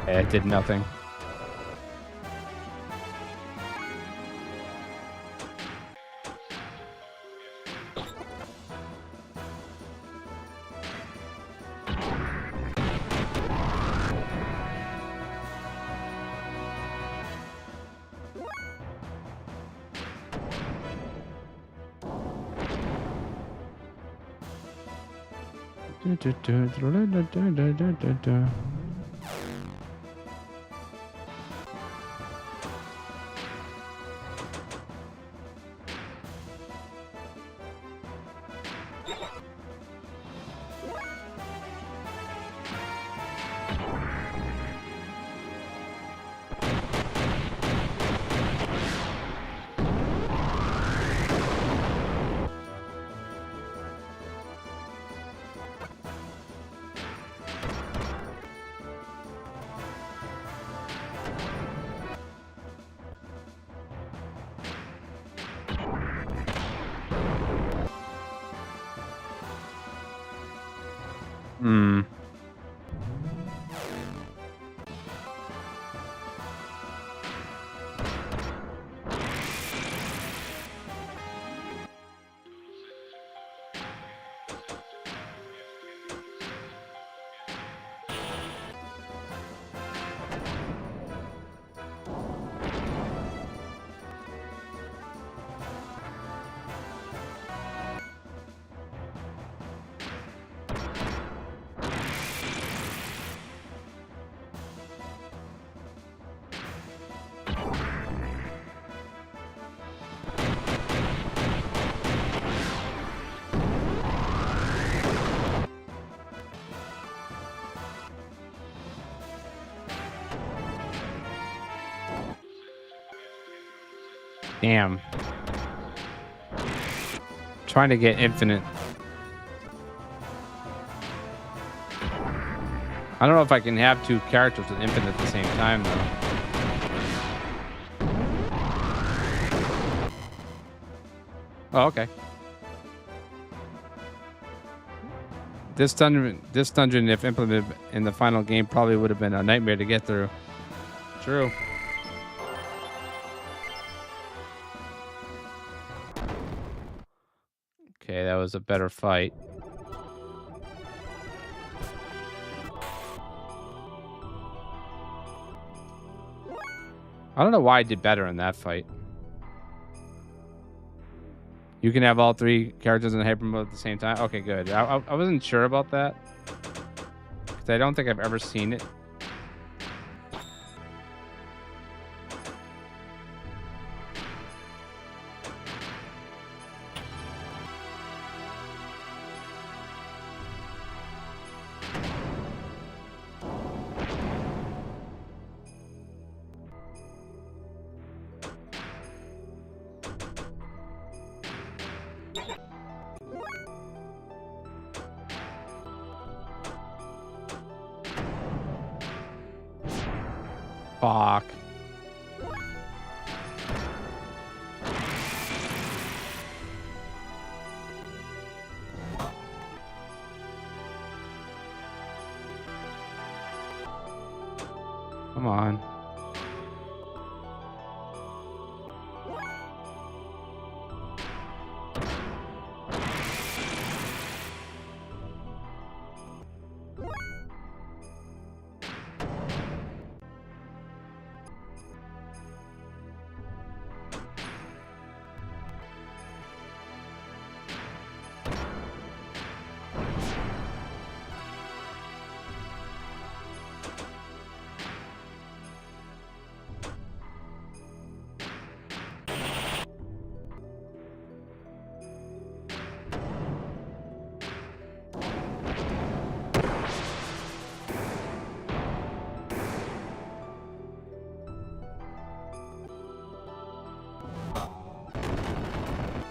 It did nothing. Hmm. Damn. Trying to get infinite. I don't know if I can have two characters with infinite at the same time, though. Oh, okay. This dungeon, if implemented in the final game, probably would have been a nightmare to get through. True. Okay, that was a better fight. I don't know why I did better in that fight. You can have all three characters in hyper mode at the same time? Okay, good. I wasn't sure about that. Because I don't think I've ever seen it. Fuck. Come on.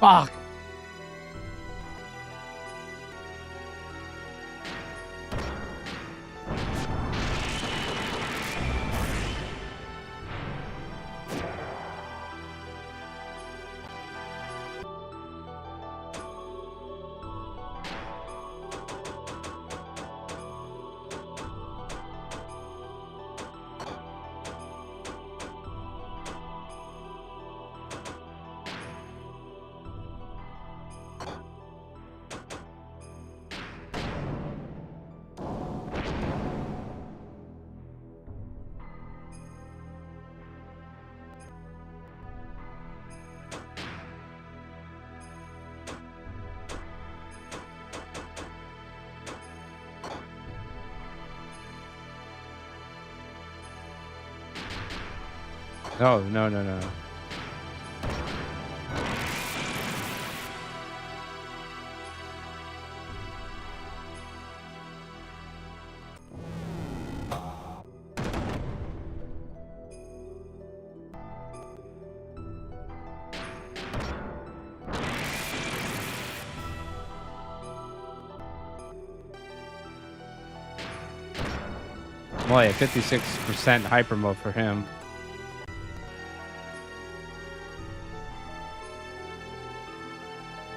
Fuck. No, no, no, no. Well, yeah, 56% hyper mode for him.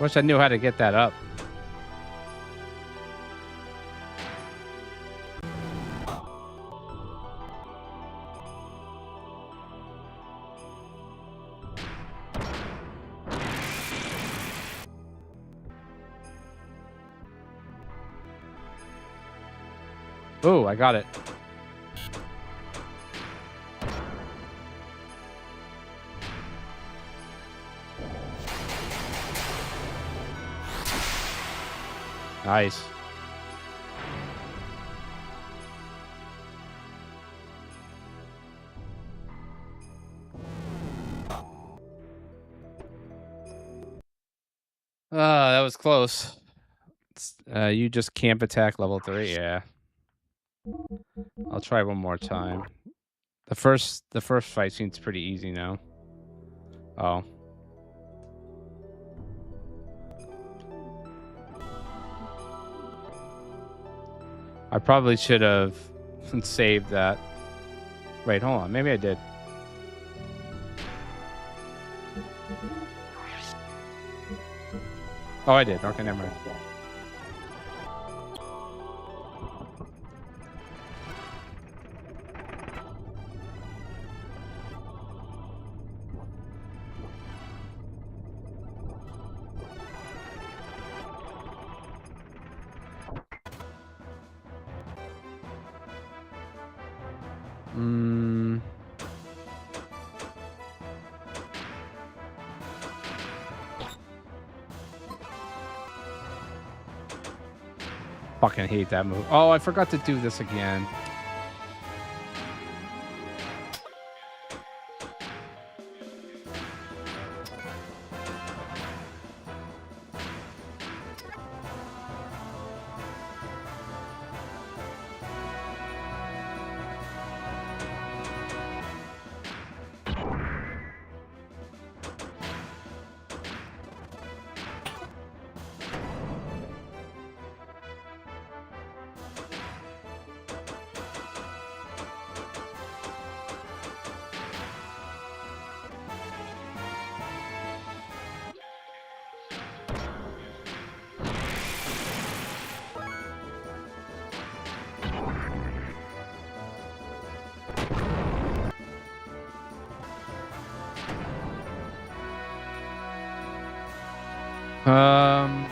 Wish I knew how to get that up. Oh, I got it. Nice. That was close. You just camp attack level 3, yeah. I'll try one more time. The first fight seems pretty easy now. Oh. I probably should have saved that. Wait, hold on. Maybe I did. Oh, I did. Okay, never mind. Fucking hate that move. Oh, I forgot to do this again. Um.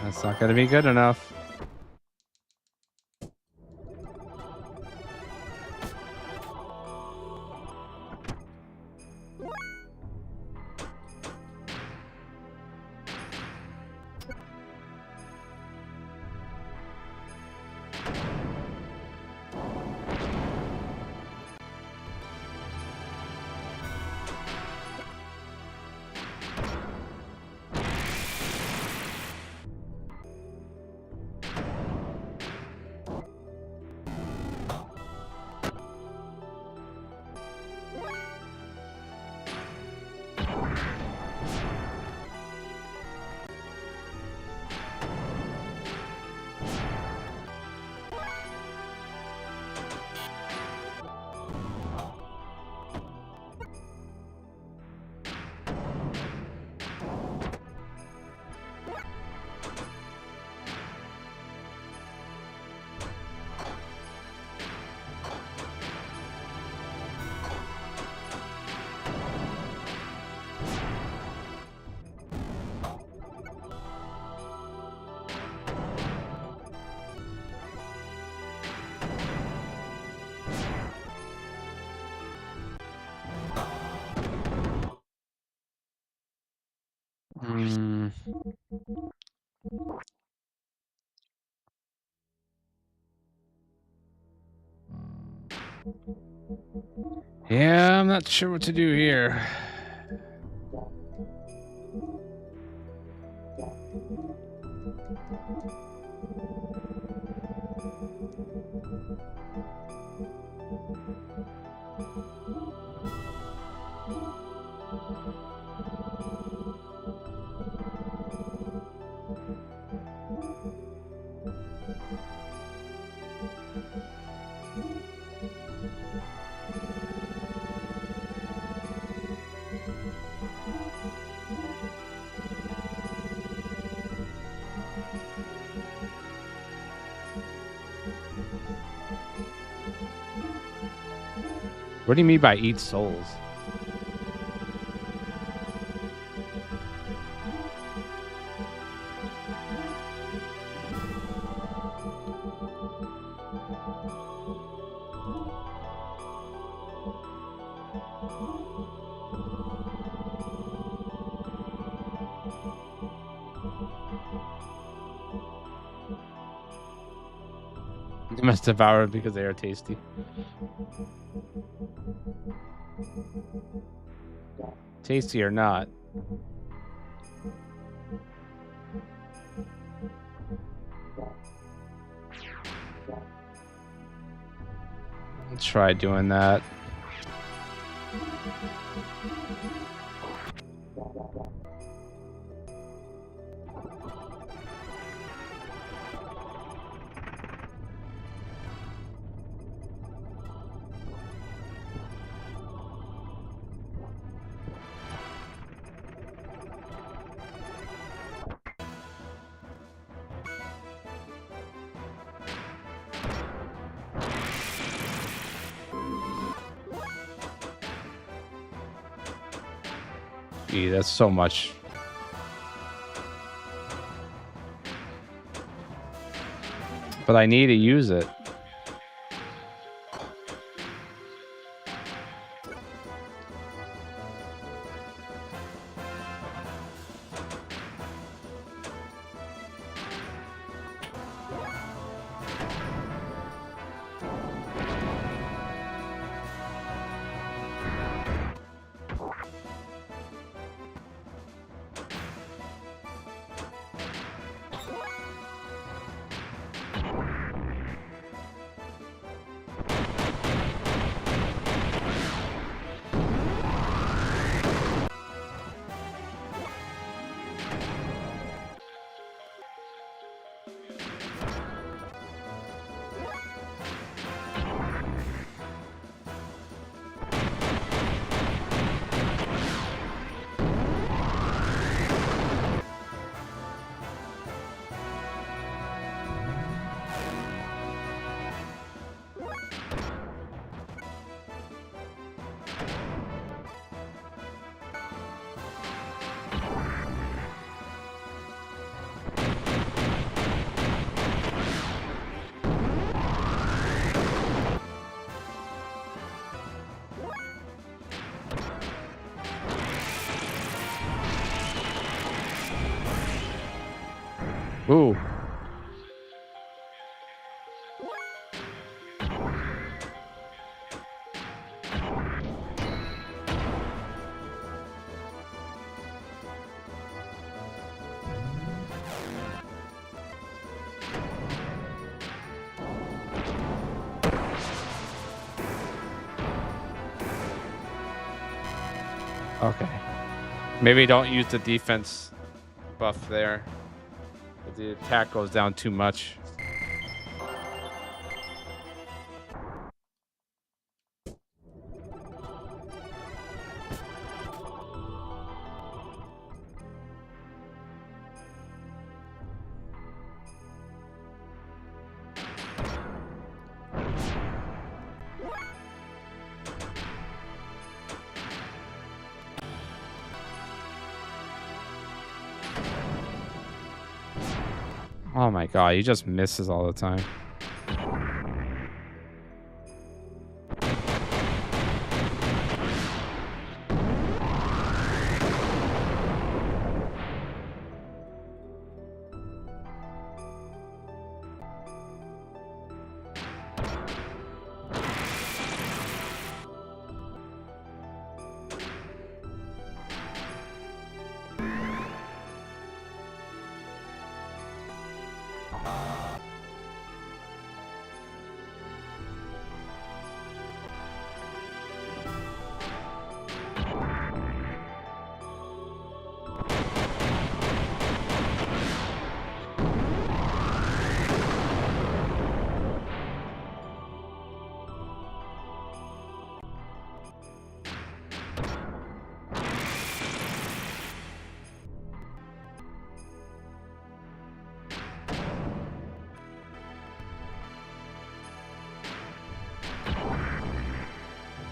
That's not gonna be good enough. Hmm. Yeah, I'm not sure what to do here. What do you mean by eat souls? You must devour it because they are tasty. Tasty or not. Let's try doing that. Gee, that's so much. But I need to use it. Ooh. Okay. Maybe don't use the defense buff there. If the attack goes down too much. Oh my god, he just misses all the time.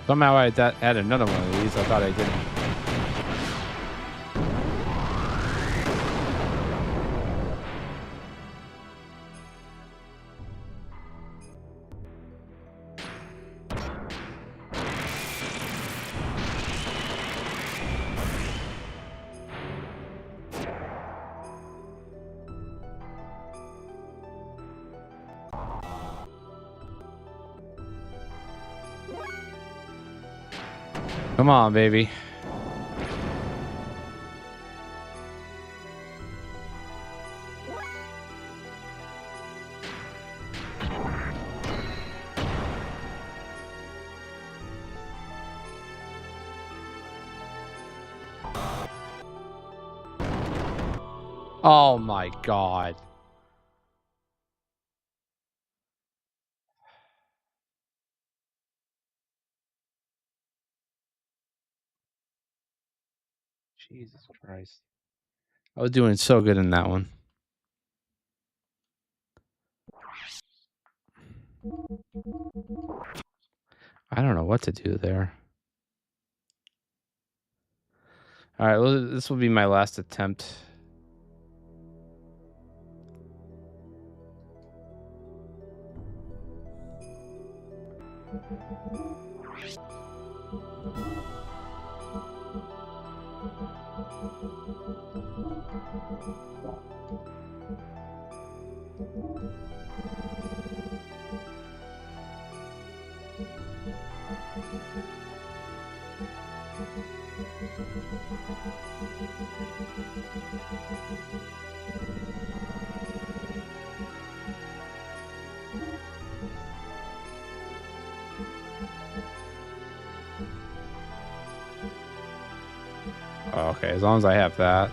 Somehow I had another one of these. I thought I didn't. Come on, baby. Oh my god. Jesus Christ. I was doing so good in that one. I don't know what to do there. All right, well, this will be my last attempt. Oh, okay, as long as I have that.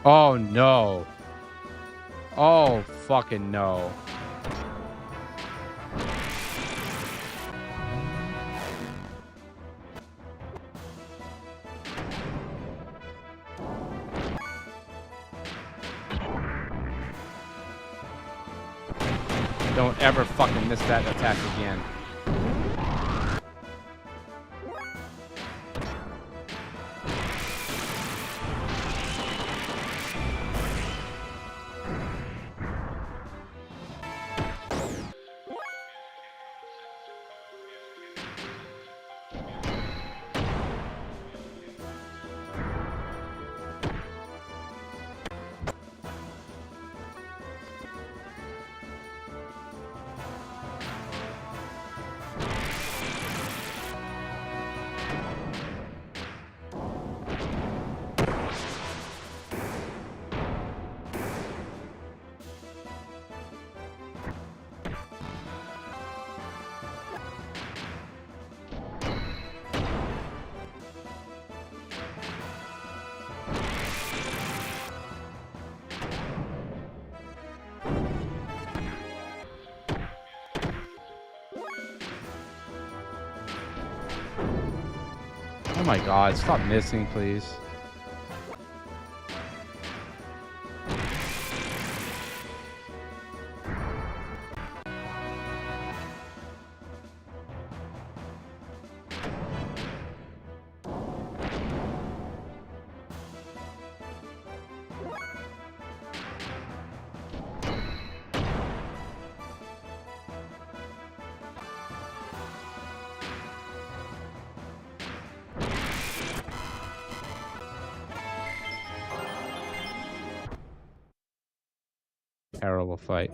Oh no. Oh fucking no. Don't ever fucking miss that attack again. Oh my god, stop missing, please. Terrible fight.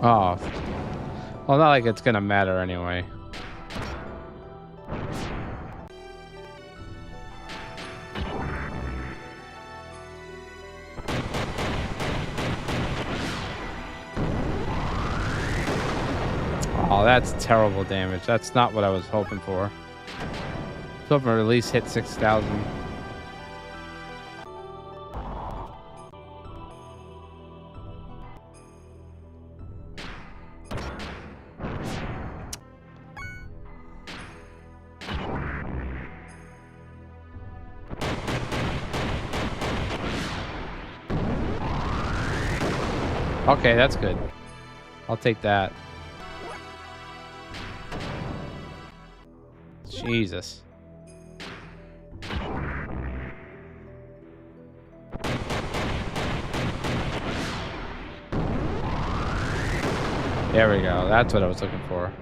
Oh. Well, not like it's gonna matter anyway. Oh, that's terrible damage. That's not what I was hoping for. I was hoping to at least hit 6,000. Okay, that's good. I'll take that. Jesus. There we go. That's what I was looking for.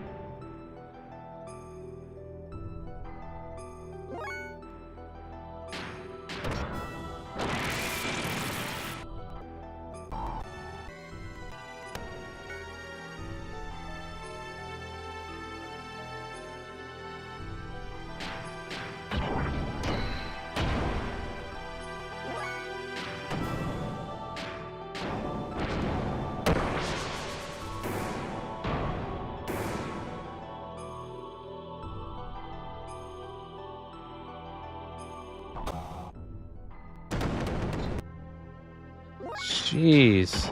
Jeez.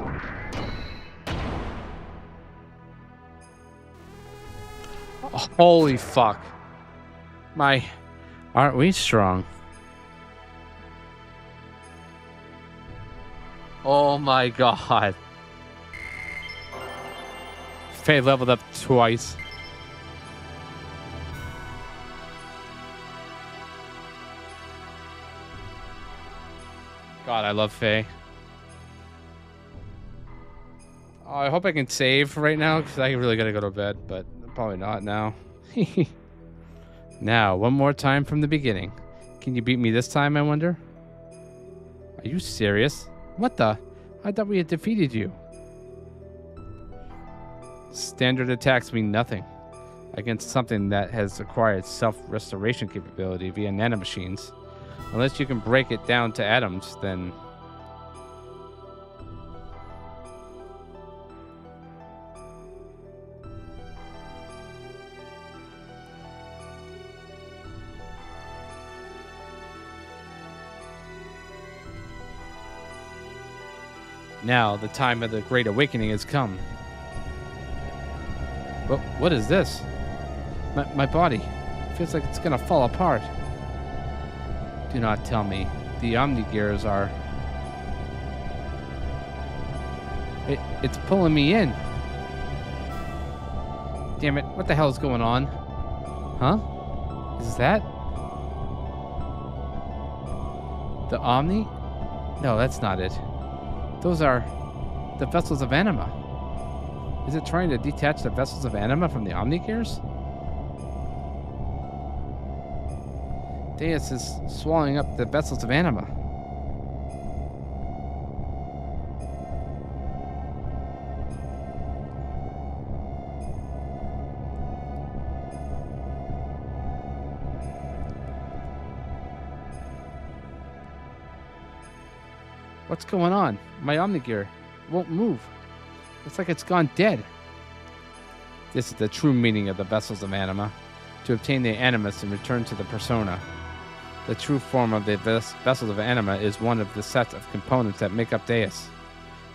Holy fuck. Aren't we strong? Oh my god. Faye leveled up twice. God, I love Faye. Oh, I hope I can save right now because I really gotta go to bed, but probably not now. Now, one more time from the beginning. Can you beat me this time, I wonder? Are you serious? What the? I thought we had defeated you. Standard attacks mean nothing against something that has acquired self-restoration capability via nanomachines. Unless you can break it down to atoms, then... Now, the time of the Great Awakening has come. But what is this? My body feels like it's gonna fall apart. Do not tell me the Xenogears are... It's pulling me in. Damn it, what the hell is going on? Huh? Is that... the Omni? No, that's not it. Those are the vessels of anima. Is it trying to detach the vessels of anima from the Xenogears? Deus is swallowing up the vessels of anima. What's going on? My Xenogear won't move. It's like it's gone dead. This is the true meaning of the vessels of anima. To obtain the animus and return to the persona. The true form of the vessels of anima is one of the sets of components that make up Deus,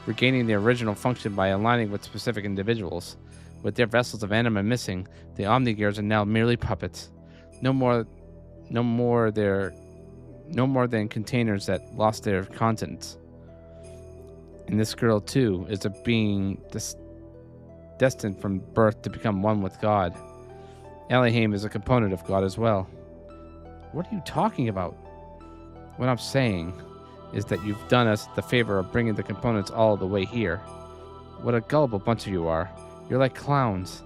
regaining the original function by aligning with specific individuals. With their vessels of anima missing, the Xenogears are now merely puppets. No more than containers that lost their contents. And this girl, too, is a being destined from birth to become one with God. Elohim is a component of God as well. What are you talking about? What I'm saying is that you've done us the favor of bringing the components all the way here. What a gullible bunch of you are. You're like clowns,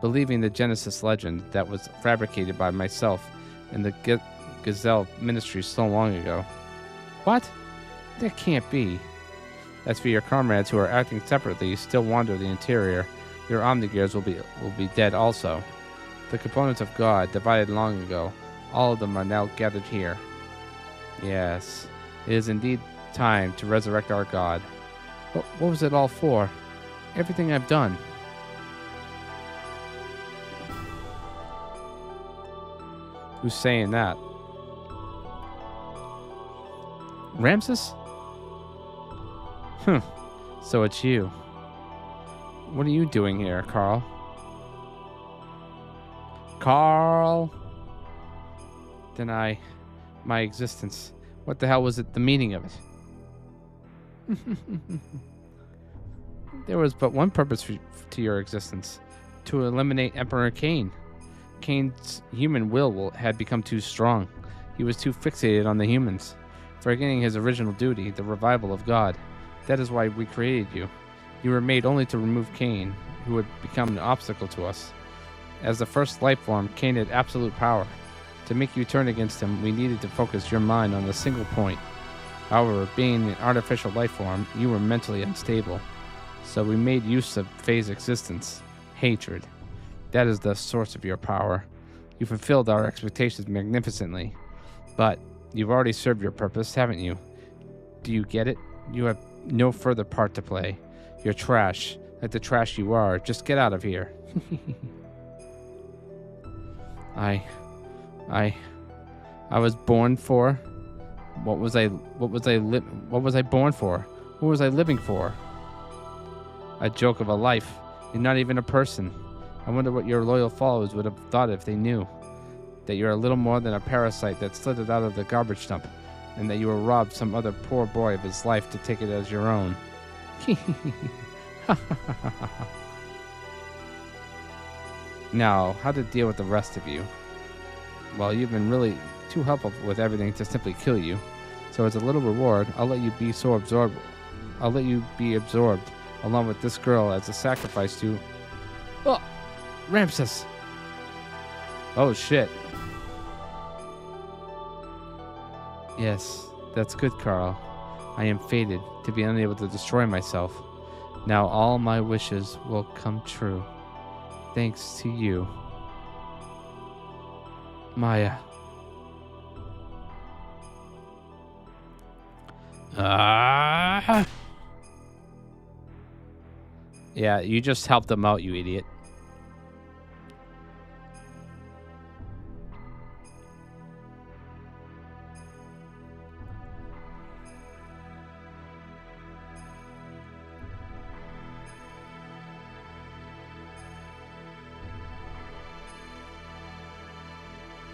believing the Genesis legend that was fabricated by myself and the Gazelle ministry so long ago. What? That can't be. As for your comrades who are acting separately, still wander the interior, your Omnigears will be dead also. The components of God, divided long ago, all of them are now gathered here. Yes, it is indeed time to resurrect our God. What was it all for? Everything I've done. Who's saying that? Ramses? So it's you. What are you doing here, Carl? Carl! Deny my existence. What the hell was it, the meaning of it? There was but one purpose to your existence. To eliminate Emperor Cain. Cain's human will had become too strong. He was too fixated on the humans, forgetting his original duty, the revival of God. That is why we created you. You were made only to remove Cain, who had become an obstacle to us. As the first life form, Cain had absolute power. To make you turn against him, we needed to focus your mind on a single point. However, being an artificial life form, you were mentally unstable. So we made use of Faye's existence, hatred. That is the source of your power. You fulfilled our expectations magnificently. But you've already served your purpose, haven't you? Do you get it? You have no further part to play. You're trash, like the trash you are. Just get out of here. I was born for. What was I born for? What was I living for? A joke of a life. You're not even a person. I wonder what your loyal followers would have thought if they knew that you're a little more than a parasite that slithered out of the garbage dump, and that you were robbed some other poor boy of his life to take it as your own. Now, how to deal with the rest of you? Well, you've been really too helpful with everything to simply kill you. So as a little reward, I'll let you be absorbed along with this girl as a sacrifice to... Oh! Ramses! Oh, shit. Yes, that's good, Carl. I am fated to be unable to destroy myself. Now all my wishes will come true. Thanks to you. Maya. Yeah, you just helped them out, you idiot.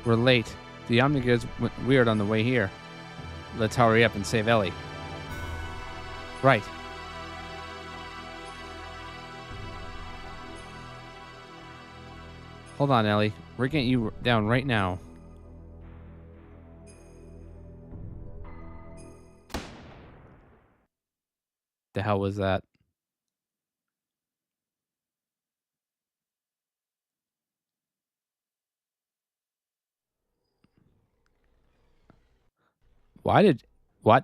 We're late. The Omnigears went weird on the way here. Let's hurry up and save Ellie. Right. Hold on, Ellie. We're getting you down right now. The hell was that? What?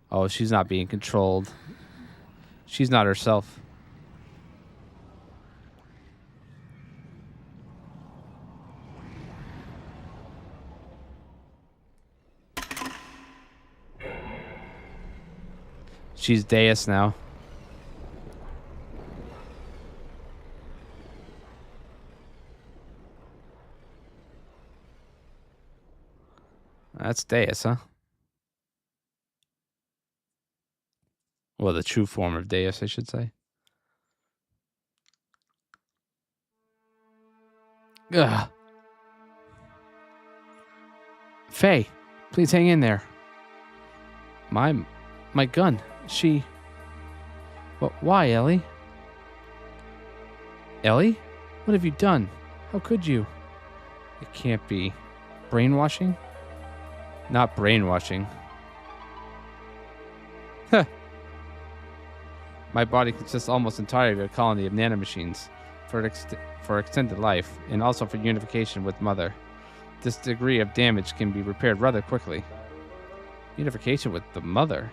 Oh, she's not being controlled. She's not herself. She's Deus now. That's Deus, huh? Well, the true form of Deus, I should say. Ugh. Faye, please hang in there. My gun. She... But why, Ellie? Ellie? What have you done? How could you? It can't be. Brainwashing? Not brainwashing. Huh. My body consists almost entirely of a colony of nanomachines for extended life, and also for unification with Mother. This degree of damage can be repaired rather quickly. Unification with the mother.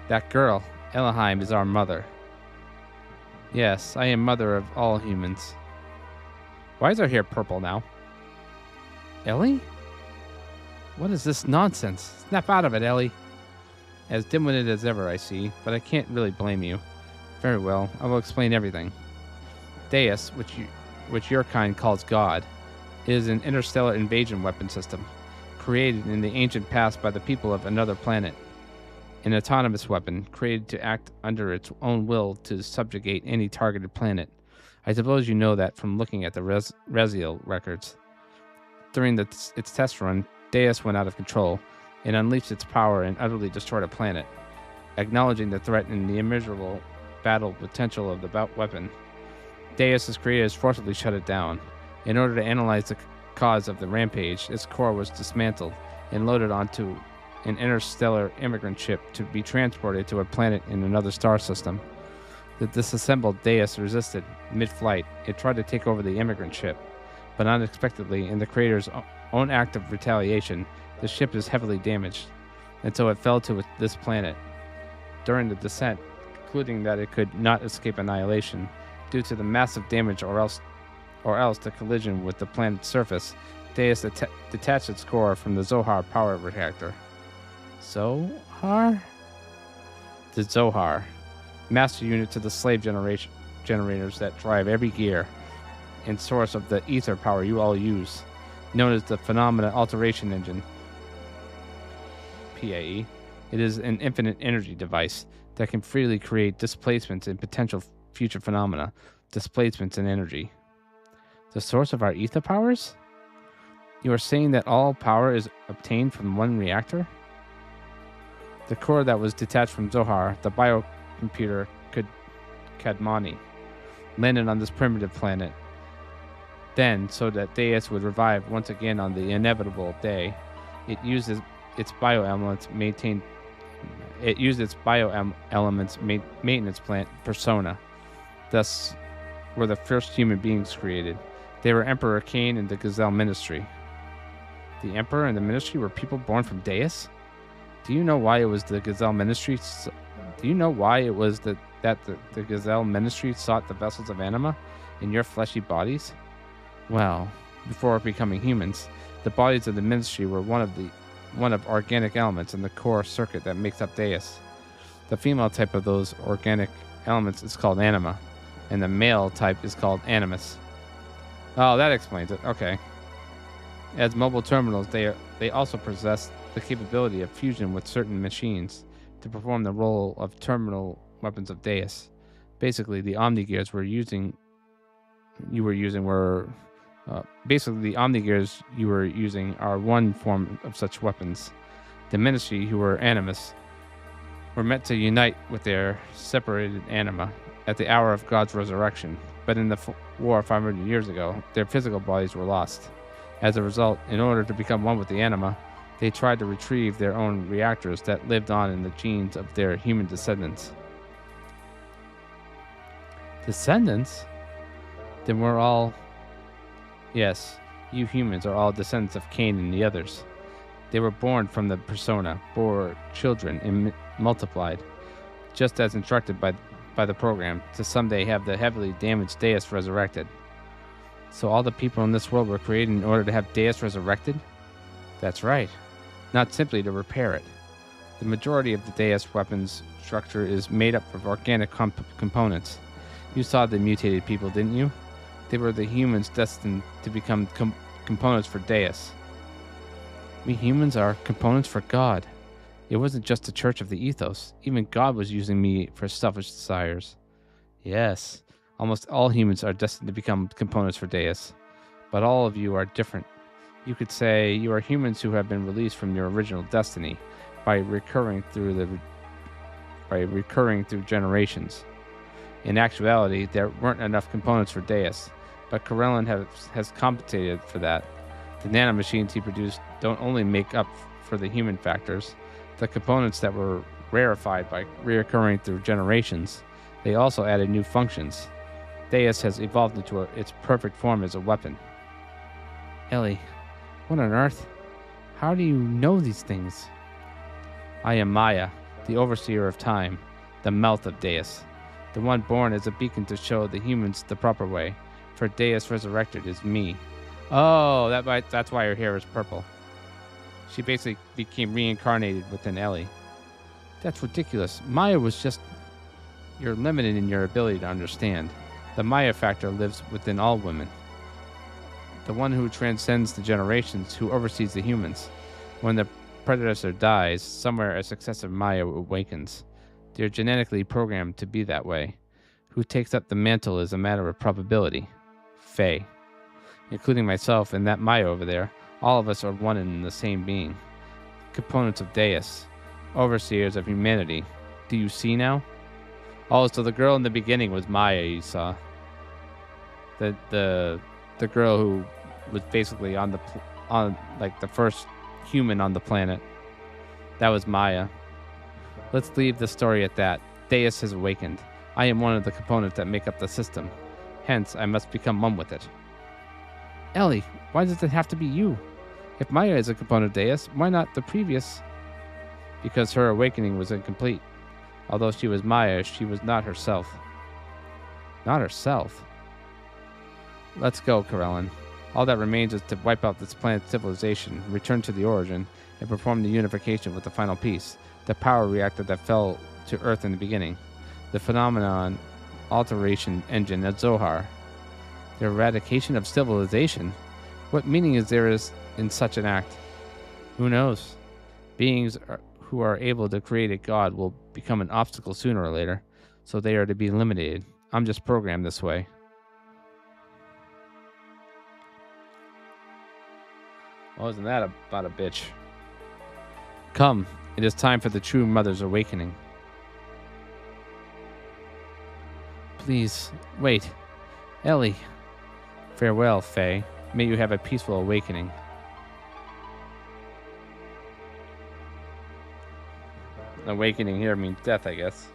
That girl, Elohim, is our mother. Yes, I am mother of all humans. Why is her hair purple now? Ellie? What is this nonsense? Snap out of it, Ellie. As dim-witted as ever, I see, but I can't really blame you. Very well, I will explain everything. Deus, which your kind calls God, is an interstellar invasion weapon system, created in the ancient past by the people of another planet. An autonomous weapon, created to act under its own will to subjugate any targeted planet. I suppose you know that from looking at the Reziel records. During its test run, Deus went out of control and unleashed its power and utterly destroyed a planet. Acknowledging the threat and the immeasurable battle potential of the weapon, Deus's creators forcibly shut it down. In order to analyze the cause of the rampage, its core was dismantled and loaded onto an interstellar immigrant ship to be transported to a planet in another star system. The disassembled Deus resisted mid-flight. It tried to take over the immigrant ship, but unexpectedly, in the creator's own act of retaliation, the ship is heavily damaged, and so it fell to this planet. During the descent, concluding that it could not escape annihilation due to the massive damage or else the collision with the planet's surface, Deus detached its core from the Zohar power reactor. Zohar? The Zohar, master unit to the slave generators that drive every gear and source of the ether power you all use, known as the Phenomena Alteration Engine, PAE. It is an infinite energy device that can freely create displacements in potential future phenomena, displacements in energy. The source of our ether powers? You are saying that all power is obtained from one reactor? The core that was detached from Zohar, the biocomputer Kadmani, landed on this primitive planet. Then, so that Deus would revive once again on the inevitable day, it used its bioelements maintenance plant persona. Thus were the first human beings created. They were Emperor Cain and the Gazelle Ministry. The Emperor and the Ministry were people born from Deus? Do you know why it was the Gazelle Ministry? Do you know why it was that the Gazelle Ministry sought the vessels of anima in your fleshy bodies? Well, before becoming humans, the bodies of the Ministry were one of organic elements in the core circuit that makes up Deus. The female type of those organic elements is called anima, and the male type is called animus. Oh, that explains it. Okay. As mobile terminals, they also possess the capability of fusion with certain machines to perform the role of terminal weapons of Deus. Basically, the Omnigears you were using are one form of such weapons. The Ministry, who were animus, were meant to unite with their separated anima at the hour of God's resurrection, but in the war 500 years ago, their physical bodies were lost. As a result, in order to become one with the anima, they tried to retrieve their own reactors that lived on in the genes of their human descendants. Descendants? Then we're all... Yes, you humans are all descendants of Cain and the others. They were born from the persona, bore children, and multiplied, just as instructed by the program, to someday have the heavily damaged Deus resurrected. So all the people in this world were created in order to have Deus resurrected? That's right. Not simply to repair it. The majority of the Deus weapons structure is made up of organic components. You saw the mutated people, didn't you? They were the humans destined to become components for Deus. We humans are components for God. It wasn't just the Church of the Ethos. Even God was using me for selfish desires. Yes, almost all humans are destined to become components for Deus. But all of you are different. You could say you are humans who have been released from your original destiny by recurring through generations. In actuality, there weren't enough components for Deus, but Corellin has compensated for that. The nanomachines he produced don't only make up for the human factors, the components that were rarefied by reoccurring through generations. They also added new functions. Deus has evolved into its perfect form as a weapon. Ellie, what on earth? How do you know these things? I am Maya, the overseer of time, the mouth of Deus, the one born as a beacon to show the humans the proper way, for Deus resurrected is me. Oh, that's why her hair is purple. She basically became reincarnated within Ellie. That's ridiculous. Maya was just... You're limited in your ability to understand. The Maya factor lives within all women. The one who transcends the generations, who oversees the humans. When the predecessor dies, somewhere a successive Maya awakens. They're genetically programmed to be that way. Who takes up the mantle is a matter of probability. Fae. Including myself and that Maya over there, all of us are one and the same being. Components of Deus. Overseers of humanity. Do you see now? Oh, so the girl in the beginning was Maya, you saw. The girl who was basically on the first human on the planet. That was Maya. Let's leave the story at that. Deus has awakened. I am one of the components that make up the system. Hence, I must become one with it. Ellie, why does it have to be you? If Maya is a component of Deus, why not the previous? Because her awakening was incomplete. Although she was Maya, she was not herself. Not herself? Let's go, Corellin. All that remains is to wipe out this planet's civilization, return to the origin, and perform the unification with the final piece, the power reactor that fell to Earth in the beginning, the phenomenon alteration engine at Zohar. The eradication of civilization? What meaning is there in such an act? Who knows? Beings who are able to create a god will become an obstacle sooner or later, so they are to be eliminated. I'm just programmed this way. Well, isn't that about a bitch? Come, it is time for the true mother's awakening. Please, wait. Ellie. Farewell, Faye. May you have a peaceful awakening. Awakening here means death, I guess.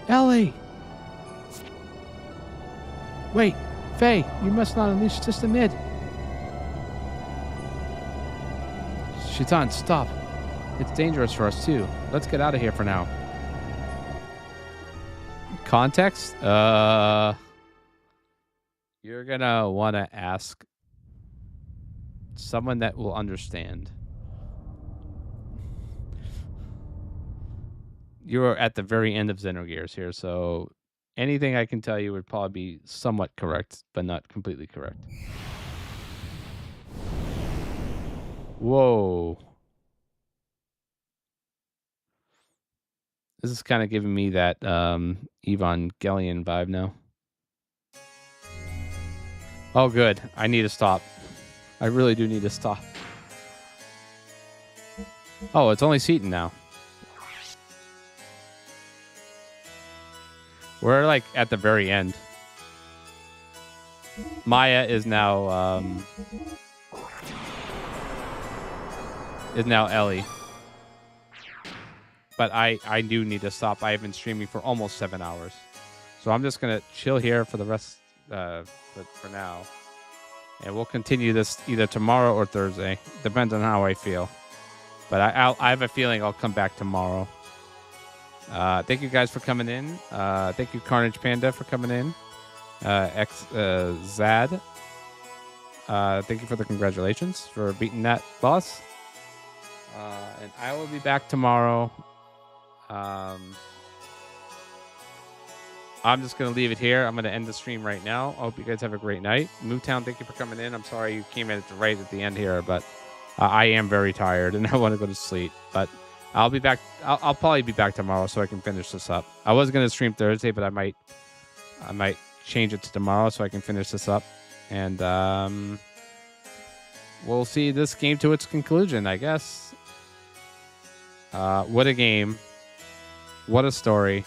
Ellie! Wait, Faye, you must not unleash System Mid. Shaitan, stop. It's dangerous for us too. Let's get out of here for now. Context? You're gonna wanna ask someone that will understand. You're at the very end of Xenogears here, so anything I can tell you would probably be somewhat correct, but not completely correct. Whoa. This is kind of giving me that Evangelion vibe now. Oh, good. I need to stop. I really do need to stop. Oh, it's only Seaton now. We're like at the very end. Maya is now Ellie. But I do need to stop. I have been streaming for almost 7 hours. So I'm just gonna chill here for the rest for now. And we'll continue this either tomorrow or Thursday. Depends on how I feel. But I have a feeling I'll come back tomorrow. Thank you guys for coming in. Thank you, Carnage Panda, for coming in. Zad. Thank you for the congratulations for beating that boss. And I will be back tomorrow. I'm just going to leave it here. I'm going to end the stream right now. I hope you guys have a great night. Mootown, thank you for coming in. I'm sorry you came in right at the end here, but I am very tired and I want to go to sleep. But I'll be back. I'll probably be back tomorrow so I can finish this up. I was going to stream Thursday, but I might change it to tomorrow so I can finish this up. And we'll see this game to its conclusion, I guess. What a game. What a story.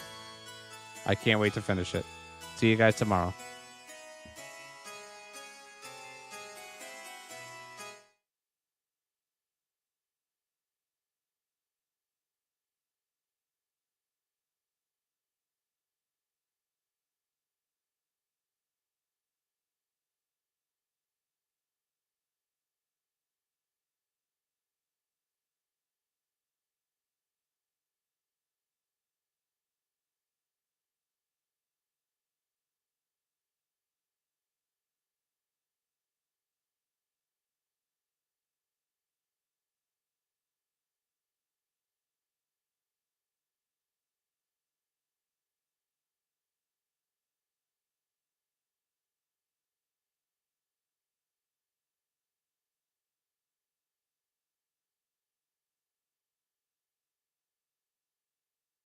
I can't wait to finish it. See you guys tomorrow.